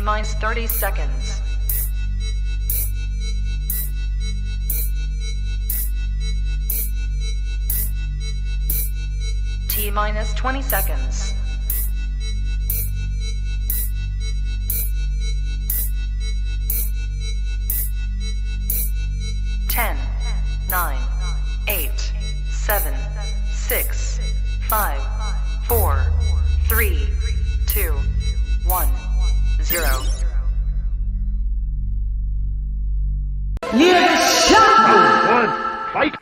T-minus 30 seconds. T-minus 20 seconds. 10, 9, 8, 7, 6, 5, 4, 3, 2, 1, 0. LadyChann! Fight!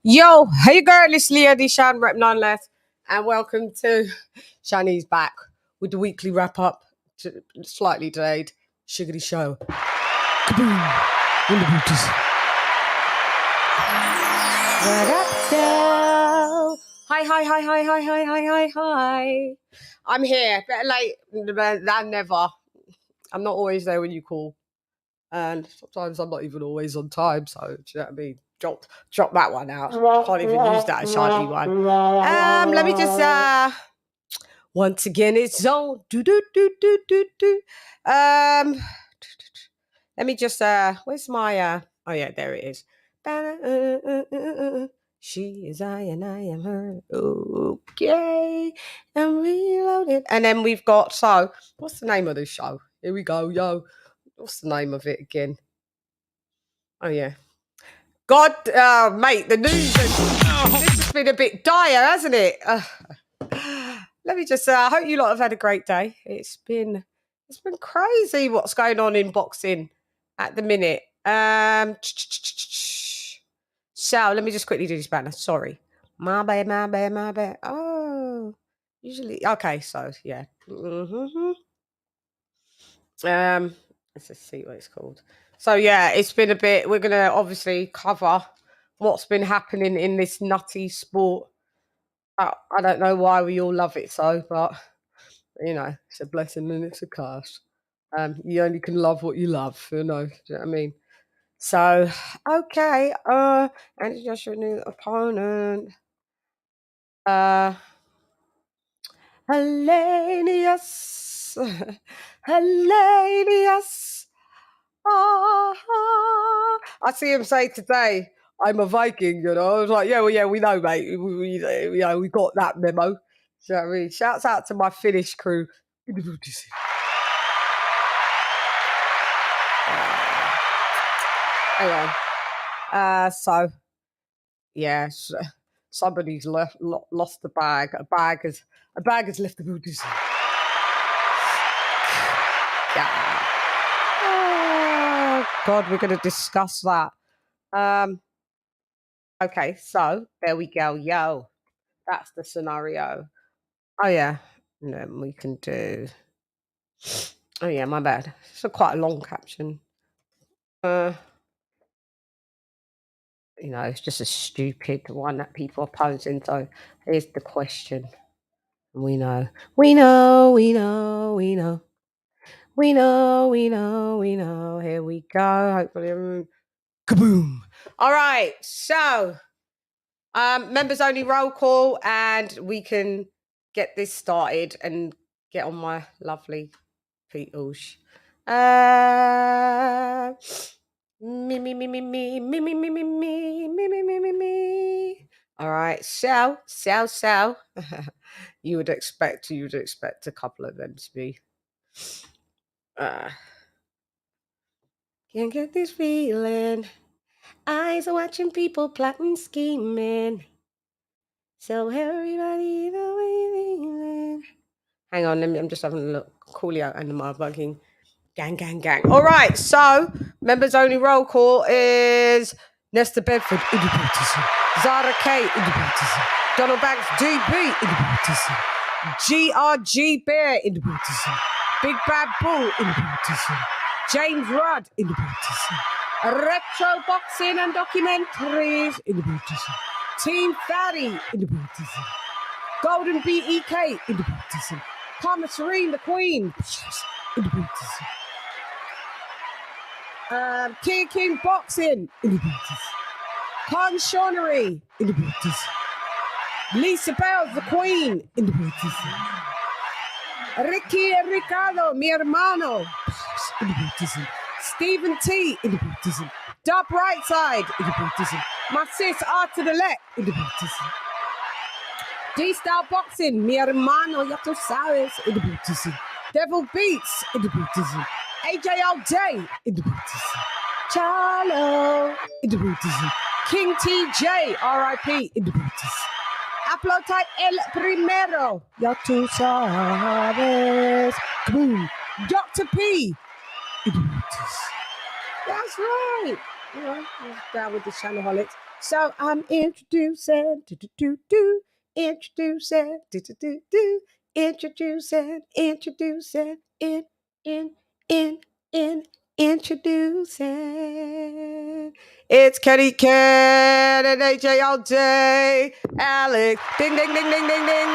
Yo, hey girl, it's LadyChann, rep none less, and welcome to Shani's back with the weekly wrap up, slightly delayed, Sugarly Show. Kaboom! In the booties. What up, girl? Hi. I'm here, better late than never. I'm not always there when you call, and sometimes I'm not even always on time, so do you know what I mean? Drop that one out. Can't even use that Ashanti one. Let me just once again it's on. Let me just where's my oh yeah, there it is. She is I and I am her. Okay. I'm reloaded. And then we've got, so what's the name of the show? Here we go, yo. What's the name of it again? Oh yeah. God, mate, the news, this has been a bit dire, hasn't it? Let me just, I hope you lot have had a great day. It's been crazy what's going on in boxing at the minute. So, let me just quickly do this banner. Sorry. My bad. Oh, usually, okay, so, yeah. Let's just see what it's called. So, yeah, it's been a bit, we're going to obviously cover what's been happening in this nutty sport. I don't know why we all love it so, but, you know, it's a blessing and it's a curse. You only can love what you love, you know, do you know what I mean? So, okay, and it's just your new opponent. Hellenius. I see him say today, I'm a Viking, you know. I was like, yeah, we know, mate. We got that memo. Do you know what I mean? Shouts out to my Finnish crew. Hang on. So, yeah, somebody's lost the bag. A bag has left the booties. Yeah. Oh, God, we're going to discuss that. Okay, so there we go. Yo, that's the scenario. Oh, yeah. And then we can do... Oh, yeah, my bad. It's quite a long caption. You know, it's just a stupid one that people are posing. So here's the question. We know. Here we go. Hopefully, kaboom. All right. So, members only roll call, and we can get this started and get on my lovely Peetles. Me. All right, sell. You would expect a couple of them to be. Can't get this feeling. Eyes are watching people plotting, scheming. So everybody the way feeling. Hang on, I'm just having a look. Coolio and the motherfucking gang. All right, so members only roll call is Nesta Bedford, independent. Zara K, independent. Donald Banks, DB, independent. GRG Bear, independent. Big Bad Bull, independent. James Rudd, independent. Retro boxing and documentaries in the British. Team Fatty in the British. Golden BEK in the British. Karma Serene, the Queen in the British. King Boxing in the British. Con Shawnery in the British. Lisa Bells, the Queen in the British. Ricky and Ricardo, mi hermano in the British. Stephen T in the British. Dub Right Side in the British. My sis R to the left in the British. D-Style Boxing, mi hermano, ya tú sabes in the British. Devil Beats in the British. AJ all day in the British. Charlo in the British. King TJ, RIP in the British. Aplota el primero, ya tú sabes. Boom. Dr. P in the British. That's right. You know, down with the Channelholics. So I'm introducing, introducing, introducing. It's Kenny Ken and AJ all day. Alex, ding, ding, ding, ding, ding, ding.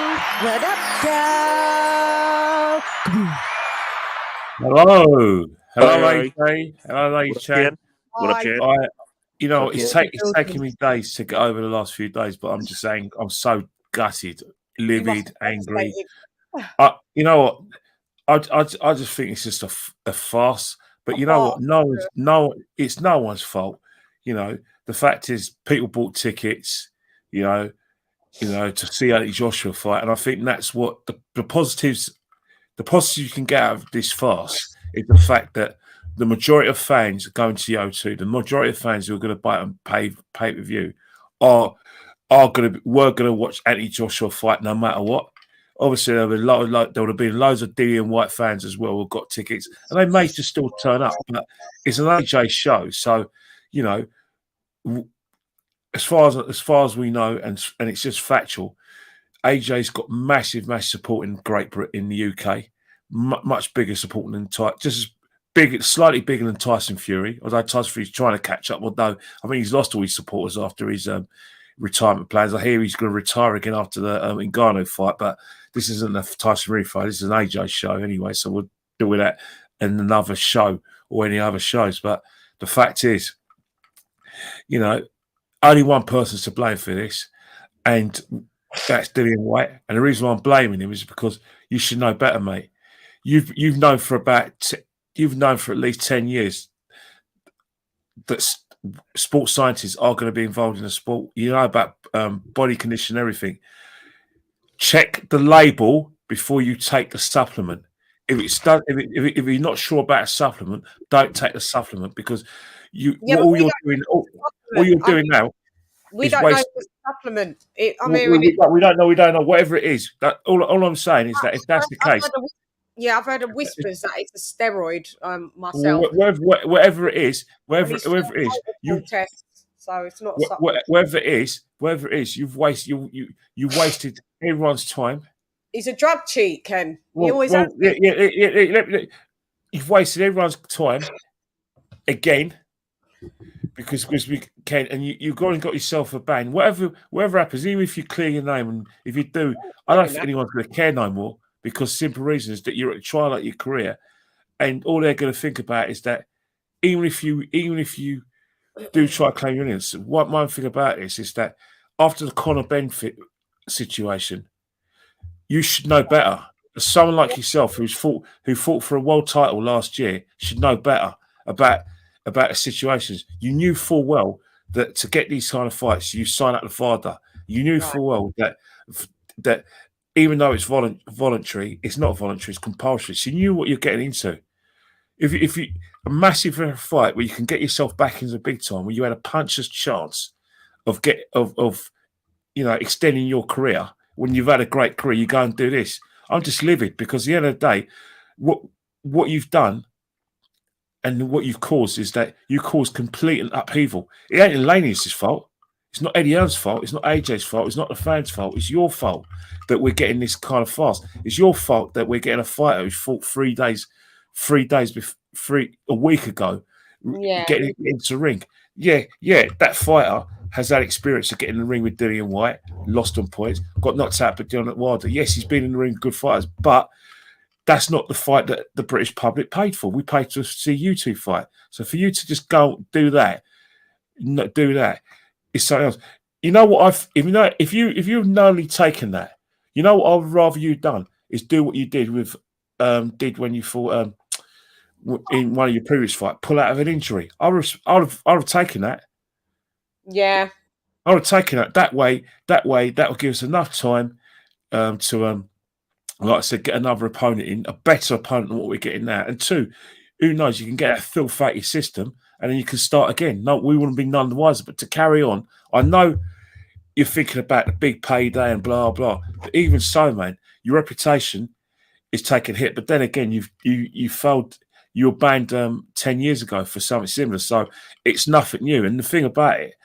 What up, girl? Hello, Hey. AJ. Hello, LadyChann. What up, Jen? You know, What up, it's Jen? taken me days to get over the last few days, but I'm just saying I'm so gutted, livid, angry. You know what? I just think it's just a farce. But you know what? It's no one's fault. You know, the fact is, people bought tickets. You know, to see Anthony Joshua fight, and I think that's what the positives. The positive you can get out of this farce is the fact that the majority of fans going to the O2, the majority of fans who are going to buy and pay per view, were going to watch Anthony Joshua fight no matter what. Obviously, there would have been loads of Dillian Whyte fans as well who got tickets, and they may just still turn up. But it's an AJ show, so you know, as far as we know, and it's just factual. AJ's got massive support in Great Britain, in the UK, much bigger support than just as big, slightly bigger than Tyson Fury. Although Tyson Fury's trying to catch up, although I mean he's lost all his supporters after his retirement plans. I hear he's going to retire again after the Ngannou fight, but this isn't a Tyson Fury fight. This is an AJ show anyway, so we'll deal with that in another show or any other shows. But the fact is, you know, only one person's to blame for this, and that's Dillian Whyte. And the reason why I'm blaming him is because you should know better, mate. You've known for at least 10 years that sports scientists are going to be involved in the sport. You know about body condition and everything. Check the label before you take the supplement. If you're not sure about a supplement, don't take the supplement, because all you're doing now. We don't know the supplement. We don't know. Whatever it is, all I'm saying is that if that's the case, I've heard of whispers that it's a steroid. Myself, whatever it is, you test. So it's not whatever it is, you've wasted everyone's time. He's a drug cheat, Ken. You've wasted everyone's time again. Because we can, and you've gone and got yourself a ban. Whatever happens, even if you clear your name, and if you do, I don't think anyone's going to care no more, because simple reason is that you're at a trial of your career, and all they're going to think about is that even if you do try to claim your innocence, one thing about this is that after the Conor Benn situation, you should know better. Someone like yourself who fought for a world title last year should know better about the situations. You knew full well that to get these kind of fights, you sign up to VADA. You knew full well that even though it's voluntary, it's not voluntary, it's compulsory. So you knew what you're getting into. If you a massive fight where you can get yourself back into the big time, where you had a puncher's chance of extending your career, when you've had a great career, you go and do this. I'm just livid, because at the end of the day, what you've done and what you've caused is that you caused complete upheaval. It ain't Hellenius' fault. It's not Eddie Hearn's fault. It's not AJ's fault. It's not the fans' fault. It's your fault that we're getting this kind of farce. It's your fault that we're getting a fighter who fought 3 days a week ago, getting into the ring. Yeah, that fighter has that experience of getting in the ring with Dillian Whyte, lost on points, got knocked out by Deontay Wilder. Yes, he's been in the ring with good fighters, but that's not the fight that the British public paid for. We paid to see you two fight. So for you to just go do that, not do that, is something else. You know what if you've knowingly taken that, you know what I would rather you done is do what you did did when you fought in one of your previous fights, pull out of an injury. I would have taken that. Yeah. I would have taken it that way. That will give us enough time to like I said, get another opponent in, a better opponent than what we're getting now. And two, who knows, you can get a Phil Fatty system and then you can start again. No, we wouldn't be none the wiser, but to carry on, I know you're thinking about the big payday and blah, blah. But even so, man, your reputation is taking a hit. But then again, you failed. You were banned 10 years ago for something similar. So it's nothing new. And the thing about it,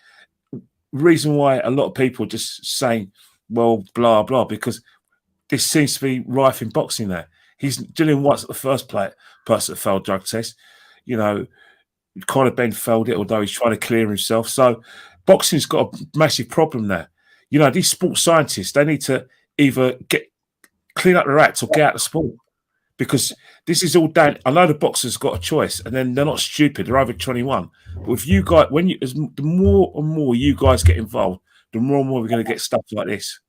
reason why a lot of people are just saying, well, blah, blah, because this seems to be rife in boxing now. Dillian Whyte's the first person that failed drug test. You know, Conor Ben failed it, although he's trying to clear himself. So boxing's got a massive problem now. You know, these sports scientists, they need to either clean up their acts or get out of sport. Because this is all down. I know the boxers got a choice, and then they're not stupid. They're over 21. But if you guys, the more and more you guys get involved, the more and more we're going to get stuff like this.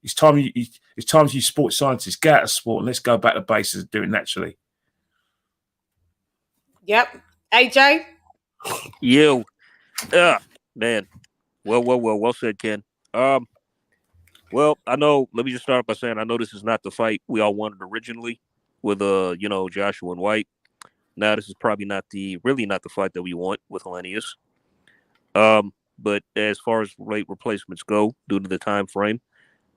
It's time you sports scientists get out of sport and let's go back to basics and do it naturally. Yep. AJ? You. Man. Well said, Ken. Well, I know, let me just start by saying I know this is not the fight we all wanted originally with Joshua-Whyte. Now this is probably really not the fight that we want with Hellenius. But as far as late replacements go, due to the time frame,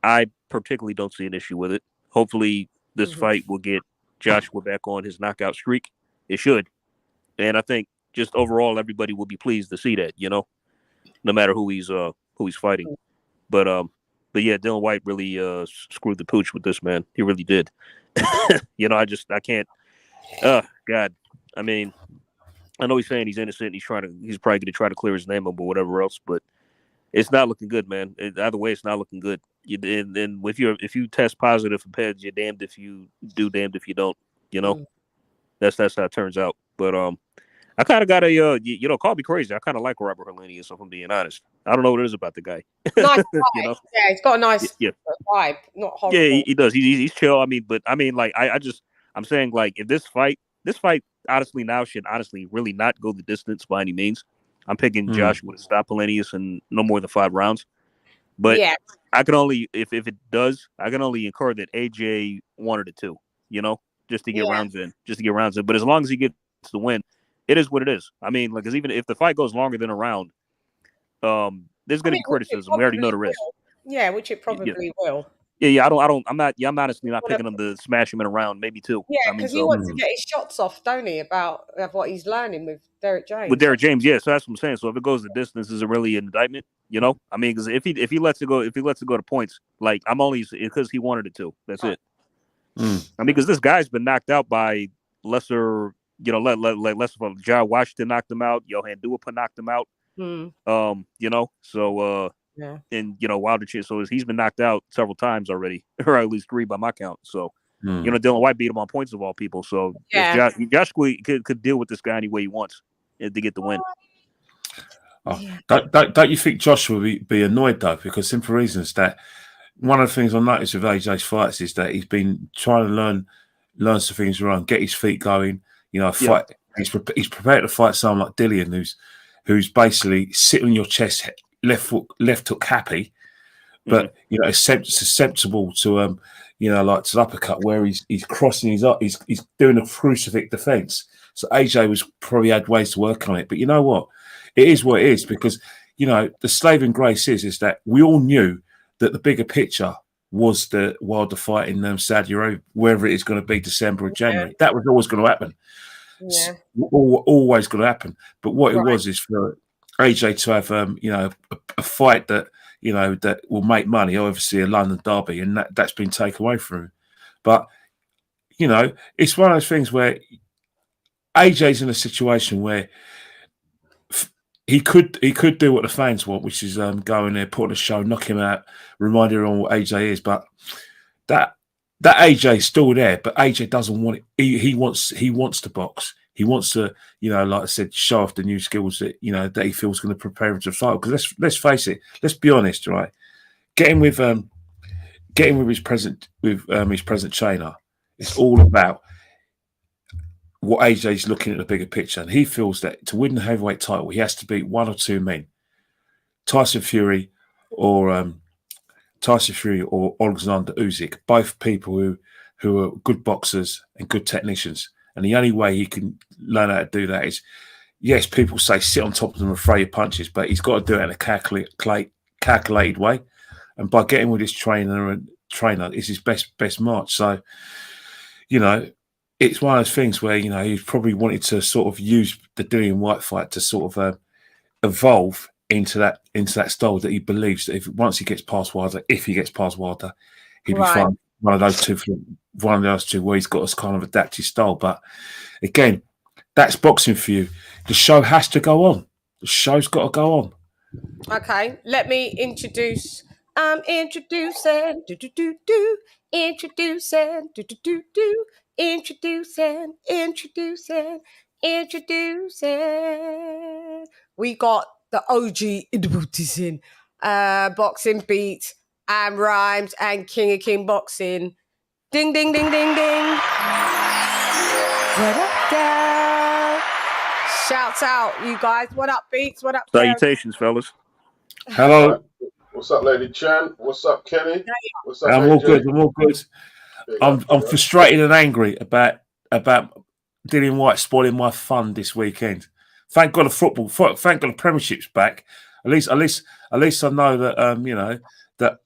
I particularly don't see an issue with it. Hopefully, this fight will get Joshua back on his knockout streak. It should, and I think just overall, everybody will be pleased to see that. You know, no matter who he's fighting. But yeah, Dillian Whyte really screwed the pooch with this, man. He really did. You know, I can't. God, I mean, I know he's saying he's innocent. He's probably going to try to clear his name up or whatever else, but it's not looking good, man. Either way, it's not looking good. And if you test positive for PEDS, you're damned if you do, damned if you don't. You know, that's how it turns out. But I kind of got a call me crazy. I kind of like Robert Hellenius, if I'm being honest. I don't know what it is about the guy. Nice you know? Yeah, he's got a nice vibe. Not horrible. Yeah, he does. He's chill. I mean, like I'm saying, like, if this fight honestly now should really not go the distance by any means. I'm picking Joshua to stop Hellenius in no more than 5 rounds. But yeah, I can only if it does, I can only incur that AJ wanted it too, you know, just to get rounds in. But as long as he gets the win, it is what it is. I mean, like, 'cause even if the fight goes longer than a round, there's going to be criticism. We already know there is. Yeah, which it probably will. Yeah. I'm honestly not picking him to smash him in a round, maybe 2. Yeah, because he wants to get his shots off, don't he? About what he's learning with Derek James. With Derek James, yeah. So that's what I'm saying. So if it goes the distance, is it really an indictment? You know, I mean, because if he lets it go, to points, like, I'm only because he wanted it to. That's it. I mean, because this guy's been knocked out by lesser, less of a John Washington knocked him out. Johan Duhaupas knocked him out. You know, so and Wilder, so he's been knocked out several times already, or at least 3 by my count. So Dillian Whyte beat him on points of all people. So Joshua could deal with this guy any way he wants to get the win. Don't you think Joshua would be annoyed though? Because simple reasons that one of the things I noticed with AJ's fights is that he's been trying to learn some things around, get his feet going. You know, fight. He's prepared to fight someone like Dillian, who's basically sitting on your chest, left hook happy, but it's susceptible to like to the uppercut where he's crossing his up, he's doing a crucifix defense. So AJ was probably had ways to work on it, but you know what? It is what it is, because the saving grace is that we all knew that the bigger picture was the Wilder fight in Saudi Arabia, wherever it is going to be, December or January. That was always going to happen. Yeah, always going to happen. But what it was is for AJ to have a fight that that will make money, obviously a London derby, and that's been taken away from him. But it's one of those things where AJ's in a situation where he could do what the fans want, which is go in there, put on a show, knock him out, remind everyone what AJ is. But that AJ's still there, but AJ doesn't want it. He wants to box. He wants to, like I said, show off the new skills that that he feels going to prepare him to fight. Because let's face it, let's be honest, right? Getting with his present trainer, it's all about what AJ's looking at the bigger picture, and he feels that to win the heavyweight title, he has to beat one or two men, Tyson Fury or Alexander Usyk, both people who are good boxers and good technicians. And the only way he can learn how to do that is, yes, people say sit on top of them and throw your punches, but he's got to do it in a calculated way. And by getting with his trainer is his best march. So, it's one of those things where, he probably wanted to sort of use the Dillian Whyte fight to sort of evolve into that style that he believes that once he gets past Wilder, he'll be fine. One of those two where he's got this kind of adaptive style. But again, that's boxing for you. The show has to go on. The show's got to go on. Okay, let me introduce. Introducing. We got the OG introducing boxing beats and rhymes and King of King boxing. Ding, ding, ding, ding, ding. What up, girl? Shouts out, you guys. What up, beats? What up, salutations, fellas? Hello. What's up, LadyChann? What's up, Kenny? What's up, I'm all good. I'm all good. I'm frustrated and angry about Dillian Whyte spoiling my fun this weekend. Thank God of football. Thank God the Premiership's back. At least I know that that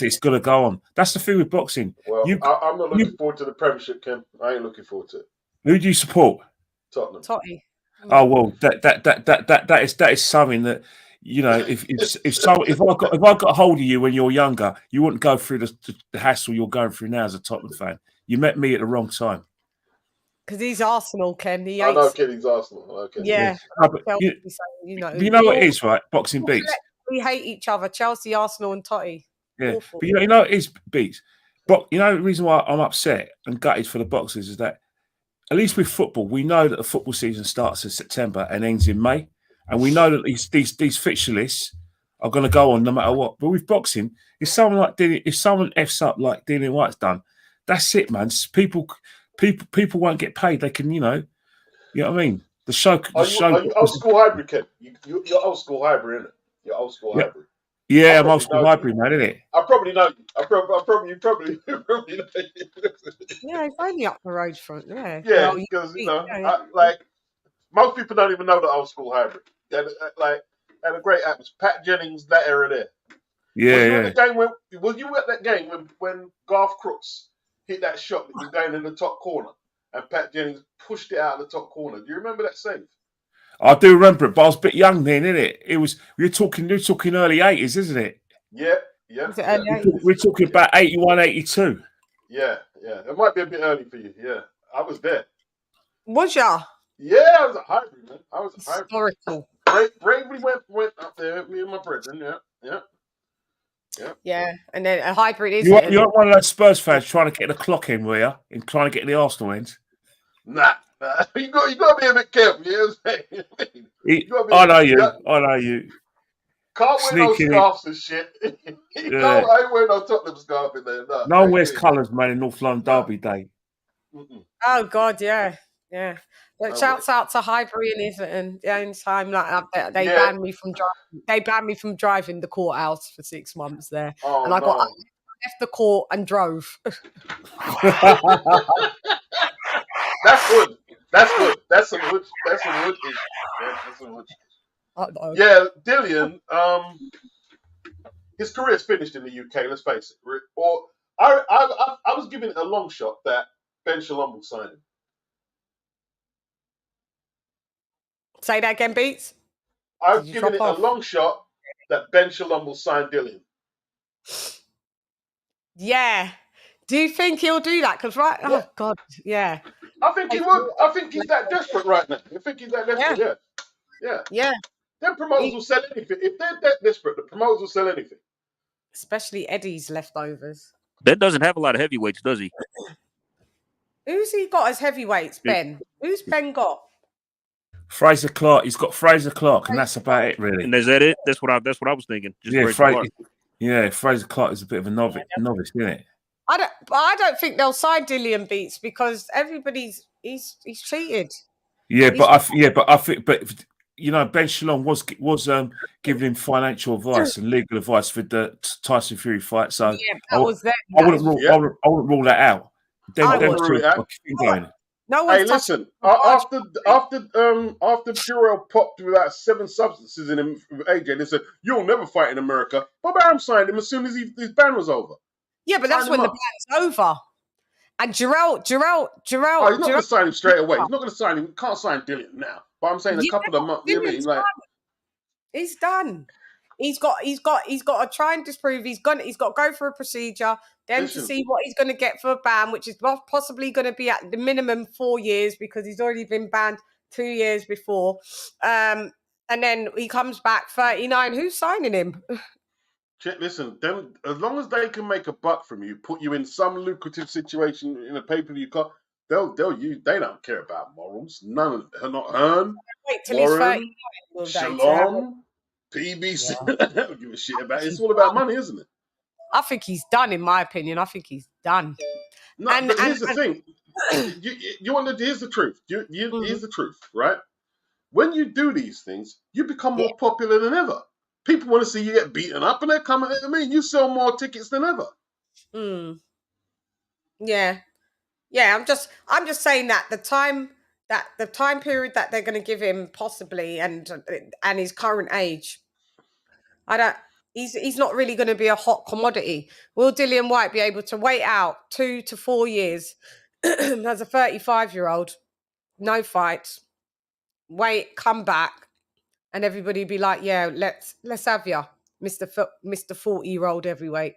it's going to go on. That's the thing with boxing. Well, I'm not looking forward to the Premiership, Ken. I ain't looking forward to it. Who do you support? Tottenham. Totty. Oh well, that is something that if I got a hold of you when you're younger, you wouldn't go through the hassle you're going through now as a Tottenham fan. You met me at the wrong time. Because he's Arsenal, Ken. I know Kenny's Arsenal. Okay. Yeah. No, but you know what it is, right? Boxing beats. We hate each other. Chelsea, Arsenal, and Totty. Yeah, Awful. but you know it is beats. But the reason why I'm upset and gutted for the boxers is that at least with football, we know that the football season starts in September and ends in May, and we know that these fixture lists are going to go on no matter what. But with boxing, if someone f's up like Dillian Whyte's done, that's it, man. People won't get paid. They can, you know what I mean. The show. Are you old school hybrid, Ken? You're old school hybrid, isn't it? You're old school hybrid. Yeah, I'm old school hybrid, man, isn't it? I probably know you. I probably know you. Yeah, it's only up the road front. Yeah. Yeah, because like most people don't even know the old school hybrid. Had a great atmosphere. Pat Jennings, that era there. Yeah, Was you at that game when Garth Crooks hit that shot that was going in the top corner and Pat Jennings pushed it out of the top corner? Do you remember that save? I do remember it, but I was a bit young then, innit? It was you're talking early 80s, isn't it? Yeah. We're talking about 81, 82. Yeah. It might be a bit early for you. Yeah, I was there. Was ya? Yeah, I was a hybrid, man. I was a hybrid. Historical. Bravely went up there, me and my brethren. Yeah, and then a hybrid is. You're one of those Spurs fans trying to get the clock in, were you? And trying to get the Arsenal ends. Nah. You got to be a bit careful. You know what I'm saying? I know you. Can't wear no scarves and shit. I ain't wearing no Tottenham scarf in there. No one wears colours, man, in North London Derby Day. Oh God, yeah. But shouts out to Highbury and the only time they banned me from driving. They banned me from driving the courthouse for 6 months there, I left the court and drove. That's good. That's some wood. That's some wood. Yeah, Dillian. His career's finished in the UK. Let's face it. Or I was giving it a long shot that Ben Shalom will sign him. Say that again, Beats. I was giving it a long shot that Ben Shalom will sign Dillian. Yeah. Do you think he'll do that? Because oh God, yeah. I think he would. I think he's that desperate right now. I think he's that desperate. Yeah. Them promoters will sell anything. If they're that desperate, the promoters will sell anything. Especially Eddie's leftovers. Ben doesn't have a lot of heavyweights, does he? Who's he got as heavyweights, Ben? Who's Ben got? Fraser Clark. He's got Fraser Clark, and that's about it, really. And is that it? That's what I was thinking. Just Fraser Clark is a bit of a novice, isn't it? I don't think they'll sign Dillian Beats because everybody's he's cheated. But I think you know, Ben Shalom was giving him financial advice and legal advice for the Tyson Fury fight. So I wouldn't rule that out. No hey, listen. After Jarrell popped with about 7 substances in him with AJ, they said you'll never fight in America. Bob Arum signed him as soon as his ban was over. Yeah, but that's when the ban's over. And Jarrell. Oh, he's not going to sign him straight away. He's not going to sign him. Can't sign Dillian now. But I'm saying a couple of months. You know what I mean? Like, he's done. He's got to try and disprove. He's got to go for a procedure, then to see what he's going to get for a ban, which is possibly going to be at the minimum 4 years because he's already been banned 2 years before. And then he comes back 39. Who's signing him? Listen, them, as long as they can make a buck from you, put you in some lucrative situation in a pay-per-view car, they'll use. They don't care about morals. None of them. Not Hearn, Warren, Shalom, PBC. They don't give a shit about it. It's all about money, isn't it? I think he's done, in my opinion. I think he's done. No, but here's the thing. You want to? Here's the truth. Here's the truth, right? When you do these things, you become more popular than ever. People want to see you get beaten up, and they're coming. I mean, you sell more tickets than ever. Yeah. I'm just saying that the time period that they're going to give him, possibly, and his current age, He's not really going to be a hot commodity. Will Dillian Whyte be able to wait out 2 to 4 years as a 35-year-old, no fights, wait, come back, and everybody be like, yeah, let's have you, Mr. 40-year-old heavyweight.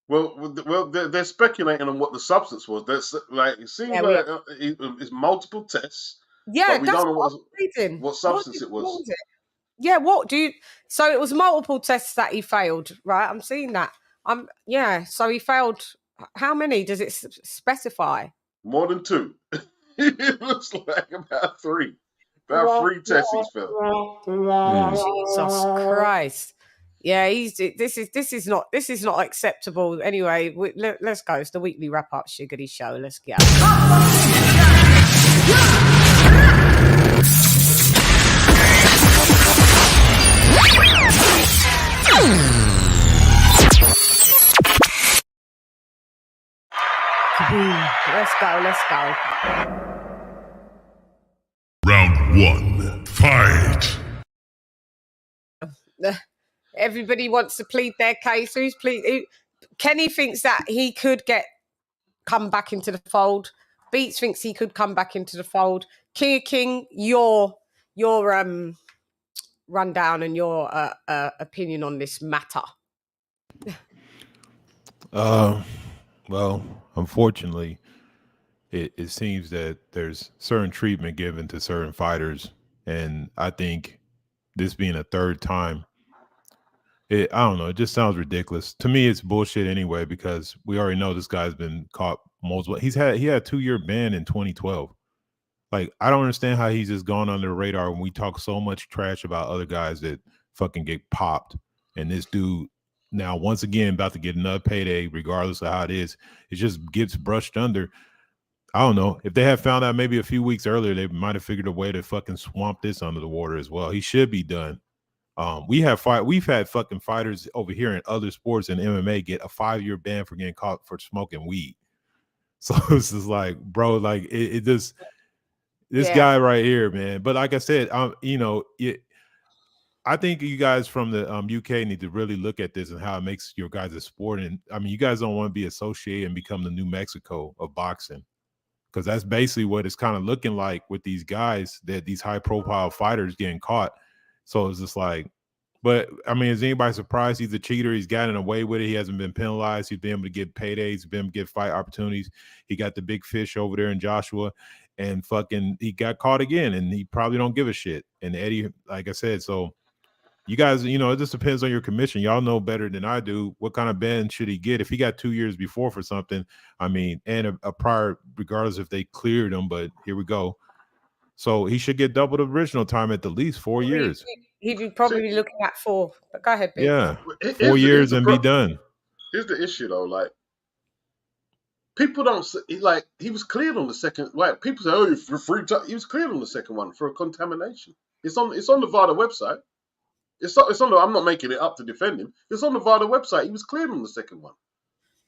Well, they're speculating on what the substance was. That's like it seems like it's multiple tests. Yeah, but we that's don't know what substance it was. What was it? Yeah, so it was multiple tests that he failed, right? I'm seeing that. So he failed. How many does it specify? More than 2. It looks like about 3. About 3 tests he's failed. Jesus Christ. Yeah, this is not acceptable. Anyway, let's go. It's the weekly wrap up Shiggity show. Let's go. Let's go. Round 1, fight. Everybody wants to plead their case. Kenny thinks that he could come back into the fold. Beats thinks he could come back into the fold. King, your rundown and your opinion on this matter. Well, unfortunately, it seems that there's certain treatment given to certain fighters, and I think this being a third time, I don't know, it just sounds ridiculous. To me, it's bullshit anyway, because we already know this guy's been caught multiple. He had a 2-year ban in 2012. Like, I don't understand how he's just gone under the radar when we talk so much trash about other guys that fucking get popped, and this dude now once again about to get another payday, regardless of how it is. It just gets brushed under. I don't know. If they had found out maybe a few weeks earlier, they might have figured a way to fucking swamp this under the water as well. He should be done. We've had fucking fighters over here in other sports and MMA get a 5-year ban for getting caught for smoking weed. So it's just like, bro, like it just this guy right here, man. But like I said, I think you guys from the UK need to really look at this and how it makes your guys a sport. And I mean, you guys don't want to be associated and become the New Mexico of boxing, because that's basically what it's kind of looking like with these guys, that these high profile fighters getting caught. So it's just like, But I mean, is anybody surprised he's a cheater? He's gotten away with it. He hasn't been penalized. He's been able to get paydays. He's been able to get fight opportunities. He got the big fish over there in Joshua, and fucking he got caught again, and he probably don't give a shit. And Eddie, like I said, so you guys, you know, it just depends on your commission. Y'all know better than I do what kind of ban should he get. If he got 2 years before for something, I mean, and a prior, regardless if they cleared him, but here we go. So he should get double the original time at the least 4 years. He'd probably be looking at 4. But go ahead, Big. Yeah, 4 years and be done. Here's the issue, though. Like, people don't like. He was cleared on the second. Like, people say, "Oh, for free time." He was cleared on the second one for a contamination. It's on the VADA website. It's on. I'm not making it up to defend him. It's on the VADA website. He was cleared on the second one.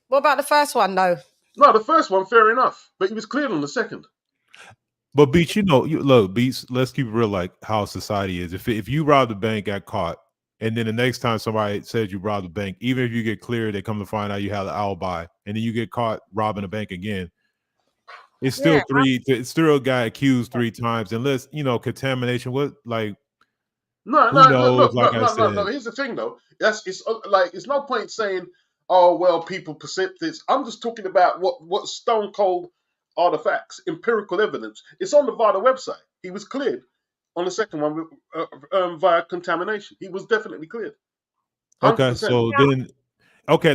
What about the first one, though? No, the first one, fair enough, but he was cleared on the second. But Beats, you know, look, Beats, let's keep it real, like how society is. If you rob the bank, got caught, and then the next time somebody says you robbed the bank, even if you get cleared, they come to find out you had an alibi, and then you get caught robbing a bank again. It's still it's still a guy accused 3 times, unless, you know, contamination. What, like? No. Here's the thing, though. It's no point saying, "Oh, well, people perceive this." I'm just talking about what stone cold are the facts, empirical evidence. It's on the VADA website. He was cleared on the second one via contamination. He was definitely cleared. 100%. Okay, so then,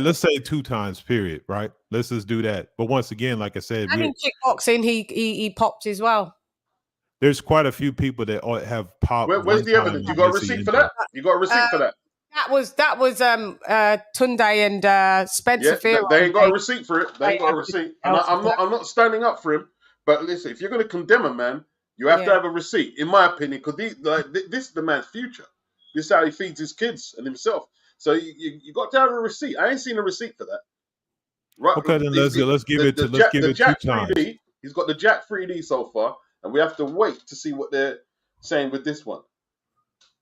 let's say 2 times, period, right? Let's just do that. But once again, like I said, and in kickboxing, he popped as well. There's quite a few people that have popped. Where's the evidence? You got a receipt for that? You got a receipt for that? That was Tunde and Spencer Fury. They ain't got a receipt for it. They ain't got a receipt. And I'm not standing up for him. But listen, if you're going to condemn a man, you have to have a receipt, in my opinion, because this is the man's future. This is how he feeds his kids and himself. So you got to have a receipt. I ain't seen a receipt for that. Right? Okay, then let's give it 2 times. He's got the Jack 3D so far, and we have to wait to see what they're saying with this one.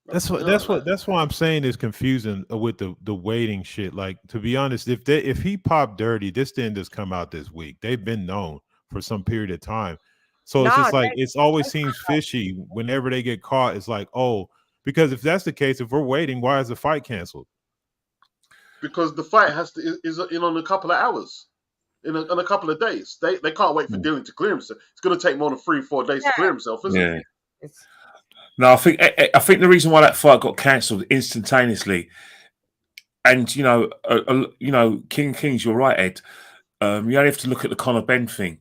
That's why I'm saying it's confusing with the waiting shit. Like, to be honest, if he popped dirty, this didn't just come out this week. They've been known for some period of time. So it's just like, it's always seems fishy whenever they get caught. It's like, oh, because if that's the case, if we're waiting, why is the fight canceled? Because the fight is in on a couple of hours, in a couple of days. They can't wait for Dillian to clear himself. It's going to take more than 3-4 days to clear himself, isn't it? No, I think the reason why that fight got cancelled instantaneously, and you know, Kings, you're right, Ed. You only have to look at the Conor Benn thing,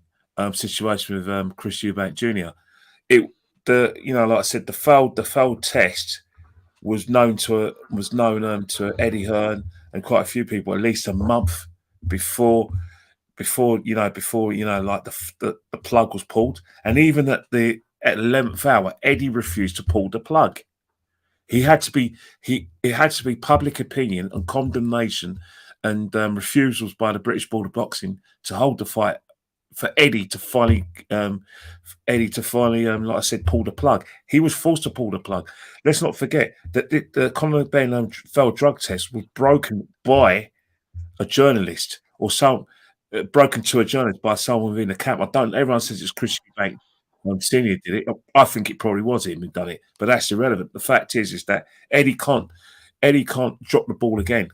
situation with Chris Eubank Jr. Like I said, the failed test was known to Eddie Hearn and quite a few people at least a month before like the plug was pulled, and even at the 11th hour, Eddie refused to pull the plug. It had to be public opinion and condemnation and refusals by the British Board of Boxing to hold the fight for Eddie to finally, like I said, pull the plug. He was forced to pull the plug. Let's not forget that the Conor Benn failed drug test was broken by a journalist or broken to a journalist by someone within the camp. Everyone says it's Chris Eubank Senior did it. I think it probably was him who done it, but that's irrelevant. The fact is that Eddie can't drop the ball again.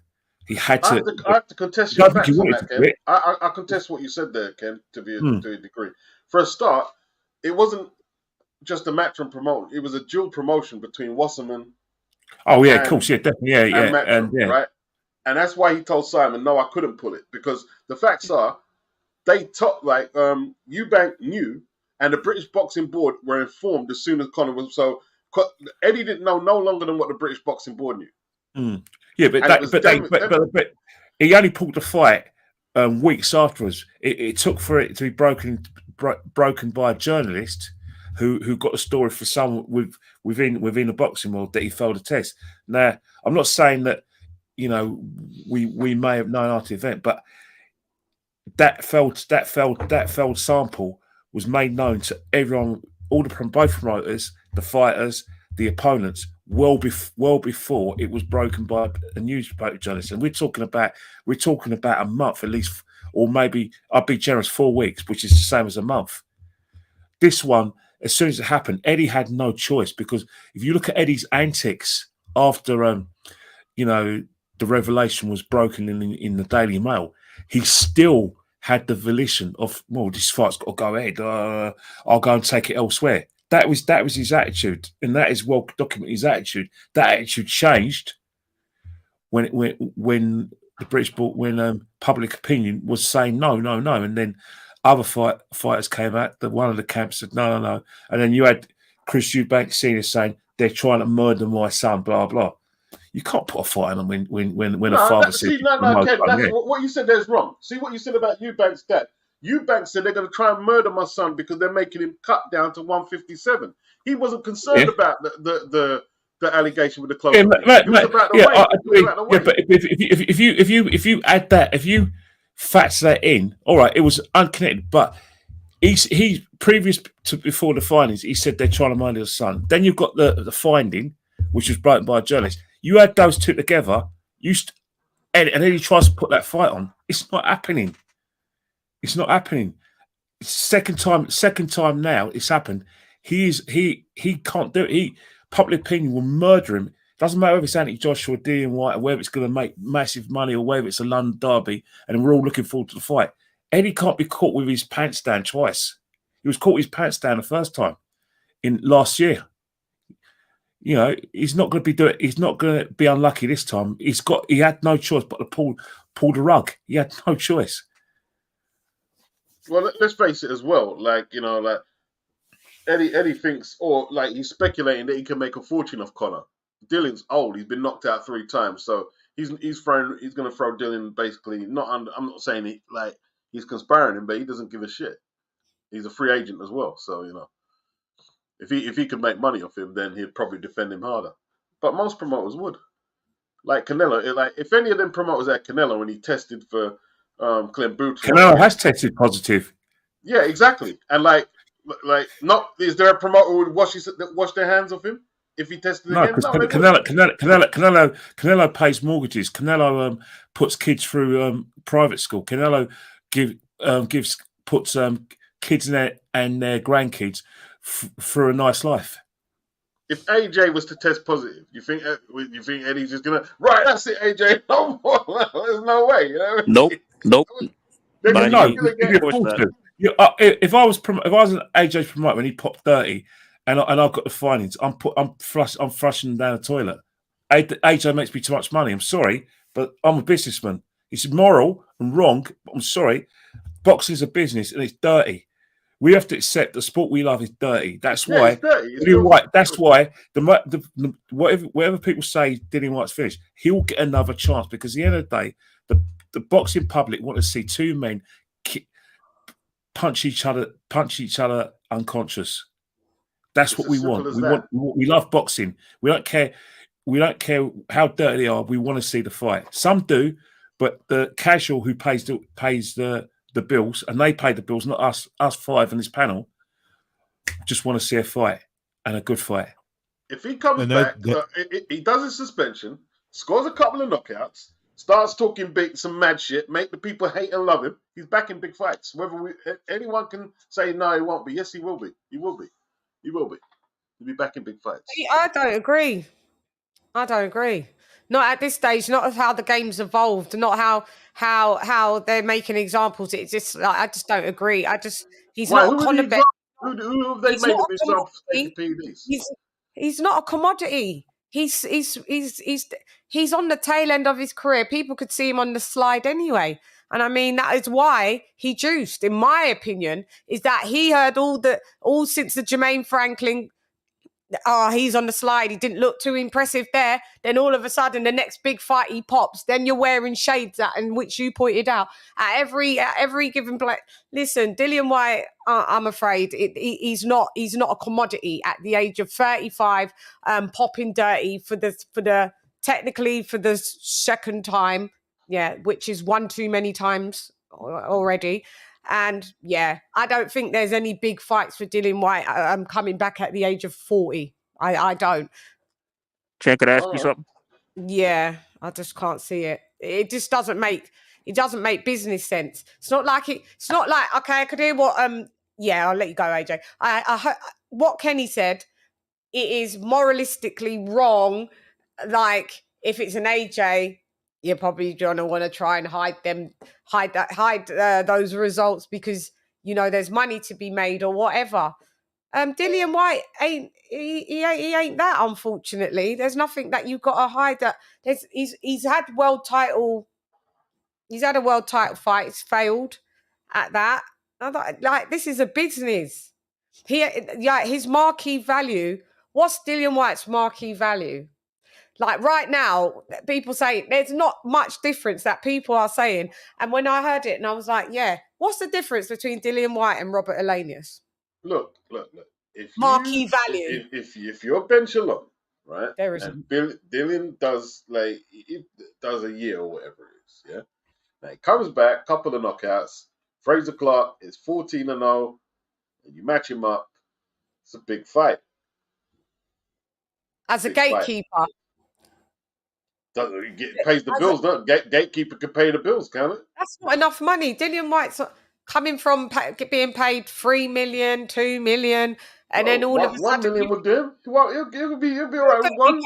He had to. I have to contest your facts on that, Ken. I contest what you said there, Ken, to a degree. For a start, it wasn't just a match and promote. It was a dual promotion between Wasserman. Oh yeah, of course, yeah, definitely, right. And that's why he told Simon, "No, I couldn't pull it," because the facts are, they Eubank knew. And the British Boxing Board were informed as soon as Conor was. So Eddie didn't know no longer than what the British Boxing Board knew. Yeah, but he only pulled the fight weeks afterwards. It took for it to be broken by a journalist who got a story for someone within the boxing world that he failed a test. Now, I'm not saying that we may have known after the event, but that failed sample was made known to everyone, both promoters, the fighters, the opponents, well before it was broken by a newspaper journalist. And we're talking about a month at least, or maybe I'd be generous, 4 weeks, which is the same as a month. This one, as soon as it happened, Eddie had no choice, because if you look at Eddie's antics after you know, the revelation was broken in the Daily Mail, he still had the volition of, well, this fight's got to go ahead. I'll go and take it elsewhere. That was his attitude, and that is well documented. His attitude. That attitude changed when the British when public opinion was saying no, and then other fighters came out. That one of the camps said no, and then you had Chris Eubanks Senior saying they're trying to murder my son. Blah blah. You can't put a fight on them when a father says. Ken, what you said there is wrong. See what you said about Eubanks' dad. Eubanks said they're going to try and murder my son because they're making him cut down to 157. He wasn't concerned about the allegation with the close. It was about the weight. But if you add that, if you factor that in, all right, it was unconnected. But he previous to before the findings, he said they're trying to murder his son. Then you've got the finding, which was broken by a journalist. You add those two together, and then he tries to put that fight on. It's not happening. It's not happening. Second time now it's happened. He can't do it. Public opinion will murder him. Doesn't matter if it's Anthony Joshua, Dillian Whyte, or whether it's going to make massive money or whether it's a London derby, and we're all looking forward to the fight. Eddie can't be caught with his pants down twice. He was caught with his pants down the first time in last year. You know, he's not going to be unlucky this time. He had no choice but to pull the rug. He had no choice. Well, let's face it as well. Like, you know, like Eddie thinks, or like he's speculating that he can make a fortune off Conor. Dillian's old; he's been knocked out 3 times, so he's going to throw Dillian basically. I'm not saying he's conspiring him, but he doesn't give a shit. He's a free agent as well, so you know, if he could make money off him, then he'd probably defend him harder. But most promoters would, like Canelo. Like if any of them promoters had Canelo when he tested for Clint Boots, Canelo has tested positive. Yeah, exactly, and like not is there a promoter who would wash their hands of him if he tested again? No, because Canelo pays mortgages. Canelo puts kids through private school. Canelo puts kids and their grandkids through a nice life. If AJ was to test positive, you think Eddie's just gonna that's it, AJ? No more. There's no way. You know? Nope. If I was an AJ promoter when he popped 30, and I've got the findings, I'm flushing down the toilet. AJ makes me too much money. I'm sorry, but I'm a businessman. It's immoral and wrong. But I'm sorry. Boxing's a business and it's dirty. We have to accept the sport we love is dirty. That's why. That's why whatever people say Dillian Whyte's finished, he'll get another chance because at the end of the day, the boxing public want to see 2 men punch each other unconscious. That's what we want. We love boxing. We don't care how dirty they are. We want to see the fight. Some do, but the casual who pays the bills, and they pay the bills, not us 5 in this panel, just want to see a fight and a good fight. If he comes back, he does his suspension, scores a couple of knockouts, starts talking some mad shit, make the people hate and love him, he's back in big fights. Whether anyone can say no, he won't be. Yes, he will be. He will be. He'll be back in big fights. I don't agree. Not at this stage. Not of how the game's evolved. Not how they're making examples. It's just I just don't agree. He's not a commodity. Who have they made of himself? He's not a commodity. He's on the tail end of his career. People could see him on the slide anyway. And I mean, that is why he juiced, in my opinion, is that he heard all since the Jermaine Franklin, he's on the slide. He didn't look too impressive there. Then all of a sudden, the next big fight he pops. Then you're wearing shades in which you pointed out at every given play. Listen, Dillian Whyte, I'm afraid he's not a commodity at the age of 35, popping dirty for the second time. Yeah, which is one too many times already. And yeah, I don't think there's any big fights for Dillian Whyte coming back at the age of 40. I don't. Chan, could I ask you something? Yeah, I just can't see it. It just doesn't make business sense. It's not like okay, I could hear what I'll let you go, AJ. I heard what Kenny said. It is moralistically wrong. Like If it's an AJ, you're probably gonna want to try and hide those results because you know there's money to be made or whatever. Dillian Whyte ain't he ain't that, unfortunately. There's nothing that you've got to hide. That he's had world title. He's had a world title fight. It's failed at that. Like this is a business. His marquee value. What's Dillian Whyte's marquee value? Like right now, people say there's not much difference that people are saying. And when I heard it, and I was like, yeah, what's the difference between Dillian Whyte and Robert Hellenius? Look. If Marquee value. If you're bench alone, right? There isn't. And Dillian does it does a year or whatever it is, yeah. Now he comes back, couple of knockouts. Fraser Clark is 14-0, and you match him up. It's a big fight. As a gatekeeper. Pays the bills, don't gatekeeper can pay the bills, can it? That's not enough money. Dillian Whyte's coming from being paid 3 million, 2 million, and then all of a sudden 1 million would do him. He'll be all right with one.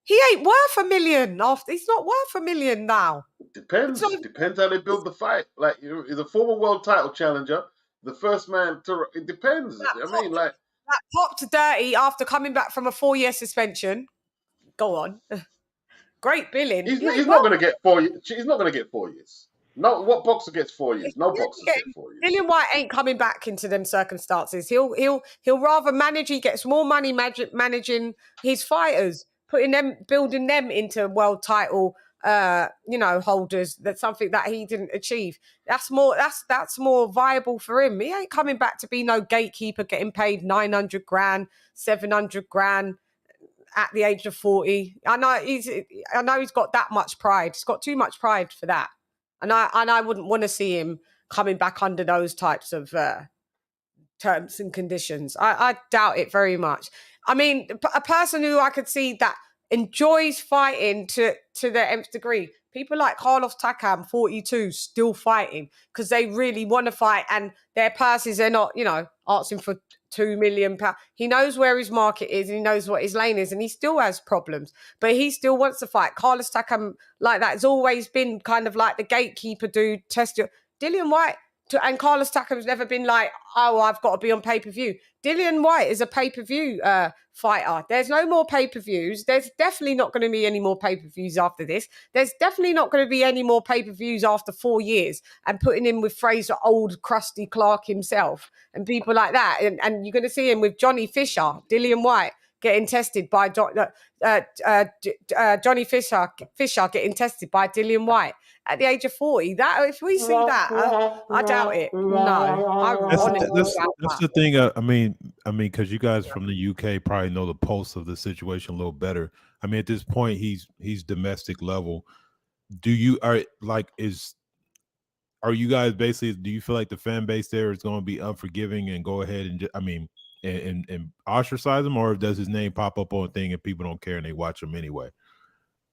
He ain't worth $1 million. He's not worth $1 million now. Depends how they build the fight. Like he's a former world title challenger, the first man to. It depends. That popped dirty after coming back from a 4-year suspension. Go on. Great billing. He's not going to get 4 years. He's not going to get 4 years. No, what boxer gets 4 years? No boxer gets 4 years. Dillian Whyte ain't coming back into them circumstances. He'll rather manage. He gets more money managing his fighters, building them into world title, holders. That's something that he didn't achieve. That's more viable for him. He ain't coming back to be no gatekeeper getting paid 900 grand, 700 grand. At the age of 40, I know he's got that much pride. He's got too much pride for that, and I wouldn't want to see him coming back under those types of terms and conditions. I doubt it very much. I mean, a person who I could see that enjoys fighting to the nth degree. People like Carlos Takam, 42, still fighting because they really want to fight, and their purses, they're not, asking for £2 million. He knows where his market is, and he knows what his lane is, and he still has problems, but he still wants to fight. Carlos Takam, like that, has always been kind of like the gatekeeper dude. Dillian Whyte and Carlos Takam's never been like, oh, I've got to be on pay-per-view. Dillian Whyte is a pay-per-view fighter. There's no more pay-per-views. There's definitely not going to be any more pay-per-views after this. There's definitely not going to be any more pay-per-views after 4 years and putting him with Fraser, old crusty Clark himself and people like that. And you're going to see him with Johnny Fisher, Dillian Whyte, getting tested by Johnny Fisher getting tested by Dillian Whyte at the age of 40. That if we see that, I doubt it. No, that's the thing. I mean, because you guys from the UK probably know the pulse of the situation a little better. I mean, at this point, he's domestic level. Are you guys basically? Do you feel like the fan base there is going to be unforgiving and go ahead and ostracize him, or does his name pop up on a thing and people don't care and they watch him anyway?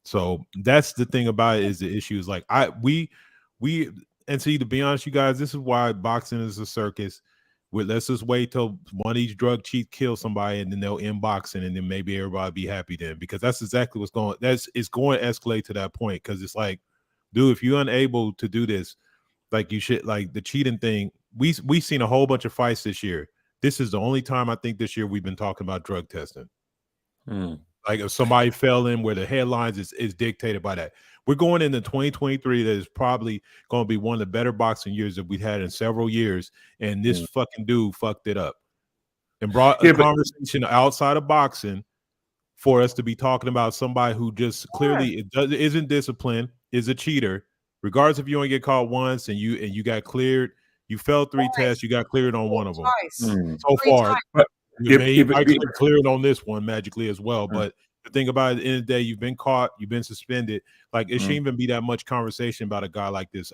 So that's the thing about it, is the issue is like we to be honest, you guys, this is why boxing is a circus. Let's just wait till one of these drug cheats kills somebody and then they'll end boxing and then maybe everybody be happy then, because that's exactly what's going. It's going to escalate to that point, because it's like, dude, if you're unable to do this, like you should, like the cheating thing. We've seen a whole bunch of fights this year. This is the only time I think this year we've been talking about drug testing. Like if somebody fell in where the headlines is dictated by that. We're going into 2023. That is probably going to be one of the better boxing years that we've had in several years. And this fucking dude fucked it up and brought a conversation outside of boxing for us to be talking about somebody who just clearly isn't disciplined, is a cheater. Regardless if you only get caught once and you got cleared, you failed 3 tests, you got cleared on one of them. So far, you might get cleared on this one magically as well. But the thing about it, at the end of the day, you've been caught, you've been suspended. Like it shouldn't even be that much conversation about a guy like this.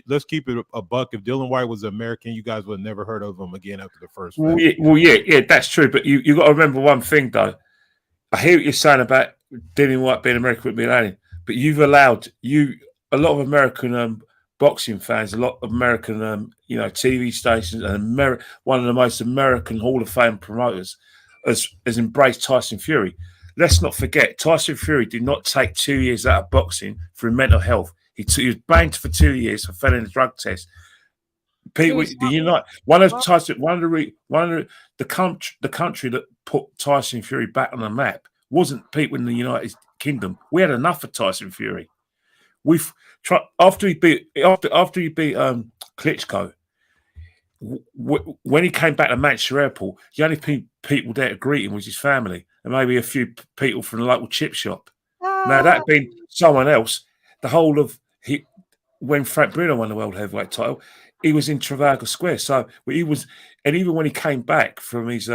Let's keep it a buck. If Dillian Whyte was American, you guys would have never heard of him again after the first. Yeah, that's true. But you got to remember one thing though. I hear what you're saying about Dillian Whyte being American with being alien, but you've allowed a lot of American boxing fans, a lot of American TV stations, and one of the most American Hall of Fame promoters has embraced Tyson Fury. let's not forget, Tyson Fury did not take 2 years out of boxing through mental health. He was banned for 2 years for failing a drug test. People, one of the country that put Tyson Fury back on the map wasn't people in the United Kingdom. We had enough of Tyson Fury. We've tried after he beat Klitschko. When he came back to Manchester Airport, the only people there to greet him was his family and maybe a few people from the local chip shop. Now that had been someone else. The whole of when Frank Bruno won the world heavyweight title, he was in Trafalgar Square. So he was, and even when he came back from his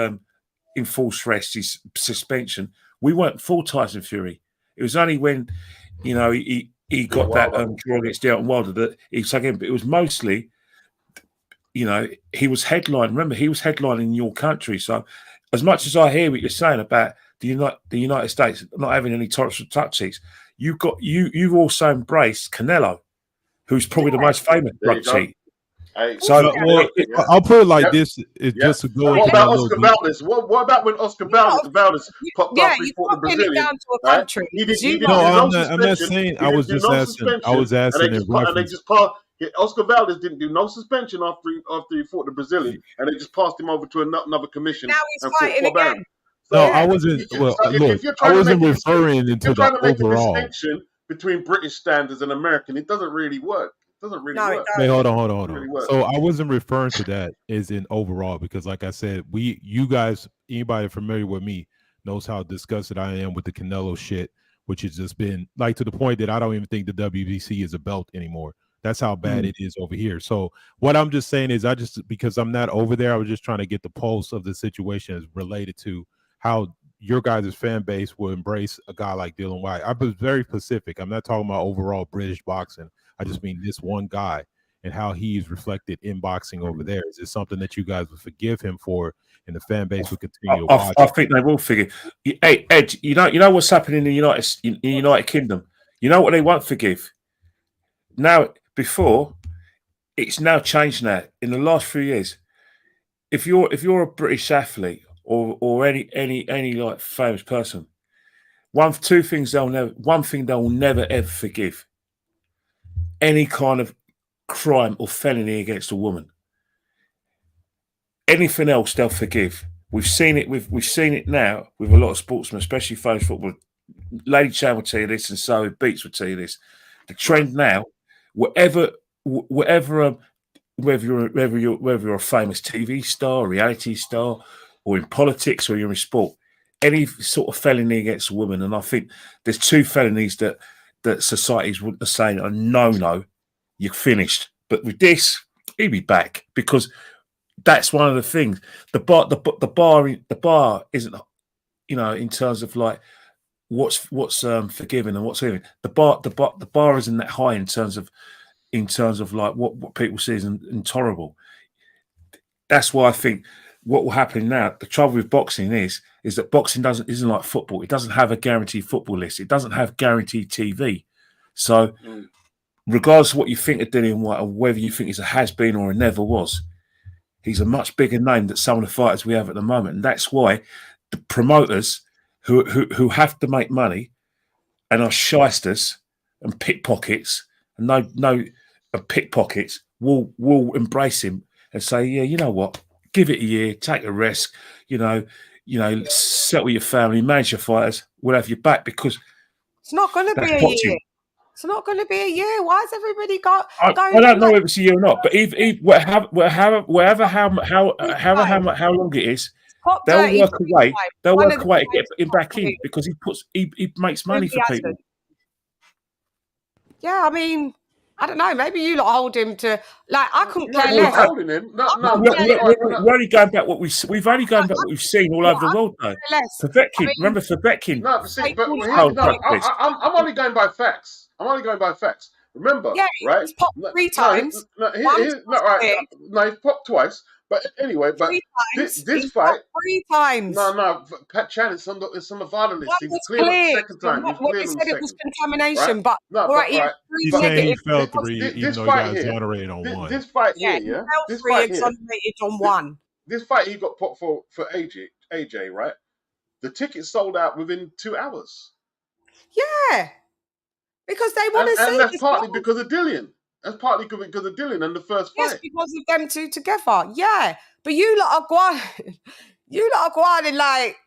enforced rest, his suspension, we weren't full Tyson Fury. It was only when he got that draw against Deontay Wilder that he was again. But it was mostly, he was headlining. Remember, he was headlining in your country. So as much as I hear what you're saying about the United States not having any tolerance for touch seats, you've also embraced Canelo, who's probably the most famous drug cheat. So I'll put it like this: just to go what into about Oscar Valdez? What about when Oscar Valdez popped up before the Brazilian? Down to a country. I'm not saying. I was just asking. I was asking in reference. Oscar Valdez didn't do no suspension after he fought the Brazilian, and they just passed him over to another commission. Now he's fighting again. No, I wasn't. Well, look, I wasn't referring into the overall. A distinction between British standards and American, it doesn't really work. Doesn't really work. Hey, hold on. So I wasn't referring to that as in overall, because like I said, you guys, anybody familiar with me knows how disgusted I am with the Canelo shit, which has just been like to the point that I don't even think the WBC is a belt anymore. That's how bad it is over here. So what I'm just saying is because I'm not over there, I was just trying to get the pulse of the situation as related to how your guys' fan base will embrace a guy like Dillian Whyte. I was very specific. I'm not talking about overall British boxing. I just mean this one guy and how he's reflected in boxing over there. Is this something that you guys would forgive him for, and the fan base would continue to watch? I think they will forgive. Hey, Ed, you know what's happening in the United Kingdom? You know what they won't forgive? Now, before, it's now changed now. In the last few years, if you're a British athlete or any like famous person, one thing they'll never ever forgive: any kind of crime or felony against a woman. Anything else they'll forgive. We've seen it now with a lot of sportsmen, especially famous football. LadyChann will tell you this, and so Beats will tell you this. The trend now, whether you're a famous TV star, reality star, or in politics, or you're in sport, any sort of felony against a woman, and I think there's two felonies that societies are saying are no, you're finished. But with this, he'll be back, because that's one of the things. The bar isn't, in terms of like what's forgiven and what's forgiven. The bar isn't that high in terms of like what people see as intolerable. That's why I think what will happen now. The trouble with boxing is that boxing isn't like football. It doesn't have a guaranteed football list. It doesn't have guaranteed TV. So, regardless of what you think of Dillian Whyte, or whether you think he's a has-been or a never was, he's a much bigger name than some of the fighters we have at the moment, and that's why the promoters who have to make money and are shysters and pickpockets and pickpockets will embrace him and say, yeah, you know what, give it a year, take a risk, settle your family, manage your fighters, we'll have your back, because it's not going to be a year. It's not going to be a year. Why has everybody going? I don't know if it's a year or not, but whatever how long it is, they'll work away. They'll work away to get him back in, because he makes money for people. Yeah, I mean, I don't know. Maybe you lot hold him to, like, I couldn't care less. Holding him. We're only going back what we've only going back what we've seen all over the world, though. Remember Povetkin? No, see, but I'm only going by facts. Remember, right? He's popped 3 times. He's popped twice. But anyway, this fight 3 times. No, Pat Chan is on the VAR list. He was cleared the second time. What you said, it was contamination, right? But he's saying he fell 3, even though he got exonerated on 1. This fight here, he fell 3, exonerated on 1. This fight he got put for AJ, right? The tickets sold out within 2 hours. Yeah, because they want to see. And that's partly because of Dillian. That's partly because of Dillian and the first fight. Yes, because of them two together. Yeah, but you lot are going. You lot are going like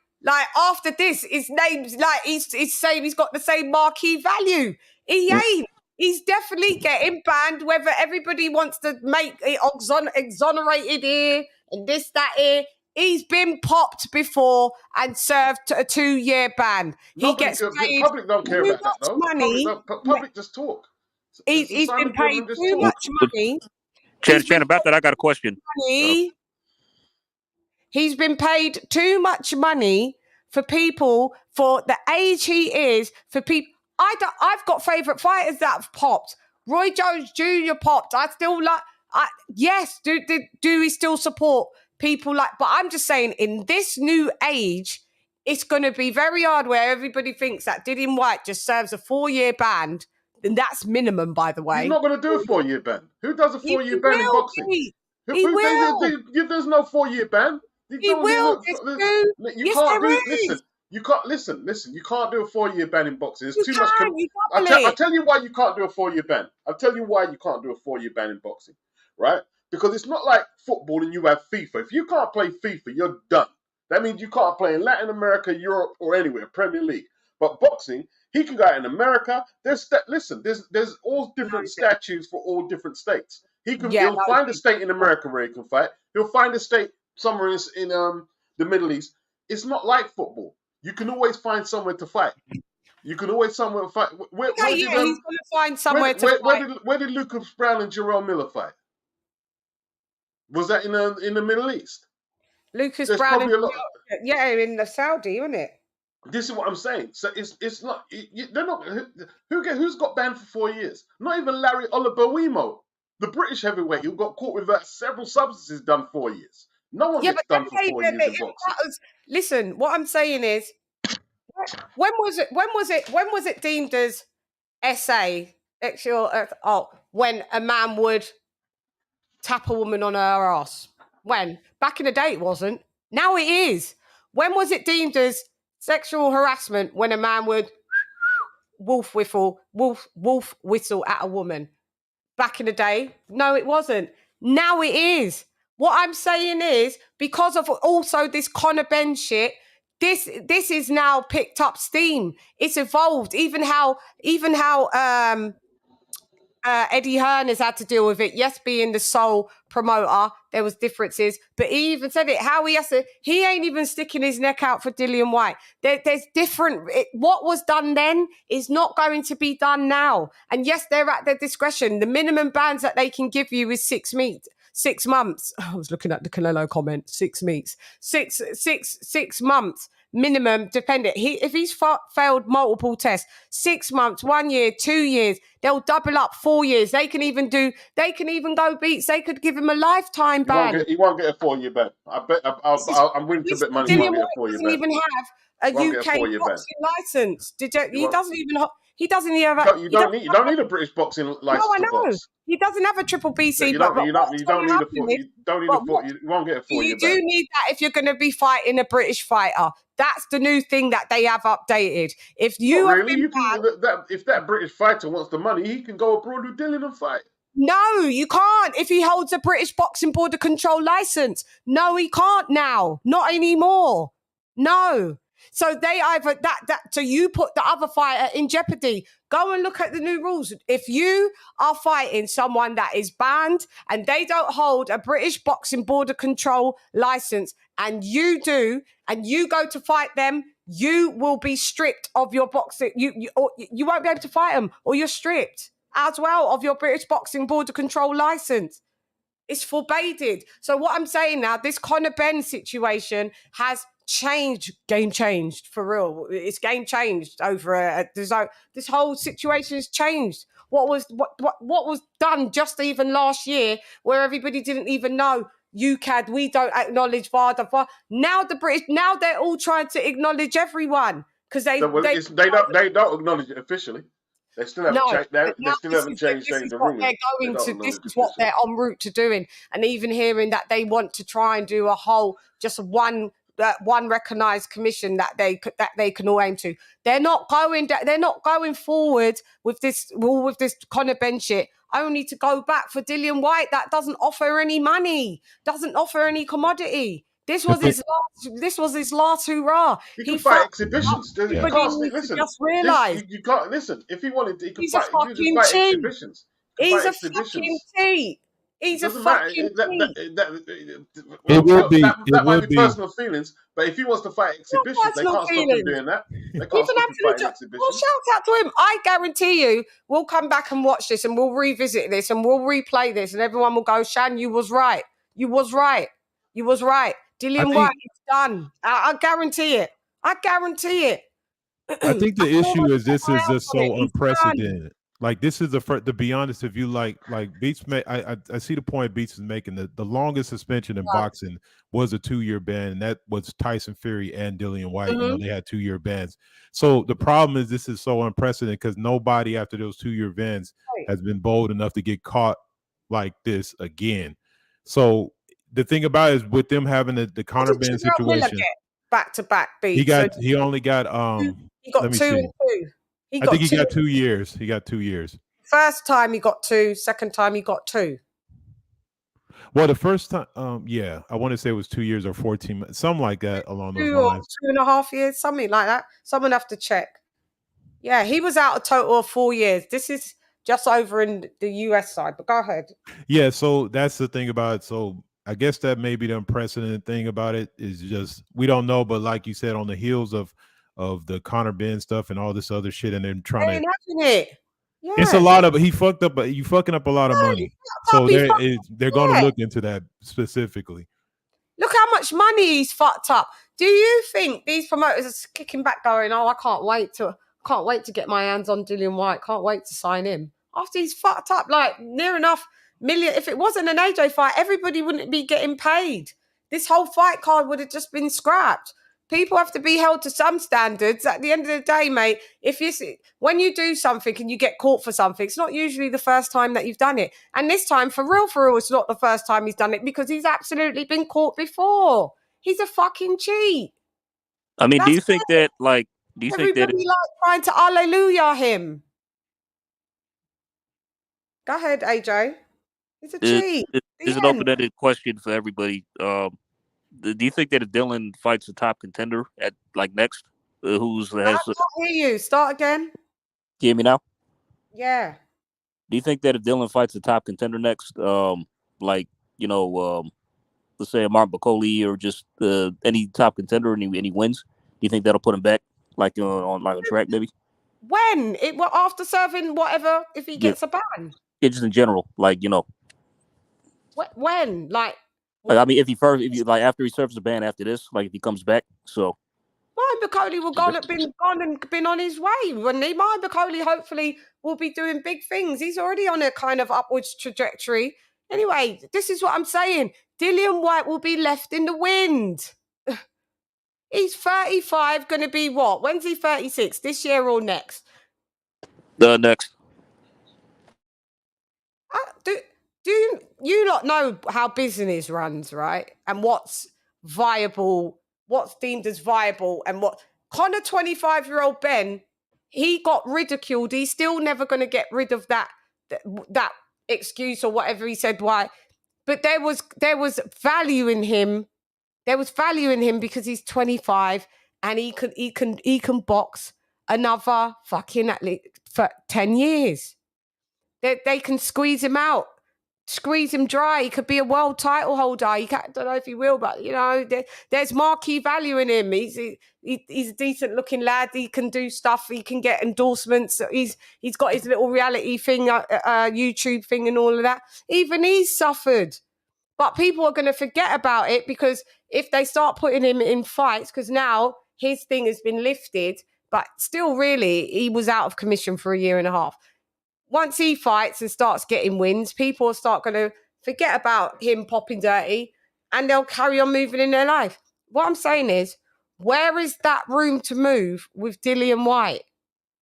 after this, his name's like he's saying he's got the same marquee value. He ain't. He's definitely getting banned. Whether everybody wants to make it exonerated here and this that here. He's been popped before and served a 2-year ban. He gets paid public don't care about that though. Money. Public just talk. He's been paid too much money. Chan, about that, I got a question. He's been paid too much money for people for the age he is. For people, I've got favourite fighters that have popped. Roy Jones Jr. popped. I still like. Yes. Do we still support people like? But I'm just saying, in this new age, it's going to be very hard. Where everybody thinks that Dillian Whyte just serves a 4-year ban, and that's minimum, by the way. He's not going to do a 4-year ban. Who does a 4-year ban in boxing? He will. There's no 4-year ban. He will. You can't do. Listen. You can't do a 4-year ban in boxing. There's too much. I'll tell you why you can't do a 4-year ban. I'll tell you why you can't do a 4-year ban in boxing, right? Because it's not like football and you have FIFA. If you can't play FIFA, you're done. That means you can't play in Latin America, Europe, or anywhere, Premier League. But boxing, he can go out in America. There's all different statutes for all different states. He'll find a state in America where he can fight. He'll find a state somewhere in the Middle East. It's not like football. You can always find somewhere to fight. You can always somewhere to fight. He's going to find somewhere to fight. Where did Lucas Brown and Jerome Miller fight? Was that in the Middle East? Lucas Brown, in the Saudi, isn't it? This is what I'm saying. So it's not. They're not. Who's got banned for 4 years? Not even Larry Olubowimo, the British heavyweight who got caught with several substances, done 4 years. No one gets done for 4 years in boxing. Listen, what I'm saying is, when was it deemed as SA? When a man would tap a woman on her ass. When? Back in the day it wasn't. Now it is. When was it deemed as sexual harassment when a man would wolf whistle at a woman? Back in the day? No, it wasn't. Now it is. What I'm saying is, because of also this Conor Ben shit, this is now picked up steam. It's evolved. Even how Eddie Hearn has had to deal with it. Yes, being the sole promoter, there was differences, but he even said it. How he ain't even sticking his neck out for Dillian Whyte. There's different. What was done then is not going to be done now. And yes, they're at their discretion. The minimum bans that they can give you is 6 months. I was looking at the Canelo comment. 6 months. Minimum, dependent. If he's failed multiple tests, 6 months, 1 year, 2 years, they'll double up 4 years. They can even go beats. They could give him a lifetime ban. He won't get a 4-year ban. I bet. I'm willing to bet money he won't get a 4-year ban. Doesn't even have a UK boxing license. He doesn't even have. You don't need a British boxing license. No, I know. Box. He doesn't have a triple BC. You don't need a 4. You won't get a 4-year ban. You do need that if you're going to be fighting a British fighter. That's the new thing that they have updated. If you if that British fighter wants the money, he can go abroad with Dillian and fight. No, you can't. If he holds a British Boxing Board of Control license, no, he can't now. Not anymore. No. So they either so you put the other fighter in jeopardy. Go and look at the new rules. If you are fighting someone that is banned and they don't hold a British Boxing Board of Control license, and you do, and you go to fight them, you will be stripped of your boxing. You won't be able to fight them, or you're stripped as well of your British Boxing Board of Control license. It's forbade. So what I'm saying now, this Conor Ben situation has game changed for real. It's game changed over this whole situation has changed. What was done just even last year, where everybody didn't even know UCAD, we don't acknowledge VADA. Now they're all trying to acknowledge everyone because they don't acknowledge it officially. They still haven't changed the rules. This is what they're en route to doing, and even hearing that they want to try and do a whole just one that one recognized commission that they can all aim to. They're not going forward with this Conor Ben shit only to go back for Dillian Whyte. That doesn't offer any money, doesn't offer any commodity. This was his last hurrah. He can fight exhibitions. You can't listen. Just realize you can't listen. If he wanted, he could he's fight. a He could just fucking fight cheat. exhibitions. He's a fucking cheat. He's a fucking cheat. That might be personal feelings, but if he wants to fight exhibitions, they can't stop him doing that. They can't stop him fighting exhibitions. Well, shout out to him. I guarantee you, we'll come back and watch this, and we'll revisit this, and we'll replay this, and everyone will go, Shan, you was right. You was right. You was right. Dillian Whyte is done. I guarantee it. I guarantee it. I think the issue is this is just so unprecedented. Like, this is the first, to be honest, if you like Beats, I see the point Beats is making. The longest suspension in boxing was a 2-year ban, and that was Tyson Fury and Dillian Whyte. You know, they had 2-year bans. So the problem is this is so unprecedented because nobody after those 2-year bans has been bold enough to get caught like this again. So the thing about it is with them having the Conor Ben situation, back to back beats. He only got he got 2 and 2. I think he got 2 years. He got 2 years. First time he got 2. Second time he got 2. Well, the first time, I want to say it was 2 years or 14 months, something like that along those lines. 2.5 years, something like that. Someone have to check. Yeah, he was out a total of 4 years. This is just over in the US side, but go ahead. Yeah, so that's the thing about it. So I guess that may be the unprecedented thing about it is just we don't know, but like you said, on the heels of the Conor Ben stuff and all this other shit, and then trying to Yeah. It's a lot of he fucked up. You fucking up a lot of money, so they're going to look into that specifically. Look how much money he's fucked up. Do you think these promoters are kicking back, going, "Oh, I can't wait to get my hands on Dillian Whyte. Can't wait to sign him." After he's fucked up like near enough million. If it wasn't an AJ fight, everybody wouldn't be getting paid. This whole fight card would have just been scrapped. People have to be held to some standards. At the end of the day, mate, when you do something and you get caught for something, it's not usually the first time that you've done it. And this time, for real, it's not the first time he's done it because he's absolutely been caught before. He's a fucking cheat. I mean, do you think that everybody trying to hallelujah him? Go ahead, AJ. He's a cheat. It's an open-ended question for everybody. Do you think that if Dillian fights a top contender at next, I can't hear you. Start again. Can you hear me now? Yeah. Do you think that if Dillian fights a top contender next, let's say a Martin Bacoli or just any top contender and he wins, do you think that'll put him back on a track maybe? When? After serving whatever, if he gets a ban? Yeah, just in general, When? I mean, after he serves the ban after this, if he comes back, so. Martin Bacoli will been on his way. Martin Bacoli hopefully will be doing big things. He's already on a kind of upwards trajectory. Anyway, this is what I'm saying. Dillian Whyte will be left in the wind. He's 35, going to be what? When's he 36? This year or next? Next. Do you not know how business runs, right? And what's viable, what's deemed as viable, and what Conor 25-year-old Ben, he got ridiculed. He's still never going to get rid of that excuse or whatever he said. Why? But there was value in him. There was value in him because he's 25 and he can box another fucking for 10 years. They can squeeze him out. Squeeze him dry. He could be a world title holder. I don't know if he will, but there's marquee value in him. He's a decent looking lad. He can do stuff. He can get endorsements. He's got his little reality thing, YouTube thing, and all of that. Even he's suffered, but people are going to forget about it because if they start putting him in fights, because now his thing has been lifted, but still, really, he was out of commission for 1.5 years. Once he fights and starts getting wins, people will start going to forget about him popping dirty and they'll carry on moving in their life. What I'm saying is, where is that room to move with Dillian Whyte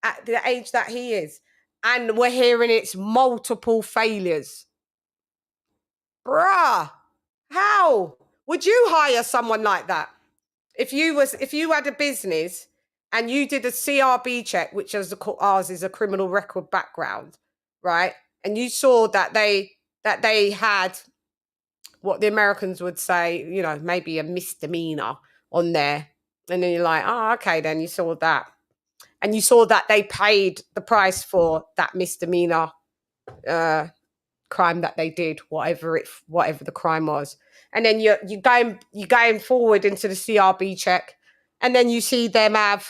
at the age that he is? And we're hearing it's multiple failures. Bruh, how? Would you hire someone like that? if you had a business and you did a CRB check, which is ours is a criminal record background, right? And you saw that they had what the Americans would say, you know, maybe a misdemeanor on there. And then you're like, oh, okay, then you saw that. And you saw that they paid the price for that misdemeanor crime that they did, whatever the crime was. And then you're going forward into the CRB check, and then you see them have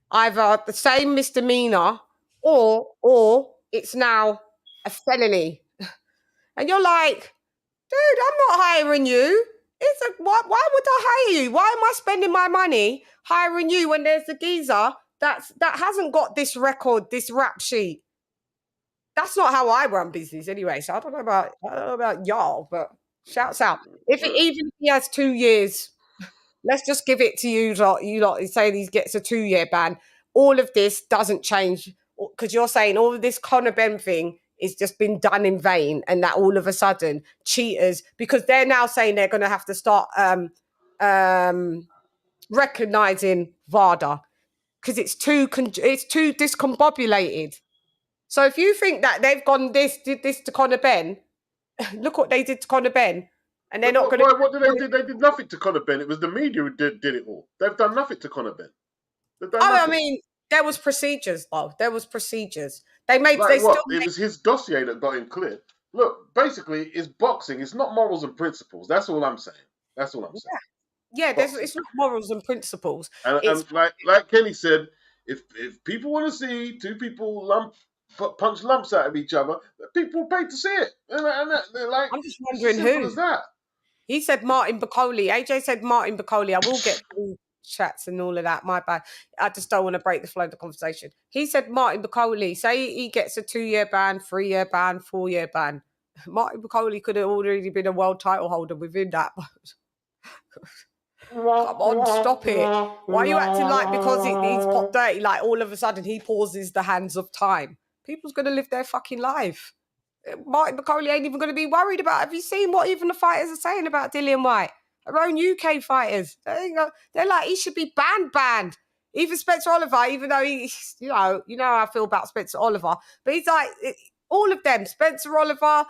either the same misdemeanor or it's now a felony. And you're like, dude, I'm not hiring you. Why would I hire you? Why am I spending my money hiring you when there's a geezer that hasn't got this record, this rap sheet? That's not how I run business anyway. So I don't know about y'all, but shouts out. Even if he has 2 years, let's just give it to you lot say he gets a 2-year ban. All of this doesn't change because you're saying all of this Conor Ben thing is just been done in vain, and that all of a sudden cheaters, because they're now saying they're going to have to start recognizing VADA because it's too discombobulated. So if you think that they've did this to Conor Ben, look what they did to Conor Ben, and they're not going to. What did they do? They did nothing to Conor Ben. It was the media who did it all. They've done nothing to Conor Ben. I mean, there was procedures, though. There was procedures. They made. Like they what? still. It was his dossier that got him cleared. Look, basically, it's boxing. It's not morals and principles. That's all I'm saying. That's all I'm saying. Yeah, it's not morals and principles. And like Kenny said, if people want to see two people punch lumps out of each other, people pay to see it. And they're like, I'm just wondering who is that? He said Martin Bacoli. AJ said Martin Bacoli. I will get through chats and all of that. My bad. I just don't want to break the flow of the conversation. He said Martin Bacoli. Say he gets a 2-year ban, 3-year ban, 4-year ban. Martin Bacoli could have already been a world title holder within that. Come on, stop it. Why are you acting like because he's pot dirty, like all of a sudden he pauses the hands of time? People's going to live their fucking life. Martin Bacoli ain't even going to be worried about. Have you seen what even the fighters are saying about Dillian Whyte? Our own UK fighters. They're like, he should be banned. Even Spencer Oliver, even though he's, you know how I feel about Spencer Oliver. But he's like, all of them, Spencer Oliver,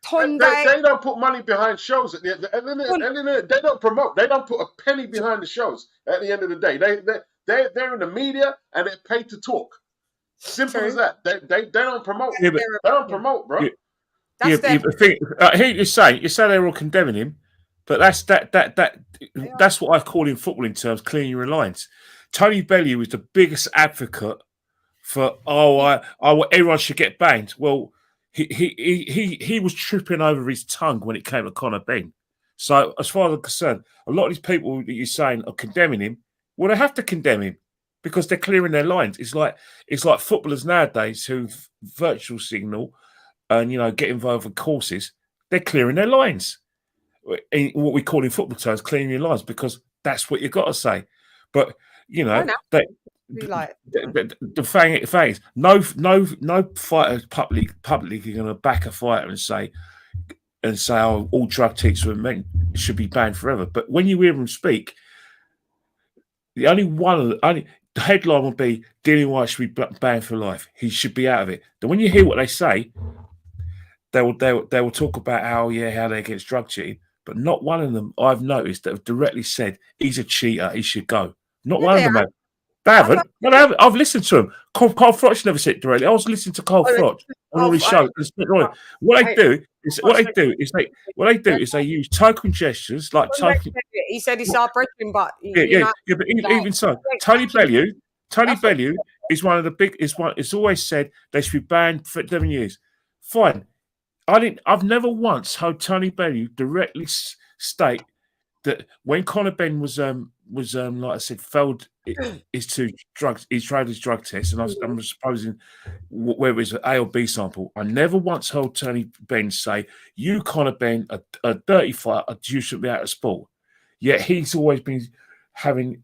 Tonde. They don't put money behind shows at the end. They don't promote. They don't put a penny behind the shows at the end of the day. They're in the media and they're paid to talk. Simple as that. They don't promote. Yeah, they don't promote, bro. You say they're all condemning him, but that's what I call in footballing terms clearing your lines. Tony Bellew was the biggest advocate for everyone should get banned. Well, he was tripping over his tongue when it came to Conor Ben. So as far as I'm concerned, a lot of these people that you're saying are condemning him. Well, they have to condemn him because they're clearing their lines. It's like footballers nowadays who virtual signal and get involved in courses. They're clearing their lines. In what we call in football terms, clearing your lines, because that's what you've got to say. But the thing is, no fighter publicly going to back a fighter and say, oh, all drug teachers and men should be banned forever. But when you hear them speak, the headline will be Dillian Whyte should be banned for life. He should be out of it. Then when you hear what they say, they will talk about how they're against drug cheating. But not one of them I've noticed that have directly said he's a cheater, he should go. Not one of them have. They haven't. No, they haven't. I've listened to him. Carl Froch never said it directly. I was listening to Carl Froch on all his shows. What they do is they use token gestures like token. He said he started breaking, but but even so, Tony Bellew is one of the big. It's always said they should be banned for 7 years. Fine. I've never once heard Tony Bellew directly state that when Conor Ben was like I said, failed his tried his drug test, and I'm supposing whether it was an A or B sample. I never once heard Tony Ben say, "You Conor Ben, a dirty fighter, you should be out of sport." Yet he's always been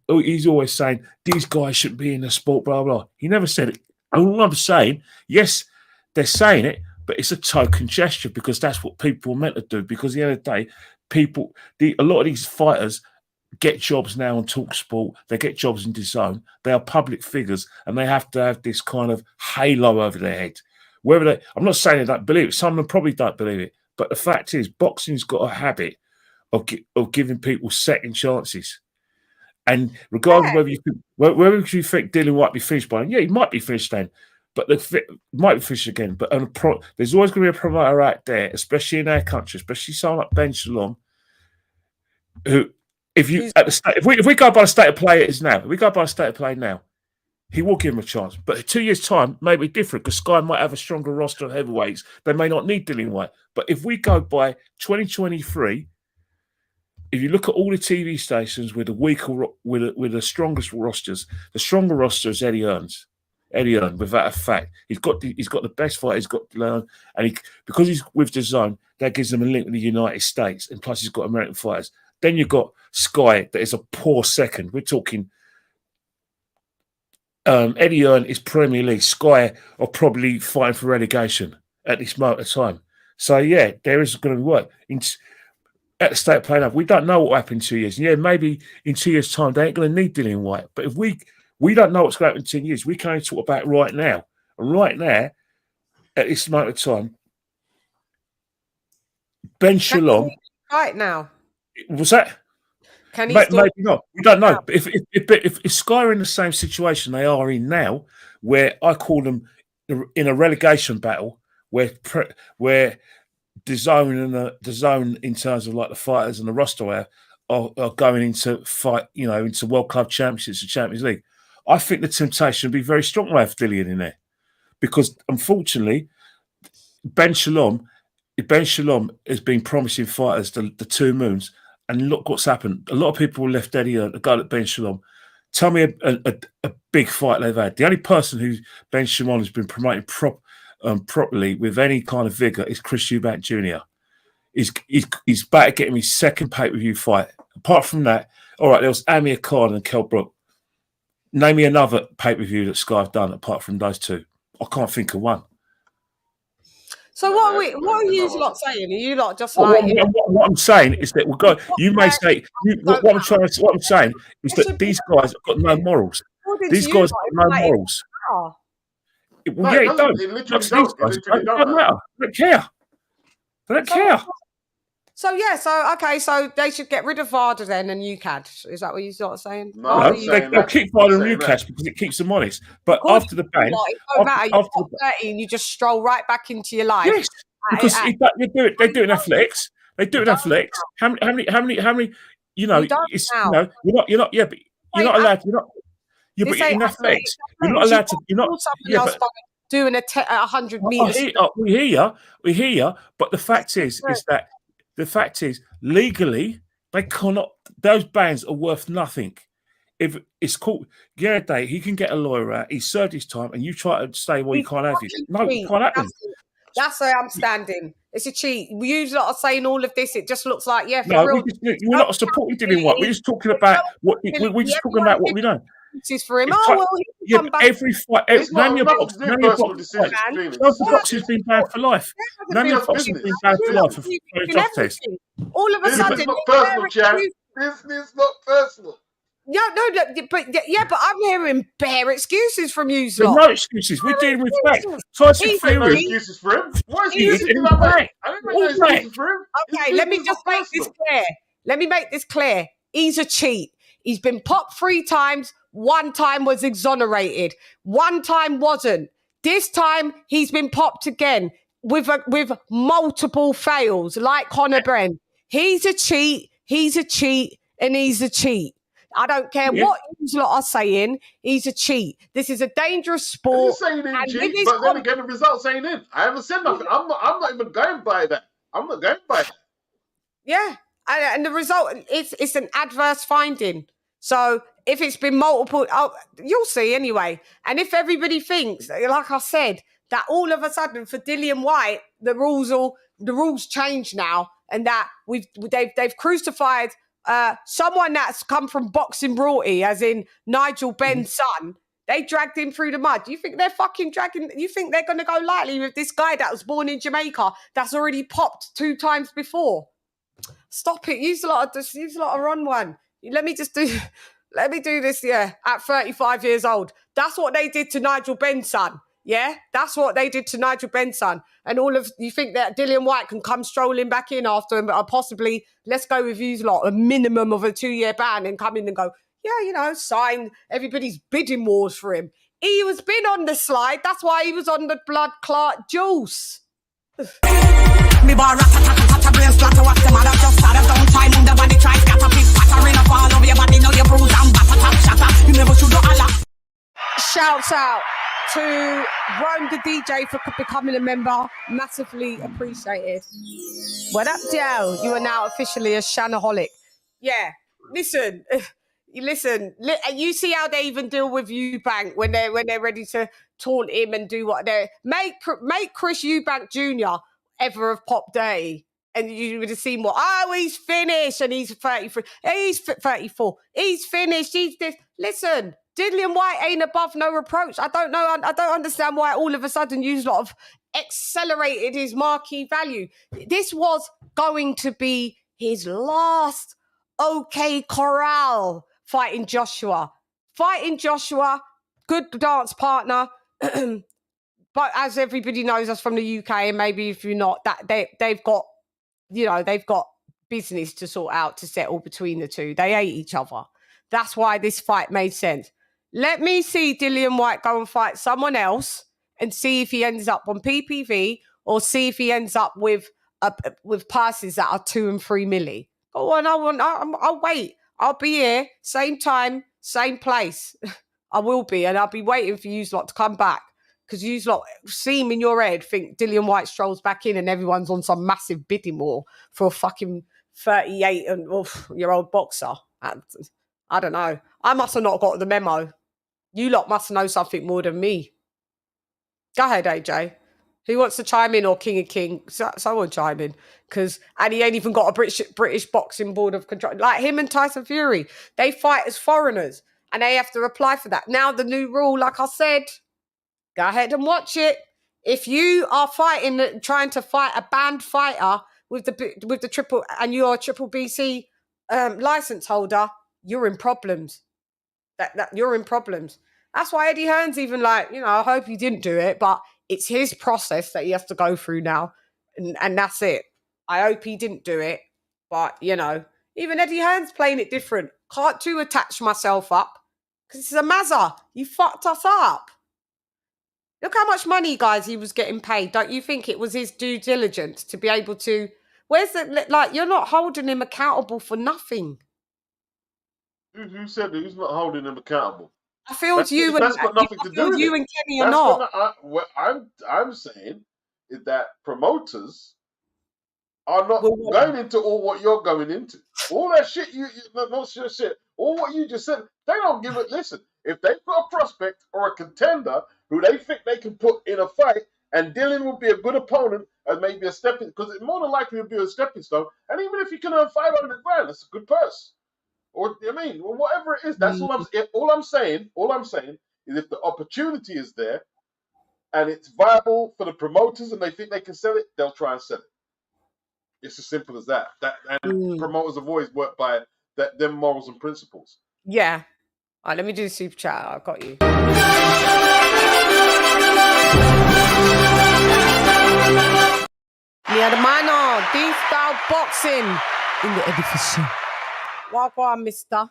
he's always saying these guys shouldn't be in the sport, blah blah. He never said it. All I'm saying, yes, they're saying it, but it's a token gesture because that's what people are meant to do. Because at the end of the day, a lot of these fighters get jobs now on TalkSport. They get jobs in DAZN. They are public figures, and they have to have this kind of halo over their head. Whether they, I'm not saying they don't believe it. Some of them probably don't believe it. But the fact is, boxing's got a habit of giving people second chances. And regardless whether you think Dillian Whyte be finished by then, yeah, he might be finished then, but might be finished again. But there's always going to be a promoter out there, especially in our country, especially someone like Ben Shalom, who, if we go by the state of play it is now, he will give him a chance. But 2 years' time may be different because Sky might have a stronger roster of heavyweights. They may not need Dillian Whyte. But if we go by 2023, if you look at all the TV stations with the strongest rosters, the stronger roster is Eddie Hearn's. Eddie Hearn, without a fact, he's got the best fight. He's got learn, and because he's with DAZN, that gives him a link with the United States, and plus he's got American fighters. Then you've got Sky, that is a poor second. We're talking Eddie Hearn is Premier League. Sky are probably fighting for relegation at this moment of time. So yeah, there is going to be work. At the state of play now, we don't know what will happen in 2 years. Yeah, maybe in 2 years' time they ain't going to need Dillian Whyte. But if we don't know what's going to happen in 10 years, we can only talk about right now. And right now, at this moment of time, Ben Shalom. Right now. Was that? Can he maybe not. We don't know. But if Sky are in the same situation they are in now, where I call them in a relegation battle, where DAZN in terms of like the fighters and the roster are going into fight, into World Club Championships and Champions League. I think the temptation would be very strong to have Dillian in there, because unfortunately, Ben Shalom has been promising fighters the 2 moons, and look what's happened. A lot of people left Eddie to go at Ben Shalom. Tell me a big fight they've had. The only person who Ben Shalom has been promoting properly with any kind of vigor is Chris Eubank Jr. He's back at getting his second pay-per-view fight. Apart from that, all right, there was Amir Khan and Kell Brook. Name me another pay-per-view that Sky have done apart from those 2. I can't think of one. So what are you lot saying? Are you lot just what I'm saying is that we'll go. You may say what I'm saying is that these guys have got no morals. These guys have got no morals. Well, yeah, it don't. It doesn't matter. They don't care. They don't care. So so they should get rid of VADA then and UCAD. Is that what you're sort of saying? No, they'll keep VADA and UCAD because it keeps them honest. But after the ban, you just stroll right back into your life. Yes, because they do it in athletics. They do it in athletics. How many? You're not allowed. But in athletics, you're not allowed to. You're not. Doing 100 meters. We hear you. But the fact is that legally they cannot. Those bans are worth nothing. If it's called Day, he can get a lawyer out. He served his time, and you try to say, "Well, you can't have it." No, it can't happen. That's where I'm standing. It's a cheat. You lot are saying all of this. It just looks like we're not supporting Dillian Whyte. We're just talking about what we're just talking about what we know. For him. Every fight, Nanya Box has been banned for life. Nanya Box has been banned for life for drug test. All of a sudden, it's not personal, Chad. This is not personal. But I'm hearing bare excuses from you. There's no excuses. We're dealing with facts. Tyson Fury. No excuses for him. Why is he I don't make no excuses for him. Okay, let me just make this clear. Let me make this clear. He's a cheat. He's been popped 3 times. 1 time was exonerated. 1 time wasn't. This time he's been popped again with multiple fails, like Conor Bren. He's a cheat. He's a cheat, and he's a cheat. I don't care what you lot are saying. He's a cheat. This is a dangerous sport. Saying cheat, but then again, the results ain't in. I haven't said nothing. I'm not even going by that. I'm not going by that. Yeah, and the result it's an adverse finding. So if it's been multiple, you'll see anyway. And if everybody thinks, like I said, that all of a sudden for Dillian Whyte, the rules change now, and that they've crucified someone that's come from boxing royalty, as in Nigel Benn's son. They dragged him through the mud. You think they're fucking dragging? You think they're going to go lightly with this guy that was born in Jamaica that's already popped 2 times before? Stop it. Use a lot of run one. let me do this, yeah, at 35 years old. That's what they did to Nigel Benn's son. Yeah, that's what they did to Nigel Benn's son. And you think that Dillian Whyte can come strolling back in after him, or possibly, let's go with you lot, a minimum of a 2-year ban, and come in and go, yeah, sign everybody's bidding wars for him. He was been on the slide. That's why he was on the blood clot juice. Me bar rat brain splatter, what's the matter? Just start don't try move the body, try scatter, piss pattering up all over your body, know your bruise and batter, tap shatter. You never should do a lot. Shouts out to Rome the DJ for becoming a member. Massively appreciated. What up, Joe? You are now officially a Shanaholic. Yeah, listen. You see how they even deal with Eubank when they're ready to taunt him and do what they make Chris Eubank Jr. ever have popped day, and you would have seen what. Oh, he's finished, and he's 33. He's 34. He's finished. He's this. Listen, Dillian Whyte ain't above no reproach. I don't know. I don't understand why all of a sudden you lot of accelerated his marquee value. This was going to be his last OK Corral fighting Joshua. Good dance partner. But as everybody knows us from the UK, and maybe if you're not, that they've got business to sort out, to settle between the two. They hate each other. That's why this fight made sense. Let me see Dillian Whyte go and fight someone else and see if he ends up on PPV, or see if he ends up with passes that are 2 and 3 milli. Go on, I'll wait. I'll be here, same time, same place. I will be, and I'll be waiting for you lot to come back, because you lot seem in your head think Dillian Whyte strolls back in and everyone's on some massive bidding war for a fucking 38-year-old boxer. I don't know. I must have not got the memo. You lot must know something more than me. Go ahead, AJ. Who wants to chime in, or King of King? Someone chime in. And he ain't even got a British Boxing Board of Control. Like him and Tyson Fury, they fight as foreigners and they have to apply for that. Now the new rule, like I said, go ahead and watch it. If you are trying to fight a banned fighter with the triple, and you're a triple BC license holder, you're in problems. That you're in problems. That's why Eddie Hearn's even like, I hope he didn't do it, but it's his process that he has to go through now, and that's it. I hope he didn't do it, but even Eddie Hearn's playing it different. Can't too attach myself up, because it's a mazza. You fucked us up. Look how much money, guys, he was getting paid. Don't you think it was his due diligence to be able to? You're not holding him accountable for nothing. Who said that? Who's not holding him accountable? I feel that's got nothing to do with you it. and Kenny are not. What I'm saying is that promoters are not going into all what you're going into. All that shit not your shit. All what you just said, they don't give it. Listen, if they've got a prospect or a contender who they think they can put in a fight, and Dillian will be a good opponent and maybe a stepping, because it more than likely will be a stepping stone. And even if you can earn 500 grand, that's a good purse. Or whatever it is, that's all I'm saying. All I'm saying is, if the opportunity is there and it's viable for the promoters and they think they can sell it, they'll try and sell it. It's as simple as that. Promoters have always worked by them morals and principles. Yeah. All right, let me do the super chat. I've got you. Mi hermano, D-Style Boxing in the edificio. Welcome, mister.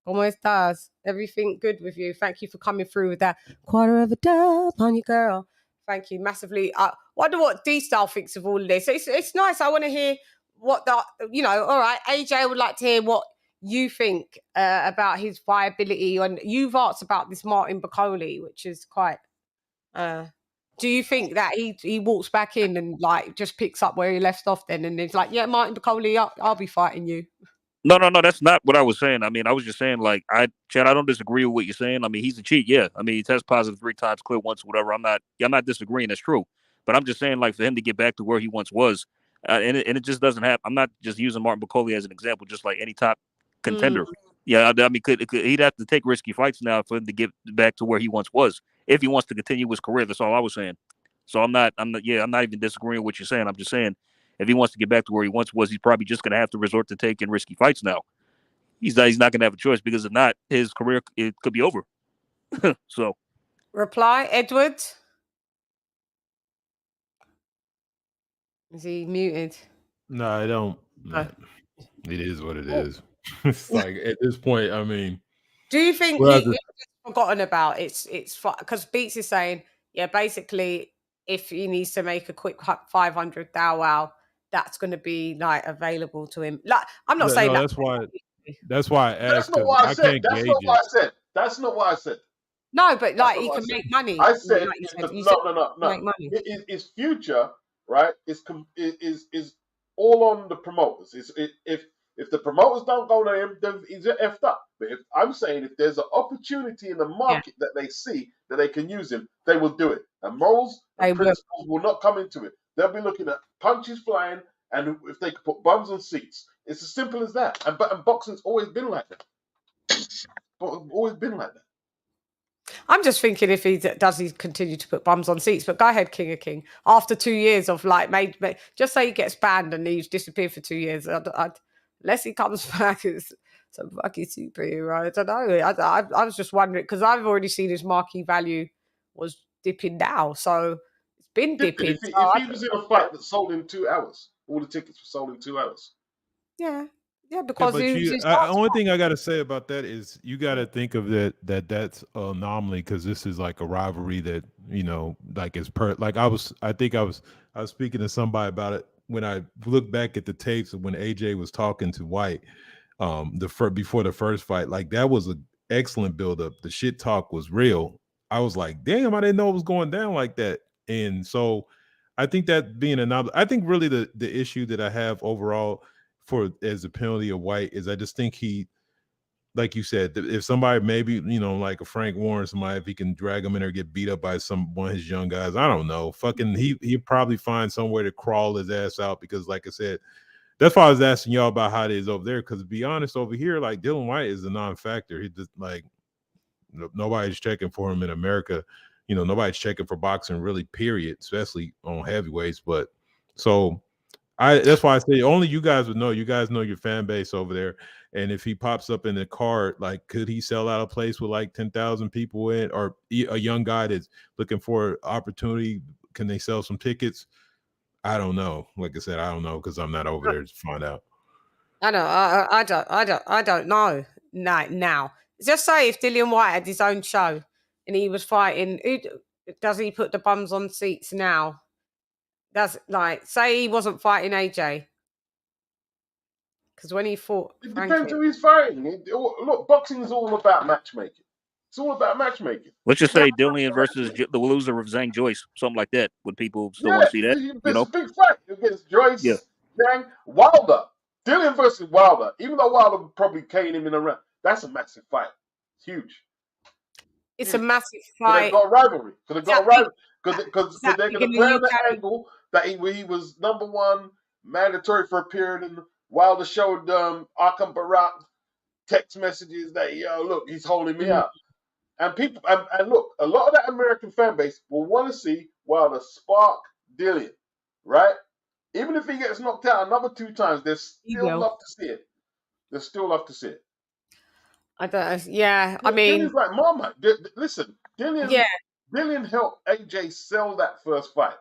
¿Cómo estás? Everything good with you? Thank you for coming through with that quarter of a dub on your girl. Thank you massively. I wonder what D-Style thinks of all of this. It's nice. I want to hear what all right, AJ, I would like to hear what you think about his viability. And you've asked about this Martin Bacoli, which is quite... do you think that he walks back in and just picks up where he left off then, and it's like, yeah, Martin Bacoli, I'll be fighting you? No, that's not what I was saying. I mean, I was just saying, Chad, I don't disagree with what you're saying. I mean, he's a cheat, yeah. I mean, he tests positive 3 times, clear once, whatever. I'm not disagreeing. That's true. But I'm just saying, for him to get back to where he once was, and it just doesn't happen. I'm not just using Martin Bacoli as an example, just like any top contender. Yeah, I mean, he'd have to take risky fights now for him to get back to where he once was, if he wants to continue his career. That's all I was saying. So I'm not even disagreeing with what you're saying. I'm just saying, if he wants to get back to where he once was, he's probably just going to have to resort to taking risky fights now. he's not going to have a choice, because if not, his career it could be over. So, reply, Edward. Is he muted? No, I don't. Oh. It is what it is. It's like at this point, I mean. Do you think Well, you've forgotten about it's because Beats is saying, yeah, basically, if he needs to make a quick 500 wow, that's going to be like available to him. Like, I'm not saying no, that. that's why I asked. That's not what I said. That's not what I said. That's not what I said. No, but like he can make money. I said, like no. Make money. His future, right, is all on the promoters. If the promoters don't go to him, then he's effed up. But if I'm saying if there's an opportunity in the market that they see that they can use him, they will do it. And morals and principles will not come into it. They'll be looking at punches flying, and if they could put bums on seats. It's as simple as that. And boxing's always been like that. Always been like that. I'm just thinking if he continue to put bums on seats. But go ahead, King of King. After 2 years of like, just say he gets banned and he's disappeared for 2 years. Unless he comes back as some fucking superhero, I don't know. I was just wondering because I've already seen his marquee value was dipping now, so it's been dipping. If he was in a fight that sold in 2 hours, all the tickets were sold in 2 hours. Yeah, because only thing I got to say about that is you got to think of that's an anomaly because this is like a rivalry that like is I was speaking to somebody about it when I look back at the tapes of when AJ was talking to White, before the first fight, like that was an excellent buildup. The shit talk was real. I was like, damn, I didn't know it was going down like that, and so I think that being another, I think really the issue that I have overall as a penalty of White is I just think he, like you said, if somebody maybe, like a Frank Warren, somebody, if he can drag him in or get beat up by one of his young guys, I don't know. Fucking he'd probably find somewhere to crawl his ass out because like I said, that's why I was asking y'all about how it is over there. Because to be honest, over here, like Dillian Whyte is a non-factor. He just like nobody's checking for him in America. Nobody's checking for boxing really, period, especially on heavyweights. But so that's why I say only you guys would know. You guys know your fan base over there. And if he pops up in the card, like, could he sell out a place with like 10,000 people in, or a young guy that's looking for opportunity? Can they sell some tickets? I don't know. Like I said, I don't know because I'm not over there to find out. I don't know. Now, just say if Dillian Whyte had his own show and he was fighting, does he put the bums on seats now? That's like, say he wasn't fighting AJ. Because when he fought, it depends who he's fighting. Look, boxing is all about matchmaking. It's all about matchmaking. Let's just say Dillian versus the loser of Zhang Joyce, something like that. Would people still want to see that? It's a big fight against Joyce, Zhang, Wilder. Dillian versus Wilder. Even though Wilder would probably cane him in a round, that's a massive fight. It's huge. It's a massive fight. They've got a rivalry. Because they're going to play on the angle that he was number one, mandatory for a period, and Wilder showed Arkham Barak text messages that, look, he's holding me out. And people, and look, a lot of that American fan base will want to see Wilder spark Dillian, right? Even if he gets knocked out another 2 times, they still love to see it. They still love to see it. I don't. Yeah, I mean, Dillian's like Marmite. Listen, Dillian helped AJ sell that first fight,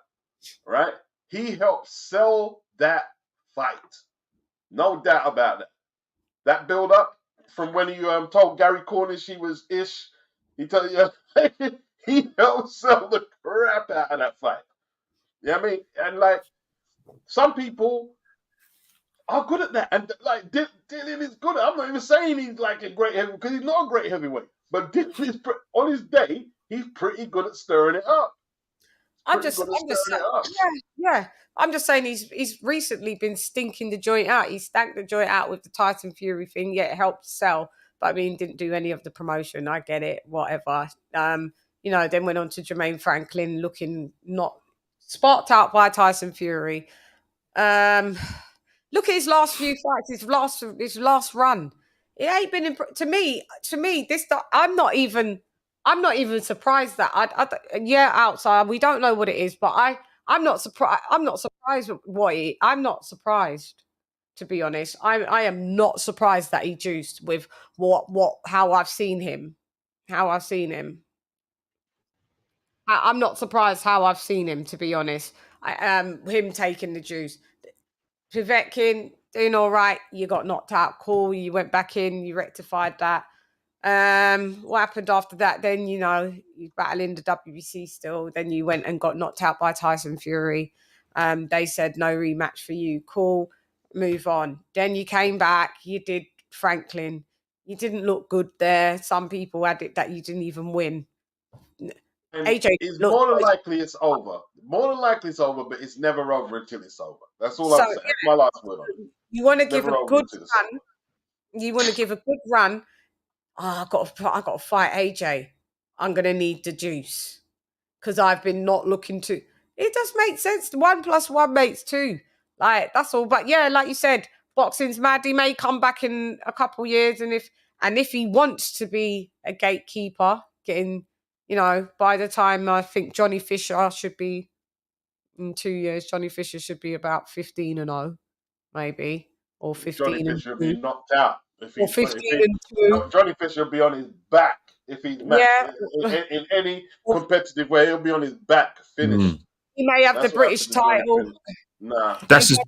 right? He helped sell that fight, no doubt about that. That build up from when he told Gary Cornish he was ish. He told you he helped sell the crap out of that fight. You know what I mean? And like some people are good at that, and like Dillian is good. I'm not even saying he's like a great heavyweight because he's not a great heavyweight, but Dillian is on his day, he's pretty good at stirring it up. I'm just saying he's recently been stinking the joint out. He stank the joint out with the Tyson Fury thing. Yeah, it helped sell, but I mean, didn't do any of the promotion. I get it, whatever. Then went on to Jermaine Franklin, looking not sparked out by Tyson Fury. Look at his last few fights, his last run. It ain't been to me. I'm not even surprised that outside we don't know what it is, but I'm not surprised. I'm not surprised with what I'm not surprised. to be honest. I am not surprised that he juiced with how I've seen him. I'm not surprised how I've seen him, to be honest. Him taking the juice. Povetkin doing all right. You got knocked out. Cool. You went back in. You rectified that. What happened after that? Then, you know, you battling the WBC still. Then you went and got knocked out by Tyson Fury. They said no rematch for you. Cool. Move on. Then you came back. You did Franklin. You didn't look good there. Some people had it that you didn't even win. And AJ, it's look, more than likely it's over. More than likely it's over, but it's never over until it's over. That's all I'm saying. That's my last word on it. You want to It's give a never over good until it's run. over. You want to give a good run. Oh, I got to fight AJ. I'm gonna need the juice because I've been not looking to. It does make sense. 1 + 1 makes 2. Like that's all. But yeah, like you said, boxing's mad. He may come back in a couple years, and if he wants to be a gatekeeper, getting, you know, by the time I think Johnny Fisher should be in 2 years, Johnny Fisher should be about 15-0, maybe, or 15 Johnny and Fisher will 2. be knocked out if Or he's 15 and 2. Johnny Fisher will be on his back if he's Yeah. in any competitive way. He'll be on his back, finished. He may have That's the what British happened to Johnny title. Fisher. Nah,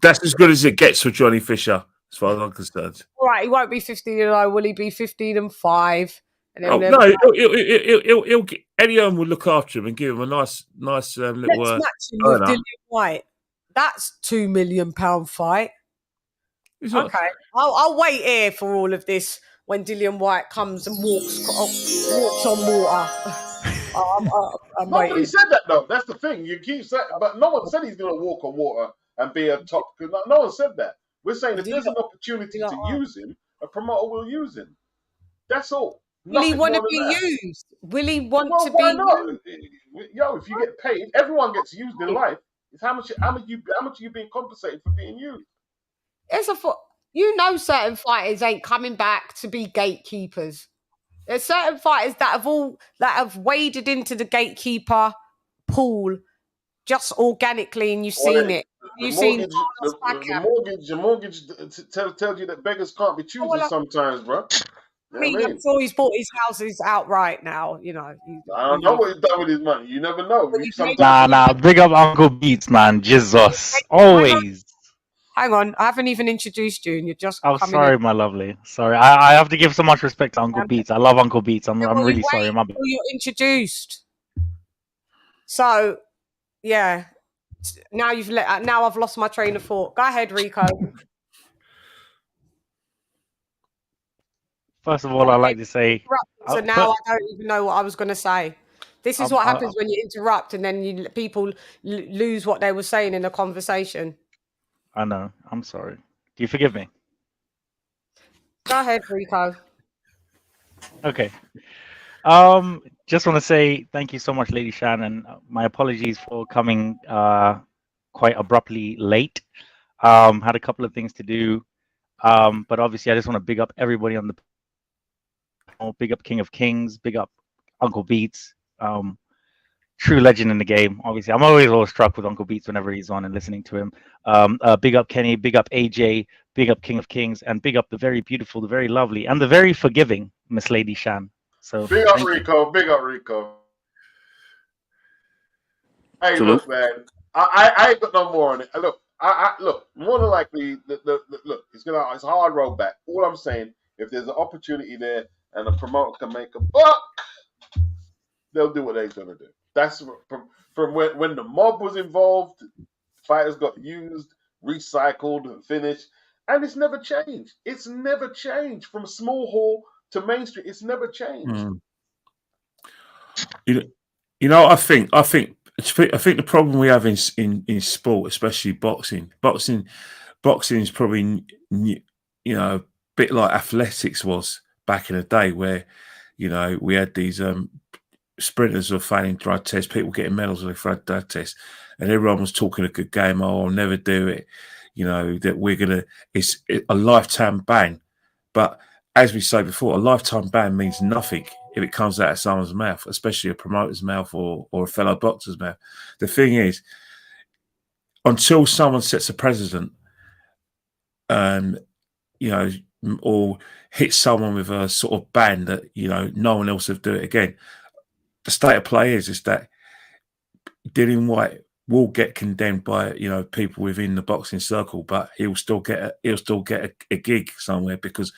That's as good as it gets for Johnny Fisher, as far as I'm concerned. All right, he won't be 15-0. Will he be 15-5? And then Oh no, he'll get, Eddie Hearn will look after him and give him a nice little. Let's match him with Dillian Whyte. That's £2 million fight. Okay, I'll wait here for all of this when Dillian Whyte comes and walks on water. I'm nobody waiting. said that though. That's the thing. You keep saying, but no one said he's going to walk on water and be a top. No one said that. We're saying if there's an opportunity to use him, a promoter will use him. That's all. Will he Nothing want to more be than that. used? Will he want Well, to why be not? used? Yo, if you get paid, everyone gets used in life. It's how much are you being compensated for being used? You know, certain fighters ain't coming back to be gatekeepers. There's certain fighters that have waded into the gatekeeper pool just organically, and you've seen it. You've seen the mortgage tells you that beggars can't be choosers sometimes, bro. I mean, I'm sure he's bought his houses outright now. You know, I don't know what he's done with his money. You never know. Nah. Big up Uncle Beats, man. Jesus, always. Hang on, I haven't even introduced you, and you're just. Oh, sorry, my lovely. Sorry, I have to give so much respect to Uncle Beats. I love Uncle Beats. I'm really sorry, my bad. You're introduced. So, yeah. Now I've lost my train of thought. Go ahead, Rico. First of all, I'd like to say. So now I don't even know what I was going to say. This is what happens when you interrupt, and then people lose what they were saying in the conversation. I know. I'm sorry. Do you forgive me? Go ahead, Rico. Okay. Just want to say thank you so much, LadyChann, and my apologies for coming quite abruptly late. Had a couple of things to do, but obviously I just want to big up everybody on the panel. Big up King of Kings, big up Uncle Beats, true legend in the game. Obviously, I'm always struck with Uncle Beats whenever he's on and listening to him. Big up Kenny, big up AJ, big up King of Kings, and big up the very beautiful, the very lovely, and the very forgiving Miss LadyChann. So big up Rico, big up Rico. Hey, Salute. look, man, I ain't got no more on it. Look, look. More than likely, look, it's a hard road back. All I'm saying, if there's an opportunity there and a promoter can make a buck, they'll do what they're gonna do. That's from when the mob was involved. Fighters got used, recycled, and finished, and it's never changed. It's never changed from small hall to mainstream. It's never changed. You know, I think the problem we have in sport, especially boxing is probably, you know, a bit like athletics was back in the day, where, you know, we had these sprinters were failing drug tests, people getting medals when they failed drug tests, and everyone was talking a good game. Oh, I'll never do it. You know, that it's a lifetime ban. But as we say before, a lifetime ban means nothing if it comes out of someone's mouth, especially a promoter's mouth or a fellow boxer's mouth. The thing is, until someone sets a precedent, you know, or hit someone with a sort of ban that, you know, no one else would do it again. The state of play is that Dillian Whyte will get condemned by, you know, people within the boxing circle, but he'll still get a gig somewhere, because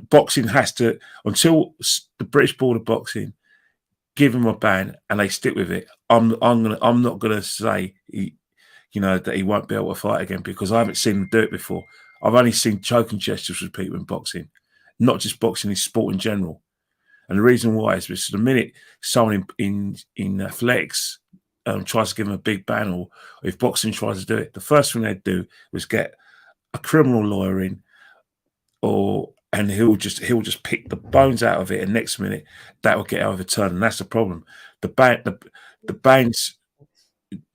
boxing has to, until the British Board of Boxing give him a ban and they stick with it. I'm not gonna say that he won't be able to fight again, because I haven't seen him do it before. I've only seen choking gestures with people in boxing, not just boxing, in sport in general. And the reason why is because the minute someone in athletics tries to give him a big ban, or if boxing tries to do it, the first thing they'd do was get a criminal lawyer in, and he'll just pick the bones out of it, and next minute that will get overturned, and that's the problem. The bans,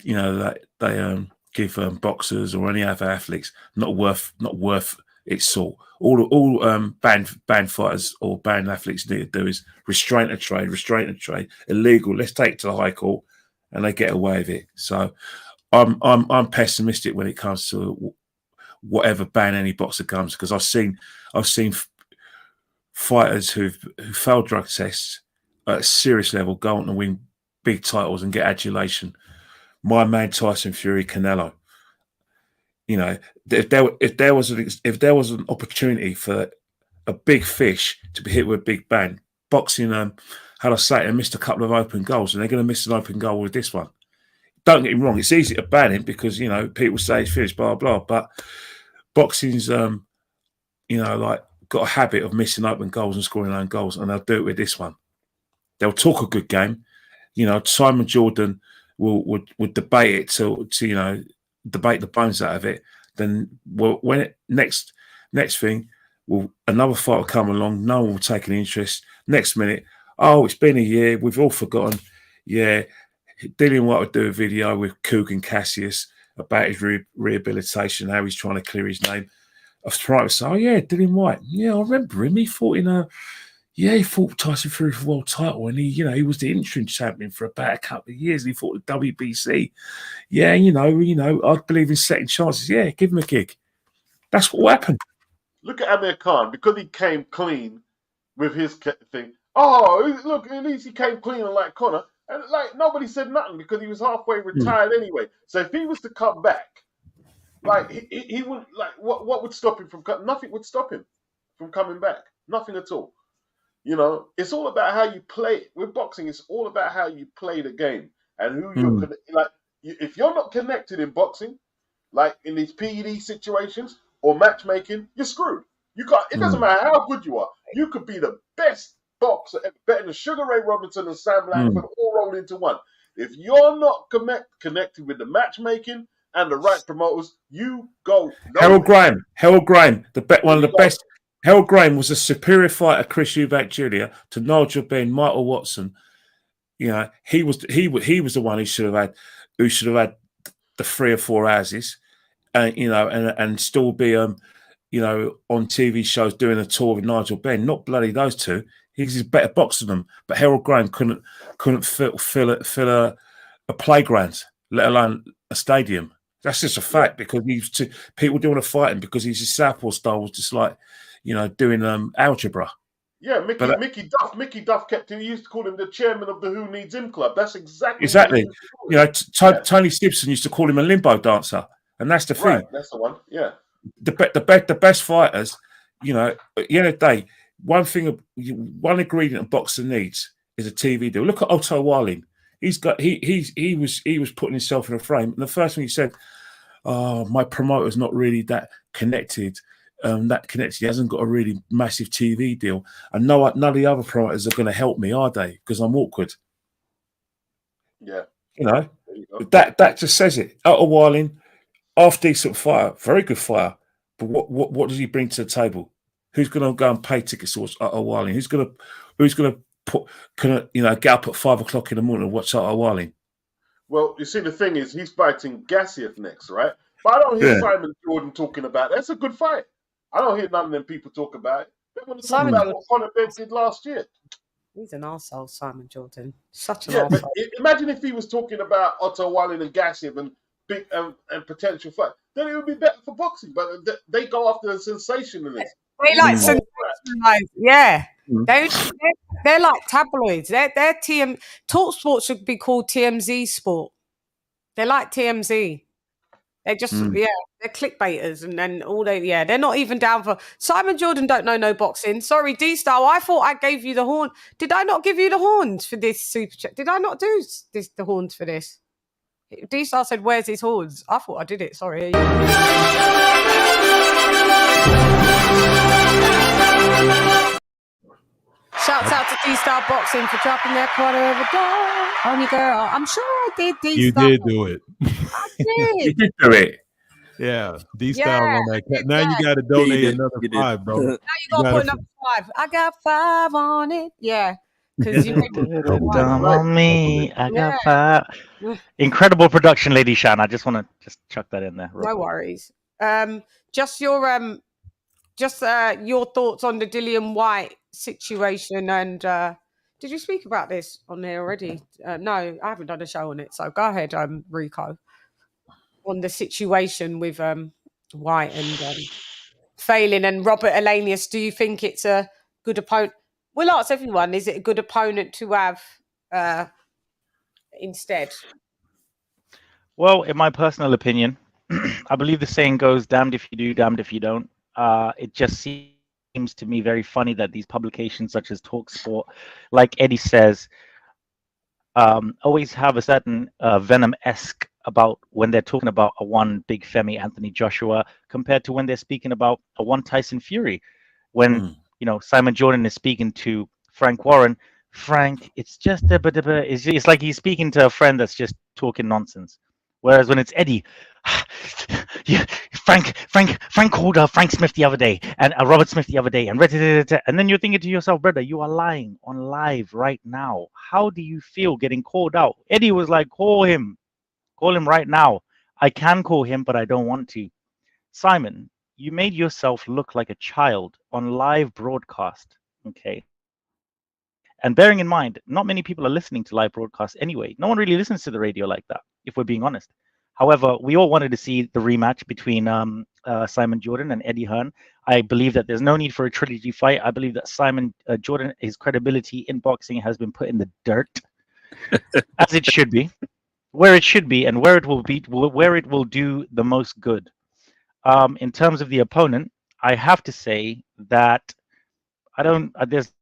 you know, that they give boxers or any other athletes not worth its salt. All banned fighters or banned athletes need to do is restraint of trade, illegal. Let's take it to the High Court, and they get away with it. So I'm pessimistic when it comes to whatever ban any boxer comes, because I've seen fighters who failed drug tests at a serious level go on to win big titles and get adulation. My man Tyson Fury, Canelo. You know, if there was an opportunity for a big fish to be hit with a big ban, boxing, how I say it, missed a couple of open goals, and they're going to miss an open goal with this one. Don't get me wrong; it's easy to ban him because, you know, people say it's finished, blah blah. But boxing's, you know, like, got a habit of missing open goals and scoring own goals, and they'll do it with this one. They'll talk a good game. You know, Simon Jordan would debate it to you know, debate the bones out of it. Then, well, when it next thing, well, another fight will come along. No one will take an interest. Next minute, oh, it's been a year. We've all forgotten. Yeah, Dillian Whyte would do a video with Kugan Cassius about his rehabilitation, how he's trying to clear his name. I've tried to say, oh yeah, Dillian Whyte. Yeah, I remember him. He fought he fought Tyson Fury for the world title, and he was the interim champion for about a couple of years. He fought the WBC. Yeah, you know, I believe in second chances. Yeah, give him a gig. That's what happened. Look at Amir Khan, because he came clean with his thing. Oh, look, at least he came clean like Conor, and like nobody said nothing because he was halfway retired anyway. So if he was to come back, like he would, like, what would stop him from? Nothing would stop him from coming back. Nothing at all. You know, it's all about how you play it. With boxing, it's all about how you play the game and who you're like. If you're not connected in boxing, like in these PED situations or matchmaking, you're screwed. You can't. It doesn't matter how good you are. You could be the best boxer, better than Sugar Ray Robinson and Sam Blanchard all rolled into one. If you're not connected with the matchmaking and the right promoters, you go nowhere. Harold Graham, one of the best. Harold Graham was a superior fighter, Chris Eubank Jr., to Nigel Benn, Michael Watson. You know, he was the one who should have had the 3 or 4 houses, and you know, and still be you know, on TV shows doing a tour with Nigel Benn. Not bloody those two. He's a better boxer than them. But Harold Graham couldn't fill a playground, let alone a stadium. That's just a fact, because people didn't want to fight him because his southpaw style was just like, you know, doing algebra. Yeah, Mickey Duff kept him. He used to call him the chairman of the Who Needs Him Club. That's exactly. You know, Tony Sibson used to call him a limbo dancer, and that's the thing. Right, that's the one. Yeah. The best fighters, you know, at the end of the day, one ingredient a boxer needs is a TV deal. Look at Otto Warling. He was putting himself in a frame, and the first thing he said, "Oh, my promoter's not really that connected. He hasn't got a really massive TV deal, and none of the other promoters are going to help me, are they? Because I'm awkward." Yeah, you know, that just says it. Otto Warling, half decent fighter, very good fighter, but what does he bring to the table? Who's going to go and pay tickets towards Otto Warling? Who's going to get up at 5 o'clock in the morning and watch Otto Warling? Well, you see, the thing is, he's fighting Gassiev next, right? But I don't hear Simon Jordan talking about it. That's a good fight. I don't hear none of them people talk about it. They want to talk about what Conor Benn did last year. He's an arsehole, Simon Jordan. Such an arsehole. But imagine if he was talking about Otto Warling and Gassiev and big and potential fight. then it would be better for boxing. But they go after the sensationalism. They like sensationalize, yeah. They're like tabloids. They're Talk Sport should be called TMZ Sport. They're like TMZ. They're just they're clickbaiters, and then they're not even down for Simon Jordan. Don't know no boxing. Sorry, D-Style. I thought I gave you the horn. Did I not give you the horns for this super chat? Did I not do the horns for this? D-Style said, "Where's his horns?" I thought I did it. Sorry. Shouts out to D-Style Boxing for dropping their quarter of a dollar on you, girl. I'm sure I did. D-Style. You did do it. I did. You did do it. Yeah, D-Style on that. Now you got to donate another $5, bro. Now you got to put another $5. I got 5 on it. Yeah. Because you dumb on me. I got 5. Incredible production, LadyChann. I just want to chuck that in there. No worries. Just your thoughts on the Dillian Whyte situation, and did you speak about this on there already? No, I haven't done a show on it. So go ahead, Rico, on the situation with Whyte and failing, and Robert Hellenius. Do you think it's a good opponent? We'll ask everyone: is it a good opponent to have instead? Well, in my personal opinion, I believe the saying goes, "Damned if you do, damned if you don't." It just seems to me very funny that these publications such as TalkSport, like Eddie says, always have a certain Venom-esque about when they're talking about a one big Femi Anthony Joshua compared to when they're speaking about a one Tyson Fury. When Simon Jordan is speaking to Frank Warren, Frank, it's just it's like he's speaking to a friend that's just talking nonsense. Whereas when it's Eddie, yeah, Frank called Frank Smith the other day and Robert Smith the other day, and then you're thinking to yourself, brother, you are lying on live right now. How do you feel getting called out? Eddie was like, call him right now. I can call him, but I don't want to. Simon, you made yourself look like a child on live broadcast, okay? And bearing in mind, not many people are listening to live broadcasts anyway. No one really listens to the radio like that, if we're being honest. However, we all wanted to see the rematch between Simon Jordan and Eddie Hearn. I believe that there's no need for a trilogy fight. I believe that Simon Jordan, his credibility in boxing has been put in the dirt, as it should be, where it should be, and where it will do the most good. In terms of the opponent, I have to say that there's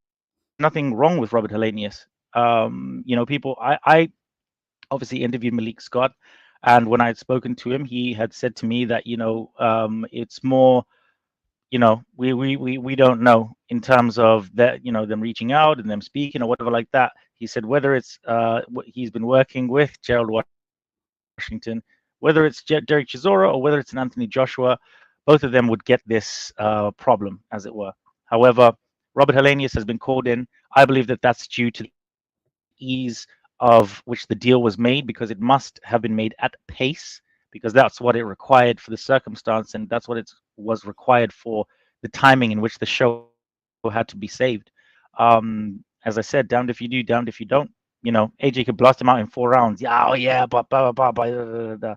nothing wrong with Robert Hellenius. I obviously interviewed Malik Scott, and when I had spoken to him, he had said to me that it's more, we don't know in terms of that, them reaching out and them speaking or whatever like that. He said whether it's he's been working with Gerald Washington, whether it's Derek Chisora or whether it's an Anthony Joshua, both of them would get this problem, as it were. However, Robert Hellenius has been called in. I believe that that's due to the ease of which the deal was made, because it must have been made at pace, because that's what it required for the circumstance, and that's what it was required for the timing in which the show had to be saved. As I said, damned if you do, damned if you don't. AJ could blast him out in 4 rounds. Yeah, oh yeah, but blah, blah, blah, blah, blah.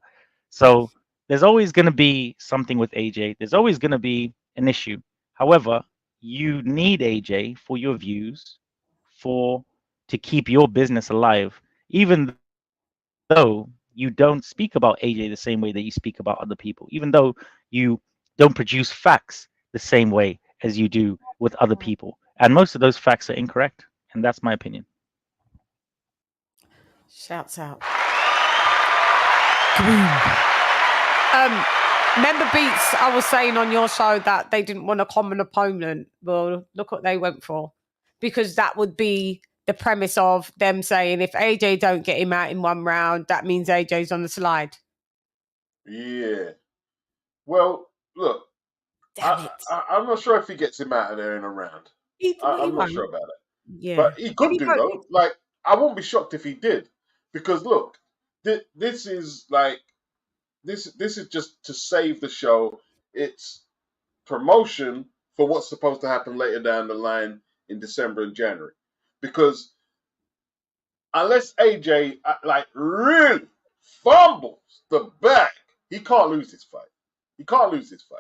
So there's always going to be something with AJ. There's always going to be an issue. However, you need AJ for your views, to keep your business alive, even though you don't speak about AJ the same way that you speak about other people, even though you don't produce facts the same way as you do with other people. And most of those facts are incorrect. And that's my opinion. Shouts out. Remember, Beats, I was saying on your show that they didn't want a common opponent. Well, look what they went for. Because that would be the premise of them saying if AJ don't get him out in 1 round, that means AJ's on the slide. Yeah. Well, look, I'm not sure if he gets him out of there in a round. I'm not sure about it. Yeah. But he could do, though. Like, I won't be shocked if he did. Because, look, this is just to save the show. It's promotion for what's supposed to happen later down the line in December and January. Because unless AJ really fumbles the back, he can't lose this fight. He can't lose this fight.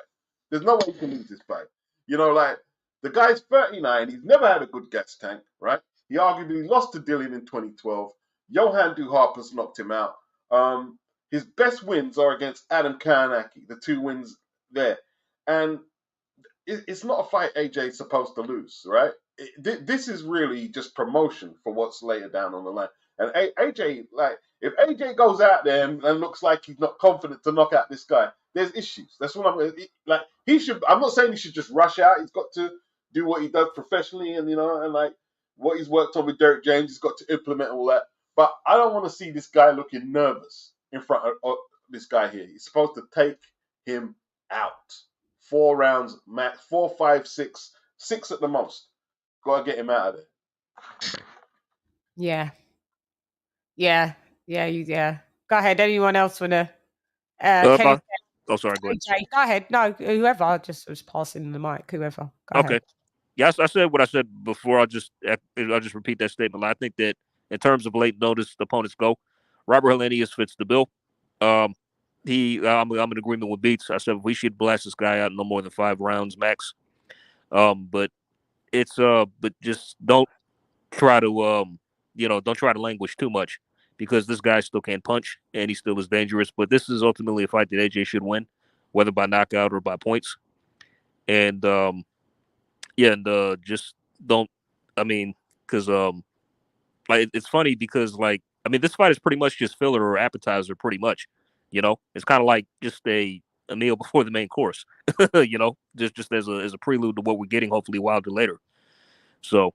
There's no way he can lose this fight. You know, like, the guy's 39. He's never had a good gas tank, right? He arguably lost to Dillian in 2012. Johan Duhaupas knocked him out. His best wins are against Adam Karanaki, the 2 wins there. And it's not a fight AJ's supposed to lose, right? This is really just promotion for what's later down on the line. And AJ, like, if AJ goes out there and looks like he's not confident to knock out this guy, there's issues. That's what I'm like. He should. I'm not saying he should just rush out. He's got to do what he does professionally, and and like what he's worked on with Derek James. He's got to implement all that. But I don't want to see this guy looking nervous in front of this guy here. He's supposed to take him out. 4 rounds, max, 4, 5, 6, 6 at the most. Gotta get him out of there. Yeah. Go ahead. Anyone else wanna? Kenny, oh, sorry. Go ahead. AJ, go ahead. No, whoever. I just was passing the mic. Whoever. Go ahead. Yes, I said what I said before. I'll just repeat that statement. I think that in terms of late notice, the opponents go. Robert Hellenius fits the bill. I'm in agreement with Beats. I said we should blast this guy out no more than 5 rounds max. But just don't try to don't try to languish too much, because this guy still can't punch and he still is dangerous. But this is ultimately a fight that AJ should win, whether by knockout or by points. And just don't. I mean, because like it's funny because this fight is pretty much just filler or appetizer, pretty much. It's kind of like just a meal before the main course. Just as a prelude to what we're getting, hopefully a while later. So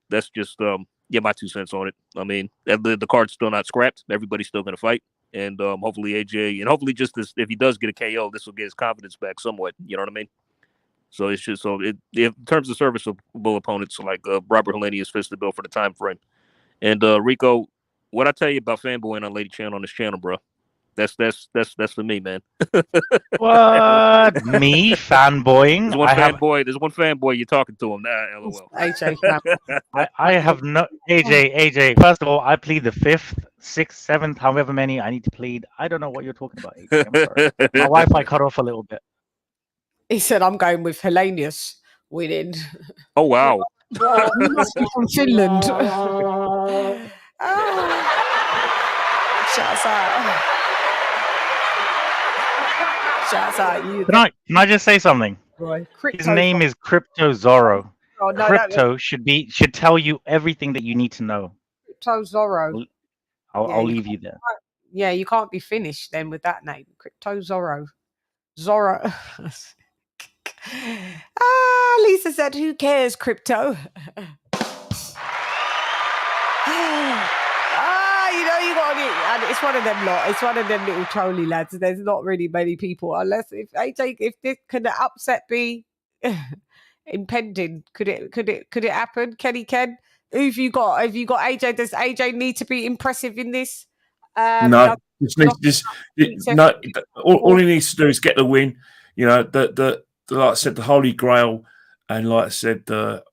that's just my 2 cents on it. I mean, the card's still not scrapped. Everybody's still gonna fight, and hopefully AJ, and hopefully just this, if he does get a KO, this will get his confidence back somewhat. You know what I mean? So it's just in terms of serviceable opponents, like Robert Hellenius fits the bill for the time frame. And Rico, what I tell you about fanboying on LadyChann on this channel, bro? That's for me, man. What? Me fanboying? There's one fanboy you're talking to him. Nah, LOL. AJ. I have no AJ. First of all, I plead the 5th, 6th, 7th, however many I need to plead. I don't know what you're talking about, AJ. I'm sorry. My Wi-Fi cut off a little bit. He said, "I'm going with Hellenius winning." Oh wow! He must be from Finland. Shouts out. Shouts out you. Can I just say something? Right. His name is Crypto Zorro. Oh, no, Crypto should tell you everything that you need to know. Crypto Zorro. I'll leave you there. Yeah, you can't be finished then with that name. Crypto Zorro. Zorro. Lisa said, "Who cares, Crypto?" You got it, and it's one of them lot. It's one of them little trolly lads. There's not really many people, unless if this could the upset be impending. Could it happen? Ken, who have you got? Have you got AJ? Does AJ need to be impressive in this? No. All he needs to do is get the win. The like I said, the Holy Grail, and like I said, the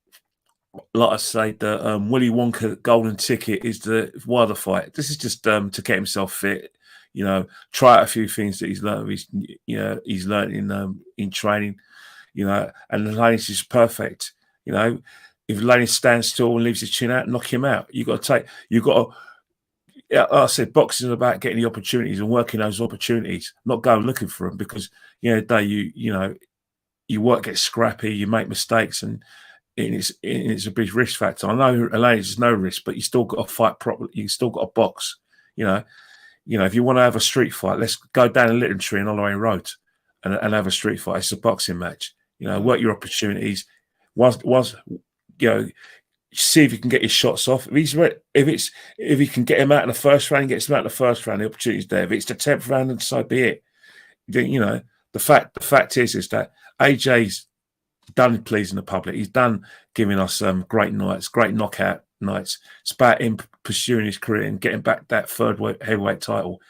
Willy Wonka golden ticket is the wilder fight. This is just to get himself fit. Try out a few things that he's learned. He's learned in training. And Hellenius is perfect. If Hellenius stands still and leaves his chin out, knock him out. Like I said, boxing is about getting the opportunities and working those opportunities, not going looking for them, because you work, get scrappy, you make mistakes, and it's a big risk factor. I know Hellenius is no risk, but you still got to fight properly. You still got to box. If you want to have a street fight, let's go down a Little and Holloway Road and have a street fight. It's a boxing match. Work your opportunities. Once see if you can get your shots off. If he can get him out in the first round, gets him out in the first round, the opportunity's there. If it's the 10th round, and so be it. The fact is that AJ's done pleasing the public. He's done giving us great nights, great knockout nights. It's about him pursuing his career and getting back that third heavyweight title.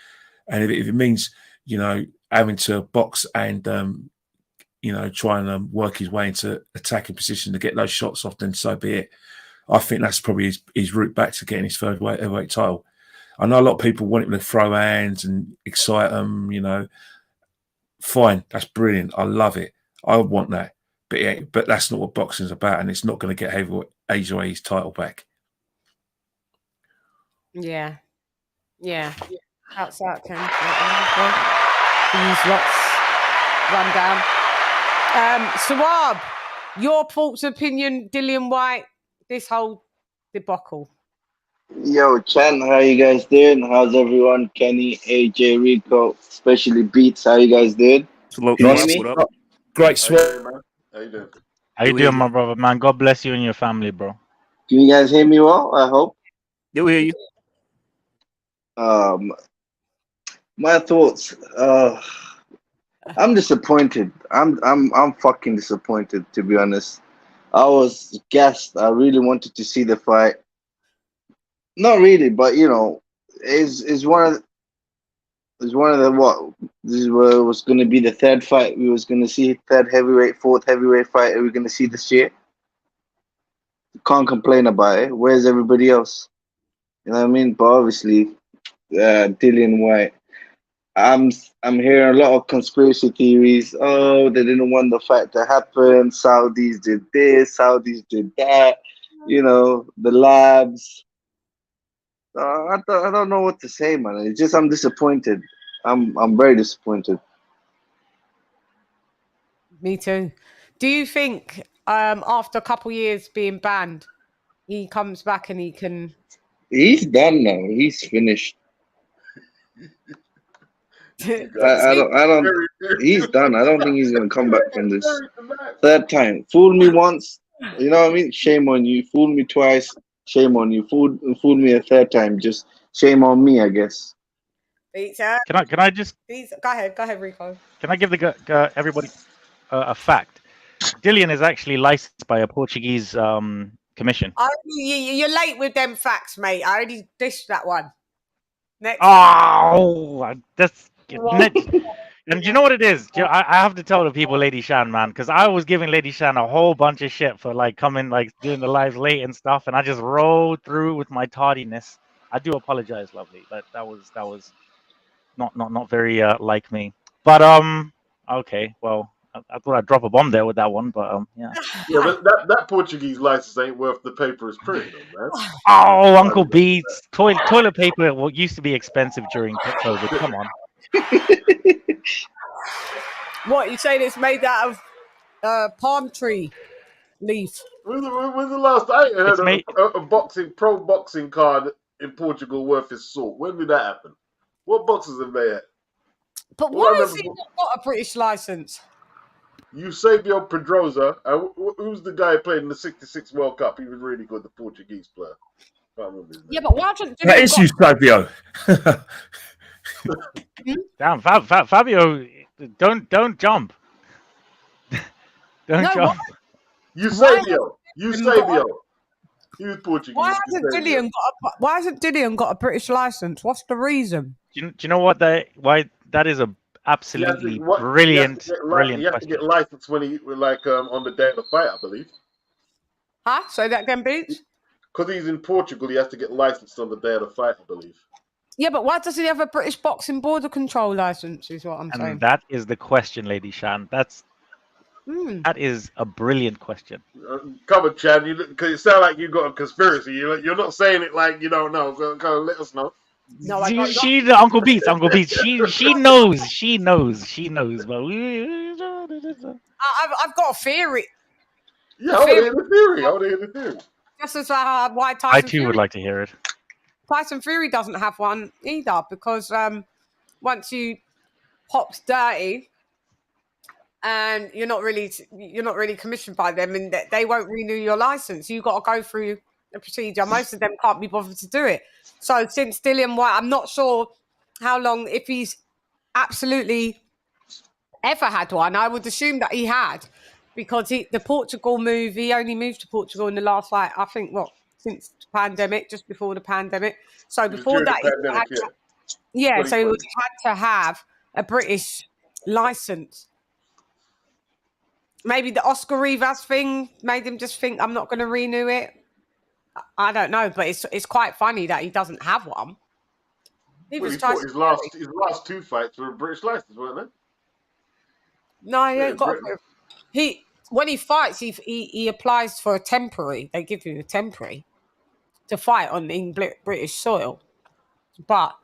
And if it means having to box and try and work his way into attacking position to get those shots off, then so be it. I think that's probably his route back to getting his third heavyweight title. I know a lot of people want him to throw hands and excite them, fine. That's brilliant. I love it. I want that. But yeah, but that's not what boxing's about, and it's not going to get AJ's title back. Yeah. Outside can these lots run down. Sawab, your thoughts, opinion, Dillian Whyte, this whole debacle. Yo, Chan, how you guys doing? How's everyone? Kenny, AJ, Rico, especially Beats. How you guys doing? Salute, Can you Nice. hear me? what up? Great How you swap. doing, man? How you doing? How you doing, my brother, man? God bless you and your family, bro. Can you guys hear me well? I hope. Yeah, we hear you. My thoughts. I'm disappointed. I'm fucking disappointed, to be honest. I was gassed. I really wanted to see the fight. Not really, but you know, is one of the what? This was going to be the third fight. We was going to see third heavyweight, fourth heavyweight fight. Are we going to see this year? Can't complain about it. Where's everybody else? You know what I mean? But obviously, Dillian Whyte. I'm hearing a lot of conspiracy theories. Oh, they didn't want the fight to happen. Saudis did this. Saudis did that. You know, the labs. I don't know what to say, man. It's just I'm disappointed. I'm very disappointed. Me too. Do you think after a couple years being banned, he comes back and he can? He's done now. He's finished. I don't. He's done. I don't think he's gonna come back from this third time. Fool me once, you know what I mean? Shame on you. Fool me twice. Shame on you. Fool me a third time. Just shame on me, I guess. Can I just go ahead, Rico. Can I give everybody a fact? Dillian is actually licensed by a Portuguese commission. You're late with them facts, mate. I already dished that one. Next. Oh, that's. And you know what it is? I have to tell the people, LadyChann, man, because I was giving LadyChann a whole bunch of shit for like coming, like doing the lives late and stuff, and I just rolled through with my tardiness. I do apologize, lovely, but that was not very like me. But okay, well, I thought I'd drop a bomb there with that one, but yeah. Yeah, but that Portuguese license ain't worth the paper it's printed on, man. Oh, Uncle Beats, toilet paper used to be expensive during COVID. Come on. What you saying? It's made out of palm tree leaf. When's the last I heard of a pro boxing card in Portugal worth its salt? When did that happen? What boxers have they had? But why has he not got a British license? Eusebio Pedrosa. Who's the guy who played in the '66 World Cup? He was really good, the Portuguese player. Yeah, but why hasn't that is Eusebio? Damn, Fabio, don't jump. Don't jump. Eusebio. He was Portuguese. Why hasn't Dillian got a British license? What's the reason? Do you know why that is a absolutely brilliant He has to get licensed when he on the day of the fight, I believe. Huh? So that again, Beats? Because he's in Portugal, he has to get licensed on the day of the fight, I believe. Yeah, but why does he have a British Boxing Border Control license? Is what I'm saying. And that is the question, LadyChann. That is a brilliant question. Come on, Chad. Because you sound like you got a conspiracy. You're not saying it like you don't know. So come on, let us know. No, Uncle Beats. She knows. But I've got a theory. Yeah, I want to hear the theory. Just as why Tyson I too Fury would like to hear it. Tyson Fury doesn't have one either because once you pop's dirty and you're not really commissioned by them and they won't renew your license. You've got to go through the procedure. Most of them can't be bothered to do it. So since Dillian Whyte, I'm not sure how long, if he's absolutely ever had one. I would assume that he had because the Portugal move, he only moved to Portugal in the last, I think, since the pandemic, just before the pandemic. So before that, he had to have a British license. Maybe the Oscar Rivas thing made him just think, I'm not going to renew it. I don't know, but it's quite funny that he doesn't have one. His last two fights were a British license, weren't they? No, he Yeah, ain't got. Britain. When he fights, he applies for a temporary. They give you a temporary to fight on British soil, but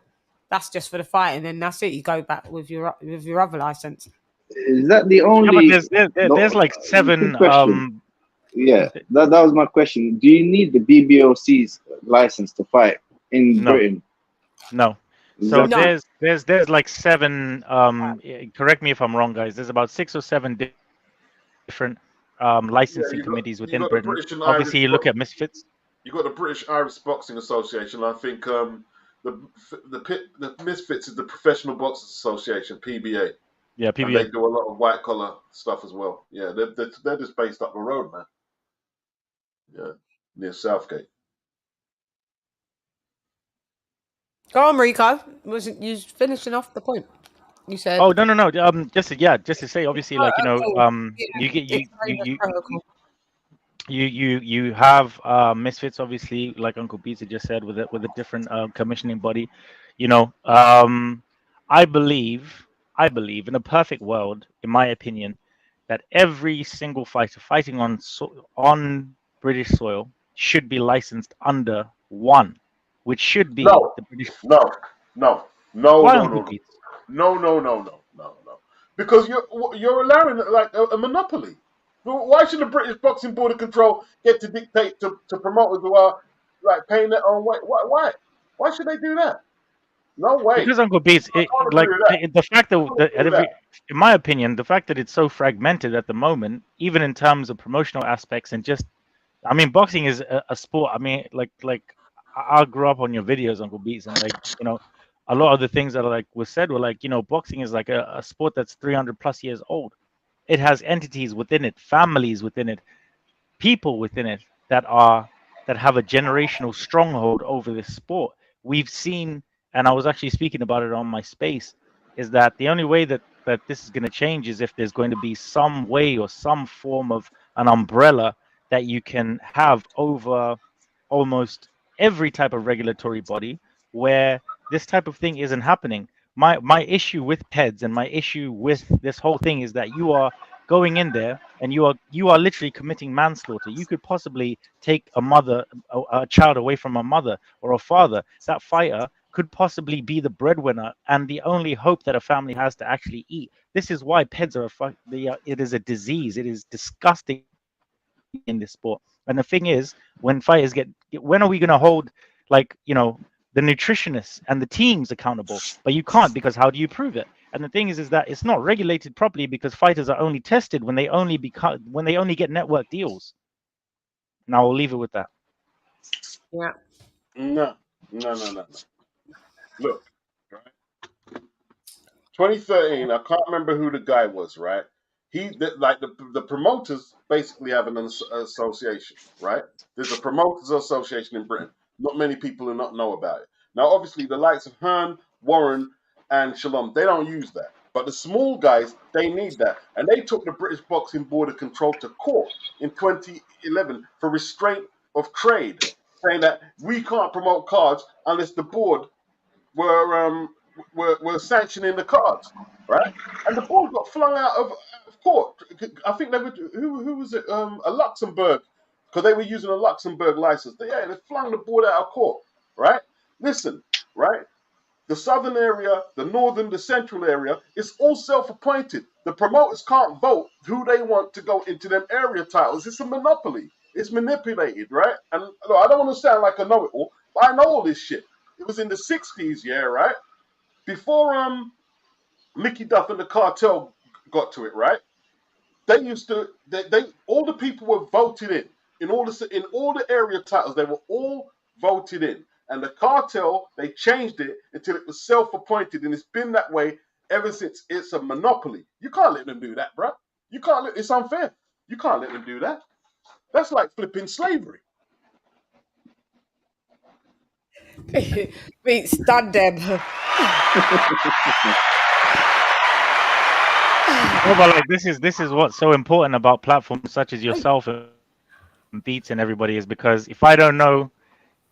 that's just for the fight, and then that's it. You go back with your other license. Is that the Yeah, but only? there's like Quick 7. question. Yeah, that was my question. Do you need the BBOC's license to fight in No. Britain? No. Is So that- there's like 7. Correct me if I'm wrong, guys. There's about 6 or 7 different licensing committees you within got the Britain. British and Obviously, you Irish. look at Misfits. You got the British Irish Boxing Association. I think the Misfits is the Professional Boxers Association, PBA. Yeah, And they PBA. do a lot of white collar stuff as well. Yeah, they're just based up the road, man. Yeah, near Southgate. Go on, Rico. Wasn't you finishing off the point? You said. Oh no. Just to say, obviously, like you get you have Misfits, obviously, like Uncle Pizza just said, with a different commissioning body. I believe in a perfect world, in my opinion, that every single fighter fighting on British soil should be licensed under one, which should be the British. No. Because you're allowing it like a monopoly. Why should the British Boxing Board of Control get to dictate to promoters who are like paying their own way? Why? Why should they do that? No way. Because Uncle Beats, the fact that in my opinion, the fact that it's so fragmented at the moment, even in terms of promotional aspects and just, I mean, boxing is a sport. I mean, like I grew up on your videos, Uncle Beats, and a lot of the things that was said were boxing is like a sport that's 300 plus years old. It has entities within it, families within it, people within it that have a generational stronghold over this sport. We've seen, and I was actually speaking about it on my space, is that the only way that this is going to change is if there's going to be some way or some form of an umbrella that you can have over almost every type of regulatory body where this type of thing isn't happening. My issue with PEDs and my issue with this whole thing is that you are going in there and you are literally committing manslaughter. You could possibly take a child away from a mother or a father. That fighter could possibly be the breadwinner and the only hope that a family has to actually eat. This is why PEDs it is a disease. It is disgusting in this sport. And the thing is, when fighters when are we going to hold the nutritionists and the teams accountable? But you can't, because how do you prove it? And the thing is that it's not regulated properly because fighters are only tested when they only get network deals. Now we'll leave it with that. Yeah. No. Look, right? 2013. I can't remember who the guy was. Right? The promoters basically have an association. Right? There's a promoters association in Britain. Not many people do not know about it. Now, obviously, the likes of Hearn, Warren, and Shalom, they don't use that. But the small guys, they need that. And they took the British Boxing Board of Control to court in 2011 for restraint of trade, saying that we can't promote cards unless the board were sanctioning the cards, right? And the board got flung out of court. I think they were, who was it? A Luxembourg, because they were using a Luxembourg license. They flung the board out of court, right? Listen, right? The southern area, the northern, the central area, it's all self-appointed. The promoters can't vote who they want to go into them area titles. It's a monopoly. It's manipulated, right? And look, I don't want to sound like I know it all, but I know all this shit. It was in the 60s, yeah, right? Before Mickey Duff and the cartel got to it, right? They used to, all the people were voted in all the area titles. They were all voted in. And the cartel, they changed it until it was self-appointed, and it's been that way ever since. It's a monopoly. You can't let them do that, bro. You can't. It's unfair. You can't let them do that. That's like flipping slavery. Beats done them. No, but this is what's so important about platforms such as yourself and Beats and everybody, is because if I don't know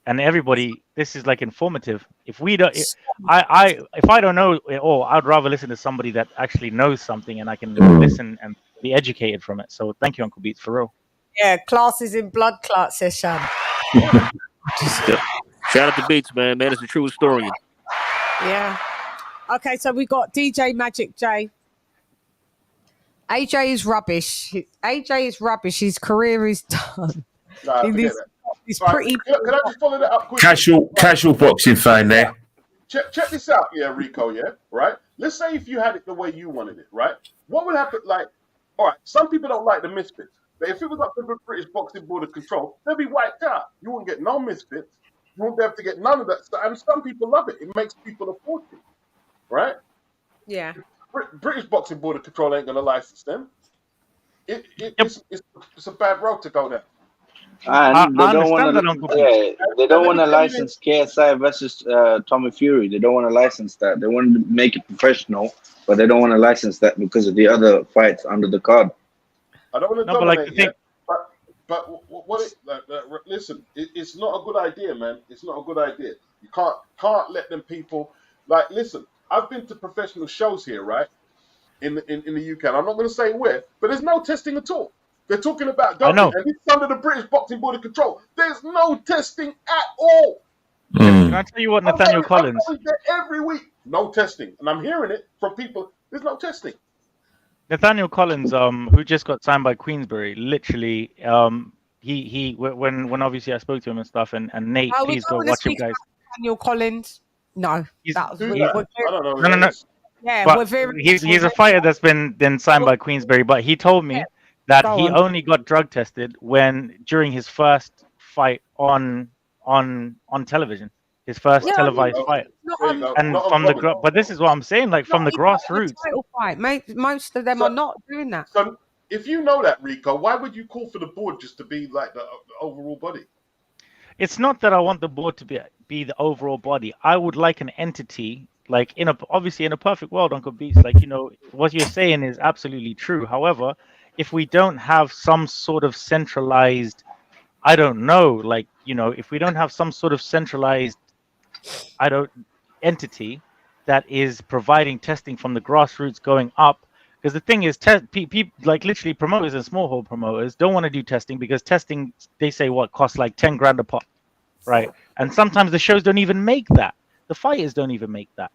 and everybody, this is like informative. If we don't, if I don't know it all, I'd rather listen to somebody that actually knows something, and I can listen and be educated from it. So thank you, Uncle Beats, for real. Yeah, classes in blood clot session. Shout out to Beats, man. Man is a true historian. Yeah. Okay, so we got DJ Magic J. AJ is rubbish. AJ is rubbish. His career is done. Nah, forget that. He's Right, pretty. Can I just follow that up quickly? Casual boxing fan there. Check this out, yeah, Rico, yeah, right? Let's say if you had it the way you wanted it, right? What would happen, like, all right, some people don't like the misfits, but if it was up to the British Boxing Board of Control, they'd be wiped out. You wouldn't get no misfits. You won't be able to get none of that stuff. And some people love it. It makes people a fortune, right? Yeah. British Boxing Board of Control ain't going to license them. It's a bad road to go there. And they don't want understand that, to. Yeah, they don't want to license KSI versus Tommy Fury. They don't want to license that. They want to make it professional, but they don't want to license that because of the other fights under the card. I don't want to dominate it, but listen, it's not a good idea, man. It's not a good idea. You can't let them people like listen. I've been to professional shows here, right? In the UK. And I'm not going to say where, but there's no testing at all. They're talking about doping, and it's under the British Boxing Board of Control. There's no testing at all. Can I tell you what Nathaniel Collins? I'm there every week, no testing, and I'm hearing it from people. There's no testing. Nathaniel Collins, who just got signed by Queensberry, literally, he when obviously I spoke to him and stuff, and Nate, please go watch him, guys. Nathaniel Collins, no, that was really, I don't know. No. Yeah, but we're very. He's a fighter that's been signed by Queensberry, but he told me that he only got drug tested during his first fight on television, his first televised fight, and from the but this is what I'm saying, like from the grassroots. Fight. Most of them are not doing that. So if you know that, Rico, why would you call for the board just to be like the overall body? It's not that I want the board to be the overall body. I would like an entity. Like obviously in a perfect world, Uncle Beats, like, you know, what you're saying is absolutely true. However, if we don't have some sort of centralized, I don't know, like, you know, if we don't have some sort of centralized, entity that is providing testing from the grassroots going up, because the thing is, people like literally promoters and small hole promoters don't want to do testing because testing, they say costs like 10 grand a pop, right? And sometimes the shows don't even make that. The fighters don't even make that.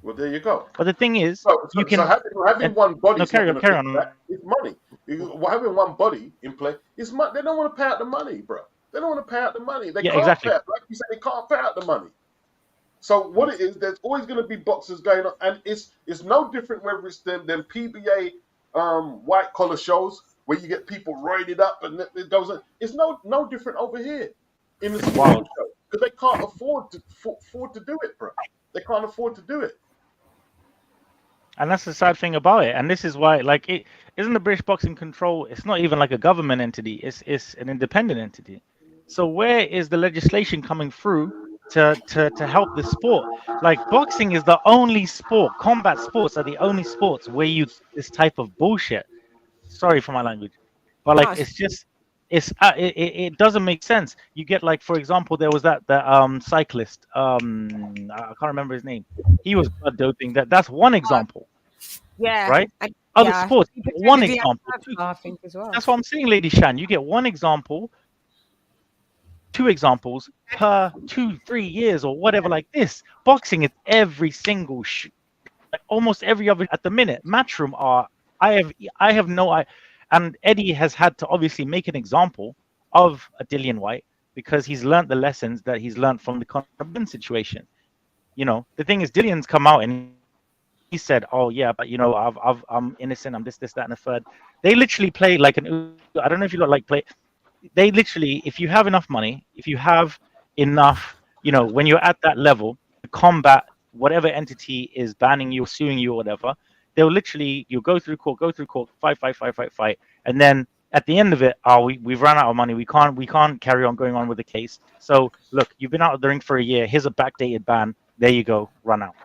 Well, there you go. But the thing is, you can having one body. No, carry on. It's money. Having one body in play is money. They don't want to pay out the money, bro. They don't want to pay out the money. They can't pay out, like you said, they can't pay out the money. So what it is, there's always going to be boxers going on, and it's no different whether it's them PBA white collar shows where you get people roided up and it goes on. It's no different over here in the sport show because they can't afford to do it, bro. They can't afford to do it. And that's the sad thing about it. And this is why, like, it isn't the British Boxing Control. It's not even like a government entity. It's an independent entity. So where is the legislation coming through to help the sport? Like, boxing is the only sport. Combat sports are the only sports where this type of bullshit. Sorry for my language, but like, it's just. It doesn't make sense. You get, like, for example, there was that cyclist. I can't remember his name. He was blood doping. That's one example. Yeah. Right. Other sports. One example. I think as well. That's what I'm saying, LadyChann. You get one example, 2 examples per 2-3 years or whatever. Like this, boxing is every single like almost every other at the minute. Matchroom are. I have no. And Eddie has had to obviously make an example of a Dillian Whyte because he's learned the lessons that he's learned from the Conor Ben situation. You know, the thing is, Dillian's come out and he said, "Oh yeah, but you know, I'm innocent. I'm this, that, and a third." They literally play like I don't know if you got like play. They literally, if you have enough money, if you have enough, you know, when you're at that level to combat whatever entity is banning you, suing you, or whatever. They'll literally, you'll go through court, fight, and then at the end of it, we've run out of money. We can't carry on going on with the case. So look, you've been out of the ring for a year. Here's a backdated ban. There you go, run out.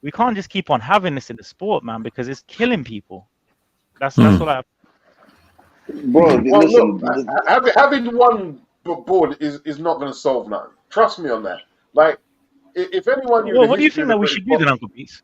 We can't just keep on having this in the sport, man, because it's killing people. That's what I. Bro, well, listen, look, having one board is not going to solve nothing. Trust me on that. Like, if anyone knew Well, the what do you history think of that the we British should do then, boxing, Uncle Beats?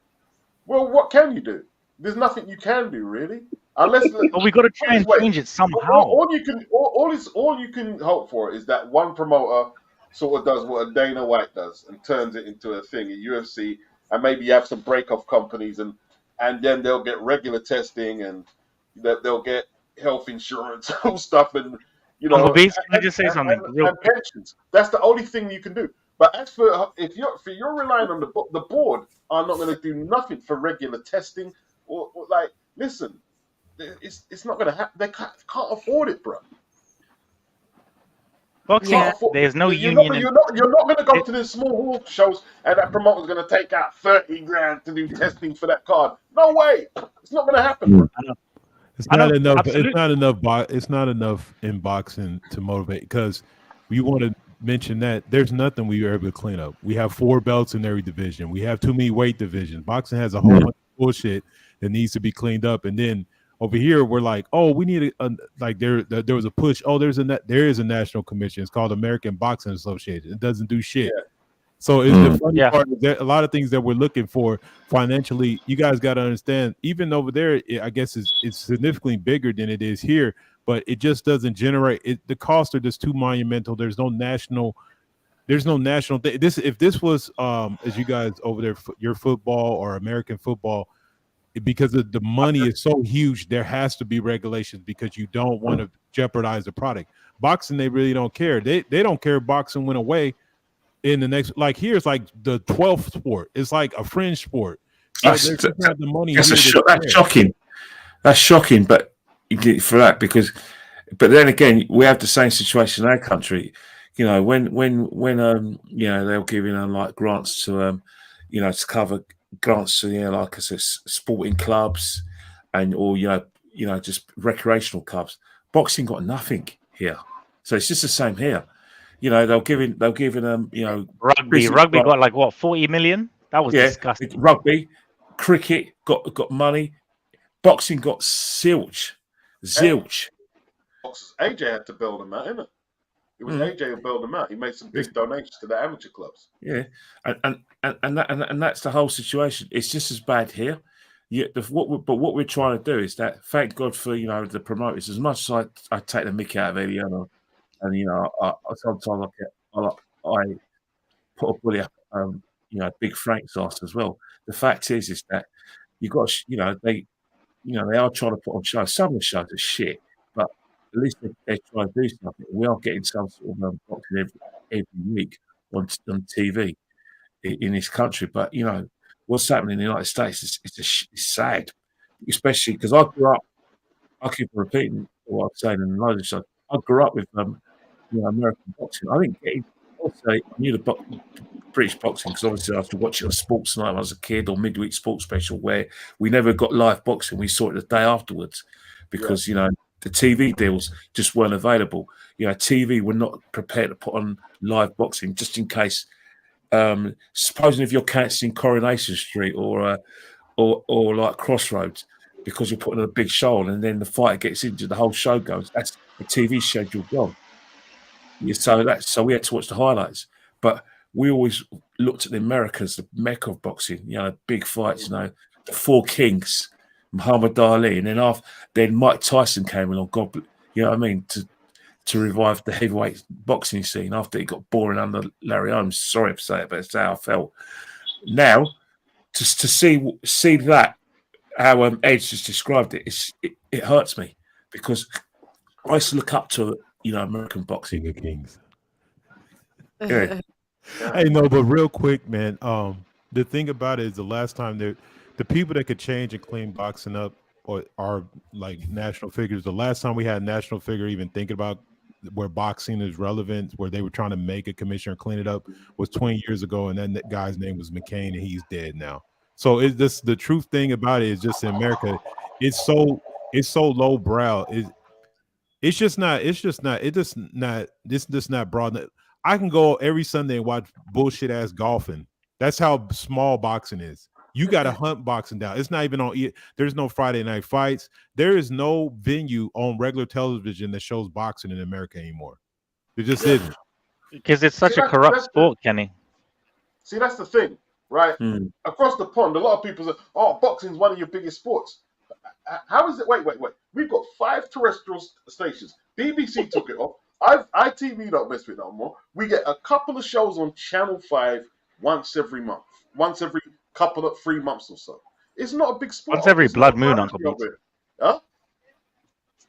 well, what can you do? There's nothing you can do really, unless. But we got to try and change it somehow. All you can hope for is that one promoter sort of does what a Dana White does and turns it into a thing at UFC, and maybe you have some break-off companies, and then they'll get regular testing and they'll get health insurance and stuff, and Uncle Beats, can I just say something real and pensions. That's the only thing you can do. But as for if you're relying on the board are not going to do nothing for regular testing or like, listen, it's not going to happen. They can't afford it, bro. boxing? Yeah. There's no You're union. not going to go to the small hall shows and that promoter's going to take out 30 grand to do testing for that card. No way. It's not going to happen, bro. It's I not know, enough. absolutely. It's not enough. It's not enough in boxing to motivate, because we want to mention that there's nothing we were able to clean up. We have 4 belts in every division. We have too many weight divisions. Boxing has a whole bunch of bullshit that needs to be cleaned up. And then over here, we're like, oh, we need like there was a push. Oh, there is a national commission. It's called American Boxing Association. It doesn't do shit. Yeah. So it's the funny part is that a lot of things that we're looking for financially, you guys got to understand, even over there, I guess it's significantly bigger than it is here, but it just doesn't generate it. The costs are just too monumental. There's no national thing. If this was as you guys over there, your football or American football, because the money is so huge, there has to be regulations because you don't want to jeopardize the product. Boxing, they really don't care. They don't care if boxing went away. In the next, like here, it's like the 12th sport. It's like a fringe sport. So That's shocking. That's shocking, but for that, but then again, we have the same situation in our country. When they're giving like grants to to cover grants to like I said, sporting clubs or just recreational clubs. Boxing got nothing here, so it's just the same here. They'll give them, rugby got like what, 40 million? That was disgusting. Rugby, cricket got money. Boxing got zilch. AJ had to build them out, innit? It was AJ who built them out. He made some big donations to the amateur clubs. Yeah, and that's the whole situation. It's just as bad here. But what we're trying to do is that, thank God for the promoters. As much as I take the mick out of Eliana. And I sometimes I put a bully up, Big Frank's ass as well. The fact is that you got, they are trying to put on shows. Some of the shows are shit, but at least they're trying to do something. We are getting some sort of boxing every week on TV in this country. But what's happening in the United States it's sad, especially because I grew up. I keep repeating what I'm saying in loads of shows. I grew up with American boxing. I didn't get it. Also, I knew the British boxing because obviously I used to watch it on Sports Night when I was a kid, or midweek sports special, where we never got live boxing. We saw it the day afterwards because the TV deals just weren't available. TV were not prepared to put on live boxing just in case. Supposing if you're cancelling Coronation Street or like Crossroads, because you're putting on a big show on, and then the fighter gets injured, the whole show goes. That's the TV schedule gone. So we had to watch the highlights, but we always looked at the Americas, the mecca of boxing. Big fights. The 4 Kings, Muhammad Ali, and then Mike Tyson came along. God, what I mean, to revive the heavyweight boxing scene after he got boring under Larry Holmes. Sorry to say it, but it's how I felt. Now, to see that. How Ed's just described it, it hurts me because I used to look up to American boxing. The Kings. Yeah. Hey, no, but real quick, man. The thing about it is the last time the people that could change and clean boxing up are like national figures. The last time we had a national figure even thinking about where boxing is relevant, where they were trying to make a commissioner clean it up, was 20 years ago, and that guy's name was McCain, and he's dead now. So the truth thing about it is just in America, it's so lowbrow. It's just not broad. I can go every Sunday and watch bullshit ass golfing. That's how small boxing is. You got to hunt boxing down. It's not even on. There's no Friday night fights. There is no venue on regular television that shows boxing in America anymore. It just isn't. Because it's such a corrupt sport, Kenny. See, that's the thing, right? Across the pond, a lot of people say, "Oh, boxing's one of your biggest sports." How is it? Wait. We've got 5 terrestrial stations. BBC took it off. ITV don't mess with it no more. We get a couple of shows on Channel 5 once every month, once every couple of 3 months or so. It's not a big sport. Once every blood moon, Uncle Beats. Huh?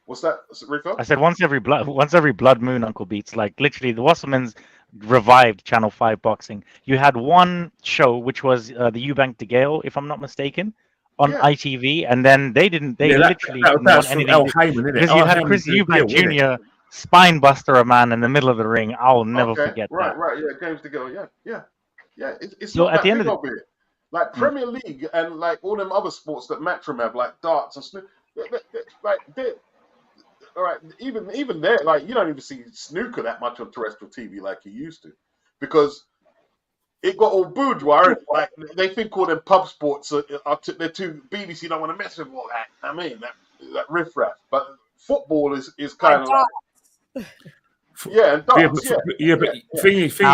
What's that, Rico? I said once every blood moon, Uncle Beats. Like literally, the Wassermans revived Channel 5 boxing. You had one show which was the Eubank de Gale, if I'm not mistaken, on ITV, and then they didn't. They literally didn't want anything because you had Chris Eubank Jr. spine buster a man in the middle of the ring. I'll never forget that. Right. Yeah, games to go. Yeah. It's so not at the end big of the it. Like Premier League and like all them other sports that Matchroom have, like darts and snooker, all right. Even there, like you don't even see snooker that much on terrestrial TV like you used to, because it got all bourgeois. Like they think all them pub sports they're too. BBC don't want to mess with all that. I mean that riffraff. But football is kind of like, and darts.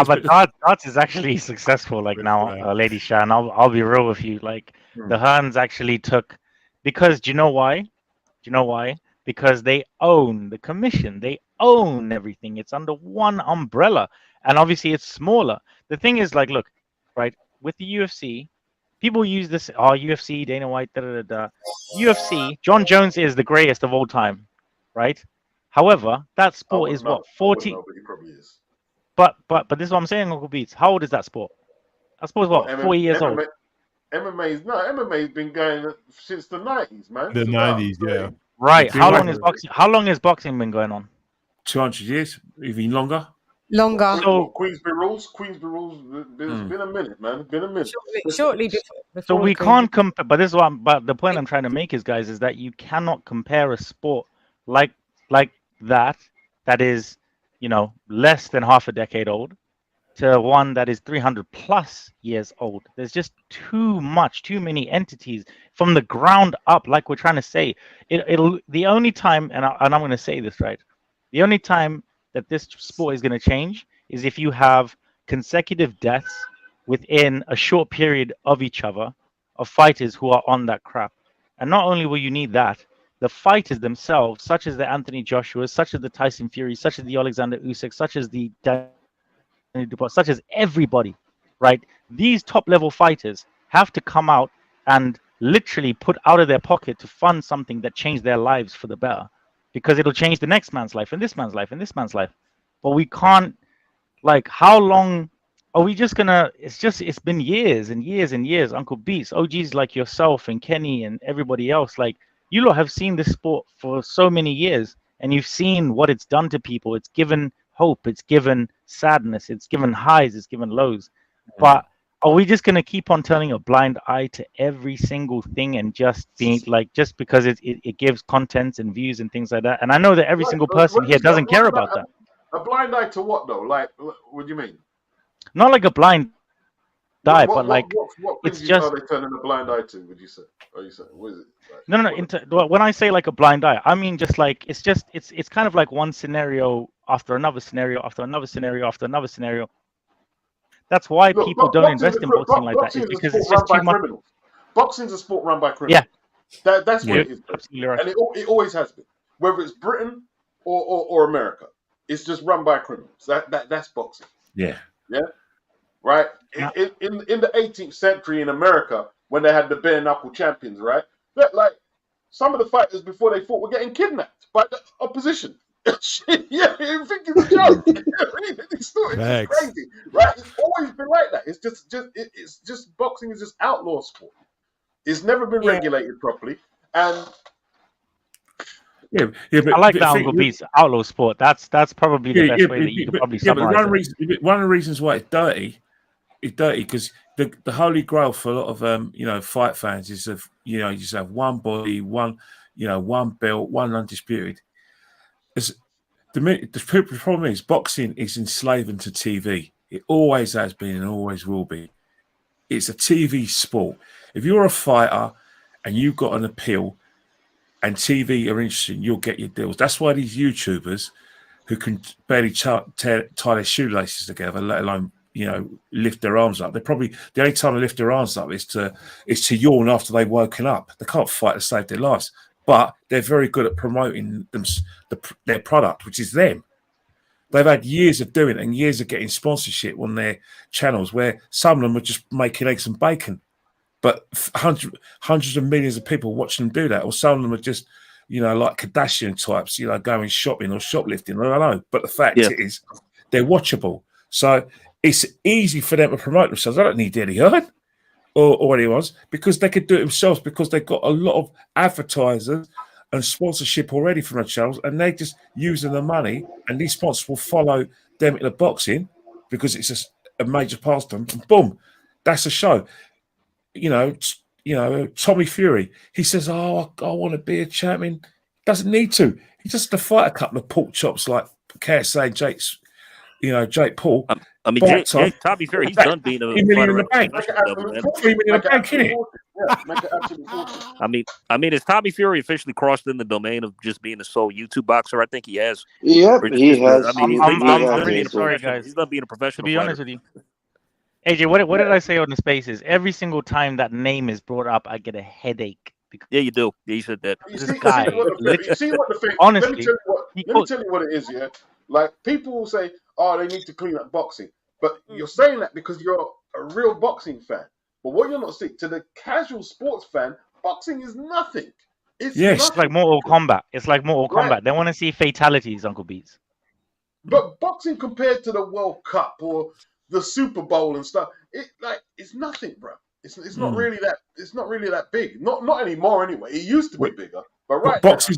But darts is actually successful. Like now, LadyChann, I'll be real with you. Like the Hearns actually took, because do you know why? Because they own the commission. They own everything. It's under one umbrella. And obviously it's smaller. The thing is, like, look, right, with the UFC, people use this, UFC, Dana White, UFC, John Jones is the greatest of all time, right? However, that sport is what, 40? But he probably is. But this is what I'm saying, Uncle Beats. How old is that sport? That sport is what, 40 years old? MMA's been going since the 90s, man. The 90s, yeah. Right. How long is boxing been going on? 200 years, even longer. So Queensberry rules. It's been a minute, man. It's been a minute. Shortly before so we can't compare. But this is but the point I'm trying to make is, guys, is that you cannot compare a sport like that is, less than half a decade old, to one that is 300 plus years old. There's just too many entities from the ground up. Like we're trying to say, the only time, and I'm going to say this right, the only time that this sport is going to change is if you have consecutive deaths within a short period of each other of fighters who are on that crap. And not only will you need that, the fighters themselves, such as the Anthony Joshua, such as the Tyson Fury, such as the Alexander Usyk, such as the such as everybody, right? These top level fighters have to come out and literally put out of their pocket to fund something that changed their lives for the better, because it'll change the next man's life and this man's life and this man's life. But we can't, like, how long are we just gonna, it's been years and years and years. Uncle Beats, OGs like yourself and Kenny and everybody else, like, you lot have seen this sport for so many years, and you've seen what it's done to people. It's given hope, it's given sadness, it's given highs, it's given lows. But are we just going to keep on turning a blind eye to every single thing and just being like, just because it gives content and views and things like that? And I know that every single person here doesn't care about that. A blind eye to what though? Like, what do you mean? Not like a blind eye, but like, it's just. Are they turning a blind eye to? Would you say? What is it? Like, no. When I say like a blind eye, I mean just like it's kind of like one scenario after another scenario after another scenario after another scenario. That's why people don't invest in boxing like that. It's because it's just too much. Boxing's a sport run by criminals. Yeah, that's what it is. Absolutely right. And it always has been, whether it's Britain or America. It's just run by criminals. That's boxing. Yeah. Right. In the 18th century in America, when they had the bare knuckle champions, right? Like some of the fighters before they fought were getting kidnapped by the opposition. Yeah, you think it's a joke? It's crazy, right? It's always been like that. It's just boxing is just outlaw sport. It's never been regulated properly, and but I like that, Uncle Beats, outlaw sport. That's probably the best way that you could probably summarize it. One of the reasons why it's dirty because the holy grail for a lot of fight fans is you just have one body, one belt, one undisputed. The problem is boxing is enslaving to TV. It always has been and always will be. It's a TV sport. If you're a fighter and you've got an appeal and TV are interested, you'll get your deals. That's why these YouTubers who can barely tie their shoelaces together, let alone lift their arms up. They're probably the only time they lift their arms up is to yawn after they've woken up. They can't fight to save their lives, but they're very good at promoting their product, which is them. They've had years of doing it and years of getting sponsorship on their channels, where some of them are just making eggs and bacon, but hundreds of millions of people watching them do that, or some of them are just like Kardashian types, going shopping or shoplifting. I don't know, but the fact is, they're watchable. So it's easy for them to promote themselves. I don't need Eddie Hearn or anyone else, because they could do it themselves, because they've got a lot of advertisers and sponsorship already from their channels, and they're just using the money, and these sponsors will follow them in the boxing because it's a major pastime, and boom, that's a show. Tommy Fury, he says, "Oh, I want to be a champion." Doesn't need to. He just to fight a couple of pork chops like KSA and Jake Paul. I mean, Tommy Fury, he's done being a fighter in the bank. $3 million in the bank, isn't it? I mean, has Tommy Fury officially crossed in the domain of just being a sole YouTube boxer? I think he has. Yep, he has. I mean, I'm really sorry, guys. He's not being a professional. To be honest with you, AJ, what did I say on the spaces? Every single time that name is brought up, I get a headache. Yeah, you do. Yeah, you said that. Honestly, let me tell you what it is. Yeah, like people will say, "Oh, they need to clean up boxing," but you're saying that because you're a real boxing fan. But what you're not seeing, to the casual sports fan, boxing is nothing. It's like Mortal Kombat. It's like Mortal Kombat. They want to see fatalities, Uncle Beats. But boxing compared to the World Cup or the Super Bowl and stuff, it's nothing, bro. It's not really that. It's not really that big. Not anymore anyway. It used to be bigger, but boxing's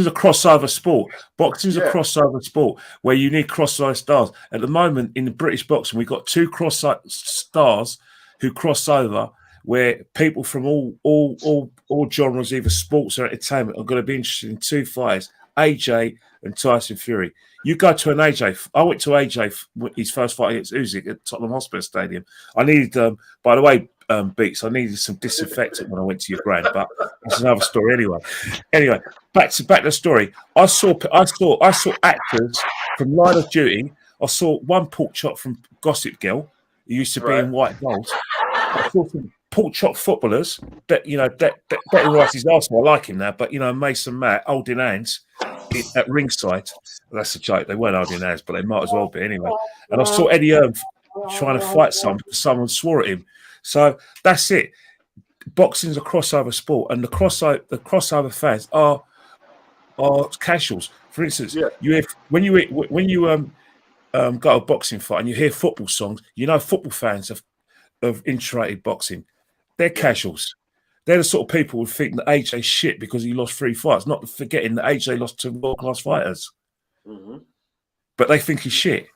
a crossover sport. Boxing's a crossover sport where you need cross-side stars. At the moment in the British boxing, we've got two cross-side stars who cross over, where people from all genres, either sports or entertainment, are going to be interested in two fighters, AJ and Tyson Fury. You go to an AJ. I went to AJ his first fight against Usyk at Tottenham Hospital Stadium. I needed, by the way, Beats, I needed some disinfectant when I went to your grand, but that's another story anyway. Anyway, back to the story. I saw actors from Line of Duty. I saw one pork chop from Gossip Girl, who used to be in White Gold. I saw some pork chop footballers that Betty Rice's arsehole. I like him now, but Mason Matt holding hands at ringside. That's a joke. They weren't holding hands, but they might as well be anyway. And I saw Eddie Hearn trying to fight someone because someone swore at him. So that's it. Boxing's a crossover sport, and the crossover fans are casuals. For instance, you hear when you go to a boxing fight and you hear football songs, football fans of integrated boxing, they're casuals. They're the sort of people who think that AJ's shit because he lost 3 fights, not forgetting that AJ lost to world-class fighters. Mm-hmm. But they think he's shit.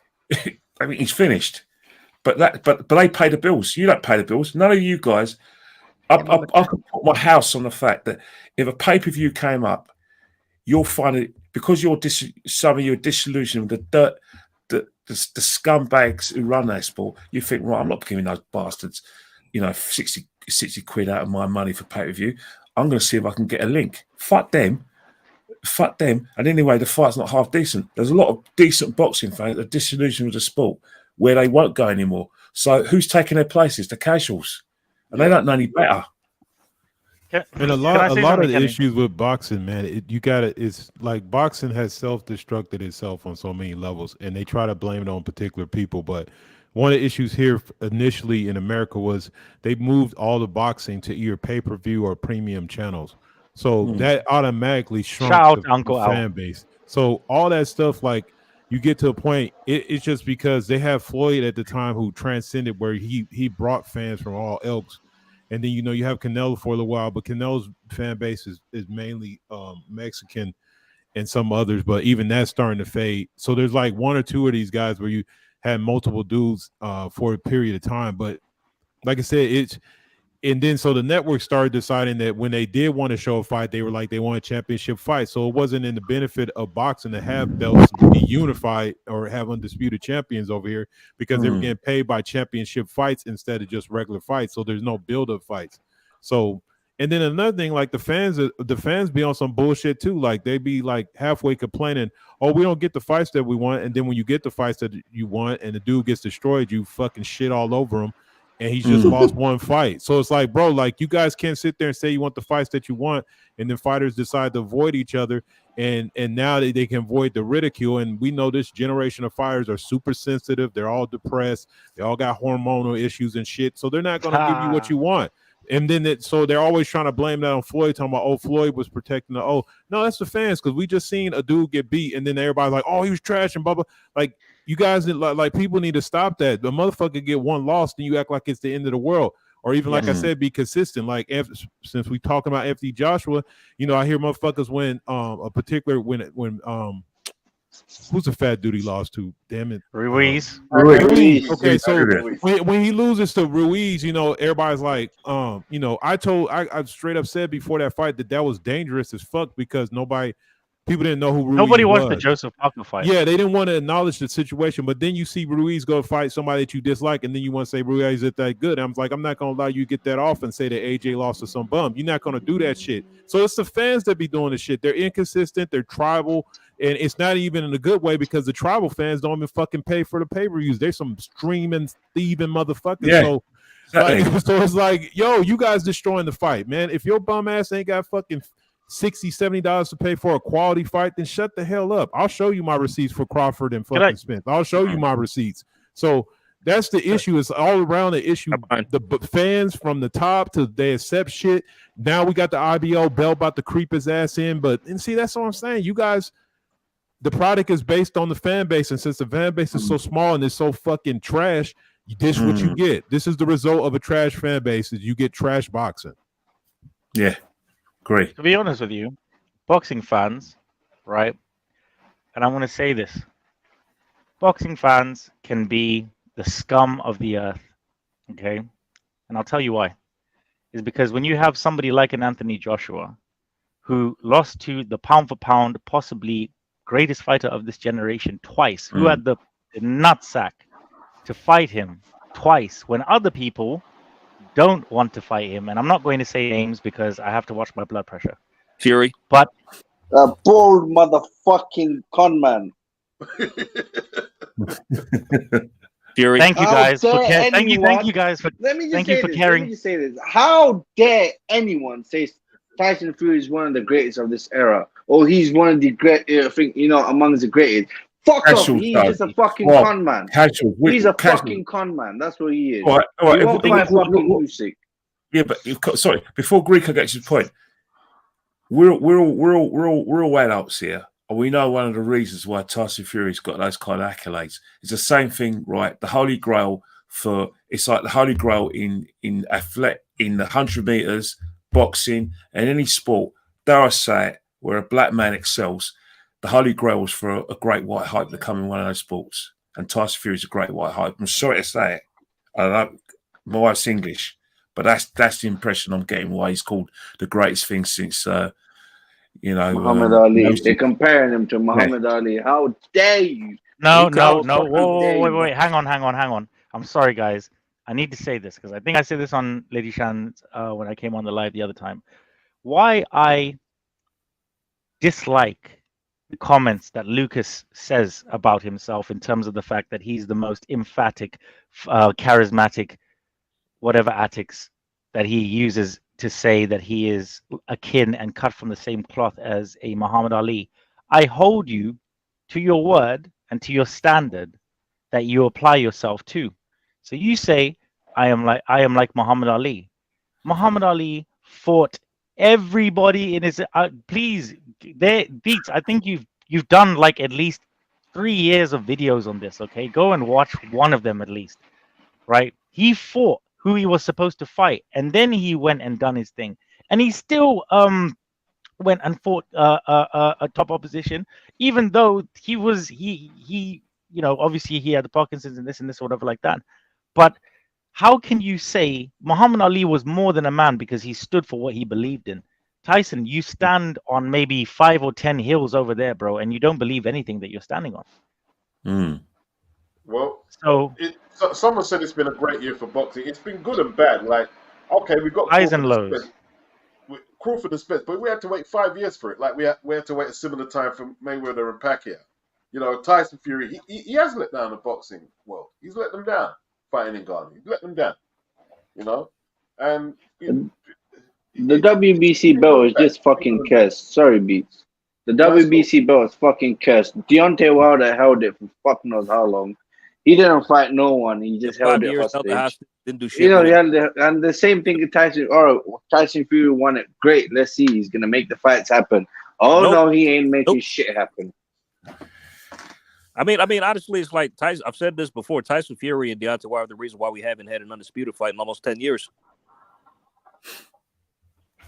I mean, he's finished. But they pay the bills. You don't pay the bills. None of you guys. I can put my house on the fact that if a pay-per-view came up, you'll find it because some of you are disillusioned with the scumbags who run that sport. You think, right, I'm not giving those bastards, 60 quid out of my money for pay-per-view. I'm going to see if I can get a link. Fuck them. And anyway, the fight's not half decent. There's a lot of decent boxing fans that are disillusioned with the sport where they won't go anymore. So who's taking their places? The casuals. And they don't know any better. And a lot of the issues with boxing, man, it's like boxing has self-destructed itself on so many levels, and they try to blame it on particular people. But one of the issues here initially in America was they moved all the boxing to either pay-per-view or premium channels. So that automatically shrunk the fan base. So all that stuff, like, you get to a point, it's just because they have Floyd at the time who transcended where he brought fans from all ilks. And then, you have Canelo for a little while, but Canelo's fan base is mainly Mexican and some others, but even that's starting to fade. So there's like one or two of these guys where you had multiple dudes for a period of time. But like I said, and then so the network started deciding that when they did want to show a fight, they were like, they want a championship fight. So it wasn't in the benefit of boxing to have belts be unified or have undisputed champions over here because they were getting paid by championship fights instead of just regular fights. So there's no build-up fights. So And then another thing, like the fans be on some bullshit too. Like they be like halfway complaining, "Oh, we don't get the fights that we want." And then when you get the fights that you want, and the dude gets destroyed, you fucking shit all over him, and he's just lost one fight. So it's like, bro, like you guys can't sit there and say you want the fights that you want, and then fighters decide to avoid each other, and now they can avoid the ridicule. And we know this generation of fighters are super sensitive. They're all depressed. They all got hormonal issues and shit. So they're not going to give you what you want. And then so they're always trying to blame that on Floyd, talking about, oh, Floyd was protecting the no, that's the fans, because we just seen a dude get beat, and then everybody's like, oh, he was trash and blah blah. Like you guys, like people need to stop that. The motherfucker get one loss, then you act like it's the end of the world. Or even like I said, be consistent. Like since we talking about FD Joshua, you know, I hear motherfuckers when a particular when who's the fat dude he lost to? Damn it, Ruiz. Ruiz. Okay, so when he loses to Ruiz, you know, everybody's like, you know, I straight up said before that fight that was dangerous as fuck, because people didn't know who Ruiz was. Nobody watched the Joseph Parker fight. Yeah, they didn't want to acknowledge the situation. But then you see Ruiz go fight somebody that you dislike, and then you want to say Ruiz isn't that good. I'm like, I'm not going to allow you to get that off and say that AJ lost to some bum. You're not going to do that shit. So it's the fans that be doing the shit. They're inconsistent. They're tribal. And it's not even in a good way, because the tribal fans don't even fucking pay for the pay-per-views. They're some streaming, thieving motherfuckers. Yeah. So, so it's like, yo, you guys destroying the fight, man. If your bum ass ain't got fucking $60-$70 to pay for a quality fight, then shut the hell up. I'll show you my receipts for Crawford and fucking Spence. I'll show you my receipts. So that's the issue. It's all around the issue. The fans from the top to they accept shit. Now we got the IBO belt about to creep his ass in. And see, that's what I'm saying. You guys, the product is based on the fan base. And since the fan base is so small and it's so fucking trash, this is what you get. This is the result of a trash fan base, is you get trash boxing. Yeah. Great. To be honest with you, boxing fans, right? And I want to say this. Boxing fans can be the scum of the earth, okay? And I'll tell you why. Is because when you have somebody like an Anthony Joshua, who lost to the pound for pound, possibly greatest fighter of this generation twice, who had the nutsack to fight him twice, when other people don't want to fight him, and I'm not going to say names because I have to watch my blood pressure. Fury, but a bold motherfucking con man. Fury. Thank you guys for caring. Thank you guys for. Let me just thank you for caring. Let me just say this. How dare anyone say Tyson Fury is one of the greatest of this era, or he's one of the great, amongst the greatest? Fuck off. He's just a fucking con man. He's a fucking con man. That's what he is. All right. He won't fight fucking music. Yeah, but sorry. Before Greek, I get to the point. We're all adults here, and we know one of the reasons why Tyson Fury's got those kind of accolades. It's the same thing, right? The Holy Grail it's like the Holy Grail in the 100 meters, boxing, and any sport. Dare I say it, where a black man excels. The Holy Grail was for a great white hype becoming one of those sports. And Tyson Fury's a great white hype. I'm sorry to say it. I don't know, my wife's English, but that's the impression I'm getting why he's called the greatest thing since, Muhammad Ali. They're comparing him to Muhammad Ali. How dare you? No. Whoa, wait. Hang on. I'm sorry, guys. I need to say this because I think I said this on LadyChann when I came on the live the other time. Why I dislike the comments that Lucas says about himself in terms of the fact that he's the most emphatic, charismatic, whatever attics that he uses to say that he is akin and cut from the same cloth as a Muhammad Ali. I hold you to your word and to your standard that you apply yourself to. So you say, I am like Muhammad Ali. Muhammad Ali fought everybody in his please Beats, I think you've done like at least 3 years of videos on this, okay? Go and watch one of them at least, right? He fought who he was supposed to fight, and then he went and done his thing, and he still went and fought a top opposition, even though he obviously he had the Parkinson's and this whatever like that. But how can you say Muhammad Ali was more than a man because he stood for what he believed in? Tyson, you stand on maybe 5 or 10 hills over there, bro, and you don't believe anything that you're standing on. Well, so someone said it's been a great year for boxing. It's been good and bad. Like, okay, we've got highs and lows. Crawford and Spence, but we had to wait 5 years for it. Like we had to wait a similar time for Mayweather and Pacquiao. You know, Tyson Fury, he has let down the boxing world. He's let them down fighting in Ghana. He's let them down. You know, and the WBC belt is just fucking cursed. Sorry, Beats. The WBC belt is fucking cursed. Deontay Wilder held it for fuck knows how long. He didn't fight no one. He just held it hostage. Didn't do shit. You know, and the same thing with Tyson. Or Tyson Fury won it. Great. Let's see. He's gonna make the fights happen. Oh no, he ain't making shit happen. I mean, honestly, it's like Tyson. I've said this before. Tyson Fury and Deontay Wilder are the reason why we haven't had an undisputed fight in almost 10 years.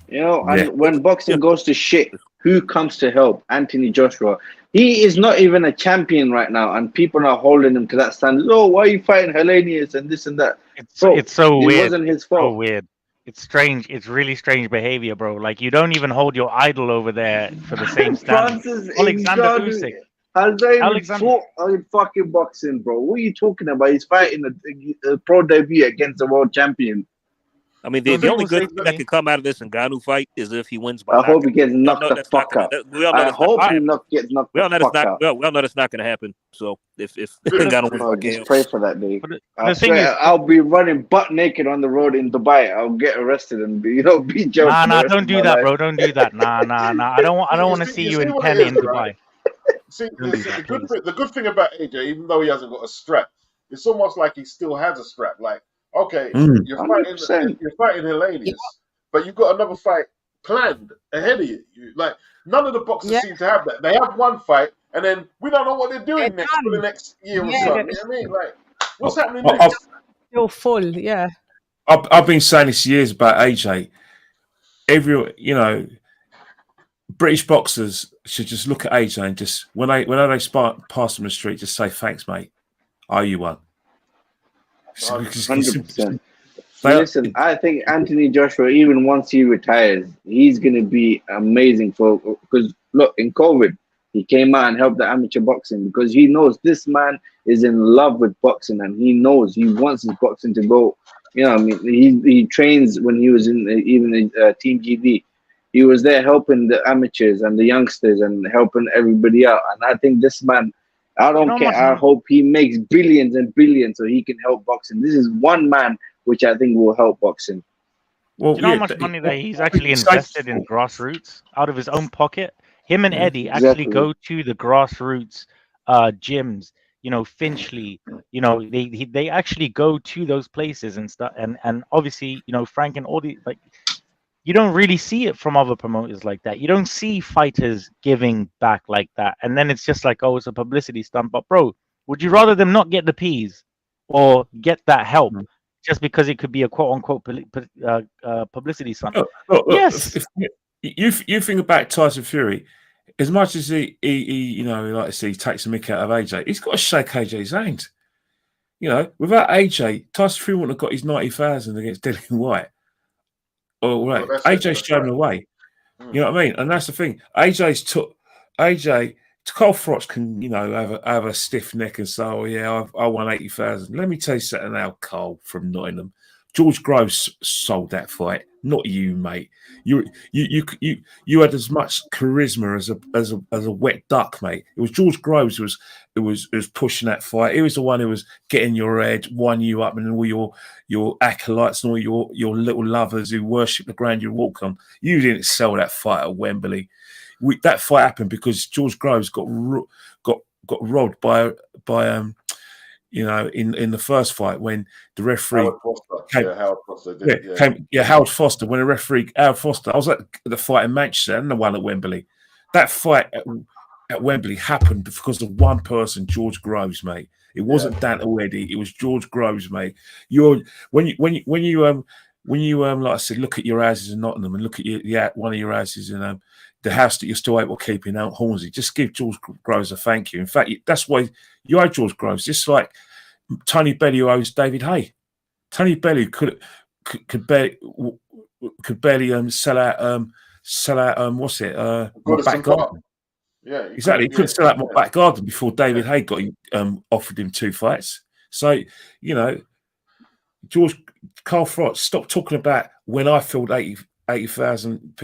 You know, and when boxing goes to shit, who comes to help? Anthony Joshua. He is not even a champion right now, and people are holding him to that standard. Oh, why are you fighting Hellenius and this and that? It's so weird. It wasn't his fault. So weird. It's strange. It's really strange behavior, bro. Like, you don't even hold your idol over there for the same standard. Alexander Usyk. Alexander fought in fucking boxing, bro. What are you talking about? He's fighting a pro debut against a world champion. I mean, the only good thing that could come out of this Ngannou fight is if he wins by I hope he gets knocked the fuck out. I hope he gets knocked the fuck out. We all know that's not going to happen. So if Ngannou wins, just pray for that day. I swear, I'll be running butt naked on the road in Dubai. I'll get arrested and be joking. Nah, don't do that, bro. Don't do that. Nah. I don't want to see you in pen in Dubai. See, the good thing about AJ, even though he hasn't got a strap, it's almost like he still has a strap. Like, okay, you're fighting Hellenius, but you've got another fight planned ahead of you. Like, none of the boxers seem to have that. They have one fight, and then we don't know what they're doing next for the next year or something. You know what I mean? Like, what's happening next? Still full, yeah. I've been saying this years about AJ. British boxers should just look at AJ and just when they pass them in the street, just say thanks, mate. Are you one? 100%. Listen, I think Anthony Joshua, even once he retires, he's going to be amazing because look, in COVID, he came out and helped the amateur boxing because he knows this man is in love with boxing and he knows he wants his boxing to go. You know, I mean, he trains when he was in Team GB. He was there helping the amateurs and the youngsters and helping everybody out. And I think this man, I don't care. I hope he makes billions and billions so he can help boxing. This is one man which I think will help boxing. Well, do you know how much money that he's actually invested in grassroots out of his own pocket? Him and Eddie actually go to the grassroots gyms. You know, Finchley. You know, they actually go to those places and stuff. And obviously, you know, Frank and all the like. You don't really see it from other promoters like that. You don't see fighters giving back like that. And then it's just like, oh, it's a publicity stunt. But, bro, would you rather them not get the P's or get that help just because it could be a quote-unquote publicity stunt? Yes. You think about Tyson Fury, as much as he you know, like I say, he takes the mick out of AJ, he's got to shake AJ's hand. You know, without AJ, Tyson Fury wouldn't have got his 90,000 against Dillian Whyte. Oh, right. AJ's shown the way. You know what I mean? And that's the thing. Cole Frotch can, you know, have a stiff neck and say, oh, yeah, I won 80,000. Let me tell you something now, Cole from Nottingham. George Groves sold that fight, not you, mate. You had as much charisma as a wet duck, mate. It was George Groves who was pushing that fight. He was the one who was getting your head, won you up, and all your acolytes and all your little lovers who worship the ground you walk on. You didn't sell that fight at Wembley. That fight happened because George Groves got robbed by you know, in the first fight when the referee Howard Foster. When the referee Howard Foster, I was at the fight in Manchester and the one at Wembley. That fight at Wembley happened because of one person, George Groves, mate. It wasn't Dan Eddie, it was George Groves, mate. When you like I said, look at your houses in Nottingham and look at one of your houses in the house that you're still able to keep in Hornsey, just give George Groves a thank you. In fact, that's why you owe George Groves. Just like Tony Bellew who owes David Hay. Tony Bellew could barely sell out what's it? My back garden. Yeah, exactly. He couldn't sell out my back garden before David Hay got offered him 2 fights. So you know, Carl Frotch, stop talking about when I filled 80,000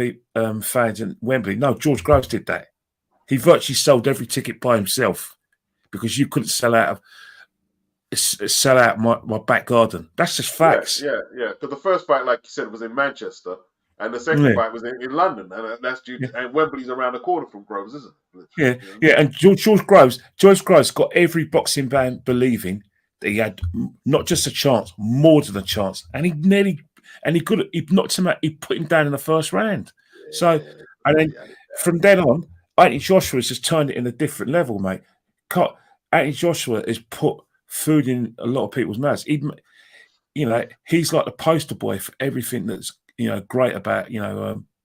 fans in Wembley. No, George Groves did that. He virtually sold every ticket by himself because you couldn't sell out my back garden. That's just facts. Yeah. Because the first fight, like you said, was in Manchester, and the second fight was in London, and that's due. And Wembley's around the corner from Groves, isn't it? Yeah. And George Groves got every boxing fan believing that he had not just a chance, more than a chance, and he knocked him out. He put him down in the first round. So, and then from then on, Anthony Joshua has just turned it in a different level, mate. Anthony Joshua has put food in a lot of people's mouths. He's like the poster boy for everything that's great about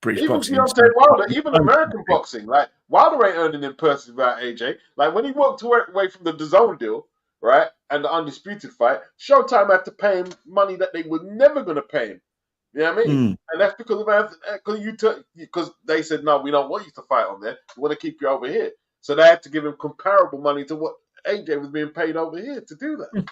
British boxing. Wilder, even American boxing, like Wilder ain't earning in person without AJ. Like when he walked away from the DAZN deal, right, and the Undisputed fight, Showtime had to pay him money that they were never going to pay him. You know what I mean? And that's because they said, no, we don't want you to fight on there. We want to keep you over here. So they had to give him comparable money to what AJ was being paid over here to do that.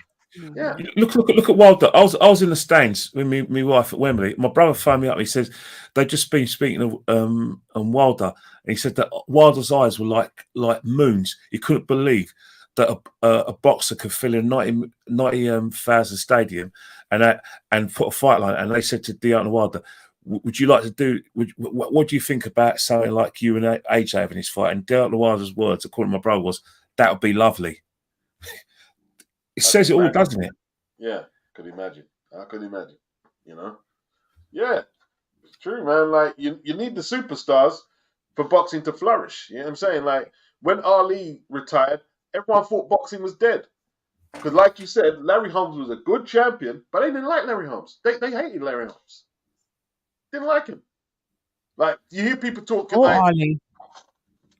Yeah. Look at Wilder. I was in the stands with my wife at Wembley. My brother phoned me up. He says they'd just been speaking of Wilder, and he said that Wilder's eyes were like moons. He couldn't believe that a boxer could fill in 90,000 stadium and put a fight line. And they said to Deontay Wilder, "Would you like to do? What do you think about something like you and AJ having this fight?" And Deontay Wilder's words, according to my brother, was, "That would be lovely." It says it all, doesn't it? Yeah, could imagine. I could imagine. Yeah, it's true, man. Like you need the superstars for boxing to flourish. You know what I'm saying? Like when Ali retired, everyone thought boxing was dead. Because, like you said, Larry Holmes was a good champion, but they didn't like Larry Holmes. They hated Larry Holmes. Didn't like him. Like you hear people talking like Ali.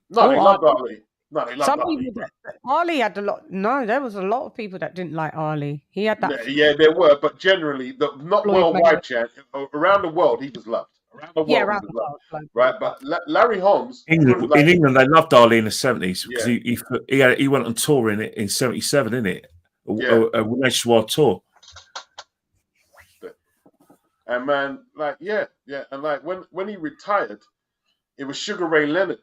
No, they loved Ali. No, they loved Some Ali. people Ali had a lot. No, there was a lot of people that didn't like Ali. He had that. Yeah, there were, but generally, not worldwide, Chan. Around the world, he was loved. Around the world, he was loved. Right, but Larry Holmes. In England, they loved Ali in the 70s because he went on tour in 77, didn't it? A nationwide tour. And man, and like when he retired, it was Sugar Ray Leonard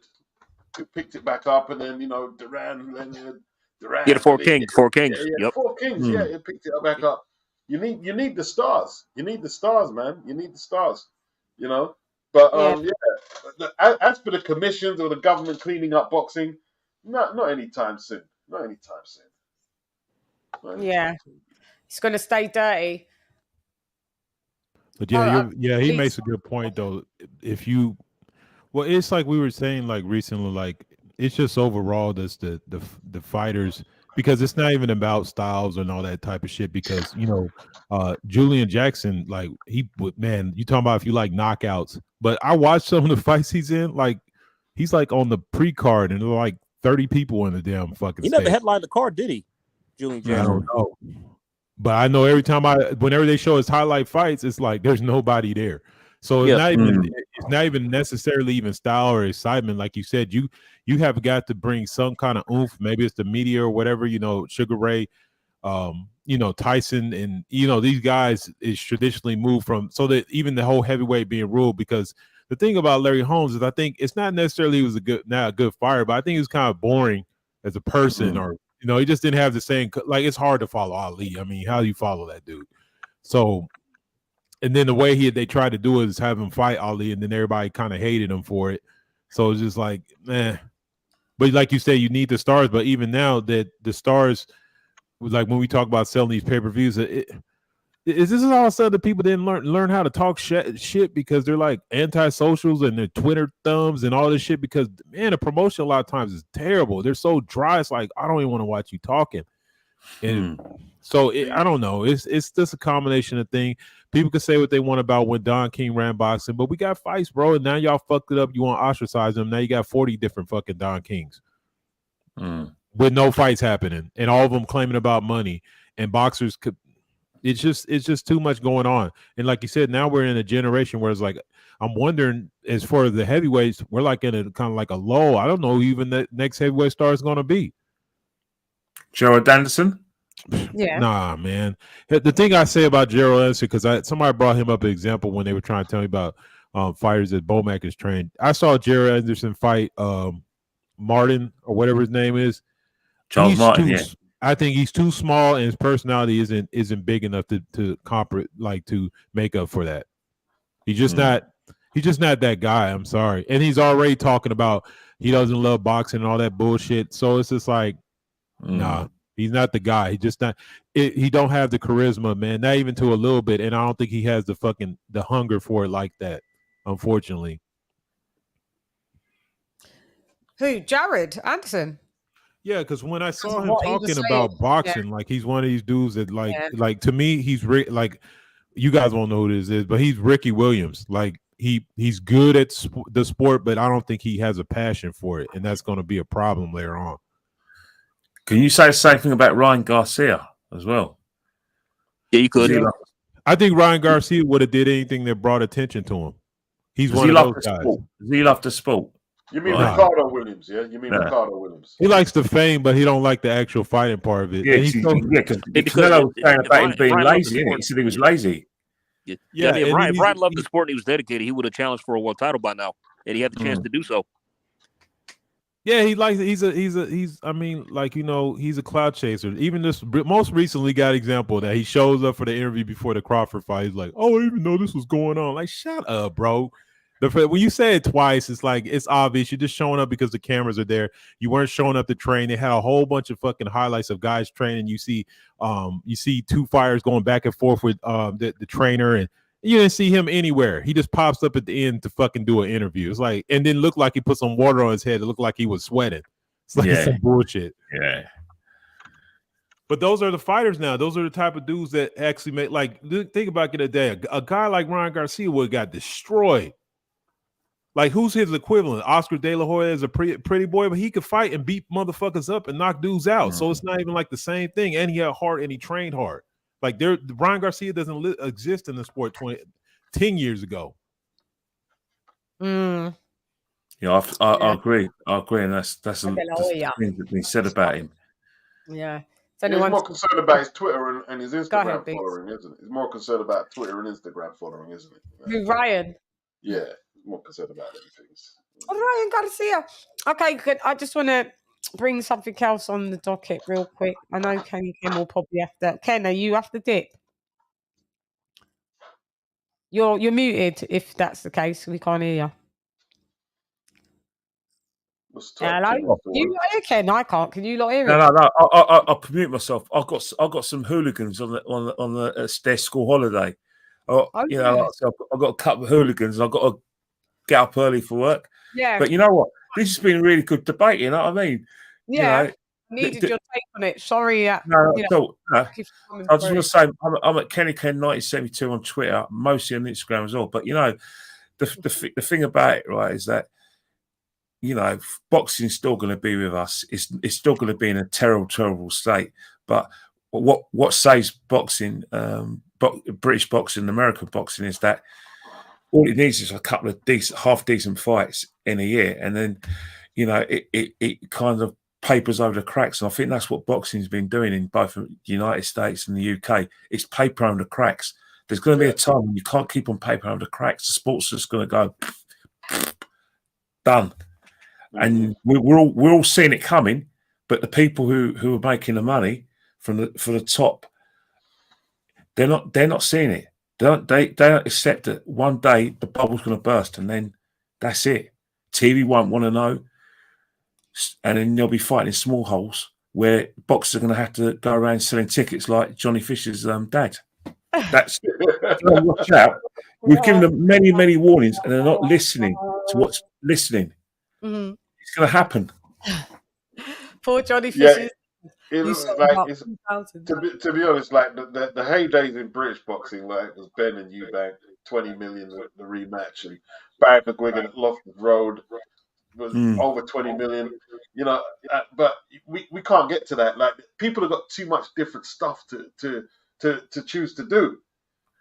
who picked it back up, and then Duran, Leonard, Duran. Yeah, the Four Kings. Four Kings. Yeah, he picked it back up. You need the stars. You need the stars, man. You need the stars. But as for the commissions or the government cleaning up boxing, not anytime soon. Not anytime soon. It's going to stay dirty. But he makes a good point though. It's like we were saying like recently, like it's just overall that's the fighters, because it's not even about styles and all that type of shit. Because Julian Jackson, like you talking about if you like knockouts, but I watched some of the fights he's in, like he's like on the pre-card and there are like 30 people in the damn fucking He never headlined the card, did he? Julian Jackson. I don't know. But I know whenever they show his highlight fights, it's like there's nobody there. So it's not even necessarily even style or excitement. Like you said, you have got to bring some kind of oomph. Maybe it's the media or whatever, Sugar Ray, Tyson, and these guys is traditionally moved from, so that even the whole heavyweight being ruled, because the thing about Larry Holmes is I think it's not necessarily he was a good fighter, but I think he was kind of boring as a person, or he just didn't have the same, like it's hard to follow Ali. I mean, how do you follow that dude? So, and then the way they tried to do it is have him fight Ali, and then everybody kind of hated him for it. So it's just like, man. But like you say, you need the stars. But even now that the stars, like when we talk about selling these pay-per-views, is this all of a sudden the people didn't learn how to talk shit because they're like anti-socials and their Twitter thumbs and all this shit? Because man, the promotion a lot of times is terrible. They're so dry. It's like, I don't even want to watch you talking. And so I don't know. It's just a combination of things. People can say what they want about when Don King ran boxing, but we got fights, bro. And now y'all fucked it up. You want to ostracize them. Now you got 40 different fucking Don Kings with no fights happening, and all of them claiming about money. And boxers could. It's just too much going on. And like you said, now we're in a generation where it's like, I'm wondering, as far as the heavyweights, we're like in a kind of like a low. I don't know who even the next heavyweight star is going to be. Gerald Anderson? Yeah. Nah, man. The thing I say about Gerald Anderson, because somebody brought him up an example when they were trying to tell me about fighters that Bomac has trained. I saw Jared Anderson fight Martin or whatever his name is. Charles Martin, yeah. I think he's too small, and his personality isn't big enough to make up for that. He's just not that guy. I'm sorry. And he's already talking about he doesn't love boxing and all that bullshit. So it's just like, nah, he's not the guy. He just not. He don't have the charisma, man. Not even to a little bit. And I don't think he has the hunger for it like that. Unfortunately. Who? Jared Anderson. Yeah, because when I saw him talking about boxing, like he's one of these dudes that like to me, he's like, you guys won't know who this is, but he's Ricky Williams. Like he's good at the sport, but I don't think he has a passion for it, and that's going to be a problem later on. Can you say the same thing about Ryan Garcia as well? Yeah, you could. I think Ryan Garcia would have did anything that brought attention to him. He's one of those guys. Does he love the sport? You mean Ricardo Williams, yeah? You mean Ricardo Williams? He likes the fame, but he don't like the actual fighting part of it. Yeah, because I was saying about him being lazy. He said he was lazy. Yeah, I mean, if Ryan loved the sport and he was dedicated, he would have challenged for a world title by now, and he had the chance to do so. Yeah, he's I mean, like, you know, he's a clout chaser. Even this most recently got example that he shows up for the interview before the Crawford fight. He's like, oh, I didn't even know this was going on. Like, shut up, bro. When you say it twice, it's like it's obvious. You're just showing up because the cameras are there. You weren't showing up to train. They had a whole bunch of fucking highlights of guys training. You see two fighters going back and forth with the trainer, and you didn't see him anywhere. He just pops up at the end to fucking do an interview. It's like, and then looked like he put some water on his head. It looked like he was sweating. It's like some bullshit. Yeah. But those are the fighters now. Those are the type of dudes that actually make, like, think about it a day. A guy like Ryan Garcia would have got destroyed. Like, who's his equivalent? Oscar De La Hoya is a pretty boy, but he could fight and beat motherfuckers up and knock dudes out. So it's not even like the same thing. And he had heart and he trained hard. Like, Ryan Garcia doesn't exist in the sport 10 years ago. Yeah, I agree. I agree, and that's things that been said about him. Yeah. He's more concerned about his Twitter and his Instagram following, isn't it? He's more concerned about Twitter and Instagram following, isn't it? Who, Ryan? Yeah. More concerned about things. Ryan Garcia. Okay, good. I just want to bring something else on the docket real quick. I know Ken will probably have to. Ken, are you have to dip? You're muted. If that's the case, we can't hear you. Hello, you hear Ken? I can't. Can you not hear it? No. I'll mute myself. I've got some hooligans on their school holiday. You know, so I've got a couple of hooligans. I've got to get up early for work. Yeah. But you know what? This has been a really good debate, you know what I mean? Yeah. You know, needed your take on it. Sorry. I just want to say I'm at KennyKen1972 on Twitter, mostly on Instagram as well. But you know, the thing about it, right, is that, you know, boxing is still going to be with us. It's still going to be in a terrible state. But what saves boxing, British boxing, American boxing, is that all it needs is a couple of half decent fights in a year, and then, you know, it kind of papers over the cracks. And I think that's what boxing's been doing in both the United States and the UK. It's paper over the cracks. There's going to be a time when you can't keep on paper over the cracks. The sport's just going to go done. And we're all seeing it coming. But the people who are making the money for the top, they're not seeing it. They don't accept that one day the bubble's going to burst, and then that's it. TV won't want to know, and then they'll be fighting in small holes where boxers are going to have to go around selling tickets like Johnny Fisher's dad. That's watch out. We've given them many warnings, and they're not listening to what's listening. Mm-hmm. It's going to happen. Poor Johnny Fisher. To be honest, like the heydays in British boxing, like was Ben and Eubank, 20 million the rematch, and Barry McGuigan at Loftus Road was over 20 million. You know, but we can't get to that. Like, people have got too much different stuff to choose to do.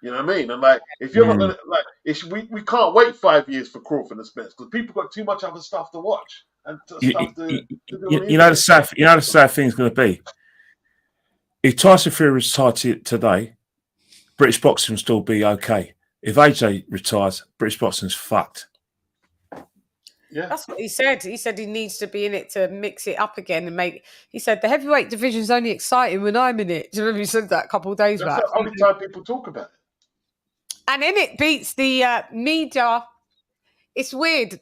You know what I mean? And like, if you're not gonna we can't wait 5 years for Crawford and Spence because people got too much other stuff to watch. And you know the sad thing is going to be, if Tyson Fury retired today, British boxing will still be okay. if AJ retires, British boxing's fucked. Yeah, that's what he said. He said he needs to be in it to mix it up again and make. He said the heavyweight division's only exciting when I'm in it. Do you remember he said that a couple of days that's back? the only time people talk about it. And then it beats the media. It's weird.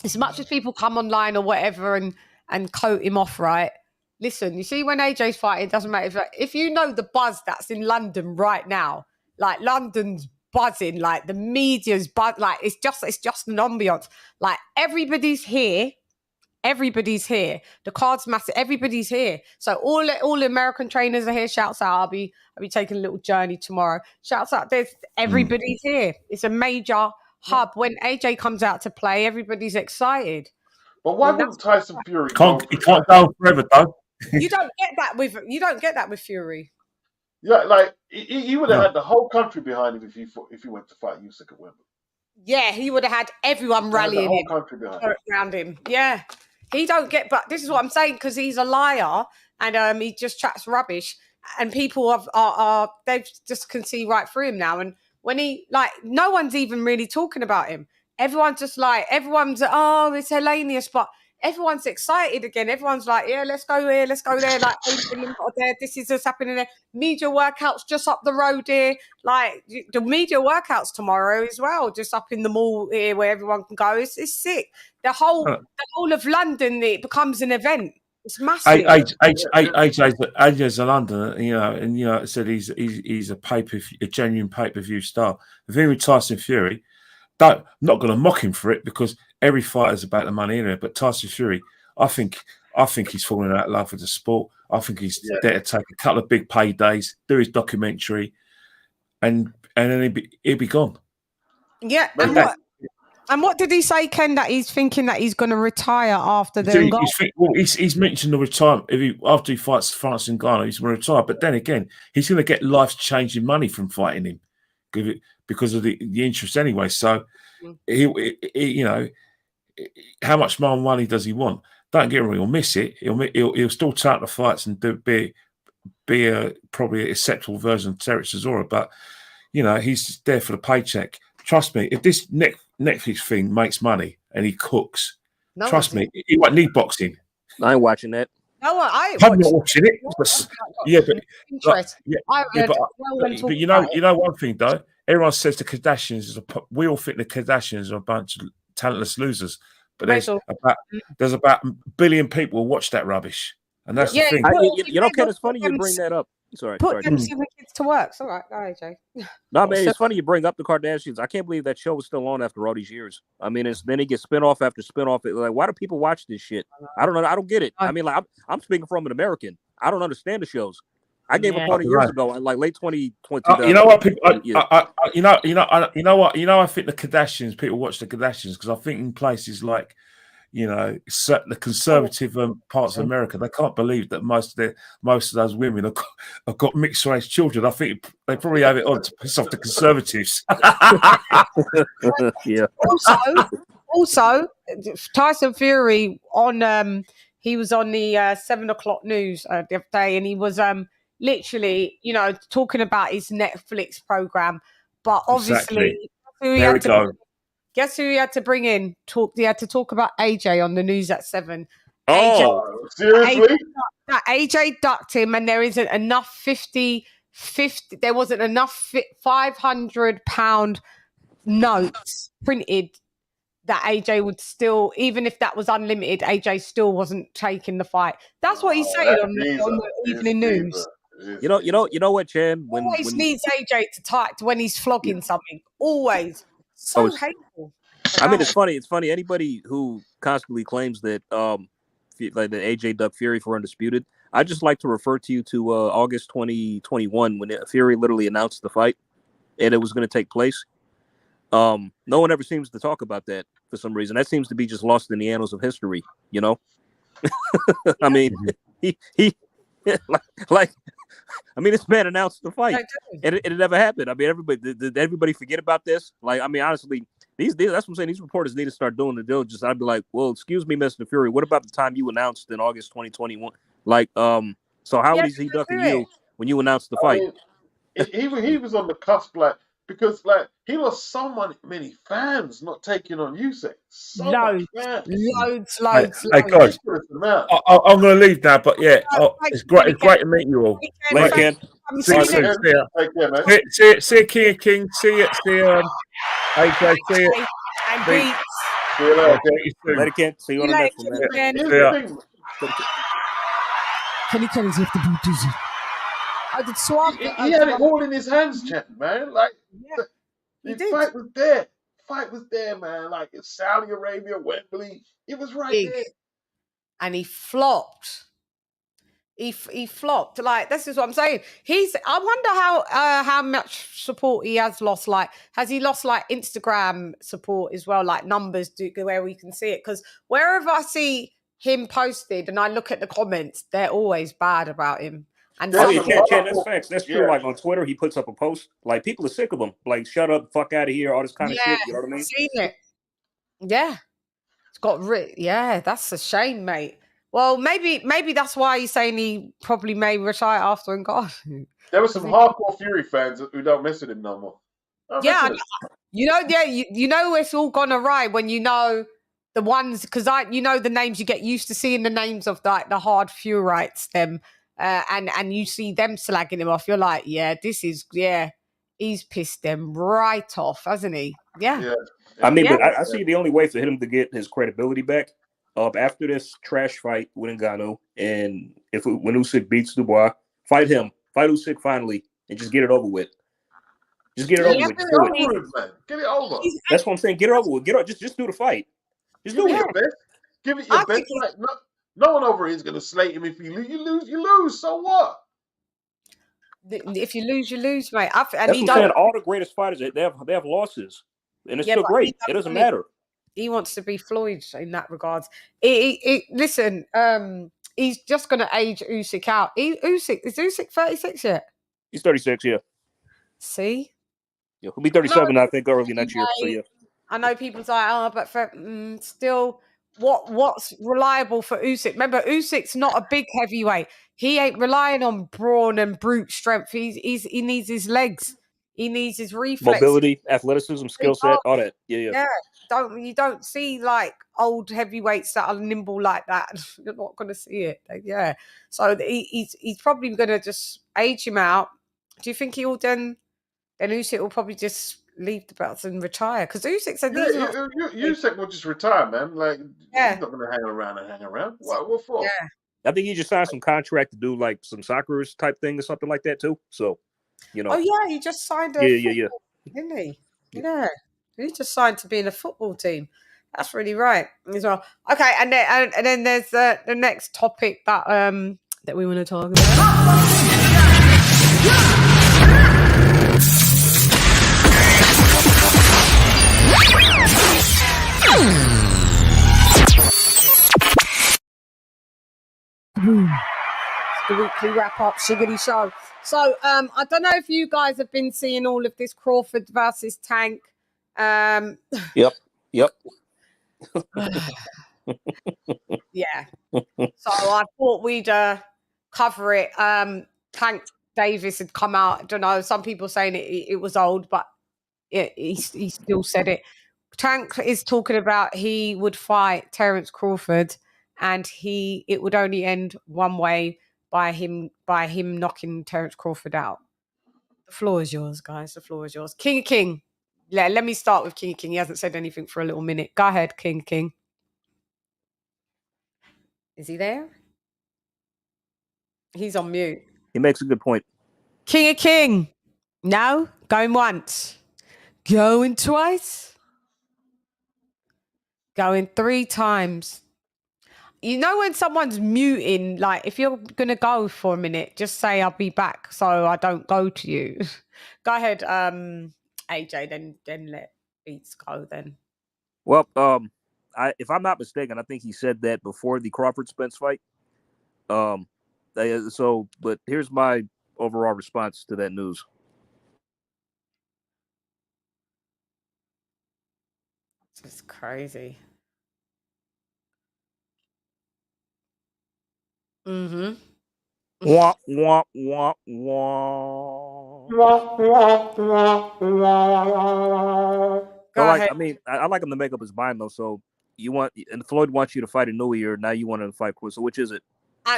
As much as people come online or whatever and coat him off, right? Listen, you see, when AJ's fighting, it doesn't matter if you know the buzz that's in London right now. Like London's buzzing, like the media's buzz, like it's just an ambiance. Like everybody's here. The card's massive. Everybody's here. So all American trainers are here. Shouts out. I'll be taking a little journey tomorrow. Shouts out. There's everybody's here. It's a major hub. When AJ comes out to play, everybody's excited. But why wouldn't Tyson Fury? He can't go forever, though. You don't get that with Fury. Yeah, like he would have had the whole country behind him if he went to fight Usyk at Wembley. Yeah, he would have had everyone rallying the whole country around him. Yeah, he don't get. But this is what I'm saying, because he's a liar and he just chats rubbish, and people are they just can see right through him now. And when he no one's even really talking about him. Everyone's it's Hellenius, but everyone's excited again. Everyone's like, yeah, let's go here, let's go there. Like, this is just happening there. Media workouts just up the road here. Like, the media workouts tomorrow as well, just up in the mall here where everyone can go. It's sick. The whole of London, it becomes an event. It's massive. AJ's in London, and said he's a genuine pay-per-view star. The thing with Tyson Fury, I'm not going to mock him for it because every fighter's about the money in it. But Tyson Fury, I think he's falling out of love with the sport. I think he's there to take a couple of big paydays, do his documentary, and then he'll be gone. Yeah, and what did he say, Ken? That he's thinking that he's going to retire after he's mentioned the retirement. After he fights France and Ghana, he's going to retire. But then again, he's going to get life-changing money from fighting him because of the interest anyway. So, how much more money does he want? Don't get me wrong, he'll miss it. He'll still take the fights and be a probably an acceptable version of Terence Chisora, but he's there for the paycheck. Trust me, if this Netflix thing makes money and he cooks, trust me, he won't need boxing. I ain't watching that. No, I'm not watching it. But you know one thing though. Everyone says the Kardashians we all think the Kardashians are a bunch of talentless losers, but there's about 1 billion people who watch that rubbish, and that's the thing. Ken, it's funny you bring that up. Sorry, put them 7 kids to work. It's all right, go AJ. No, man, it's funny you bring up the Kardashians. I can't believe that show was still on after all these years. I mean, then it gets spinoff after spinoff. Like, why do people watch this shit? I don't know. I don't get it. I mean, like, I'm speaking from an American. I don't understand the shows. I gave up on it years ago, like late 2020. You know what? People, you know what? I think the Kardashians. People watch the Kardashians because I think in places like, the conservative parts of America, they can't believe that most of those women have got mixed race children. I think they probably have it on to piss off the conservatives. Yeah. Also, Tyson Fury he was on the 7 o'clock news the other day, and he was literally, talking about his Netflix program. But obviously, guess who he had to bring in? He had to talk about AJ on the news at 7. Oh, seriously? AJ ducked him, and there isn't enough 50. There wasn't enough £500 notes printed that AJ would still, even if that was unlimited, AJ still wasn't taking the fight. That's what he said on the evening news. You know what, Chan? Always needs AJ to type when he's flogging something. Always. So hateful. I mean, it's funny. It's funny. Anybody who constantly claims that that AJ ducked Fury for undisputed, I just like to refer to you to August 2021 when Fury literally announced the fight and it was going to take place. No one ever seems to talk about that for some reason. That seems to be just lost in the annals of history. I mean, he this man announced the fight, and it never happened. I mean, did everybody forget about this? Like, I mean, honestly, that's what I'm saying. These reporters need to start doing the diligence. I'd be like, well, excuse me, Mr. Fury, what about the time you announced in August 2021? Like, so how is he ducking you when you announced the fight? I mean, he was on the cusp. Like, because like he lost so many fans not taking on Usyk. So much fans. Loads. Hey guys, I'm going to leave now, but yeah, it's great to meet you all. Later, Ken. See you soon. See ya. Take care, mate. See you, King of King. See you. AJ. See you. And Beats. See you later. Later, Ken. See you on the next one, man. Here's the thing. Kenny Kenny's left the boot, dizzy. I did swap. He had it all in his hands, Chet, man. Like, the fight was there. Fight was there, man. Like, in Saudi Arabia, Wembley. It was right there. And he flopped. He flopped. Like, this is what I'm saying. I wonder how much support he has lost. Like, has he lost like Instagram support as well? Like numbers where we can see it. Because wherever I see him posted and I look at the comments, they're always bad about him. And Chan, that's facts. That's true. Like on Twitter, he puts up a post. Like people are sick of him. Like, shut up, fuck out of here, all this kind of shit. You know what I mean? Seen it. Yeah. It's got yeah, that's a shame, mate. Well, maybe that's why he's saying he probably may retire after and God. There were some hardcore Fury fans who don't mess with him no more. You know it's all gone awry when you know the ones, because you know the names, you get used to seeing the names of like the hard Furites, them, and you see them slagging him off. You're like, he's pissed them right off, hasn't he? Yeah. I mean, but I see the only way for him to get his credibility back after this trash fight with Ngannou, and when Usyk beats Dubois, fight Usyk finally, and just get it over with. Just get it over with. Get it over. That's what I'm saying. Get it over with. Just do the fight. Just do it. Give it your best. Like, no one over here is going to slate him. If you lose, you lose. So what? If you lose, you lose, mate. That's what I'm saying. All the greatest fighters, they have losses, and it's still great. It doesn't matter. He wants to be Floyd in that regards. Listen, he's just going to age Usyk out. Is Usyk 36 yet? He's 36, yeah. See? Yeah, he'll be 37, I think, early next year. So, yeah. I know people's like, but for still, what's reliable for Usyk? Remember, Usyk's not a big heavyweight. He ain't relying on brawn and brute strength. He needs his legs. He needs his reflexes. Mobility, athleticism, skill set, all that. Yeah. You don't see like old heavyweights that are nimble like that. You're not going to see it. Yeah. So he's probably going to just age him out. Do you think he'll then Usyk will probably just leave the belts and retire? Because Usyk said Usyk will just retire, man. Like he's not going to hang around. What for? Yeah. I think he just signed some contract to do like some Socceroos type thing or something like that too. So, you know. Oh yeah, he just signed a football, didn't he? Yeah. He just signed to be in a football team. That's really right as well. Okay, and then there's the next topic that we want to talk about. The weekly wrap-up Shiggity show. So I don't know if you guys have been seeing all of this Crawford versus Tank. Yep. Yeah. So I thought we'd cover it. Tank Davis had come out. I don't know. Some people saying it was old, but he still said it. Tank is talking about he would fight Terence Crawford, and it would only end one way by him knocking Terence Crawford out. The floor is yours, guys. The floor is yours. King of King. Yeah, let me start with King of King. He hasn't said anything for a little minute. Go ahead, King of King. Is he there? He's on mute. He makes a good point. King of King. No, going once. Going twice. Going 3 times. You know when someone's muting, like if you're going to go for a minute, just say I'll be back so I don't go to you. Go ahead, AJ, then let Beats go then. Well, if I'm not mistaken, I think he said that before the Crawford Spence fight. But here's my overall response to that news. It's crazy. Wah, wah, wah, wah. Go like, ahead. I mean, I like him to make up his mind though. So you want, and Floyd wants you to fight Inouye, or now you want him to fight Cruz. So which is it?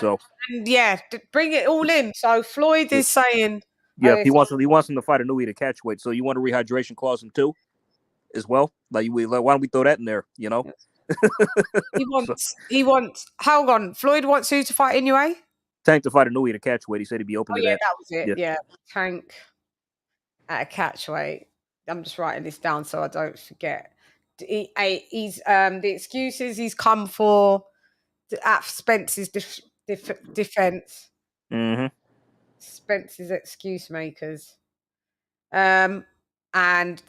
So And yeah, bring it all in. So Floyd is saying, yeah, he wants him to fight Inouye to catch weight. So you want a rehydration clause in too, as well. Like, why don't we throw that in there? You know, he wants. Hold on, Floyd wants who to fight Inouye? Tank to fight Inouye to catch weight. He said he'd be open to that. That was it. Yeah, Tank at a catch weight. I'm just writing this down so I don't forget. He's the excuses he's come for at Spence's defense. Mm-hmm. Spence's excuse makers. And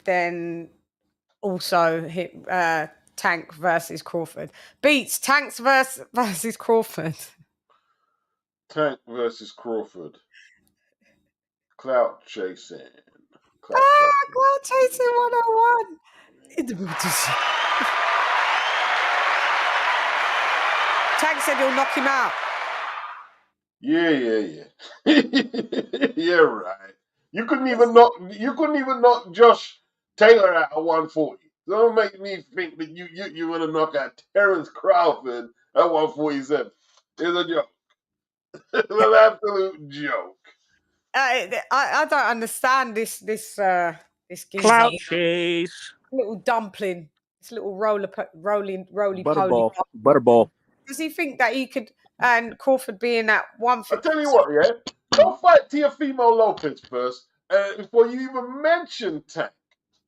then also hit Tank versus Crawford. Beats Tanks versus Crawford. Tank versus Crawford. Clout chasing. Clout chasing 101. Tank said he'll knock him out. Yeah. Yeah, right. You couldn't even knock Josh Taylor out at 140. Don't make me think that you want to knock out Terence Crawford at 147. It's a joke. It's an absolute joke. I don't understand this Clout chase. Little dumpling, this little roly Butterball. Does he think that he could, and Crawford being at 150? I tell you what, yeah, go fight Teofimo Lopez first before you even mention Tank.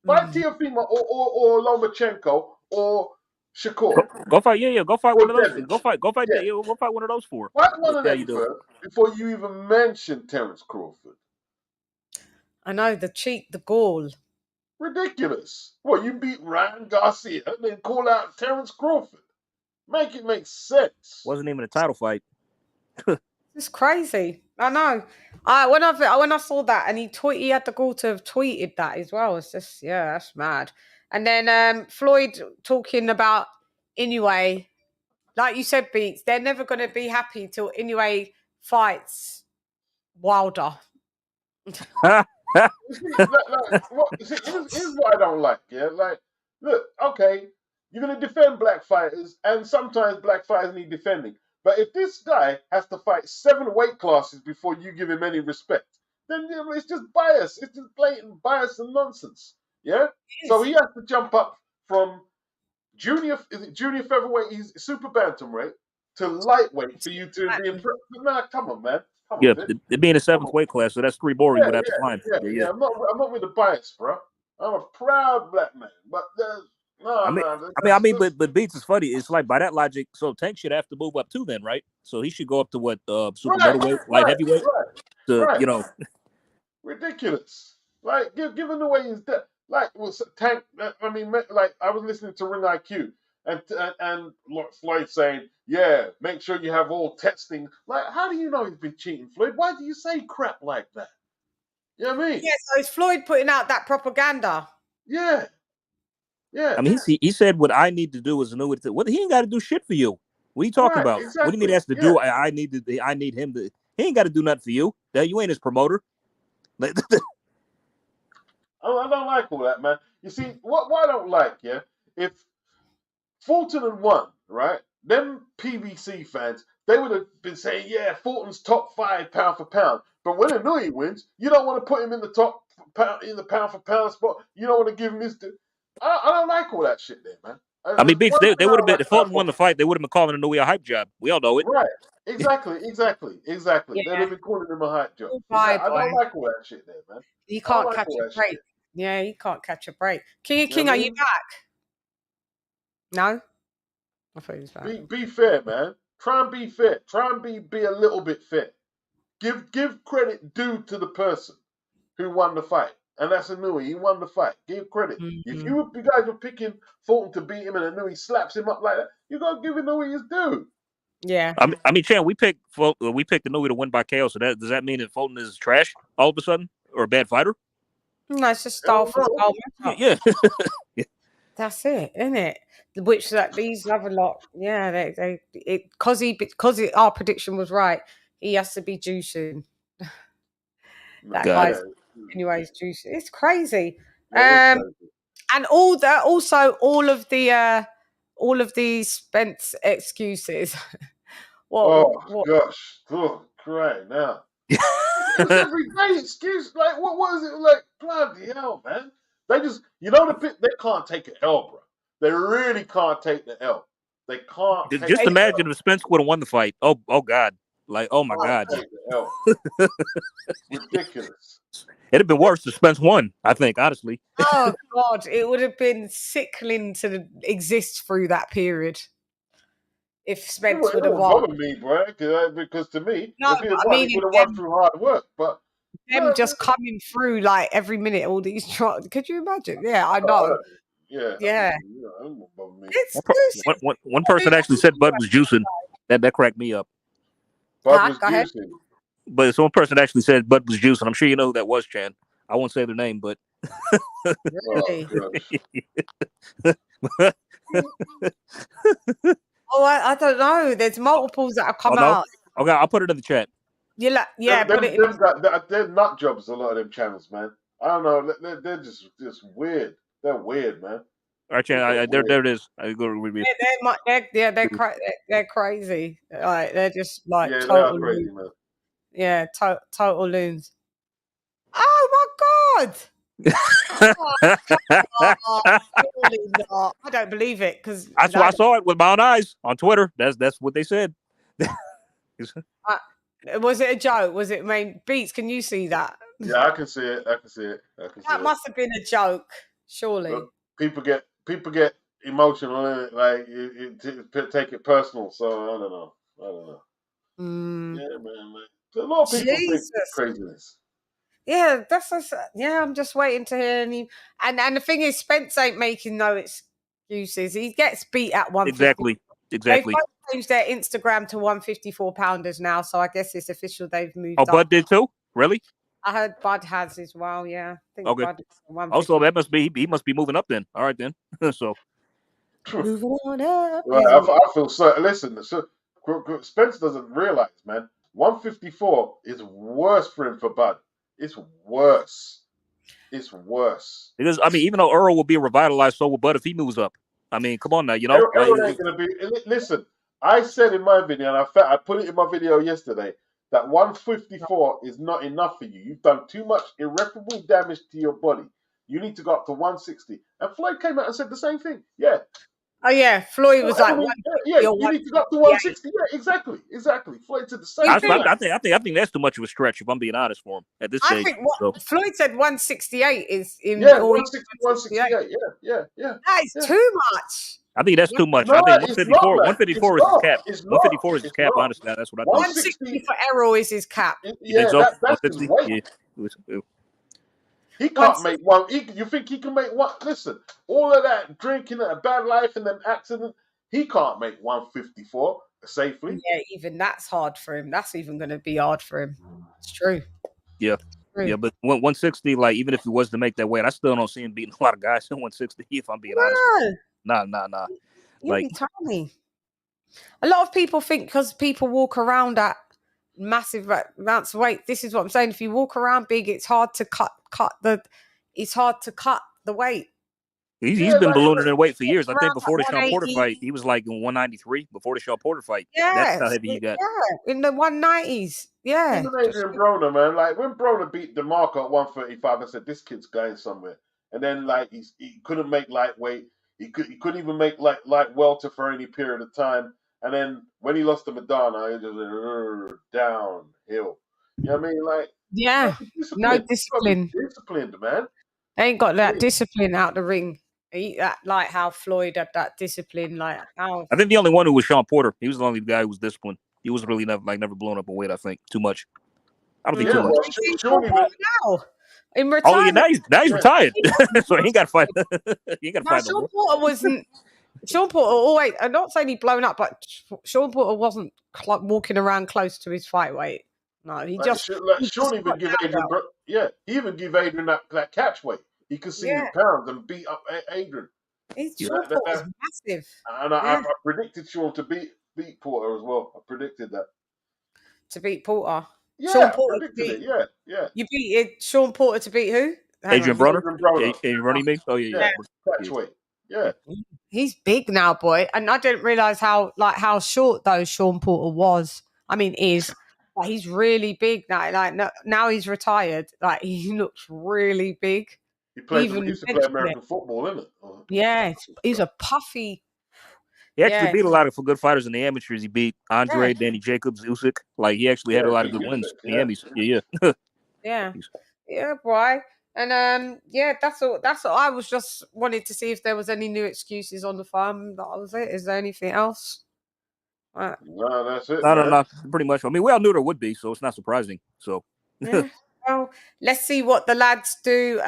Fight Teofimo or Lomachenko or Shakur. Go fight, go fight one of those. Go fight one of those four. Fight one of them first before you even mention Terence Crawford. I know, the gall. Ridiculous. Well, you beat Ryan Garcia and then call out Terence Crawford. Make it make sense. Wasn't even a title fight. It's crazy. I know. When I saw that and he had the gall to have tweeted that as well. It's just, that's mad. And then Floyd talking about Inoue, like you said, Beats, they're never going to be happy till Inoue fights Wilder. Here's what I don't like. Yeah, like, look, okay, you're gonna defend black fighters, and sometimes black fighters need defending. But if this guy has to fight 7 weight classes before you give him any respect, then it's just bias. It's just blatant bias and nonsense. Yeah. So he has to jump up from junior featherweight, he's super bantamweight, to lightweight for you to be impressed. Nah, come on, man. It being a 7th weight class, so that's 3 more you would have to find. Yeah. I'm not with the bias, bro. I'm a proud black man, but but Beats is funny. It's like, by that logic, so Tank should have to move up too, then, right? So he should go up to what, super middleweight, light heavyweight, you know. Ridiculous. Like, given the way he's dead, like, was Tank. I mean, like, I was listening to Ring IQ. And Floyd saying, yeah, make sure you have all testing. Like, how do you know he's been cheating, Floyd? Why do you say crap like that? You know what I mean? Yeah, so is Floyd putting out that propaganda? Yeah. I mean, he said what I need to do is know what he ain't got to do shit for you. What are you talking about? Exactly. What do you mean he has to do? I need him to. He ain't got to do nothing for you. You ain't his promoter. I don't like all that, man. You see, what I don't like, if Fulton had won, right? Them PBC fans, they would have been saying, yeah, Fulton's top 5 pound for pound. But when Inouye wins, you don't want to put him in the top pound for pound spot. You don't want to give him his. I don't like all that shit there, man. I mean, Beats, they would have been, if Fulton won the fight, they would have been calling Inouye a hype job. We all know it. Right. Exactly. Yeah. They'd have been calling him a hype job. I don't like all that shit there, man. You can't catch a break. Yeah, you can't catch a break. King, are you back? No? I thought he was back. Be fair, man. Try and be fair. Try and be a little bit fair. Give credit due to the person who won the fight. And that's Inouye. He won the fight. Give credit. Mm-hmm. If you guys were picking Fulton to beat him and Inouye slaps him up like that, you got to give Inouye his due. Yeah. I mean, Chan, we picked Inouye to win by KO. So does that mean that Fulton is trash all of a sudden, or a bad fighter? No, it's just style for style. Yeah. That's it, isn't it? Which these other lot, because our prediction was right, he has to be juicing. That guy's Anyways, juice. It's crazy. Yeah, it's crazy. And all of the Spence excuses. Gosh. Oh, crying now. It's every day excuse. Like, what is it? Like, bloody hell, man. They just, they can't take an L, bro. They really can't take the L. They can't take Just the imagine L. if Spence would have won the fight. Oh God. Like, oh my God. Take the L. Ridiculous. It'd have been worse if Spence won, I think, honestly. Oh God, it would have been sickling to exist through that period if Spence would have won. Bother me, bro, because to me, No, if he had but I won, mean, he would have won through hard work. But them just coming through like every minute, all these trials. Could you imagine? Yeah, I know. Yeah. One person actually said Bud was juicing. That cracked me up. Bud was juicing. But one person actually said Bud was juicing. I'm sure you know who that was, Chan. I won't say their name, but really? I don't know. There's multiples that have come out. Okay, I'll put it in the chat. They're nut jobs. A lot of them channels, man. I don't know. They're just weird. They're weird, man. All right, Chan. There it is. I go to review. They're crazy. Like they're just like they total are crazy, man. Yeah, total loons. Oh my God! Surely not. I don't believe it because that's why I saw it with my own eyes on Twitter. That's what they said. Was it a joke? Was it Beats? Can you see that? Yeah, I can see it. That must have been a joke, surely. But people get emotional in it, like take it personal. So I don't know. Yeah, man. A lot of people think craziness. Yeah, I'm just waiting to hear any. And the thing is, Spence ain't making no excuses. He gets beat at 150. Exactly. They've changed their Instagram to 154 pounders now, so I guess it's official. They've moved. Oh, Bud did too? Really? I heard Bud has as well. Yeah. I think okay. Bud is also, that must be he must be moving up then. All right then. So moving on up. Well, I feel so. Listen, Spence doesn't realize, man. 154 is worse for him for Bud. It's worse. Because I mean, even though Earl will be revitalized, so will Bud if he moves up. I mean, come on now, Earl ain't gonna be. Listen, I said in my video, and I put it in my video yesterday, that 154 is not enough for you. You've done too much irreparable damage to your body. You need to go up to 160. And Floyd came out and said the same thing. Yeah. Oh yeah, Floyd was like, you need to go up to 160. Yeah, exactly. Floyd said the same thing. I think that's too much of a stretch. If I'm being honest for him at this stage. I think Floyd said 168 is in. Yeah, 168. Yeah. That is too much. I think that's too much. No, I think 154 is his cap. 154 is his cap. Not. Honestly, that's what I think. 160 for Errol is his cap. Yeah, so? that's his weight. Yeah. He can't make one. You think he can make one? Listen, all of that drinking and a bad life and them accidents, he can't make 154 safely. Yeah, even that's hard for him. That's even going to be hard for him. It's true. Yeah. Yeah, but 160, like, even if he was to make that weight, I still don't see him beating a lot of guys in 160, if I'm being honest. Nah. Like, tiny. A lot of people think because people walk around at massive amounts of weight. This is what I'm saying. If you walk around big, it's hard to cut the weight. He's been ballooning in weight for years. I think before the Sean Porter fight, he was like in 193 before the Sean Porter fight. Yeah, that's how heavy he got. Yeah, in the 190s. Yeah. Even Adrian Broner, man. Like when Broner beat DeMarco at 135, I said this kid's going somewhere. And then like he couldn't make lightweight. He couldn't even make light welter for any period of time. And then when he lost to Madonna, he just went downhill. You know what I mean? Like no discipline. Disciplined, man. They ain't got that discipline out the ring. Like how Floyd had that discipline. Like how I think the only one who was Sean Porter. He was the only guy who was disciplined. He was really never blown up a weight. I think too much. I don't think too much. Now in retirement. Oh, yeah, now he's retired, so he ain't got to fight. He ain't got to fight. Sean Porter wasn't. Sean Porter always. I'm not saying he blown up, but Sean Porter wasn't walking around close to his fight weight. No, he just. Sean even give Adrian. He even give Adrian that catch weight. He could see his pounds and beat up Adrian. Sean Porter's massive. And I predicted Sean to beat Porter as well. I predicted that. To beat Porter. Sean I Porter predicted it. Yeah. You beat Sean Porter to beat who? Adrian Broner. Broner. Adrian Broner, you mean? Oh yeah. Catchweight. Yeah. He's big now, boy. And I didn't realize how short though Sean Porter was. I mean, is. Like, he's really big now. Like now he's retired. Like he looks really big. He used to play American football, isn't it? Yeah, he's a puffy. He actually beat a lot of good fighters in the amateurs. He beat Andre, Danny Jacobs, Usyk. Like he actually had a lot of good wins in the Emmys. Yeah, boy. And that's all. That's all. I was just wanted to see if there was any new excuses on the farm. That was it. Is there anything else? No, that's it. No. Pretty much. I mean, we all knew there would be, so it's not surprising. So, yeah. Well, let's see what the lads do.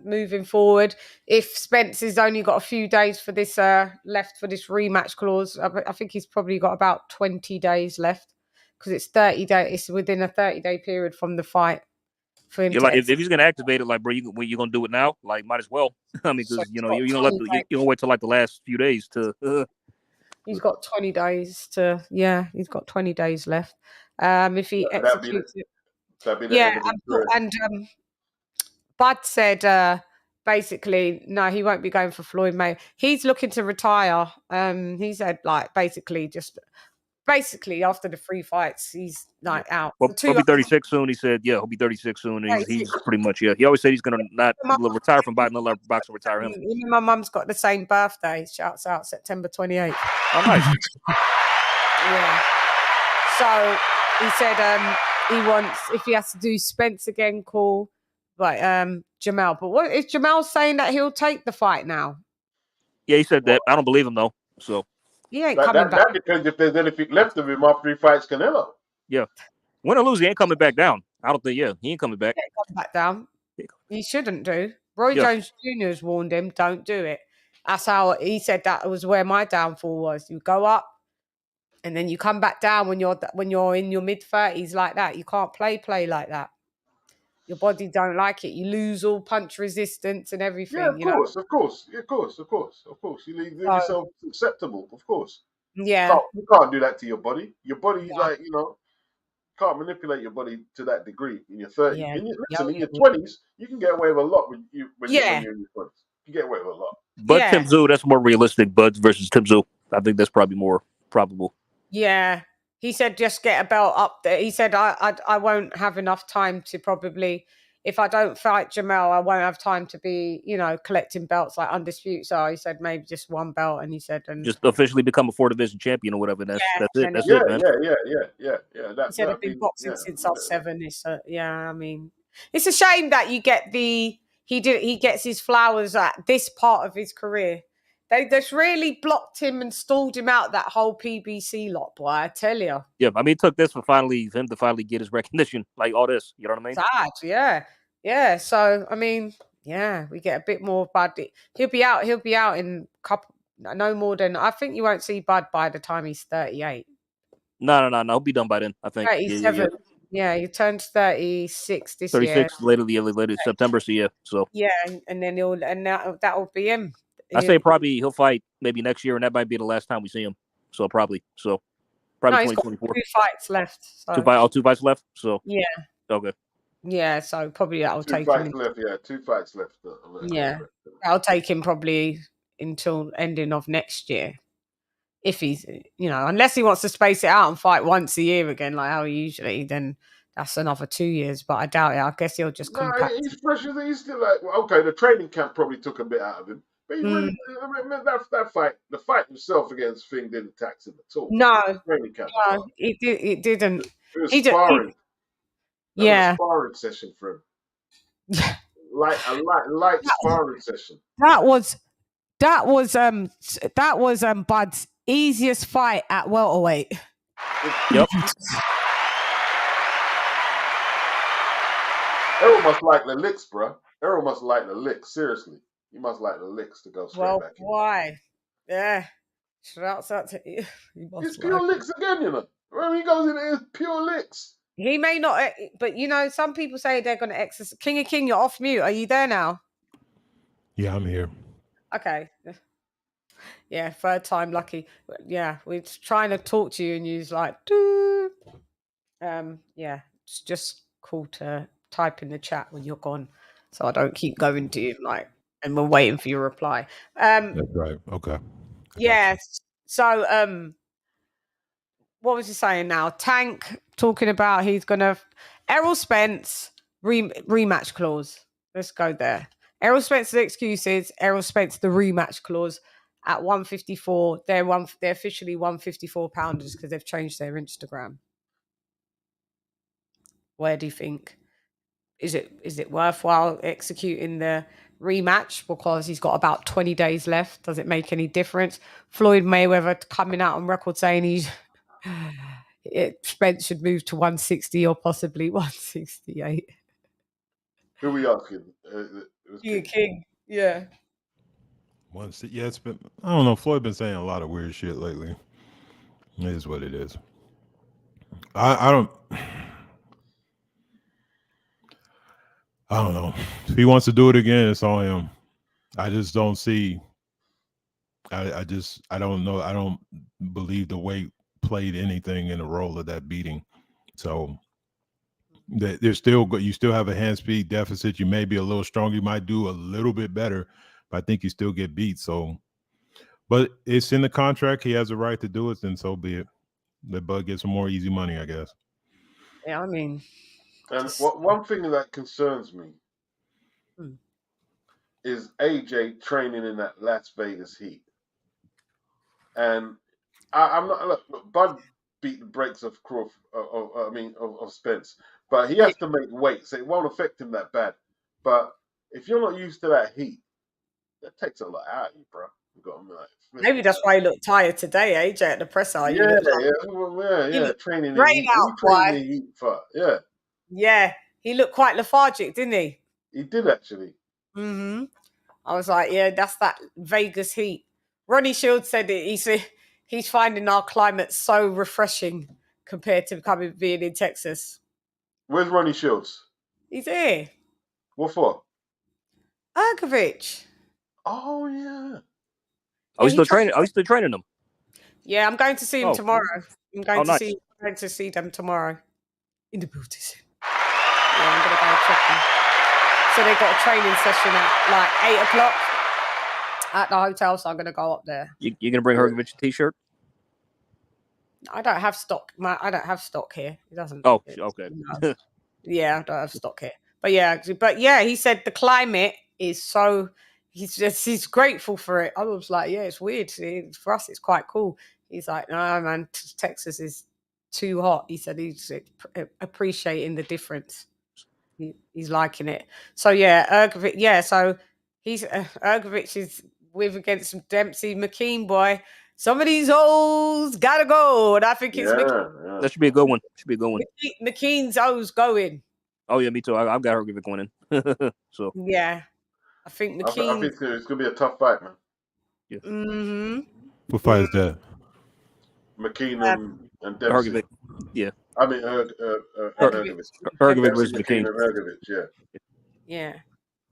Moving forward, if Spence has only got a few days for this left for this rematch clause, I think he's probably got about 20 days left because it's 30 days. It's within a 30-day period from the fight for him. Like if he's gonna activate it, like bro, you're gonna do it now. Like might as well. I mean, because you're gonna wait till like the last few days to. He's got 20 days to. Yeah, he's got 20 days left. If he executes it. And Bud said basically, no, he won't be going for Floyd May. He's looking to retire. He said like basically after the 3 fights, he's like out. Well, he'll be 36 soon. He said, he'll be 36 soon. And he's pretty much, He always said he's going to not retire from boxing, let boxing retire him. My mum's got the same birthday. Shouts out September 28th. Oh, nice. Yeah. So he said he wants, if he has to do Spence again, cool. But Jamel. But what is Jamel saying that he'll take the fight now? Yeah, he said that. I don't believe him though. So he ain't coming back. That depends if there's anything left of him after he fights Canelo. Yeah. Win or lose, he ain't coming back down. I don't think. Yeah, he ain't coming back. He ain't coming back down. He shouldn't do. Roy Jones Jr. has warned him, don't do it. That's how he said that was where my downfall was. You go up and then you come back down when you're in your mid-30s like that. You can't play like that. Your body don't like it. You lose all punch resistance and everything. Yeah, of course. You leave yourself susceptible, of course. Yeah. You can't do that to your body. Your body, can't manipulate your body to that degree in your 30s. Yeah. In your 20s, you can get away with a lot when you're in your 20s. You get away with a lot. But Tim Tszyu, that's more realistic. Bud versus Tim Tszyu. I think that's probably more probable. Yeah. He said, just get a belt up there. He said, I won't have enough time to probably, if I don't fight Jamel, I won't have time to be, collecting belts like Undisputed. So he said, maybe just one belt. And he said, just officially become a 4-division champion or whatever. That's it. That's it, man. Yeah. He said, I've been boxing since I was 7. I mean, it's a shame that you get he gets his flowers at this part of his career. They just really blocked him and stalled him out, that whole PBC lot, boy, I tell you. Yeah, I mean, it took this for him to finally get his recognition, like all this, you know what I mean? Sad, yeah. Yeah, so, I mean, we get a bit more Bud. He'll be out in no more than, I think you won't see Bud by the time he's 38. No, he'll be done by then, I think. 37. Yeah, he turns 36 this 36 year. later September, so. Yeah, and then that'll be him. I say probably he'll fight maybe next year, and that might be the last time we see him. So probably 2024. 2 fights left. So. 2 fights left. So yeah. Okay. Yeah, so probably that'll take him. 2 fights left. Yeah, that'll take him probably until ending of next year. If he's, unless he wants to space it out and fight once a year again, like how he usually, then that's another 2 years. But I doubt it. I guess he'll just come back. He's fresh. He's still like, okay, the training camp probably took a bit out of him. But he really, that fight, the fight himself against Fing didn't tax him at all. No, it didn't. It was sparring. Was a sparring session for him. light sparring session. That was Bud's easiest fight at welterweight. Yep. Errol must like the licks, bro. Errol must like the licks. Seriously. You must like the licks to go straight back in. Why? Yeah. Shouts out to you. It's pure licks again, When he goes in, it's pure licks. He may not, but some people say they're going to exercise. King of King, you're off mute. Are you there now? Yeah, I'm here. Okay. Yeah, third time lucky. Yeah, we're trying to talk to you and you're like, doo. Yeah, it's just cool to type in the chat when you're gone, so I don't keep going to you and we're waiting for your reply. That's right. Okay. Yes. So what was he saying now? Tank talking about he's gonna Errol Spence rematch clause. Let's go there. Errol Spence's excuses. Errol Spence the rematch clause at 154. They're officially 154 pounders because they've changed their Instagram. Where do you think? Is it worthwhile executing the rematch because he's got about 20 days left? Does it make any difference? Floyd Mayweather coming out on record saying Spence should move to 160 or possibly 168. Who are we asking? It was King. Yeah. It's been, I don't know. Floyd been saying a lot of weird shit lately. It is what it is. I don't know. If he wants to do it again, it's on him. I just don't see. I don't know. I don't believe the weight played anything in the role of that beating. So there's still you still have a hand speed deficit. You may be a little stronger. You might do a little bit better, but I think you still get beat. So, but it's in the contract. He has a right to do it, then so be it. Let Bud get some more easy money, I guess. Yeah, I mean, and one thing that concerns me is AJ training in that Las Vegas heat, and I'm not look. Bud beat the brakes of Crawford, of Spence, but he has to make weight, so it won't affect him that bad. But if you're not used to that heat, that takes a lot out of you, bro. Maybe that's why he looked tired today, AJ, at the presser. Yeah. Training in heat. Yeah, he looked quite lethargic, didn't he? He did actually. Mm-hmm. I was like, yeah, that's that Vegas heat. Ronnie Shields said it. He said he's finding our climate so refreshing compared to being in Texas. Where's Ronnie Shields? He's here. What for? Ergovic. Oh yeah. Are we still training? Are we still training them? Yeah, I'm going to see him tomorrow. I'm going to see them tomorrow in the building. Yeah, I'm going to go check them. So they got a training session at 8:00 at the hotel. So I'm going to go up there. You going to bring Hergovich a t-shirt? I don't have stock. I don't have stock here. He doesn't. Oh, okay. No. Yeah, I don't have stock here. But yeah, he said the climate is so. He's grateful for it. I was like, yeah, it's weird. For us, it's quite cool. He's like, no, man, Texas is too hot. He said he's appreciating the difference. He's liking it. So yeah, Ergovic. Yeah, so he's Ergovic is against Dempsey McKean boy. Some of these hoes gotta go, and I think it's McKean. That should be a good one. McKean's hoes going. Oh yeah, me too. I've got Ergovic winning. So yeah. I think McKean. I think it's going to be a tough fight, man. Yeah. Mm-hmm. What fight is that? McKean and Dempsey. Hergovic. Yeah. I mean, Hergovic versus McKean. Hergovic, yeah. Yeah.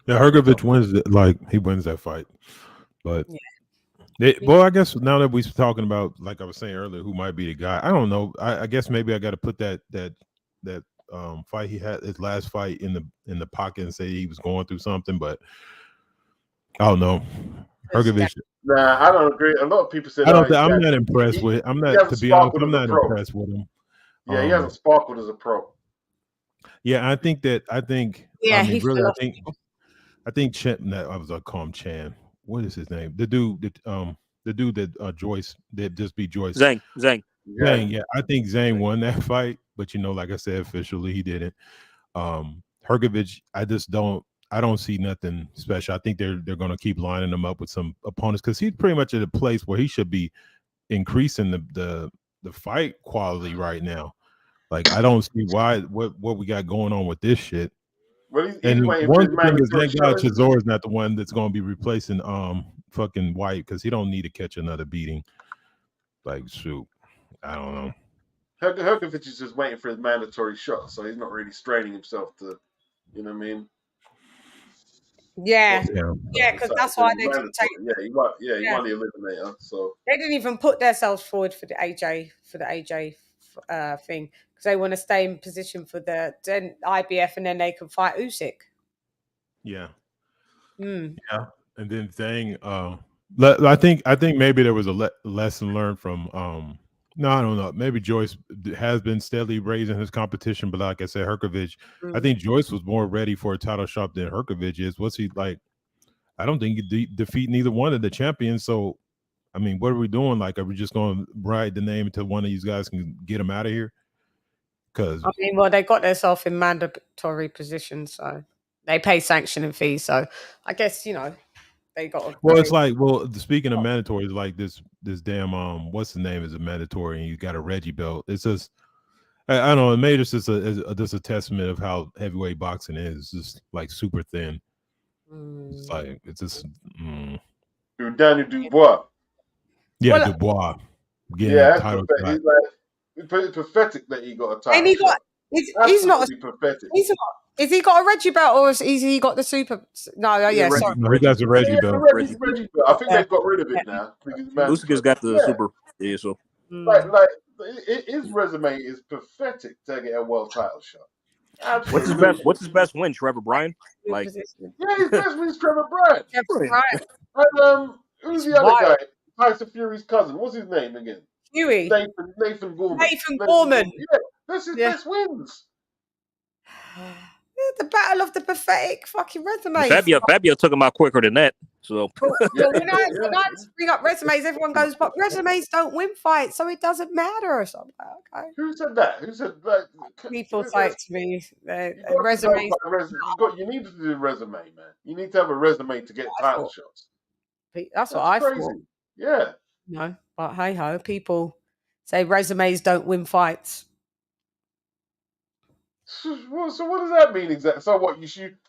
Yeah, Hergovic wins it. He wins that fight. But I guess now that we're talking about, like I was saying earlier, who might be the guy, I don't know. I guess maybe I got to put that fight he had, his last fight, in the pocket and say he was going through something, but I don't know. Hergovic. Nah, I don't agree. A lot of people said I'm not impressed with. I'm not, to be honest, I'm not impressed with him. Yeah, he hasn't sparkled as a pro. Yeah, I think. Yeah, I think Chan. I was call him Chan. What is his name? The dude that Joyce that just beat Joyce. Zhang. Yeah, I think Zhang won that fight, but like I said, officially he didn't. Hergovic, I don't see nothing special. I think they're going to keep lining him up with some opponents because he's pretty much at a place where he should be increasing the fight quality right now. Like, I don't see what we got going on with this shit. Well, he's and one thing is, thank God Chisora is not the one that's going to be replacing fucking White, because he don't need to catch another beating. Like, shoot, I don't know. Hergovic is just waiting for his mandatory shot, so he's not really straining himself to, you know what I mean? Yeah, because that's why they didn't take. He won the eliminator, so they didn't even put themselves forward for the AJ thing because they want to stay in position for the IBF and then they can fight Usyk. Yeah. Mm. Yeah. And then saying, I think maybe there was a lesson learned from, no, I don't know. Maybe Joyce has been steadily raising his competition, but like I said, Herkovich, I think Joyce was more ready for a title shot than Herkovich is. What's he like? I don't think he defeat neither one of the champions. So, I mean, what are we doing? Like, are we just going to write the name until one of these guys can get him out of here? Because I mean, well, they got themselves in mandatory positions, so they pay sanctioning fees. So I guess they got. Well, it's like, speaking of mandatory, it's like this damn what's the name is a mandatory, and you got a Reggie belt. It's just I don't know. It made us just a testament of how heavyweight boxing is. It's just like super thin. It's like it's just. Daniel Dubois. Yeah, Dubois. Yeah, pathetic. It's pathetic that he got a title. And he's not pathetic. He's not. Is he got a Reggie belt or is he got the super? No, yeah, sorry. No, he got the Reggie belt. Reggie belt. I think they've got rid of it now. Usyk's got the super. Yeah, so like his resume is pathetic to get a world title shot. Absolutely. What's his best win? Trevor Bryan? Like, yeah, his best win is Trevor Bryan. And who's the other guy? Tyson Fury's cousin. What's his name again? Fury. Nathan Gorman. Nathan Gorman. Yeah, that's his best wins. The battle of the pathetic fucking resumes. Fabio took him out quicker than that. So when I bring up resumes, everyone goes, "But resumes don't win fights, so it doesn't matter." Or something. Okay. Who said that? Who said that? People say to me, resumes. You need to do a resume, man. You need to have a resume to get title shots. That's what I thought. Yeah. No, but hey ho, people say resumes don't win fights. So what does that mean exactly? So what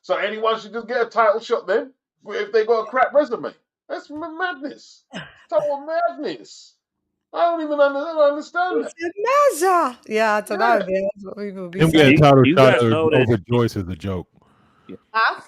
so anyone should just get a title shot then if they got a crap resume? That's madness. Total madness. I don't even understand that. Yeah, I don't know. Yeah, that's what people be Him saying. getting title shot over Joyce is a joke. Huh?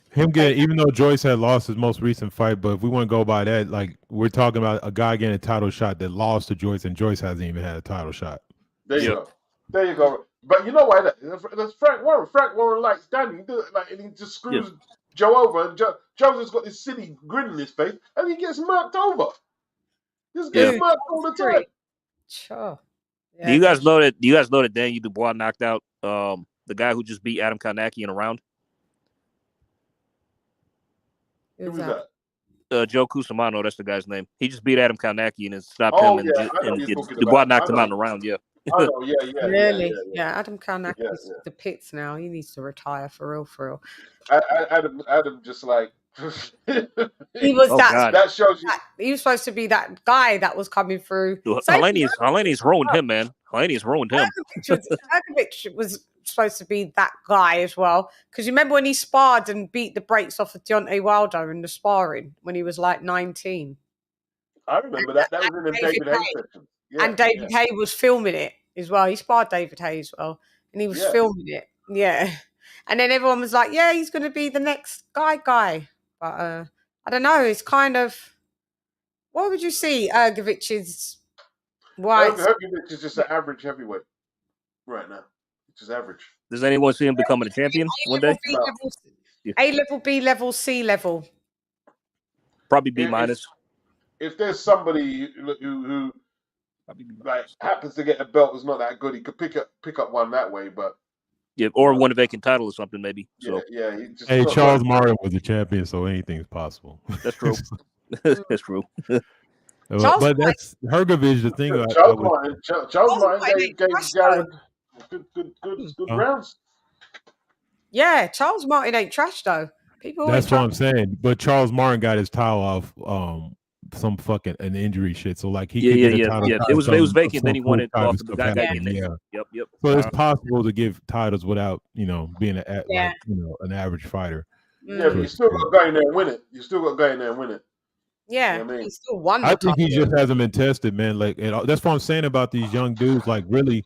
Him getting, even though Joyce had lost his most recent fight, but if we want to go by that, like we're talking about a guy getting a title shot that lost to Joyce, and Joyce hasn't even had a title shot. There you go. There you go. But you know why? That's Frank Warren. Frank Warren likes Danny. He do it and he just screws Joe over, and Joe's just got this silly grin in his face, and he gets murked over. Just gets murked all the time. Sure. Yeah. Do you guys know that Daniel Dubois knocked out the guy who just beat Adam Kownacki in a round? Who's that? Joe Cusimano, that's the guy's name. He just beat Adam Kownacki and it stopped him. And Dubois knocked him out in the round. Yeah. I know, yeah. Really? Yeah, Adam Kownacki's the pits now. He needs to retire for real. Adam just like he was that shows you he was supposed to be that guy that was coming through. Hellenius ruined him, man. Hellenius ruined him. Herkovich was supposed to be that guy as well. Because you remember when he sparred and beat the brakes off of Deontay Wilder in the sparring when he was like 19? I remember that. That was in the David Hay section. Yeah, and David Hay was filming it as well. He sparred David Hay as well. And he was filming it. Yeah. And then everyone was like, yeah, he's going to be the next guy. But I don't know. It's kind of... What would you see Ergovich's... Ergovich is just an average heavyweight right now. It's just average. Does anyone see him becoming a champion one day? A-level, B-level, C-level. Probably B minus. If there's somebody who like happens to get a belt that's not that good, he could pick up one that way, but or win a vacant title or something maybe. So hey, Charles Martin was the champion, so anything's possible. That's true. That's true. But that's Hergovich. The thing about Charles Martin gave Garrett good rounds. Yeah, Charles Martin ain't trash though. That's what I'm saying. But Charles Martin got his title off some fucking an injury shit. So like he could get a title. It was vacant. Then he won it off the guy. Yep. So it's possible to give titles without being an average fighter. Yeah, but you still got to go in there and win it. Yeah, you know I mean? he still won. I think he just hasn't been tested, man. Like that's what I'm saying about these young dudes. Like really,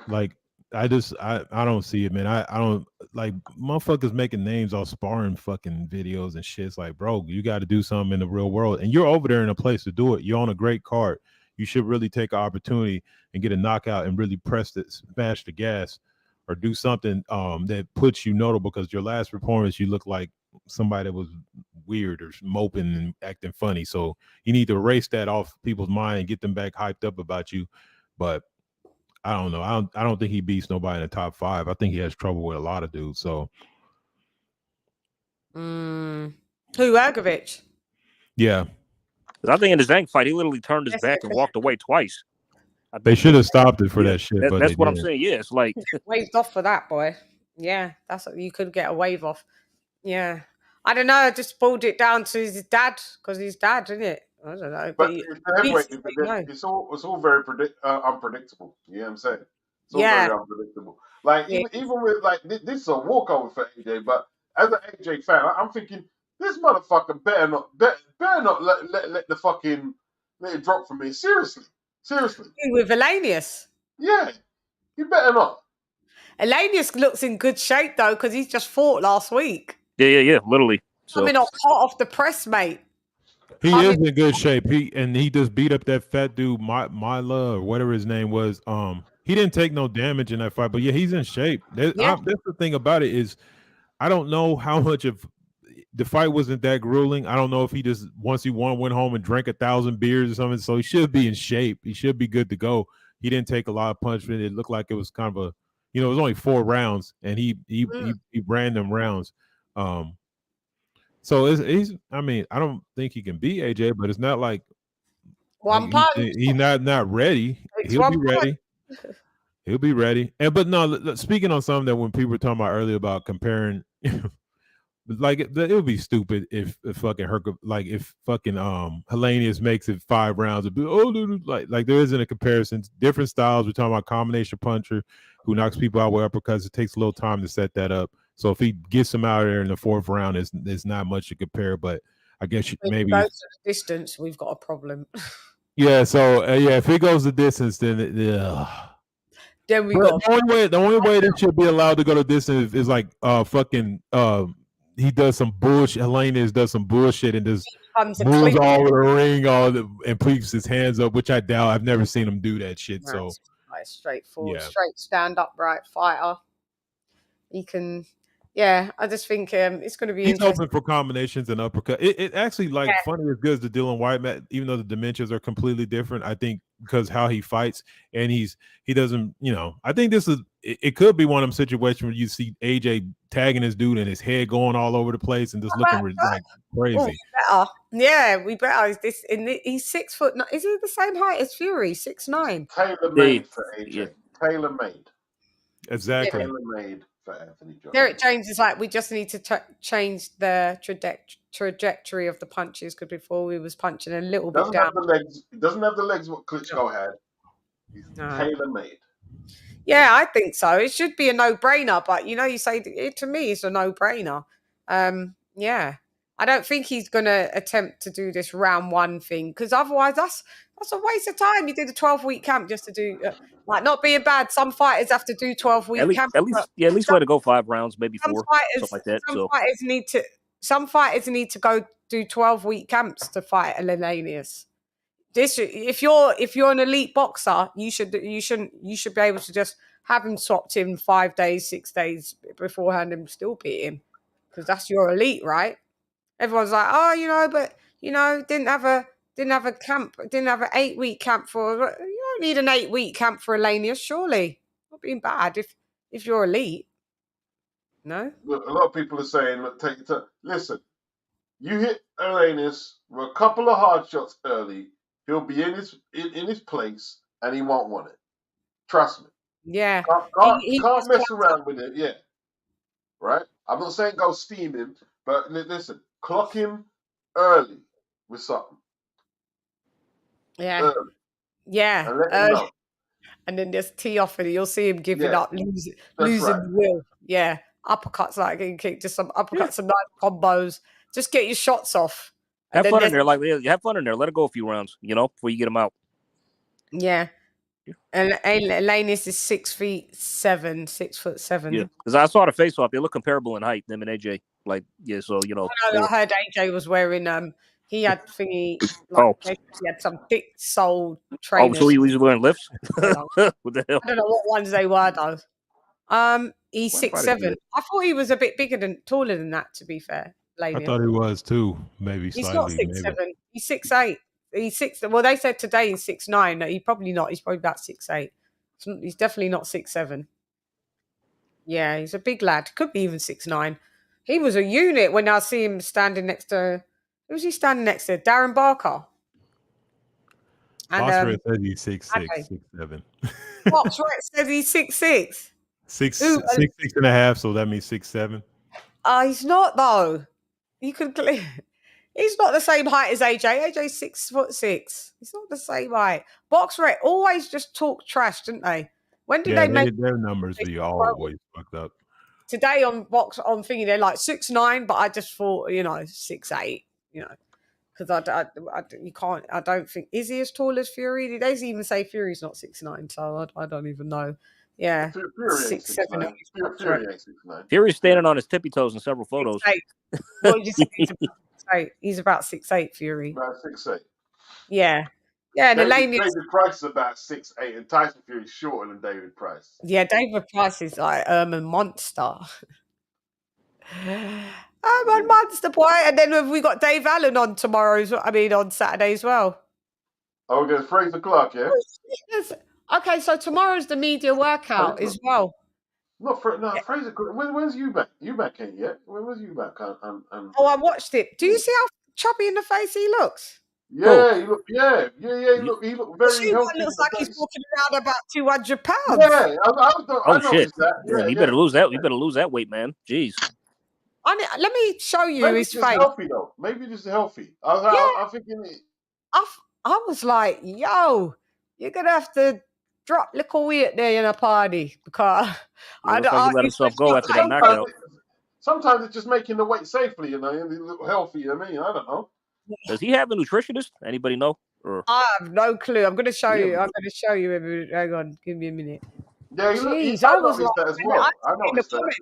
like I don't see it, man. I don't like motherfuckers making names off sparring fucking videos and shit. It's like, bro, you got to do something in the real world, and you're over there in a place to do it. You're on a great card. you should really take an opportunity and get a knockout and really smash the gas or do something that puts you notable, because your last performance, you look like somebody that was weird or moping and acting funny. So you need to erase that off people's mind and get them back hyped up about you. But I don't know. I don't think he beats nobody in the top 5. I think he has trouble with a lot of dudes. So who, Ergovich? Yeah. I think in the Zank fight, he literally turned his back and walked away twice. They should have stopped it for that shit. But that's what I'm saying. Yeah, it's like waved off for that, boy. Yeah, that's what you could get a wave off. Yeah, I don't know. I just pulled it down to his dad, because his dad, isn't it? I don't know. But it's all very unpredictable. You know what I'm saying? It's all very unpredictable. Like even with like this is a walkover for AJ. But as an AJ fan, I'm thinking this motherfucker better not let the fucking let it drop from me. Seriously. With Hellenius. Yeah, you better not. Hellenius looks in good shape though, because he's just fought last week. Yeah, literally. So. I mean, hot off the press, mate. He is in good shape. He just beat up that fat dude, Mila, or whatever his name was. He didn't take no damage in that fight, but yeah, he's in shape. That's the thing about it is, I don't know how much of the fight wasn't that grueling. I don't know if he just once he went home and drank 1,000 beers or something. So he should be in shape. He should be good to go. He didn't take a lot of punishment. It looked like it was kind of it was only 4 rounds, and he ran them rounds. So he's. I mean, I don't think he can beat AJ, but it's not like he's not ready. He'll be ready. He'll be ready. But no, speaking on something that when people were talking about earlier about comparing, like it would be stupid if fucking Hellenius makes it 5 rounds. Like there isn't a comparison. Different styles. We're talking about combination puncher who knocks people out with uppercuts. It takes a little time to set that up. So if he gets him out of there in the 4th round, it's not much to compare. But I guess maybe goes to the distance, we've got a problem. Yeah. So if it goes the distance, then we got the only way that should be allowed to go the distance is like he does some bullshit. Hellenius does some bullshit and just moves all over the ring, and keeps his hands up, which I doubt. I've never seen him do that shit. So straightforward, straight stand upright fighter. He can. Yeah, I just think it's going to be. He's open for combinations and uppercut. It actually funny as good as the Dillian Whyte match, even though the dimensions are completely different. I think because how he fights and he doesn't. I think this is. It could be one of them situations where you see AJ tagging his dude and his head going all over the place and just looking like crazy. We better. He's 6 foot. Is he the same height as Fury? 6'9". Tailor made for AJ. Yeah. Tailor made. Exactly. Tailor made. For Anthony Joshua. Derek James is like, we just need to change the trajectory of the punches, because before we was punching a little bit down. He doesn't have the legs what Klitschko had. He's tailor-made. Yeah, I think so. It should be a no-brainer, but you say to me it's a no-brainer. Yeah. I don't think he's going to attempt to do this round 1 thing, because otherwise that's a waste of time. You did a 12-week camp just to do not being bad. Some fighters have to do 12-week camp. At least way to go 5 rounds, maybe 4, something like that. Some fighters need to go do 12-week camps to fight a Hellenius. If you're an elite boxer, you should be able to just have him swapped in 5 days, 6 days beforehand and still beat him, because that's your elite, right? Everyone's like, but didn't have a camp, didn't have an 8-week camp for. You don't need an 8-week camp for Hellenius, surely. Not being bad if you're elite. No. Look, a lot of people are saying, look, take your time. Listen, you hit Hellenius with a couple of hard shots early, he'll be in his place and he won't want it. Trust me. Yeah. Can't mess around with it. Yeah. Right. I'm not saying go steam him, but listen, clock him early with something. Yeah. Early. Yeah. And let him know. And then just tee off and you'll see him giving up, losing the will. Yeah. Uppercuts like getting kicked, just some uppercuts, some nice combos. Just get your shots off. Have fun in there. Have fun in there. Let it go a few rounds, before you get him out. Yeah. And Hellenius is 6'7". Yeah, because I saw the face off. They look comparable in height, them and AJ. So I heard AJ was wearing He had thingy. Like, he had some thick soul trainers. Oh, so he was wearing lifts? What the hell? I don't know what ones they were though. He's 6'7". I thought he was a bit taller than that. To be fair, I thought he was too. Maybe he's slightly. not 6'7". He's 6'8". He's 6. Well, they said today he's 6'9". No, he's probably not. He's probably about 6'8". He's definitely not 6'7". Yeah, he's a big lad. Could be even 6'9". He was a unit when I see him standing next to. Who was he standing next to? Darren Barker. And Boss said he's 6'6", 6'7". Box said he's 6'6". 6'6.5", so that means 6'7". He's not though. You could. He's not the same height as AJ. AJ's 6'6". He's not the same height. Boxrec always just talk trash, didn't they? When did they make their numbers? Be always fucked up. Today on thingy they're like 6'9", but I just thought 6'8", because I don't think is he as tall as Fury? They even say Fury's not 6'9", so I don't even know. Yeah, Fury 6'7". Fury ain't 6'9". Fury's standing on his tippy toes in several photos. He's about 6'8", Fury. About 6'8". Yeah. Yeah, and David Price is about 6'8", and Tyson Fury's shorter than David Price. Yeah, David Price is like a monster. I'm a monster boy. And then we got Dave Allen on on Saturday as well. Oh, we're going Fraser Clark, yeah? Okay, so tomorrow's the media workout as well. Fraser Clark. When's Eubank? Eubank ain't yet. When was Eubank? Oh, I watched it. Do you see how chubby in the face he looks? Yeah, he looked. Yeah. He looked very healthy. Looks like he's walking around about 200 pounds. Yeah, I shit! That. Yeah, you better lose that. You better lose that weight, man. Jeez. Let me show you Maybe his just face. healthy though. Maybe just healthy. I'm thinking. I was like, yo, you're gonna have to drop little weight there in a party because I don't. Let himself go after that knockout. Sometimes it's just making the weight safely, and they look healthy. I don't know. Does he have a nutritionist? Anybody know? Or? I have no clue. I'm going to show you. I'm going to show you. Hang on. Give me a minute. Yeah, I was like, that as well. I noticed that.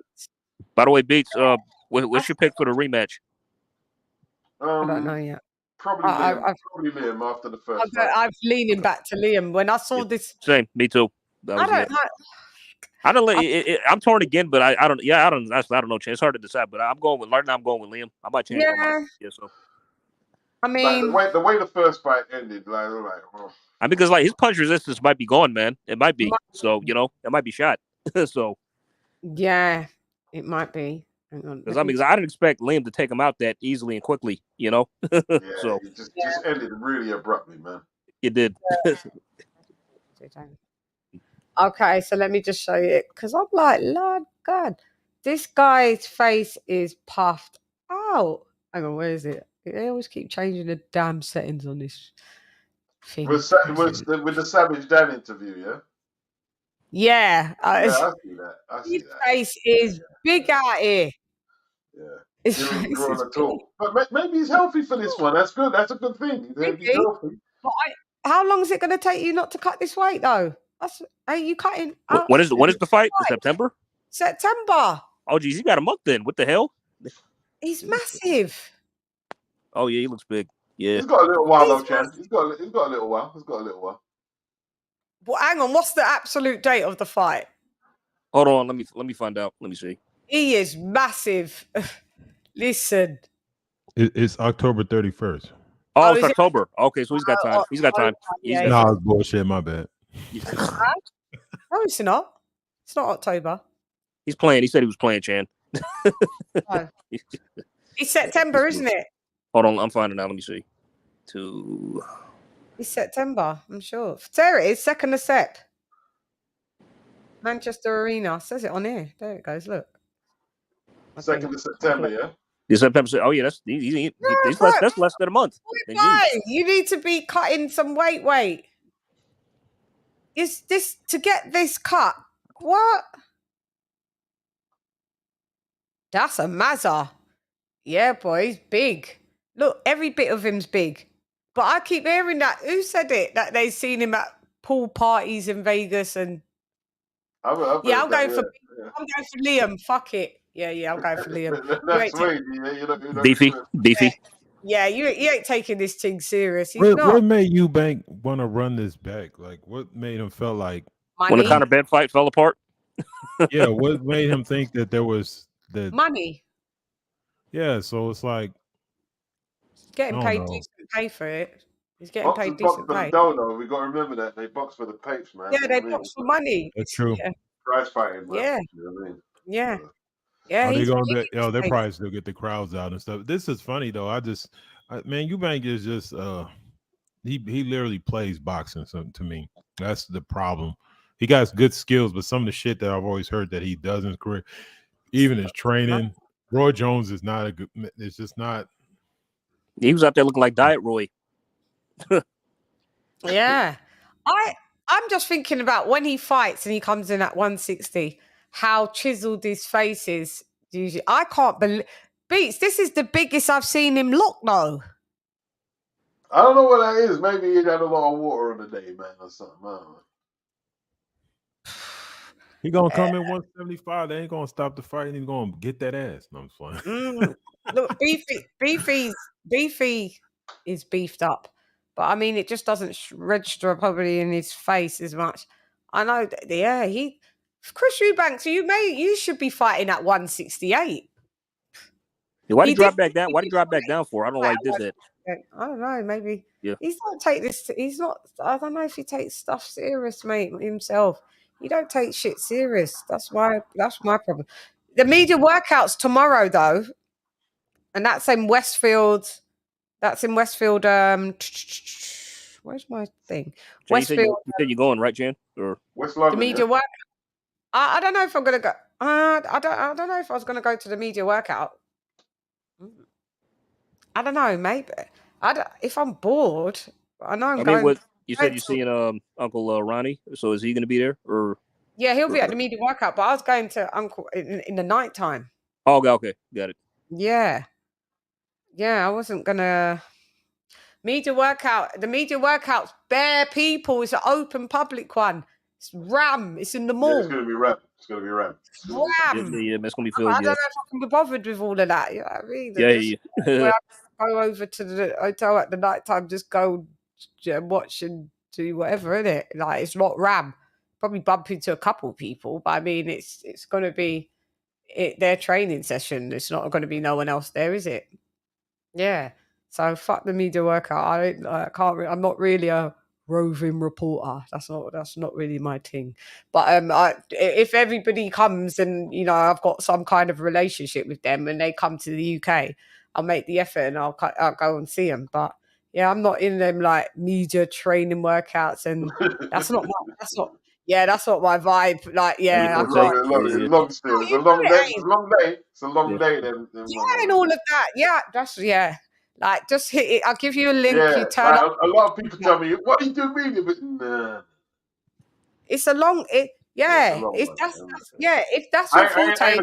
By the way, Beats, what's your pick for the rematch? I don't know yet. Probably Liam after the first fight. I'm leaning back to Liam. When I saw this... Same. Me too. I don't know. I'm torn again, but I don't know. It's hard to decide, but I'm going with Liam. I might change my mind. Yeah, so. I mean, the way the first fight ended, because his punch resistance might be gone, man. It might be. So it might be shot. So. Yeah, it might be. Hang on. Because I didn't expect Liam to take him out that easily and quickly. Yeah, so it just ended really abruptly, man. It did. Okay, so let me just show you it because I'm like, Lord God, this guy's face is puffed out. Hang on, where is it? They always keep changing the damn settings on this thing. With the Savage Dan interview, yeah? Yeah. I see that. His face is big out here. Yeah. His He face drawn is at all. But maybe he's healthy for this one. That's good. That's a good thing. He's healthy. But how long is it going to take you not to cut this weight, though? Are you cutting? When is the fight? In September? September. Oh, geez, he got him up then. What the hell? He's massive. Oh yeah, he looks big. Yeah, he's got a little while though, Chan. He's got a little while. Well, hang on. What's the absolute date of the fight? Hold on. Let me find out. Let me see. He is massive. Listen. It's October 31st. Oh, it's October. Okay, so he's got time. He's got time. No, it's bullshit. My bad. No, it's not. It's not October. He's playing. He said he was playing, Chan. Oh. It's September, isn't it? Hold on, I'm finding out. Let me see. It's September, I'm sure. There it is, 2nd of Sep. Manchester Arena. It says it on here. There it goes, look. 2nd of September, yeah? Yeah, September. Oh, yeah, that's less than a month. You need to be cutting some weight. Is this to get this cut? What? That's a Mazza. Yeah, boy, he's big. Look, every bit of him's big. But I keep hearing that. Who said it? That they've seen him at pool parties in Vegas and. I'm going for Liam. Fuck it. Yeah, I'm going for Liam. That's sweet. Beefy. Yeah, you ain't taking this thing serious. He's What not. made Eubank want to run this back? Like, what made him feel like when the Conor Ben fight fell apart? Yeah, what made him think that there was the money? Yeah, so it's like He's getting I don't paid know. decent pay for it. He's getting paid box decent for the pay. dough, though. We got to remember that they box for the papes, man. Yeah, You know they what I mean? box for money. That's true. Yeah. Prize fighting, man. Yeah. You know what I mean? Yeah. Yeah, Are they he's gonna really do, they paid. probably still get the crowds out and stuff. This is funny though. Man, Eubank is just he literally plays boxing to me. That's the problem. He got good skills, but some of the shit that I've always heard that he does in his career, even his training, Roy Jones is not a good. It's just not. He was out there looking like Diet Roy. Yeah. I'm just thinking about when he fights and he comes in at 160, how chiseled his face is. Usually, I can't believe Beats. This is the biggest I've seen him look though. I don't know what that is. Maybe he had a lot of water on the day, man, or something. I don't know. He gonna come in 175. They ain't gonna stop the fight. And he's gonna get that ass. No, I'm just playing. Look, Beefy is beefed up, but I mean, it just doesn't register probably in his face as much. I know. Yeah, Chris Eubanks. You should be fighting at 168. Why did he drop back down? Why did he drop back down for? I don't know why he did that. I don't know. Maybe he's not take this. He's not. I don't know if he takes stuff serious, mate. Himself, he don't take shit serious. That's my problem. The media workouts tomorrow, though, and that's in Westfield. That's in Westfield. Where's my thing? Chan, Westfield. you said you're going, right, Chan? Or West London. The media work. I don't know if I'm gonna go. I don't know if I was gonna go to the media workout. I don't know, maybe. If I'm bored, I know I'm going. What you said you're seeing Uncle Ronnie, so is he going to be there or? Yeah, he'll be at the media workout, but I was going to Uncle in the nighttime. Oh, okay, got it. Yeah, I wasn't gonna media workout. The media workout's bare people. It's an open public one. It's Ram. It's in the mall. Yeah, it's gonna be Ram. It's gonna be Ram. Yeah, it's gonna be filled. I don't know if I can be bothered with all of that. You know what I mean? Yeah. Go over to the hotel at the night time, just go and watch and do whatever, innit? Like, it's not Ram. Probably bump into a couple of people, but I mean, it's going to be their training session. It's not going to be no one else there, is it? Yeah. So fuck the media workout. I can't. I'm not really a roving reporter. That's not really my thing. But if everybody comes and I've got some kind of relationship with them and they come to the UK, I'll make the effort and I'll go and see them. But yeah, I'm not in them like media training workouts, and that's not my vibe. Like, yeah, it's long still. It's a long day. It's a long day. It's a long day. Then and all of that. Yeah, like, just hit it. I'll give you a link. Yeah, you turn up. a lot of people tell me, "What do you do media?" But nah. It's a long. If that's your forte. I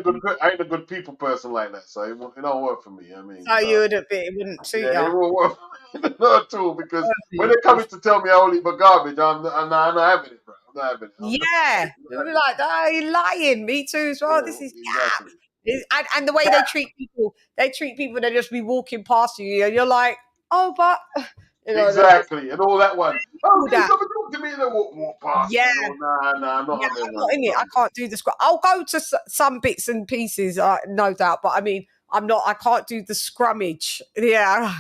ain't a good people person like that, so it don't work for me. I mean, so you wouldn't suit you. It won't work for me, not at all. Because when they're coming to tell me I only eat my garbage, I'm not having it, bro. I'm not having it. You'll be like, "Oh, you're lying." Me too as well. This is exactly. And the way they treat people, they just be walking past you, and you're like, "Oh, but." Exactly, and all that one. Oh, can someone talk to me and then walk past? Yeah. I'm not in it. I can't do the scrum. I'll go to some bits and pieces, no doubt, but I mean, I can't do the scrummage. Yeah.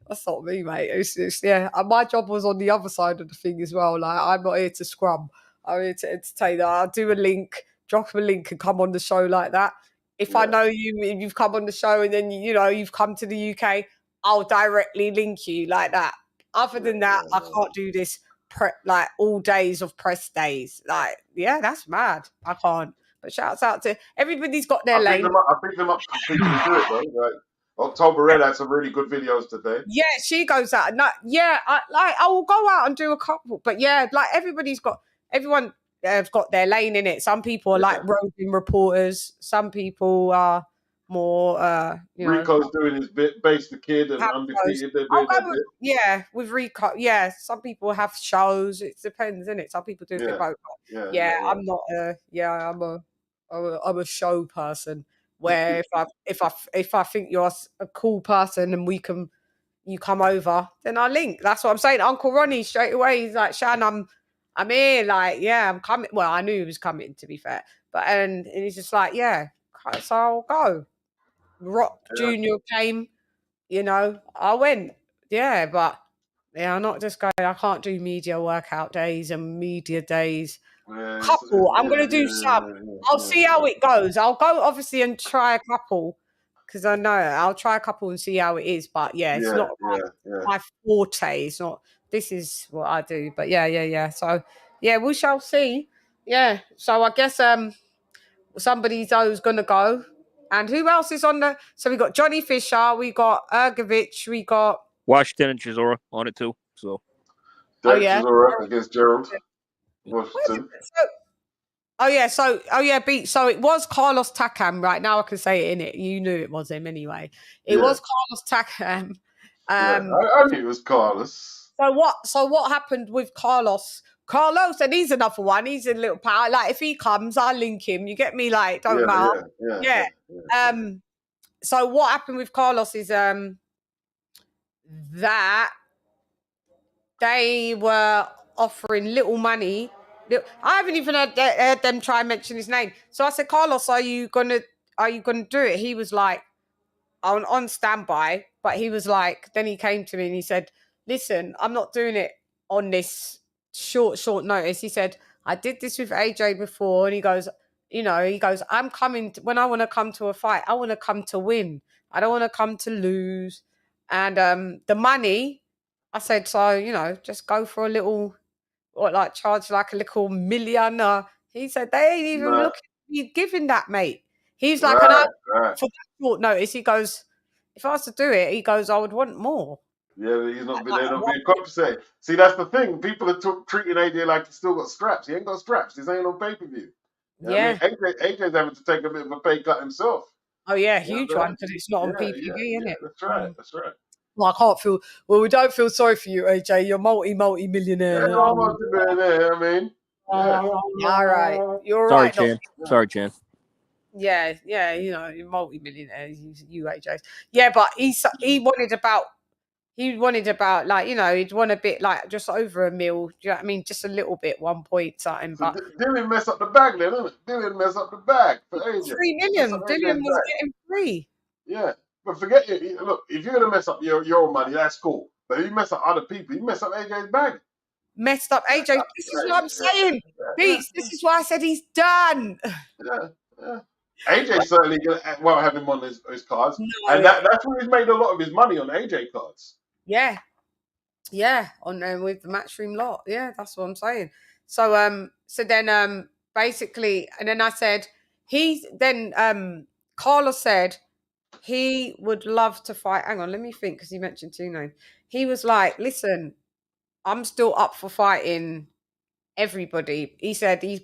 That's not me, mate. It's and my job was on the other side of the thing as well. Like, I'm not here to scrum. I'm here to entertain. I'll do a link, drop a link and come on the show like that. If I know you've come on the show and then, you've come to the UK, I'll directly link you like that. Other than that, I can't do this like all days of press days. Like, yeah, that's mad. I can't. But shouts out to everybody's got their lane. I picked them up people to do it though. Like, October Red had some really good videos today. Yeah, she goes out. No, yeah, I will go out and do a couple. But yeah, like everyone have got their lane in it. Some people are like roving reporters. Some people are more Rico's doing his bit, Base the Kid and Undefeated. They're doing their bit. Yeah, with Rico. Yeah, some people have shows. It depends, innit? Some people do it both. I'm not I'm a show person where if I think you're a cool person and you come over, then I link. That's what I'm saying. Uncle Ronnie straight away, he's like, Shan, I'm here, like, yeah, I'm coming. Well, I knew he was coming, to be fair. But and he's just like, yeah, so I'll go. Rock Junior came, I went. Yeah, but yeah, I'm not just going, I can't do media workout days and media days. Couple, I'm gonna do some. I'll see how it goes. I'll go obviously and try a couple. Because I know I'll try a couple and see how it is, but it's not my forte. It's not. This is what I do, but yeah. So we shall see. Yeah. So I guess somebody's gonna go, and who else is on the? So we got Johnny Fisher, we got Ergovich, we got Washington and Chisora on it too. So. Chisora against Gerald Washington. Beat. So it was Carlos Takam. Right now I can say it in it. You knew it was him anyway. It was Carlos Takam. I knew it was Carlos. So what happened with Carlos? Carlos, and he's another one. He's a little power. Like if he comes, I'll link him. You get me? Like don't matter. Yeah. So what happened with Carlos is that they were offering little money. I haven't even heard them try and mention his name. So I said, Carlos, are you gonna do it? He was like, on standby, but he was like, then he came to me and he said, listen, I'm not doing it on this short notice. He said, I did this with AJ before, and he goes, I'm coming when I want to come to a fight, I want to come to win. I don't want to come to lose. And the money, I said, so just go for a little, or like charge like a little million. He said they ain't even looking at me giving that, mate. He's like, for that short notice, he goes, if I was to do it, he goes, I would want more. Yeah, he's not being compensated. See, that's the thing. People are treating AJ like he's still got straps. He ain't got straps. This ain't on pay-per-view. Yeah. I mean, AJ's having to take a bit of a pay cut himself. Oh, yeah, huge one, because it's not on PPV, isn't it? That's right. Well, I can't feel. Well, we don't feel sorry for you, AJ. You're multi-millionaire. Yeah, I'm multi-millionaire. I mean, all right. You're Sorry, right. Chan. Sorry, Chan. Yeah. You're multi-millionaire. You AJs. Yeah, but he wanted about like he'd want a bit like just over a mil. Do you know what I mean? Just a little bit, 1 point something. So but Dillian messed up the bag, then, didn't it? Dillian messed up the bag for AJ. 3 million. Dillian was getting 3. Yeah. But forget it. Look, if you're gonna mess up your money, that's cool. But if you mess up other people, you mess up AJ's bag. Messed up AJ. This is what I'm saying. Beats. This is why I said he's done. Yeah. AJ certainly won't have him on his cards, and that's where he's made a lot of his money on AJ cards. Yeah. On with the Matchroom lot. Yeah, that's what I'm saying. So then basically, and then I said Carlos said he would love to fight. Hang on, let me think, because he mentioned 2 names. He was like, listen, I'm still up for fighting everybody. He said he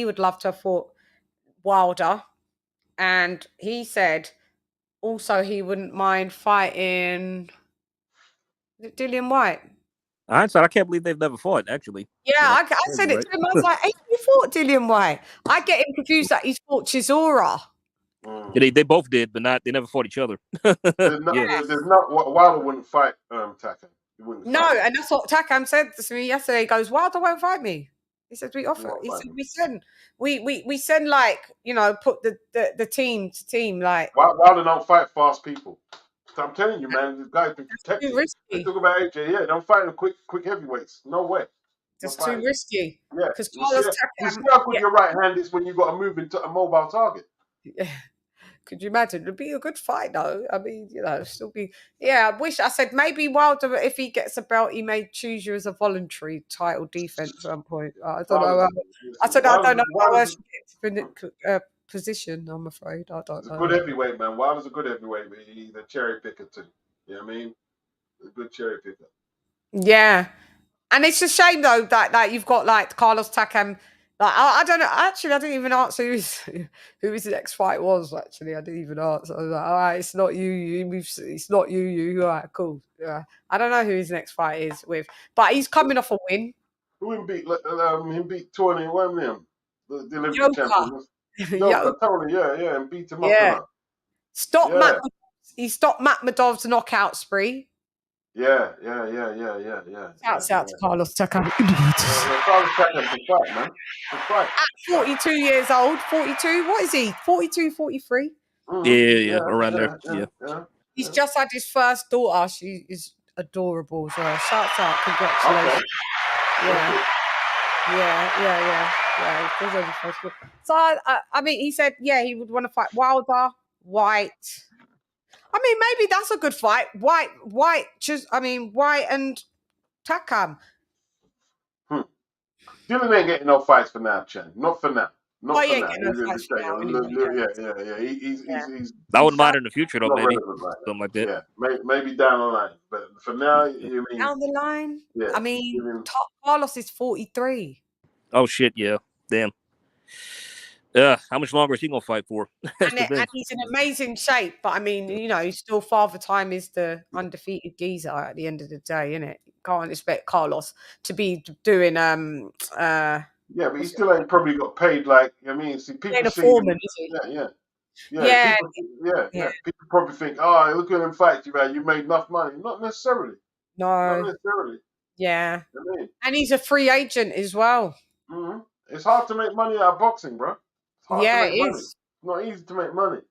would love to have fought Wilder. And he said also he wouldn't mind fighting Dillian Whyte. I can't believe they've never fought, actually. Yeah, I said it to him. I was like, hey, you fought Dillian Whyte. I get him confused that he's fought Chisora. Yeah, they both did, but they never fought each other. There's not Wilder wouldn't fight Takam. No, and that's what Takam said to me yesterday. He goes, Wilder won't fight me. He said we offer. He said we send like put the team to team like. Wilder don't fight fast people. So I'm telling you, man, this guy's been protected. Too risky. They talk about AJ, don't fight him quick heavyweights. No way. It's too risky. Yeah, because you see how good your right hand is when you got to move into a mobile target. Yeah. Could you imagine? It'd be a good fight, though. I mean, still be. Yeah, I said maybe Wilder, if he gets a belt, he may choose you as a voluntary title defense at some point. I don't know. I said I don't know how else you get to position. I'm afraid I don't know. Good heavyweight, man. Wilder's a good heavyweight, but he's a cherry picker too. You know what I mean? A good cherry picker. Yeah, and it's a shame though that you've got like Carlos Takam. Like I don't know. Actually, I didn't even answer who his next fight was. Actually, I didn't even answer. I was like, all right, it's not you. It's not you. All right, cool. Yeah, I don't know who his next fight is with, but he's coming off a win. Who him beat? Him beat Tony. What him? The Olympic champion. Totally, yeah, and beat him up. Yeah. Stop Yeah. He stopped Makhmudov's knockout spree. Yeah. Shouts out to Carlos Tucker. Carlos Tucker can fight, man. Can fight. At 42 years old, 42. What is he? 42, 43? Yeah, around there. Yeah. He's just had his first daughter. She is adorable as well. Shouts out. Congratulations. Okay. Yeah. So, I mean, he said, he would want to fight Wilder, Whyte. I mean, maybe that's a good fight. Whyte and Takam. Dillian ain't getting no fights for now, Chen. Not for now. Not for now. He's I wouldn't mind in the future though, maybe right something like that. Yeah, maybe down the line, but for now, you mean down the line? Yeah. I mean, Carlos is 43. Oh shit! Yeah, damn. How much longer is he gonna fight for? And he's in amazing shape, but I mean, he's still Father Time is the undefeated geezer at the end of the day, isn't it? Can't expect Carlos to be doing but he still ain't probably got paid like see people see foreman, is he? Yeah. People probably think, oh, look at him fight you made enough money. Not necessarily. No. Not necessarily. Yeah. And he's a free agent as well. Mm-hmm. It's hard to make money out of boxing, bro. It is. It's not easy to make money.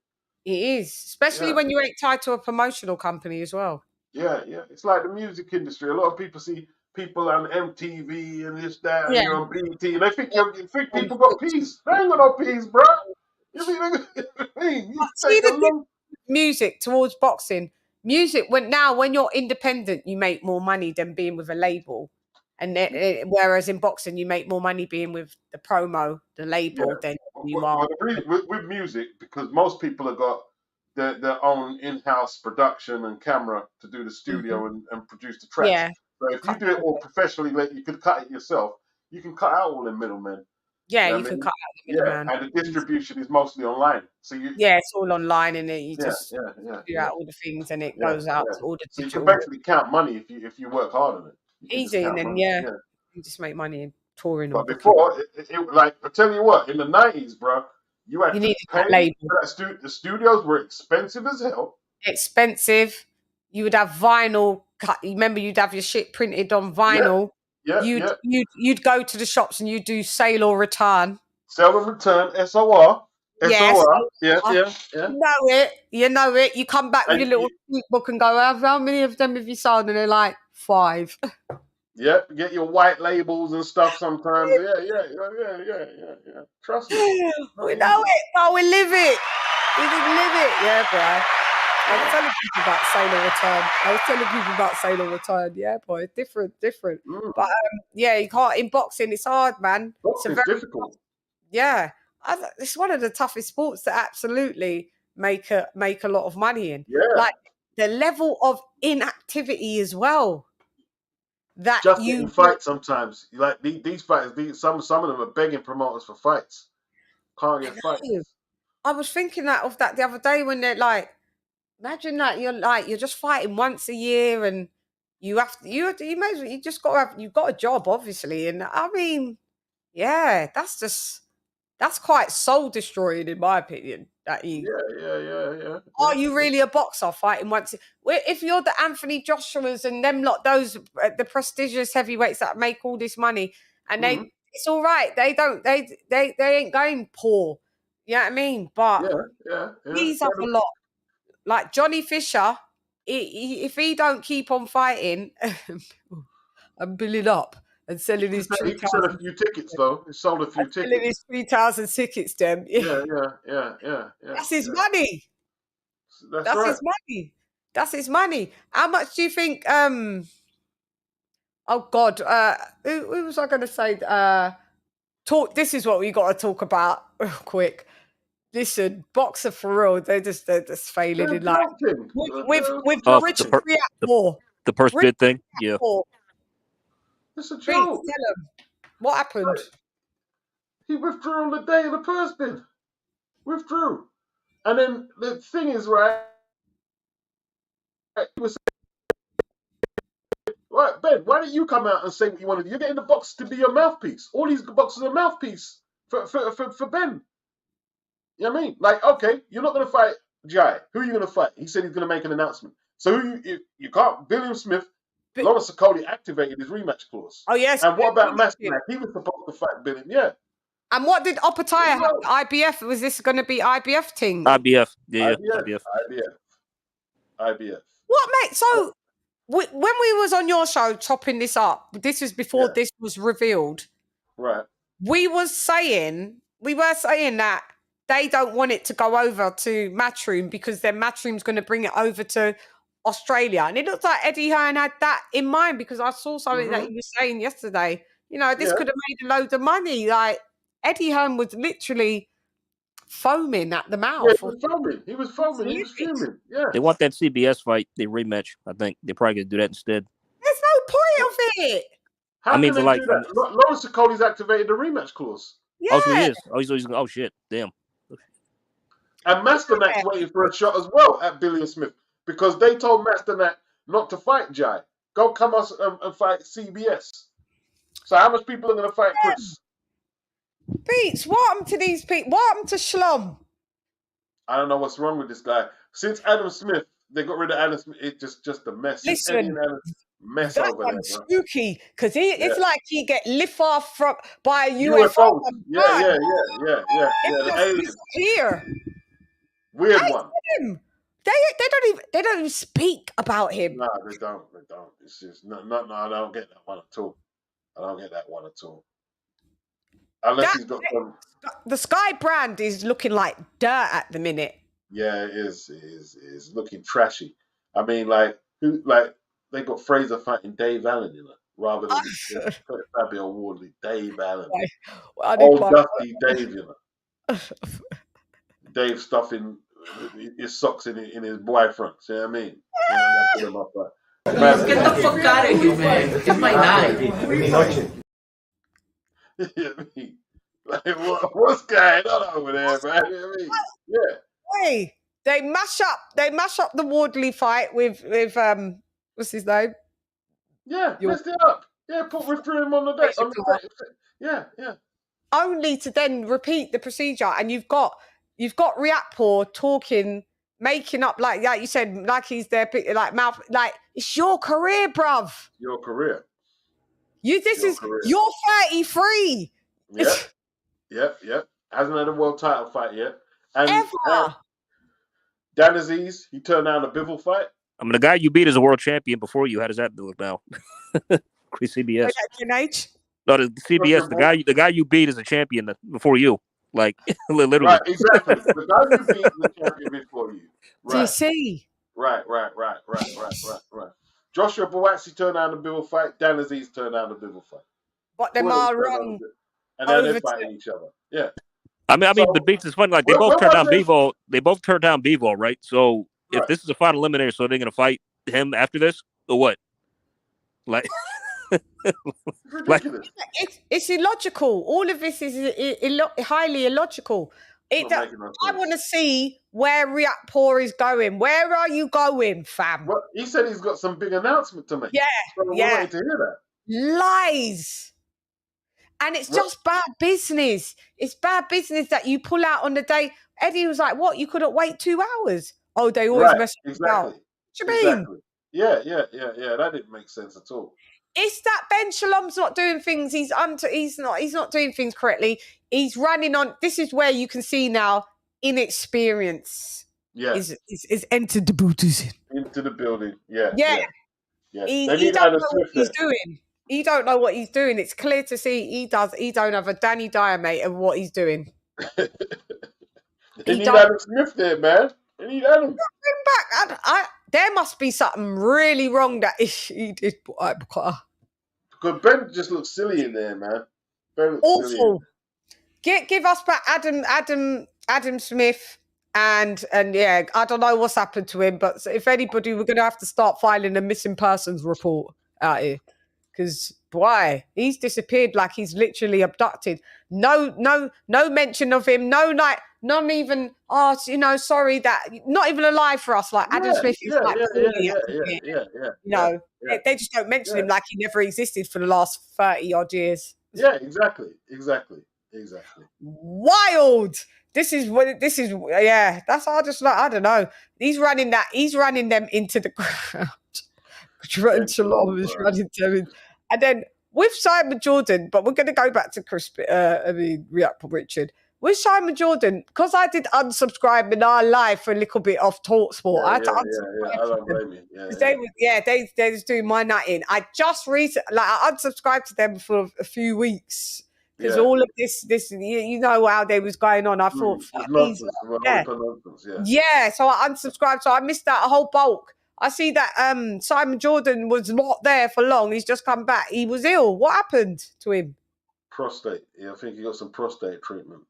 It is, especially when you ain't tied to a promotional company as well. Yeah. It's like the music industry. A lot of people see people on MTV and this, that, and you're on BT, and they think people got peace. They ain't got no peace, bro. You see the music towards boxing. Music, when you're independent, you make more money than being with a label. And whereas in boxing, you make more money being with the promo, the label, than you are. With music, because most people have got their own in-house production and camera to do the studio and produce the tracks. Yeah. So if you do it all professionally, you could cut it yourself. You can cut out all the middlemen. Yeah, you can cut out the middleman. And the distribution is mostly online. So it's all online, and you just do out all the things, and it goes out to all the digital. So you can basically count money if you work hard on it. Easy, and then you just make money in touring. But before, like I tell you what, in the 90s, bro, you had to pay for that the studios were expensive as hell. Expensive. You would have vinyl cut. Remember, you'd have your shit printed on vinyl. You'd go to the shops and you'd do sale or return. Sell and return, SOR. Yes. Yeah. You know it. You come back with your little book and go, how many of them have you sold? And they're like, 5. Yeah, get your white labels and stuff sometimes. Yeah. Trust me. We know it, but we live it. We didn't live it. Yeah, bro. I was telling people about sale or return. Yeah, boy, different. But you can't in boxing. It's hard, man. Boxing's difficult. Yeah, it's one of the toughest sports to absolutely make a lot of money in. Yeah, like the level of inactivity as well. That just getting fights sometimes. Like these fighters, some of them are begging promoters for fights. Can't get fights. I was thinking of that the other day when they're like, imagine that you're just fighting once a year, and you have to, you may as well, you just you've got a job, obviously, and I mean, that's quite soul destroying in my opinion. That Yeah. Are you really a boxer fighting once? If you're the Anthony Joshuas and them lot, those the prestigious heavyweights that make all this money, and it's all right. They ain't going poor. You know what I mean? But these are a lot. Like Johnny Fisher, if he don't keep on fighting and building up and selling his, he sold a few tickets though. He sold a few tickets. Selling his 3,000 tickets, them. Yeah. That's his money. That's right. His money. That's his money. How much do you think? Oh God, who was I going to say? This is what we got to talk about real quick. Listen, boxer for real, they're just failing in life. With Richard Riatmore. The purse bid thing? Yeah. It's a joke. Tell him. What happened? He withdrew on the day of the purse bid. Withdrew. And then the thing is, right, he was saying, right, Ben, why don't you come out and say what you want to do? You're getting the box to be your mouthpiece. All these boxers are mouthpiece for Ben. You know what I mean? Like, okay, you're not going to fight Jai. Who are you going to fight? He said he's going to make an announcement. So you can't. Dillian Smith, Lawrence Okoli activated his rematch clause. Oh, yes. And what about Masternak? He was supposed to fight Dillian. Yeah. And what did Opataya have? IBF? Was this going to be IBF thing? IBF. Yeah, IBF. What, mate? So when we was on your show chopping this up, this was before this was revealed. Right. We were saying that they don't want it to go over to Matchroom because their Matchroom's going to bring it over to Australia. And it looks like Eddie Hearn had that in mind because I saw something that he was saying yesterday. You know, this could have made a load of money. Like, Eddie Hearn was literally foaming at the mouth. Yeah, he was foaming. He was fuming. Yeah. They want that CBS fight, the rematch. I think they're probably going to do that instead. There's no point of it. How can they do that? Lawrence Okoli's activated the rematch clause. Yeah. Oh, so he is. Oh, shit. Damn. And Masternak's waiting for a shot as well at Dillian Smith because they told Masternak not to fight Jai. Go come us and fight CBS. So how much people are going to fight Chris? Beats, what happened to these people? What happened to Shlom? I don't know what's wrong with this guy. Since Adam Smith, they got rid of Adam Smith. It's just a mess. Listen, mess that over one's there, bro. spooky because it's like he get lift off by a UFO. Yeah. Here, weird one. They don't even speak about him. No, they don't. It's just no. I don't get that one at all. Unless he's got some. The Sky brand is looking like dirt at the minute. Yeah, it is. It is looking trashy. I mean, they got Fraser fighting Dave Allen, rather than Fabio Wardley, Dave Allen. Old dusty Dave, Dave stuffing his socks in his boyfriend. See what I mean? Get the fuck out of here, man. It's my night. What's going on over there, man? You know what I mean? Yeah. Hey, they mash up the Wardley fight with what's his name? Yeah, messed it up. Yeah, withdrew him on the deck. Yeah. Only to then repeat the procedure, and you've got Riatpur talking, making up like you said, like he's there, like mouth, like it's your career, bruv. Your career. You're 33. Yep. Hasn't had a world title fight yet. And ever. Dan Aziz, he turned down a Bivol fight. I mean, the guy you beat is a world champion before you. How does that look now? CBS. No, the CBS. The guy you beat is a champion before you. Like literally. Right, exactly. The guy you beat is the champion before you. Right. DC. Right. Joshua-Whyte turned down the Bivol fight. Dan Aziz turned down the Bivol fight. But them are wrong. And then they're fighting each other. Yeah. I mean, the beats is funny. Like they both turned down Bivol. They both turned down Bivol, right? So if this is a final eliminator, so they're gonna fight him after this, or what? Like, it's illogical. All of this is highly illogical. I want to see where Riatpur is going. Where are you going, fam? Well, he said he's got some big announcement to make. Yeah, so we're waiting to hear that. Lies. And it's just bad business. It's bad business that you pull out on the day. Eddie was like, what? You couldn't wait 2 hours? Oh, they always mess about. What do you mean? Yeah. That didn't make sense at all. It's that Ben Shalom's not doing things. He's not doing things correctly. He's running on. This is where you can see now inexperience. Yeah. Is entered the building. Into the building. Yeah. He don't know what he's doing. He don't know what he's doing. It's clear to see he don't have a Danny Dyer, mate, of what he's doing. They need Adam Smith there, man. They need Adam. Bring back. There must be something really wrong that he did. Because Ben just looks silly in there, man. Ben looks awful. Give us back Adam Smith. And yeah, I don't know what's happened to him, but if anybody, we're going to have to start filing a missing persons report out here. Because boy, he's disappeared like he's literally abducted. No mention of him. Not even. Oh, sorry that not even alive for us. Like Adam Smith is they just don't mention him like he never existed for the last 30 odd years. Yeah, exactly. Wild. This is what this is. Yeah, that's I just like. I don't know. He's running them into the ground. Tarantula is running them, and then with Simon Jordan. But we're going to go back to React Richard. With Simon Jordan, because I did unsubscribe in our live for a little bit off TalkSport. I had to unsubscribe. I don't blame you. They was doing my nutting. I just recently, I unsubscribed to them for a few weeks because all of this, you know how they was going on. I thought, yeah. So I unsubscribed. So I missed out a whole bulk. I see that Simon Jordan was not there for long. He's just come back. He was ill. What happened to him? Prostate. Yeah, I think he got some prostate treatment.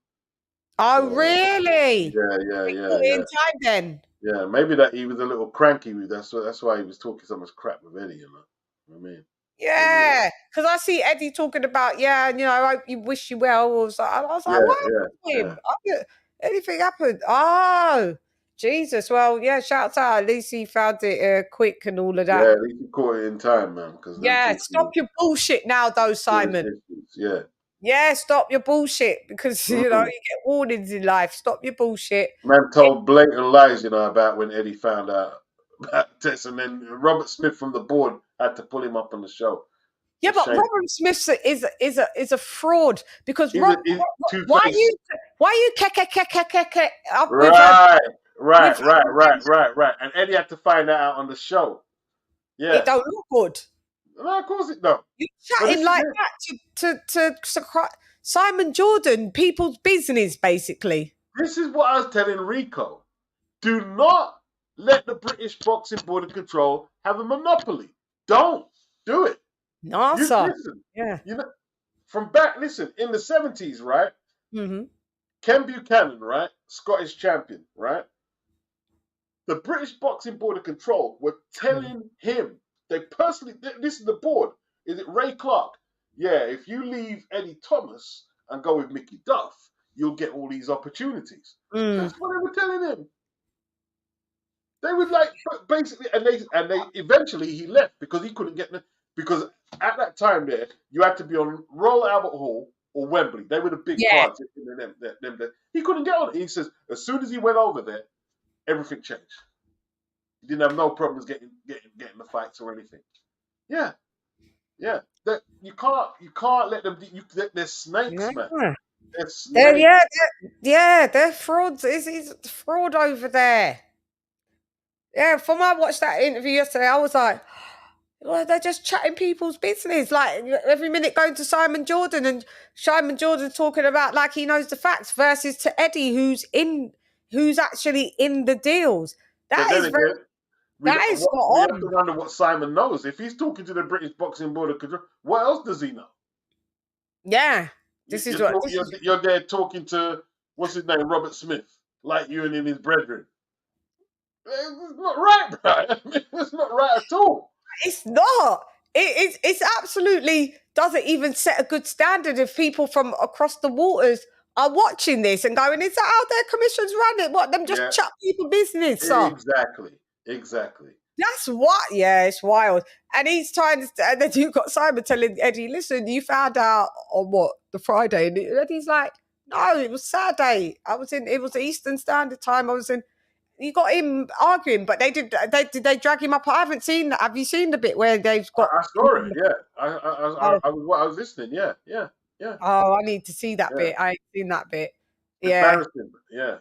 Oh, really? Yeah. In time then. Yeah, maybe that he was a little cranky. That's why he was talking so much crap with Eddie. You know what I mean? Yeah, because I see Eddie talking about, I hope you wish you well. I was like, what happened to him? Anything happened? Oh, Jesus. Well, shouts out. At least he found it quick and all of that. Yeah, at least he caught it in time, man. Stop your bullshit now, though, Simon. Yeah, stop your bullshit because, you get warnings in life. Stop your bullshit. Man told blatant lies, about when Eddie found out about Tess, and then Robert Smith from the board had to pull him up on the show. Yeah, but Robert Smith is a fraud because why are you up right. And Eddie had to find that out on the show. Yeah, it don't look good. No, of course it don't. You chatting like that to Simon Jordan, people's business, basically. This is what I was telling Rico. Do not let the British Boxing Board of Control have a monopoly. Don't do it. No, sir. Yeah. From back, in the 70s, right? Mm-hmm. Ken Buchanan, right? Scottish champion, right? The British Boxing Board of Control were telling him, they personally, this is the board. Is it Ray Clark? Yeah, if you leave Eddie Thomas and go with Mickey Duff, you'll get all these opportunities. That's what they were telling him. They would basically, and they eventually he left because he couldn't get because at that time there you had to be on Royal Albert Hall or Wembley. They were the big cards. He couldn't get on it. He says as soon as he went over there, everything changed. He didn't have no problems getting the fights or anything. Yeah. That you can't let them. They're snakes, man. They're snakes. They're frauds. He's fraud over there. Yeah, from I watched that interview yesterday, I was like, well, they're just chatting people's business. Like every minute going to Simon Jordan and Simon Jordan talking about like he knows the facts versus to Eddie who's actually in the deals. We have to wonder what Simon knows. If he's talking to the British Boxing Board of Control, what else does he know? Yeah, you're there talking to what's his name, Robert Smith, like you and his brethren. It's not right, bro. It's not right at all. It's not. It's absolutely doesn't even set a good standard if people from across the waters are watching this and going, is that how their commissions run it? What, them just chat people business? Exactly. That's what, it's wild. And he's trying to, and then you've got Simon telling Eddie, listen, you found out on what, the Friday? And Eddie's like, no, it was Saturday. It was Eastern Standard Time. You got him arguing, but did they drag him up? I haven't seen that. Have you seen the bit where they've got? I saw it, I was listening, yeah. Oh, I need to see that bit. I ain't seen that bit. Embarrassing. Yeah.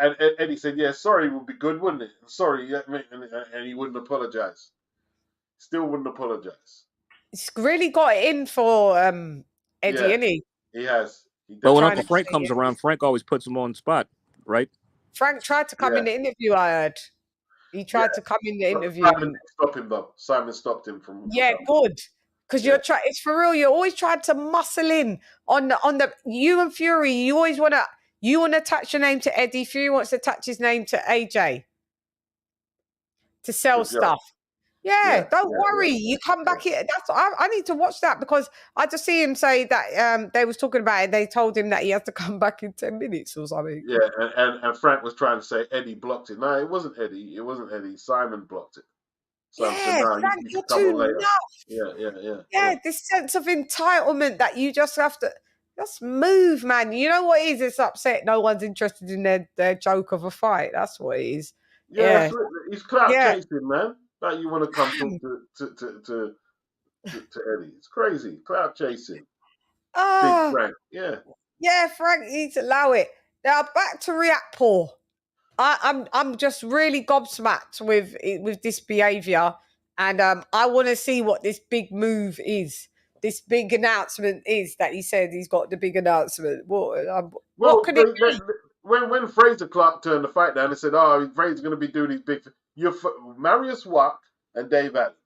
And Eddie said, sorry would be good, wouldn't it? Sorry, and he wouldn't apologize. Still wouldn't apologize. He's really got it in for Eddie, isn't he? He has. But when Uncle Frank comes around, Frank always puts him on the spot, right? Frank tried to come in the interview, I heard. He tried to come in the interview. Simon stopped him, though. Simon stopped him from... Yeah, good. Because it's for real. You're always trying to muscle in on the you and Fury. You always want to attach your name to Eddie. Fury wants to attach his name to AJ to sell stuff. Don't worry. You come back here. I need to watch that because I just see him say that they was talking about it. They told him that he has to come back in 10 minutes or something. Yeah, and Frank was trying to say Eddie blocked it. No, it wasn't Eddie. Simon blocked it. Simon said, no, Frank, you're too enough. Yeah. This sense of entitlement that you just have to. Just move, man. You know what it is? It's upset. No one's interested in their joke of a fight. That's what it is. Yeah, Yeah. it's clout Yeah. chasing, man. Like you want to come talk to Eddie. It's crazy. Clout chasing. Big Frank. Yeah. Yeah, Frank needs to allow it. Now back to Riakpor. I'm just really gobsmacked with this behaviour, and I want to see what this big move is. This big announcement is that he said he's got the big announcement. What can it be? When Fraser Clark turned the fight down, they said, "Oh, Fraser's going to be doing these big." You're Marius Wack and Dave Allen.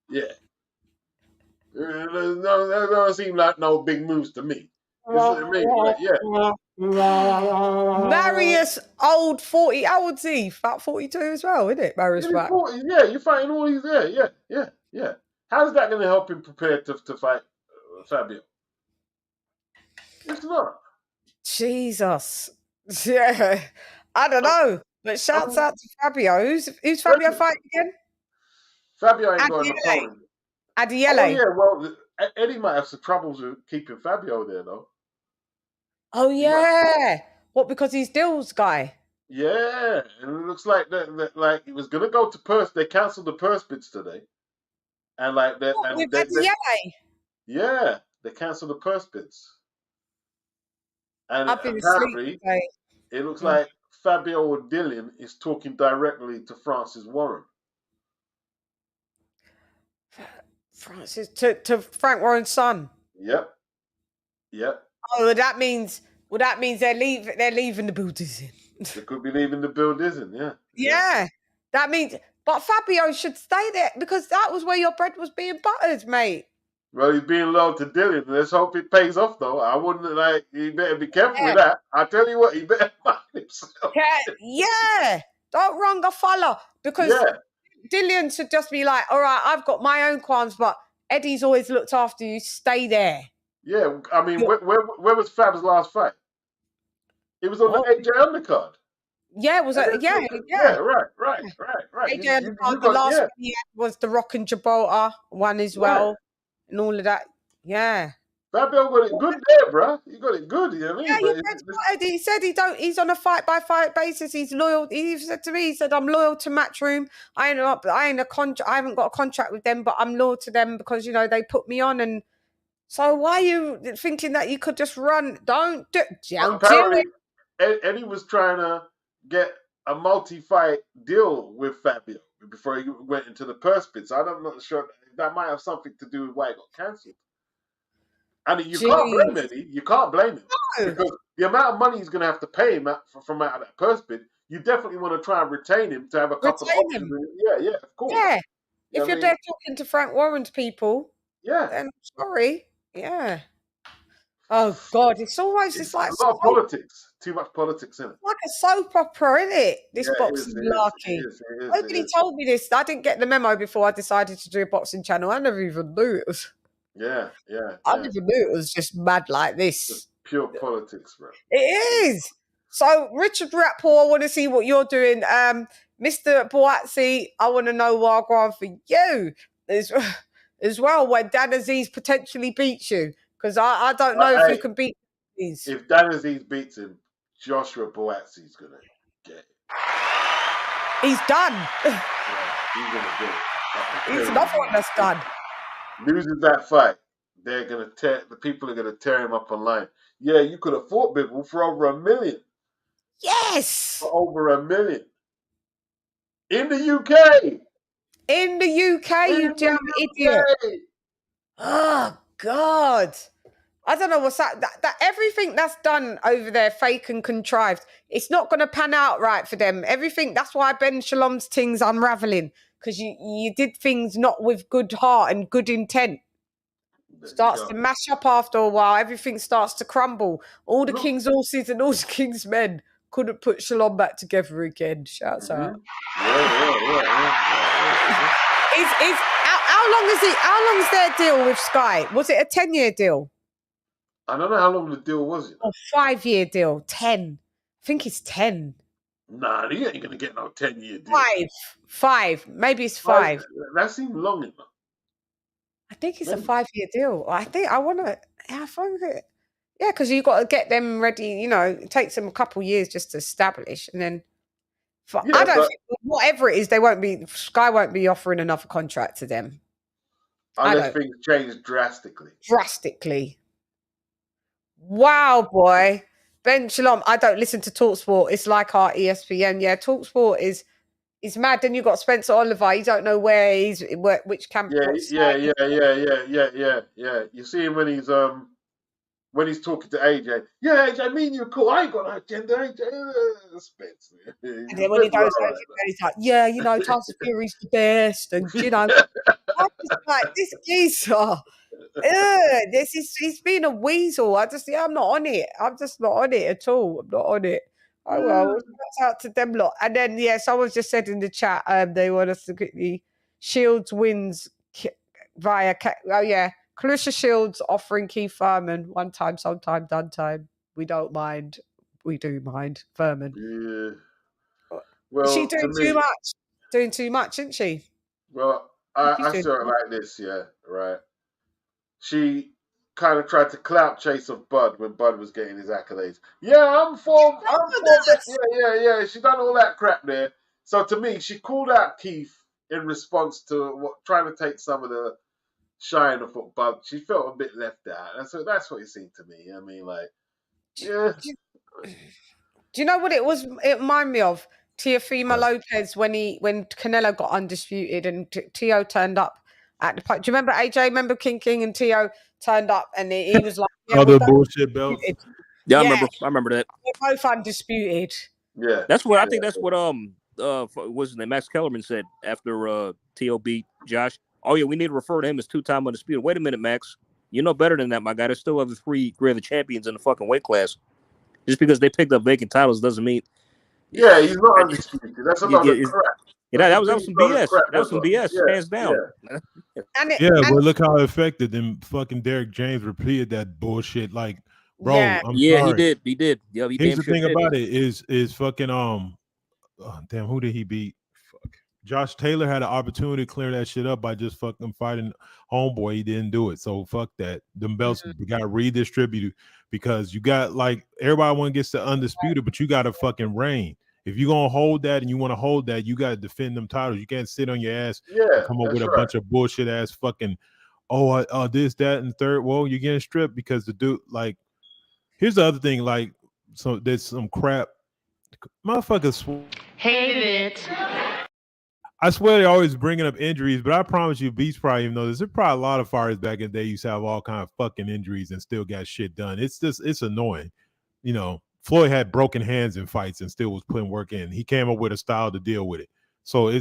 Yeah. No, that don't seem like no big moves to me. Yeah. Marius, old 40. How old's he? About 42 as well, isn't it? Marius Wack. Yeah, you're fighting all these there. Yeah. How's that going to help him prepare to fight Fabio? It's not. Jesus. Yeah. I don't know. But shouts out to Fabio. Who's Fabio fighting again? Fabio ain't got an opponent. Adiele. Oh, yeah, well, Eddie might have some troubles with keeping Fabio there, though. Oh, yeah. What, because he's Dill's guy? Yeah. And it looks like that he was going to go to Purse. They cancelled the Purse bids today. And like that. With Adiele? Yeah. They cancelled the Purse bids. And I've been apparently, asleep it looks like Fabio or Dillian is talking directly to Francis Warren. Francis to Frank Warren's son. Yep. Oh, that means they're leaving the building. They could be leaving the building, yeah. Yeah. That means, but Fabio should stay there because that was where your bread was being buttered, mate. Well, he's being loyal to Dillian. Let's hope it pays off, though. I wouldn't he better be careful with that. I tell you what, he better mind himself. Yeah. Don't wrong a fella because Dillian should just be like, all right, I've got my own qualms, but Eddie's always looked after you. Stay there. Yeah, I mean, where was Fab's last fight? It was on the AJ undercard. Yeah, was it? Yeah, right. AJ undercard. The last one he had was the Rock and Gibraltar one as well, and all of that. Yeah. Fabio got it good there, bro. He got it good. You know what I mean? Yeah, he said he's on a fight by fight basis. He's loyal. He said to me, he said, I'm loyal to Matchroom. I haven't got a contract with them, but I'm loyal to them because they put me on. And so why are you thinking that you could just run? Don't do it. Eddie was trying to get a multi-fight deal with Fabio before he went into the purse bids. I'm not sure that might have something to do with why it got cancelled. And you can't blame Eddie. You can't blame him. No. Because the amount of money he's going to have to pay him from out of that purse bid, you definitely want to try and retain him to have a couple of options. Yeah, of course. Yeah. If you're there talking to Frank Warren's people, then sorry. Yeah. Oh, God. It's always just like a lot of politics. Too much politics in it. Like a soap opera, isn't it? This boxing malarkey. Nobody told me this. I didn't get the memo before I decided to do a boxing channel. I never even knew it was. Yeah. I never knew it was just mad like this. It's pure politics, bro. It is. So, Richard Rapport, I want to see what you're doing. Mr. Boazzi, I want to know what I'm going for you as well when Dan Aziz potentially beats you. Because I don't know if you can beat Aziz. If Dan Aziz beats him, Joshua Boazzi's going to get it. He's done. Yeah, he's going to get it. He's another one that's done. Loses that fight, the people are gonna tear him up online. Yeah, you could have fought Bivol for over $1 million. Yes, for over $1 million in the UK. In the UK, you damn idiot! Oh God, I don't know what's that everything that's done over there, fake and contrived. It's not going to pan out right for them. Everything. That's why Ben Shalom's thing's unraveling. Because you did things not with good heart and good intent. Starts to mash up after a while. Everything starts to crumble. All the king's horses and all the king's men couldn't put Shalom back together again. Shouts out. How long is their deal with Sky? Was it a 10-year deal? I don't know how long the deal was. A 5-year deal. 10. I think it's 10. Nah, he ain't gonna get no 10-year deal. 5. Maybe it's 5. That seemed long enough. I think it's a 5-year deal. I think I want to. Yeah, I find it. Yeah, because you got to get them ready. You know, it takes them a couple years just to establish, and then. I don't think whatever it is, Sky won't be offering another contract to them. Unless things change drastically. Drastically. Wow, boy. Ben Shalom, I don't listen to TalkSport. It's like our ESPN. Yeah, TalkSport is mad. Then you got Spencer Oliver. You don't know which camp. Yeah. You see him when he's talking to AJ. Yeah, AJ, me and you are cool. I ain't got no agenda, AJ. Spencer. And then when he goes over, he's like, yeah, you know, Tyson Fury's the best, and you know, I'm just like this geezer. He's been a weasel. I'm not on it. I'm just not on it at all. I'm not on it. Oh well, that's out to them lot. And then someone just said in the chat, they want us to quickly Shields wins via. Clarissa Shields offering Keith Thurman one time, sometime, done time. We don't mind. We do mind Thurman. Yeah. Well, she's doing too much. Doing too much, isn't she? Well, I saw it like this. Yeah, right. She kind of tried to clout chase of Bud when Bud was getting his accolades. Yeah, I'm for yeah. She done all that crap there. So to me, she called out Keith in response to trying to take some of the shine off of Bud. She felt a bit left out, and so that's what it seemed to me. I mean, like, yeah. Do you know what it was? It reminded me of Teofimo Lopez when Canelo got undisputed and Tio turned up at the fight. Do you remember AJ? Remember King and Tio turned up and he was like, other bullshit belts. Yeah, I remember that. They're both undisputed. Yeah, that's what I think. That's what what's his name? Max Kellerman said after Tio beat Josh. Oh yeah, we need to refer to him as 2-time undisputed. Wait a minute, Max. You know better than that, my guy. There's still other 3 greater champions in the fucking weight class. Just because they picked up vacant titles doesn't mean. Yeah, he's not undisputed. That's a lot of crap. Yeah, that was some BS. That was some BS, hands down. Yeah, but look how it affected them. Fucking Derek James repeated that bullshit. Like, bro, I'm sorry. He did. Yeah, here's the thing about it is fucking damn, who did he beat? Fuck. Josh Taylor had an opportunity to clear that shit up by just fucking fighting homeboy. He didn't do it. So fuck that. Them belts got redistributed because you got like everybody want to get to undisputed, but you got to fucking reign. If you're gonna hold that and you want to hold that, you got to defend them titles. You can't sit on your ass and come up with a bunch of bullshit ass fucking this, that, and third. Well, you're getting stripped because the dude, like, here's the other thing, like, so there's some crap. Motherfuckers hated it. I swear they're always bringing up injuries, but I promise you, Beats probably even knows there's probably a lot of fighters back in the day used to have all kind of fucking injuries and still got shit done. It's annoying. You know, Floyd had broken hands in fights and still was putting work in. He came up with a style to deal with it. So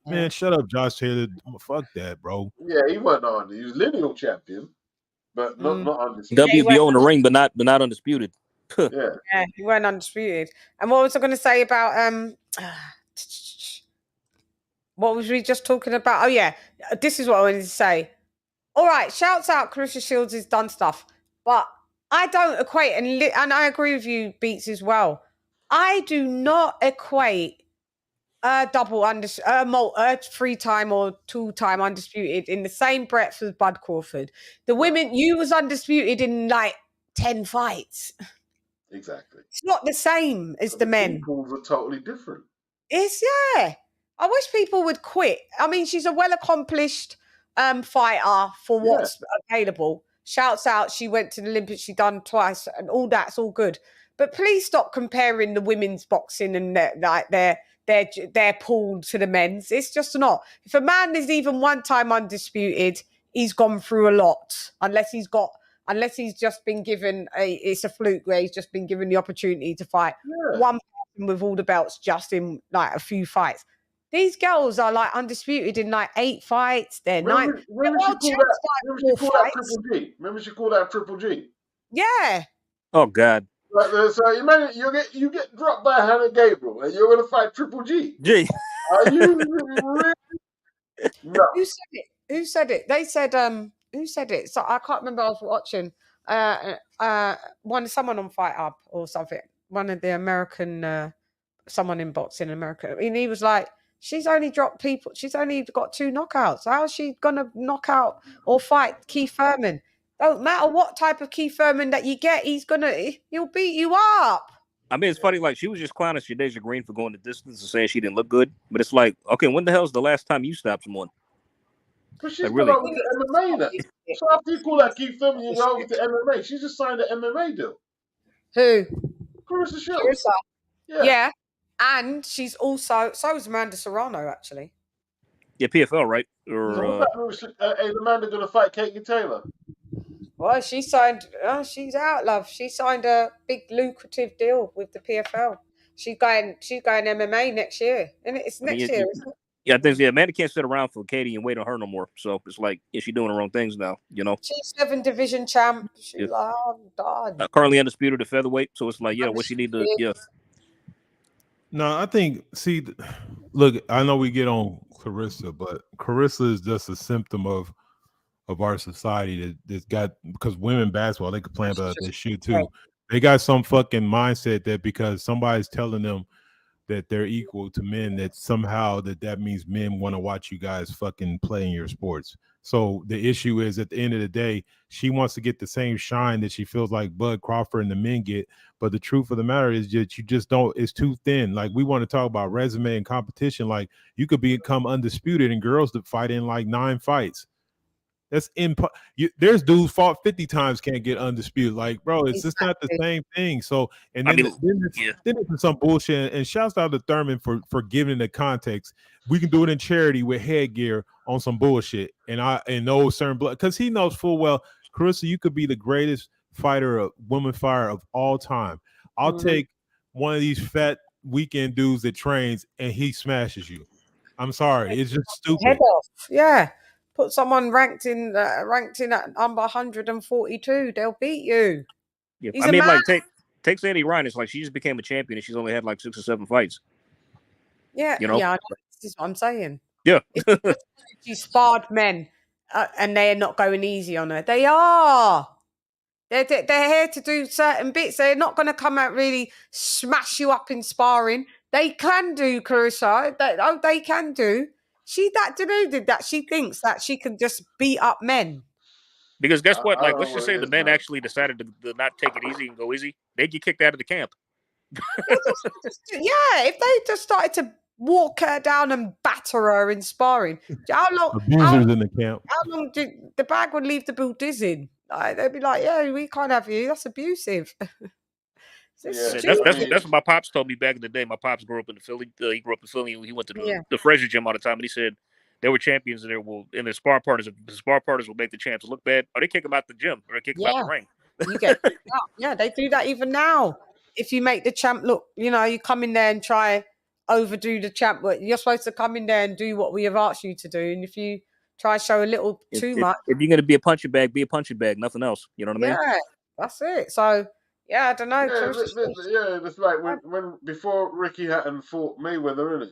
man, shut up, Josh Taylor. Fuck that, bro. Yeah, he wasn't on. He was lineal champion, but not undisputed. WBO in the ring, but not undisputed. Yeah, he weren't undisputed. And what was I going to say about what was we just talking about? Oh yeah, this is what I wanted to say. All right, shouts out, Clarissa Shields has done stuff, but I don't equate, and I agree with you, Beats, as well. I do not equate a 3-time or 2-time undisputed in the same breadth as Bud Crawford. The women, you was undisputed in like 10 fights. Exactly. It's not the same as the men. Pools are totally different. I wish people would quit. I mean, she's a well-accomplished fighter for what's available. Shouts out, she went to the Olympics, she done twice, and all that's all good. But please stop comparing the women's boxing and their pool to the men's. It's just not. If a man is even 1-time undisputed, he's gone through a lot. Unless he's just been given it's a fluke where he's just been given the opportunity to fight one person with all the belts just in like a few fights. These girls are like undisputed in like 8 fights. They're 9. Remember she called out Triple G. Yeah. Oh God. So you get dropped by Hannah Gabriel and you're gonna fight Triple G. Are you really? No. Who said it? They said who said it? So I can't remember. I was watching someone on Fight Hub or something. One of the American someone in boxing in America. And he was like, She's only dropped people. She's only got 2 knockouts. How is she gonna knock out or fight Keith Thurman? Don't matter what type of Keith Thurman that you get, he'll beat you up. I mean, it's funny. Like, she was just clowning Shadeja Green for going the distance and saying she didn't look good. But it's like, okay, when the hell's the last time you stopped someone? But she's Like, gone really? over to MMA now. So after you call that Keith Thurman, you go over to MMA. She just signed an MMA deal. Who? Clarissa Shields. Yeah. And she's also, so is Amanda Serrano, actually. Yeah, PFL, right? So what's that? Is Amanda going to fight Katie Taylor? Well, she signed, she's out, love. She signed a big lucrative deal with the PFL. She's going MMA next year. And it's next year, isn't it? Yeah, I think Amanda can't sit around for Katie and wait on her no more. So it's like, is she doing the wrong things now? You know, she's 7 division champ. She's like, oh, God. Currently undisputed at featherweight. So it's like, yeah, what she need to, yeah. No, I think. See, look, I know we get on Clarissa, but Clarissa is just a symptom of our society that's got, because women basketball, they complain about this shit too. Right. They got some fucking mindset that because somebody's telling them that they're equal to men, that somehow that means men want to watch you guys fucking play in your sports. So the issue is, at the end of the day, she wants to get the same shine that she feels like Bud Crawford and the men get. But the truth of the matter is that you just don't, it's too thin. Like, we want to talk about resume and competition. Like, you could become undisputed and girls that fight in like 9 fights. That's there's dudes fought 50 times, can't get undisputed. Like, bro, it's just not the same thing. So, and then, then it's some bullshit. And shouts out to Thurman for giving the context. We can do it in charity with headgear on some bullshit. And no certain blood, because he knows full well, Clarissa, you could be the greatest woman fighter of all time. I'll take one of these fat weekend dudes that trains and he smashes you. I'm sorry, it's just stupid. Head off. Yeah. Put someone ranked in at number 142. They'll beat you. Yeah. I mean, like, take Sandy Ryan. It's like she just became a champion and she's only had like 6 or 7 fights. Yeah, you know? Yeah. This is what I'm saying. Yeah, she sparred men, and they're not going easy on her. They are. They're here to do certain bits. They're not going to come out really smash you up in sparring. They can do, Clarissa. They can do. She that deluded that she thinks that she can just beat up men. Because guess what? Like, let's just say the men actually decided to not take it easy and go easy. They get kicked out of the camp. If they just started to walk her down and batter her in sparring, how long? Abusers in the camp. How long did the bag would leave the bull-dizzing? Like, they'd be like, "Yeah, we can't have you. That's abusive." That's what my pops told me back in the day. My pops grew up in Philly. He grew up in Philly. He went to the Fraser gym all the time, and he said they were champions, and their spar partners. The spar partners will make the champs look bad, or they kick them out the gym, or they kick them out the ring. You get they do that even now. If you make the champ look, you come in there and try overdo the champ, but you're supposed to come in there and do what we have asked you to do. And if you try to show a little too much, if you're going to be a punching bag, be a punching bag. Nothing else. You know what I mean? Yeah, that's it. So. Yeah, I don't know. It's like when before Ricky Hatton fought Mayweather, innit?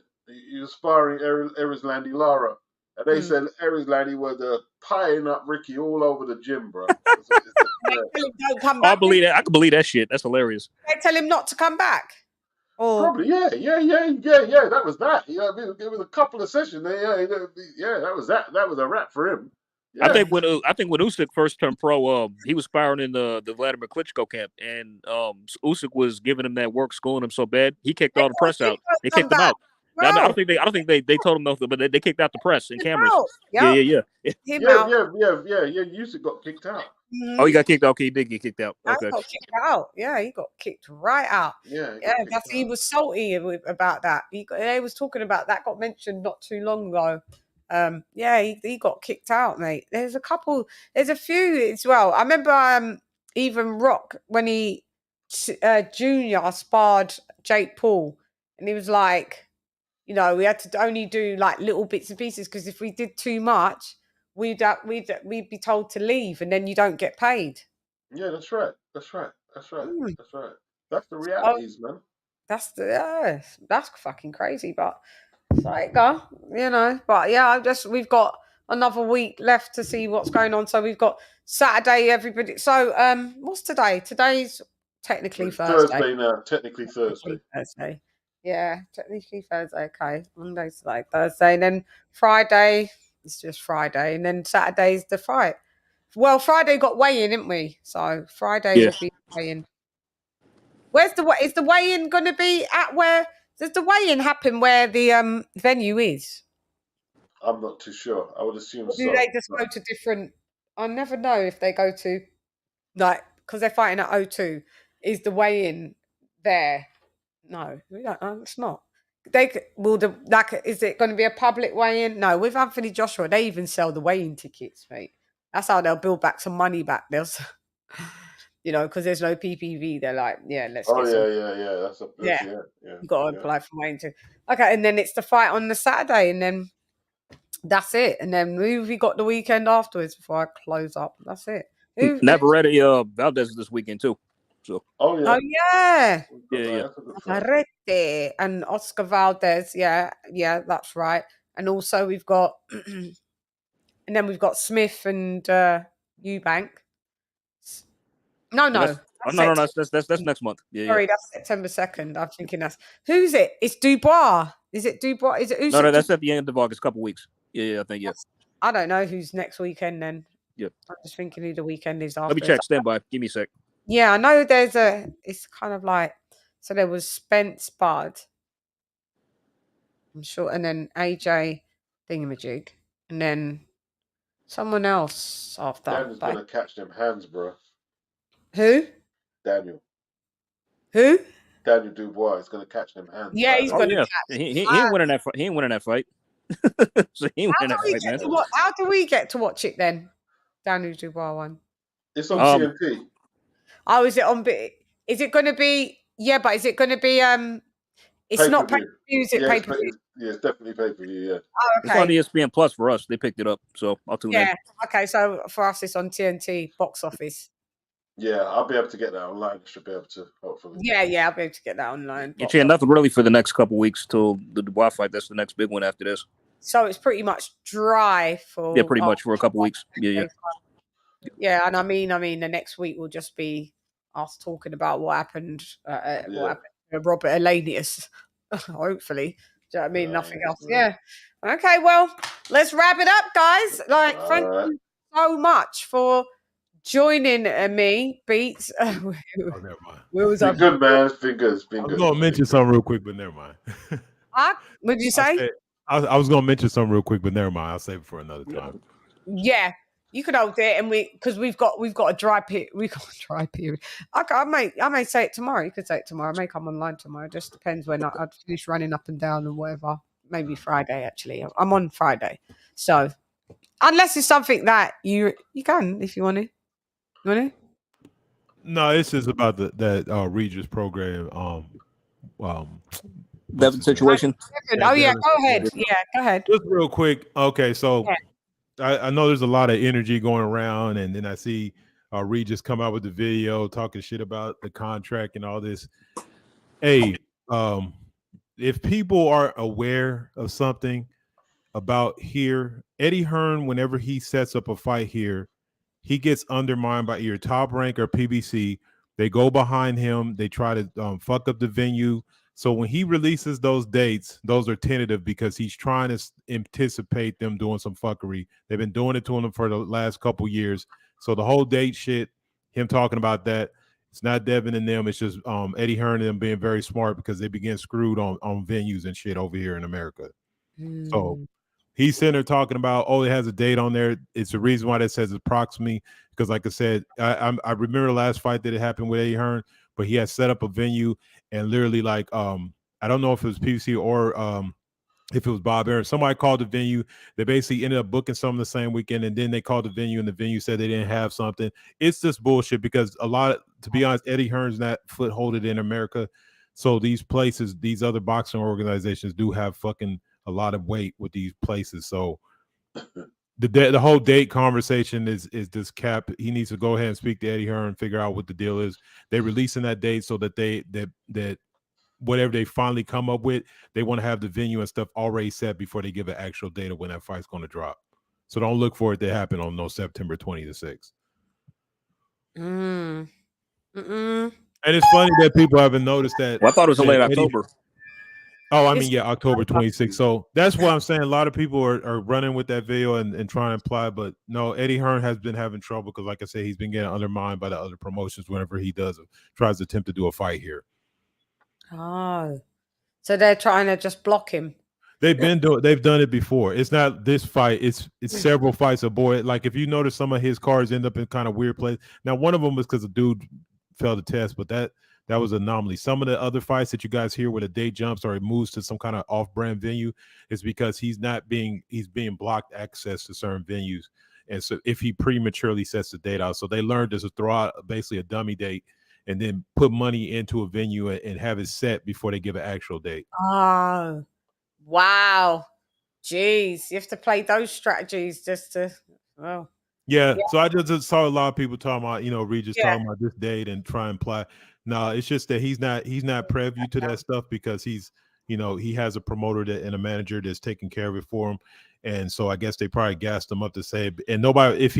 He was sparring Erislandy Lara. And they said Erislandy was pieing up Ricky all over the gym, bro. Don't come back. I believe that. I can believe that shit. That's hilarious. They tell him not to come back. Probably, yeah. That was that. It was a couple of sessions. That was that. That was a wrap for him. Yeah. I think when Usyk first turned pro, he was sparring in the Vladimir Klitschko camp, and Usyk was giving him that work, schooling him so bad he kicked all the press out. They kicked him out. I don't think they told him nothing, but they kicked out the press and cameras. Yeah. Usyk got kicked out. Oh, he got kicked out. Okay, he did get kicked out. Okay. He got kicked out. Yeah, he got kicked right out. He was salty about that. They was talking about that. Got mentioned not too long ago. He got kicked out, mate. There's a few as well. I remember even Rock when he Junior sparred Jake Paul, and he was like, we had to only do like little bits and pieces because if we did too much, we'd be told to leave, and then you don't get paid. Yeah, that's right. That's the realities, man. That's fucking crazy, but. Like, but we've got another week left to see what's going on. So we've got Saturday, everybody. So, what's today? Today's technically Thursday. Thursday now, technically Thursday. Yeah, technically Thursday. Okay, Monday's like Thursday, and then Friday it's just Friday, and then Saturday's the fight. Well, Friday got weigh-in, didn't we? So Friday will be weigh-in. Where's the is the weigh-in going to be at? Where does the weigh-in happen? Where the venue is? I'm not too sure. I would assume Or do so. they just go to different? I never know if they go to like because they're fighting at O2. Is the weigh-in there? No, it's not. Is it going to be a public weigh-in? No, with Anthony Joshua, they even sell the weigh-in tickets, mate. That's how they'll build back some money back. They'll, because there's no PPV. They're like, yeah, let's get some. Yeah. That's a yeah. You got to apply for weigh-in too. Okay, and then it's the fight on the Saturday, and then that's it. And then we got the weekend afterwards before I close up. That's it. Navarrete, Valdez this weekend too. So. Oh yeah. Yeah. Navarrete and Oscar Valdez. Yeah, that's right. And also we've got, and then we've got Smith and Eubank. No. No. That's next month. Yeah. Sorry, that's September 2nd. I'm thinking who's it? It's Dubois. Is it Dubois? Is it Usyk? No, that's at the end of August, couple weeks. Yeah, I think I don't know who's next weekend then. Yep. I'm just thinking who the weekend is after. Let me check. Stand by. Give me a sec. Yeah, I know it's kind of like, so there was Spence Bud, I'm sure, and then AJ Thingamajig, and then someone else after. Daniel's going to catch them hands, bro. Who? Daniel. Who? Daniel Dubois is going to catch them hands. Yeah, he's going to catch. He ain't winning that fight. He ain't winning that fight. So he ain't winning that fight, man. How do we get to watch it then? Daniel Dubois one. It's on TNT. Oh, is it on? Is it going to be? Yeah, but is it going to be? It's not pay-per-view. Is it pay-per-view? Yeah, it's definitely pay-per-view. Yeah. Oh, okay. It's on ESPN Plus for us. They picked it up, so I'll tune in. Yeah. Okay, so for us, it's on TNT box office. Yeah, I'll be able to get that online. I should be able to, hopefully. Yeah, I'll be able to get that online. Yeah, nothing really for the next couple weeks till the Dubois fight. That's the next big one after this. So it's pretty much dry for. Yeah, pretty much for a couple weeks. Yeah. Yeah, and I mean, the next week will just be us talking about what happened. What happened to Robert Hellenius, hopefully. Do you know what I mean? Nothing else. Yeah. Okay, well, let's wrap it up, guys. Thank you so much for joining me, Beats. Never mind. It's been good, man. It's been good. It's been good. I was going to mention something real quick, but never mind. What did you say? I was going to mention something real quick, but never mind. I'll save it for another time. Yeah. You could hold it, and because we've got a dry period. We've got a dry period. I may say it tomorrow. You could say it tomorrow. I may come online tomorrow. It just depends when I'd finish running up and down and whatever. Maybe Friday. Actually, I'm on Friday. So unless it's something that you can, if you want to. You want to? No, it's just about that Regis program. Devin situation. Oh yeah, go ahead. Yeah, go ahead. Just real quick. Okay, so. Yeah. I know there's a lot of energy going around, and then I see Regis come out with the video talking shit about the contract and all this. Hey, if people are aware of something about here, Eddie Hearn, whenever he sets up a fight here, he gets undermined by either Top Rank or PBC. They go behind him. They try to fuck up the venue. So when he releases those dates, those are tentative because he's trying to anticipate them doing some fuckery. They've been doing it to him for the last couple years. So the whole date shit, him talking about that, it's not Devin and them. It's just Eddie Hearn and them being very smart because they begin screwed on venues and shit over here in America. So he's sitting there talking about, it has a date on there. It's the reason why that says approximately because, like I said, I remember the last fight that it happened with Eddie Hearn, but he had set up a venue and literally I don't know if it was PBC or if it was Bob Aaron. Somebody called the venue. They basically ended up booking something the same weekend, and then they called the venue, and the venue said they didn't have something. It's just bullshit because to be honest, Eddie Hearn's not footholded in America. So these places, these other boxing organizations do have fucking a lot of weight with these places. So the whole date conversation is this cap. He needs to go ahead and speak to Eddie Hearn and figure out what the deal is. They're releasing that date so that that whatever they finally come up with, they want to have the venue and stuff already set before they give an actual date of when that fight's going to drop. So don't look for it to happen on September 26th. And it's funny that people haven't noticed that. Well, I thought it was in late October. Oh, I mean, yeah, October 26th. So that's why I'm saying a lot of people are running with that video and trying to apply. But no, Eddie Hearn has been having trouble because, like I said, he's been getting undermined by the other promotions whenever he tries to attempt to do a fight here. Oh, so they're trying to just block him. They've done it before. It's not this fight. It's several fights. A boy, like if you notice, some of his cards end up in kind of weird places. Now, one of them was because a dude failed the test, but that was an anomaly. Some of the other fights that you guys hear where the date jumps or it moves to some kind of off-brand venue is because he's being blocked access to certain venues. And so if he prematurely sets the date out, so they learned to throw out basically a dummy date and then put money into a venue and have it set before they give an actual date. Oh, wow. Jeez, you have to play those strategies just to, well. Yeah, so I just saw a lot of people talking about, Regis talking about this date and try and apply. No, it's just that he's not privy to that stuff because he's, he has a promoter and a manager that's taking care of it for him. And so I guess they probably gassed him up to say, and nobody, if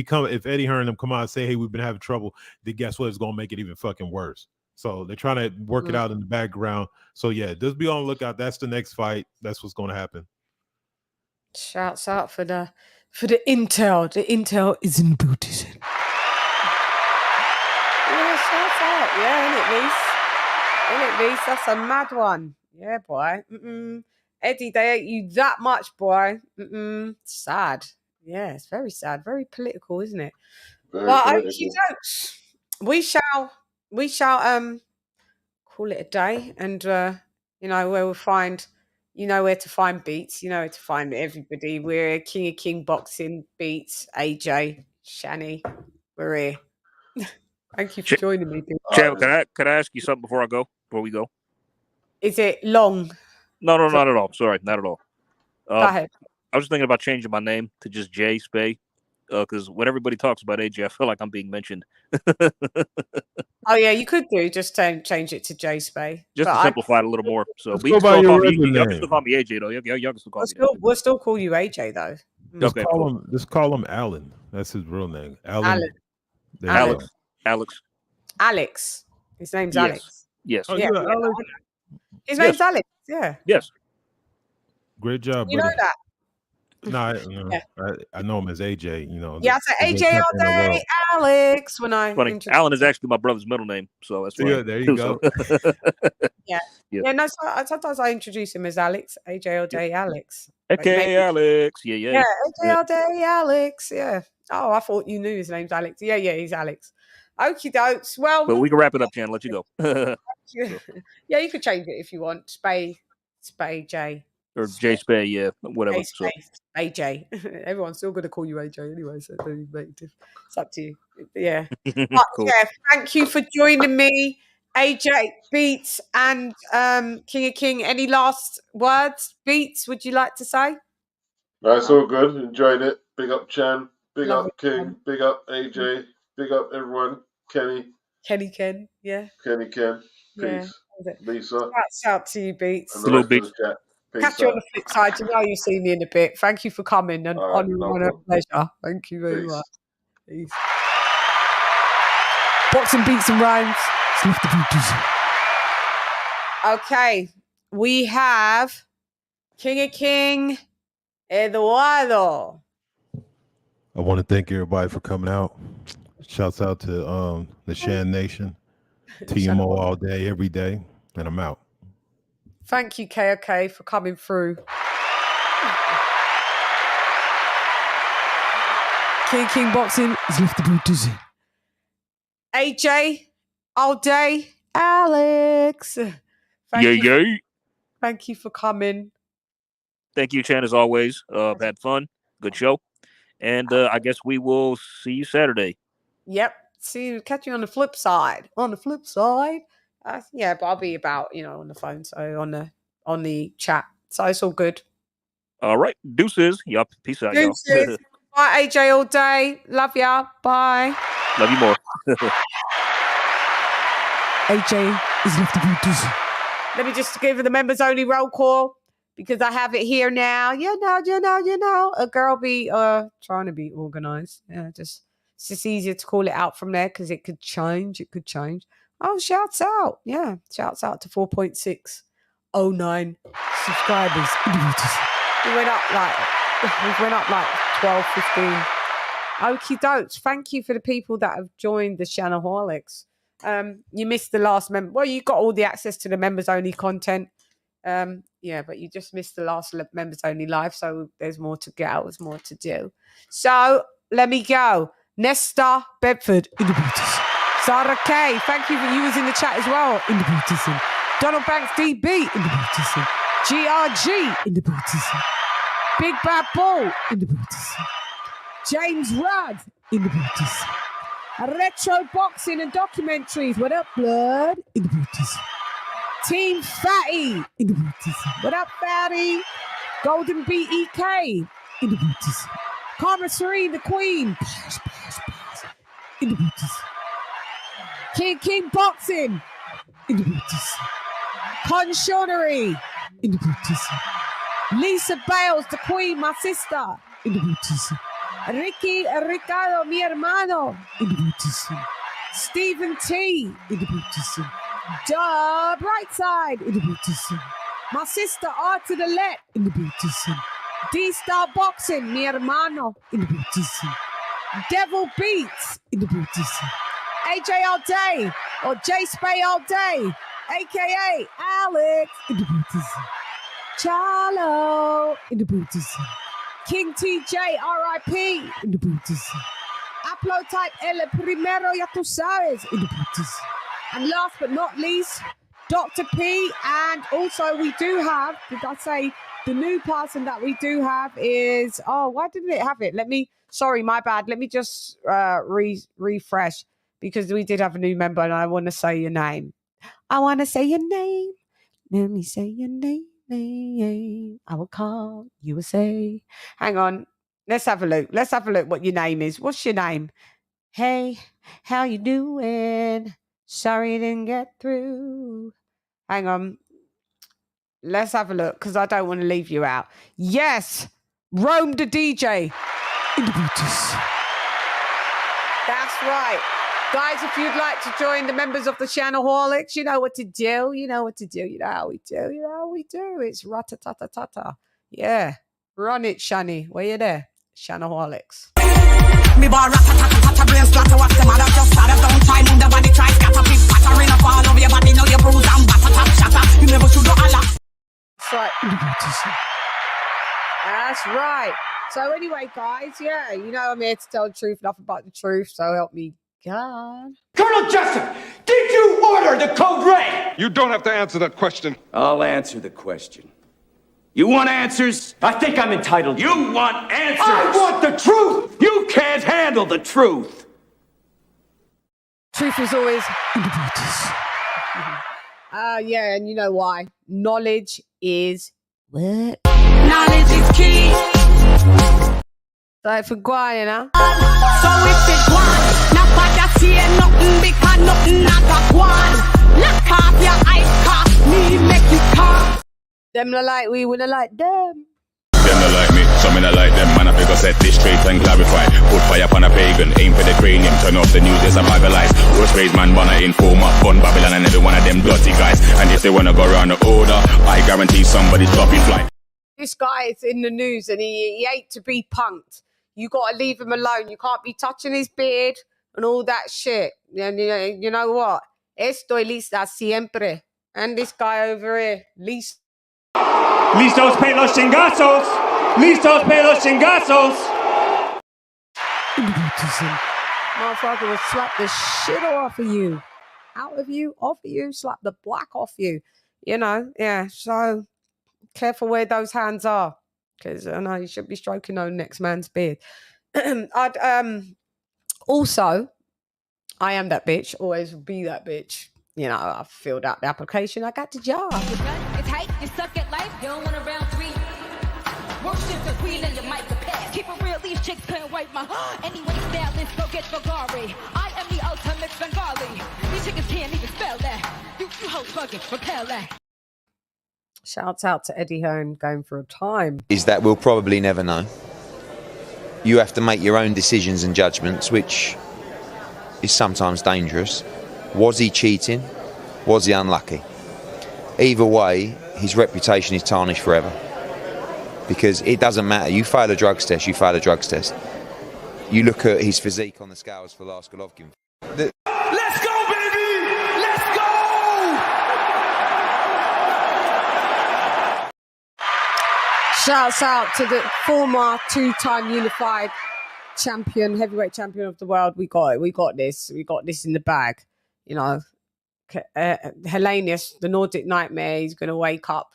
Eddie Hearn and them come out and say, hey, we've been having trouble, then guess what? It's going to make it even fucking worse. So they're trying to work it out in the background. So yeah, just be on the lookout. That's the next fight. That's what's going to happen. Shouts out for the intel. The intel is in Buddhism. Yeah, shouts out. Yeah, ain't it, Reese? That's a mad one. Yeah, boy. Eddie, they ate you that much, boy. Sad. Yeah, it's very sad. Very political, isn't it? But we shall call it a day, and where we'll find. You know where to find Beats. You know where to find everybody. We're King of King Boxing, Beats, AJ, Shani. We're here. Thank you for joining me. Channel, can I ask you something before we go? Is it long? No, not at all. Sorry, not at all. Go ahead. I was just thinking about changing my name to just Jay Spay, because when everybody talks about AJ, I feel like I'm being mentioned. Oh yeah, you could do just change it to Jay Spay. Just to simplify it a little more. So y'all can still call me AJ though. Y'all can still call me. We'll still call you AJ though. Just call him Alan. That's his real name. Alan. Alex. His name's Alex. Yes. Oh, yeah. Alex. His name's Alex. Yeah. Yes. Great job. You know that. No, I know him as AJ. Yeah, I say AJ all day, Alex. When I funny, Alan is actually my brother's middle name, so that's funny. Yeah, there you go. Yeah. No, sometimes I introduce him as Alex, AJ all day, Alex. Okay, Alex. Yeah, AJ all day, Alex. Yeah. Oh, I thought you knew his name's Alex. Yeah, he's Alex. Okie dokes. Well, but we can wrap it up, Jan. Let you go. Yeah, you could change it if you want. Spay J. Or J Spay, yeah, whatever. So. AJ. Everyone's still going to call you AJ anyway, so it's up to you. Yeah. Cool. Yeah, thank you for joining me, AJ, Beats, and King of King. Any last words, Beats, would you like to say? No, it's all good. Enjoyed it. Big up Chan. Big up King. Big up AJ. Big up everyone. Kenny Ken. Yeah. Kenny Ken. Peace. Yeah. Lisa. Shouts out to you, Beats. Hello, Beats. Catch you on the flip side. You know you see me in a bit. Thank you for coming and honor and pleasure. Thank you very much. Peace. Boxing, beats and rhymes. Okay. We have King of King, Eduardo. I want to thank everybody for coming out. Shouts out to the Shan Nation. TMO all day, every day. And I'm out. Thank you, KOK, for coming through. King Boxing is left the boot dizzy. AJ, all day, Alex. Thank you for coming. Thank you, Chan, as always. Had fun. Good show. And I guess we will see you Saturday. Yep. Catch you on the flip side. Yeah, but I'll be about, on the phone, so on the chat. So it's all good. All right. Deuces. Yup. Peace out, y'all. Bye, AJ all day. Love ya. Bye. Love you more. AJ is left to be dizzy. Let me just give the members only roll call because I have it here now. You know. A girl be trying to be organized. Yeah, it's just easier to call it out from there because it could change. Oh, shouts out. Yeah, shouts out to 4.6 09 subscribers. We went up like 12, 15. Okie dokes. Thank you for the people that have joined the Channelholics. You missed the last member. Well, you got all the access to the members only content. Yeah, but you just missed the last members only live. So there's more to go. There's more to do. So let me go. Nesta Bedford in the Booties. Sarah K, thank you for you was in the chat as well in the Booties. Donald Banks DB in the Booties. GRG in the Booties. Big Bad Bull in the Booties. James Rudd in the Booties. Retro Boxing and Documentaries. What up, blood? In the Booties. Team Fatty in the Booties. What up, Fatty? Golden BEK in the Booties. Karma Serene, the Queen. In the Booties. King Boxing in the Booties. Conchonery in the Booties. Lisa Bales, the Queen, my sister in the Booties. Ricardo, mi hermano in the Booties. Stephen T in the Booties. Duh, Brightside in the Booties. My sister R to the left in the Booties. D-Star Boxing, mi hermano in the Booties. Devil Beats in the Booties. AJ all day or J Spay all day, aka Alex in the Booties. Charlo in the Booties. King TJ RIP in the Booties. Aplotype El Primero Ya Tu Sabes in the Booties. And last but not least, Dr. P. And also we do have, did I say, the new person that we do have is, oh, why didn't it have it? Sorry, my bad. Let me just refresh because we did have a new member and I want to say your name. I want to say your name. Let me say your name. I will call USA. Hang on. Let's have a look. Let's have a look what your name is. What's your name? Hey, how you doing? Sorry you didn't get through. Hang on. Let's have a look because I don't want to leave you out. Yes, Rome the DJ in the Booties. That's right. Guys, if you'd like to join the members of the Channelholics, you know what to do. You know what to do. You know how we do. You know how we do. It's ratatatata. Yeah. Run it, Shani. Where you there? Channelholics. Me bar rat-a-tat-a-tat-a, brain splatter, what's the matter? Just started, don't try, move the body, try, scatter, pick, pattering up all over your body, know your bruise and batter, tap, shatter, you never should do a lot. That's right. That's right. So anyway, guys, yeah, you know I'm here to tell the truth, nothing but the truth, so help me God. Colonel Jessup, did you order the code red? You don't have to answer that question. I'll answer the question. You want answers? I think I'm entitled. You want answers? I want the truth! You can't handle the truth! Truth is always in the Booties. Yeah, and you know why. Knowledge is what? Knowledge is key. So for Guy, huh? So if it's one, not what you see, nothing because nothing not got one. Lock off your eyes, cough, me make you cough. Them not like we wouldn't like them. Them not like me, some not like them. Man, I figure set this straight and clarify. Put fire upon a pagan, aim for the cranium. Turn off the news, there's a bag of lies. Roast raise man, wanna informer, fun Babylon and every one of them dirty guys. And if they wanna go around the order, I guarantee somebody's dropping flight. This guy is in the news and he hate to be punked. You gotta leave him alone. You can't be touching his beard and all that shit. And you know what? Estoy lista siempre. And this guy over here, Listos pe los chingazos! Listos pe los chingazos! Motherfucker will slap the shit off of you. Out of you, off of you, slap the black off you. You know, yeah. So careful where those hands are. Because I know you should be stroking on next man's beard. Also, I am that bitch. Always be that bitch. You know, I filled out the application. I got the job. It's hype, you suck at life, you don't want a round three. Worship the queen and your mic to pass. Keep it real, these chicks couldn't wipe my anyway, now let's go get Bulgari. I am the ultimate Bengali. These chickens can't even spell that. You hoes bugging, repel that. Shouts out to Eddie Hearn going for a time. Is that we'll probably never know. You have to make your own decisions and judgments, which is sometimes dangerous. Was he cheating? Was he unlucky? Either way, his reputation is tarnished forever. Because it doesn't matter. You fail a drugs test, you fail a drugs test. You look at his physique on the scales for last Golovkin. Let's go, baby! Let's go! Shouts out to the former two-time unified champion, heavyweight champion of the world. We got it. We got this. We got this in the bag. You know, Hellenius, the Nordic nightmare, he's going to wake up.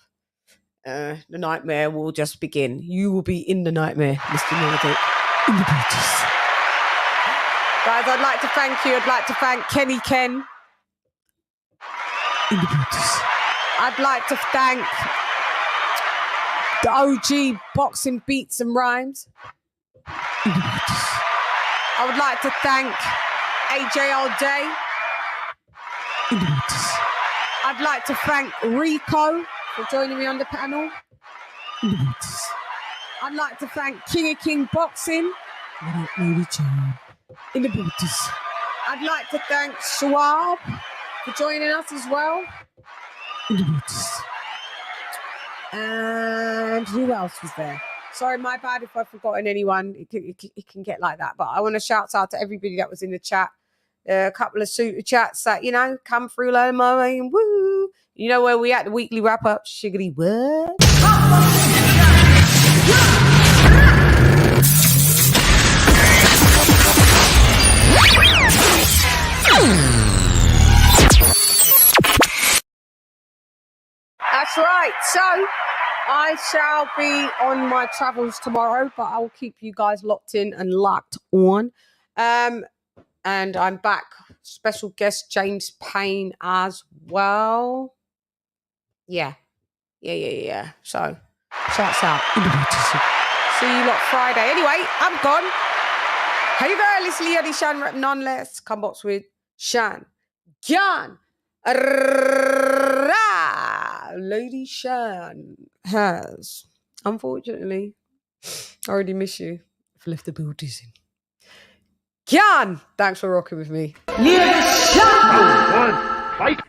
The nightmare will just begin. You will be in the nightmare, Mr. Nordic. In the beauties. Guys, I'd like to thank you. I'd like to thank Kenny Ken. In the beauties. I'd like to thank the OG boxing beats and rhymes. In the beauties. I would like to thank AJ All Day. In the beauties. I'd like to thank Rico for joining me on the panel. In the beauties. I'd like to thank King of King Boxing. LadyChann. In the beauties. I'd like to thank Schwab for joining us as well. In the beauties. And who else was there? Sorry, my bad if I've forgotten anyone. It can get like that. But I want to shout out to everybody that was in the chat. A couple of super chats that, you know, come through like mine. Woo! You know where we at? The weekly wrap up. Shiggity what? That's right. So I shall be on my travels tomorrow, but I will keep you guys locked in and locked on. And I'm back. Special guest James Payne as well. Yeah. So, shouts out. See you lot Friday. Anyway, I'm gone. Hey girl, it's LadyChann rep nonetheless. Come box with Shan. Gyan. LadyChann has, unfortunately, I already miss you. I've left the buildings in. Gyan, thanks for rocking with me. LadyChann. Fight.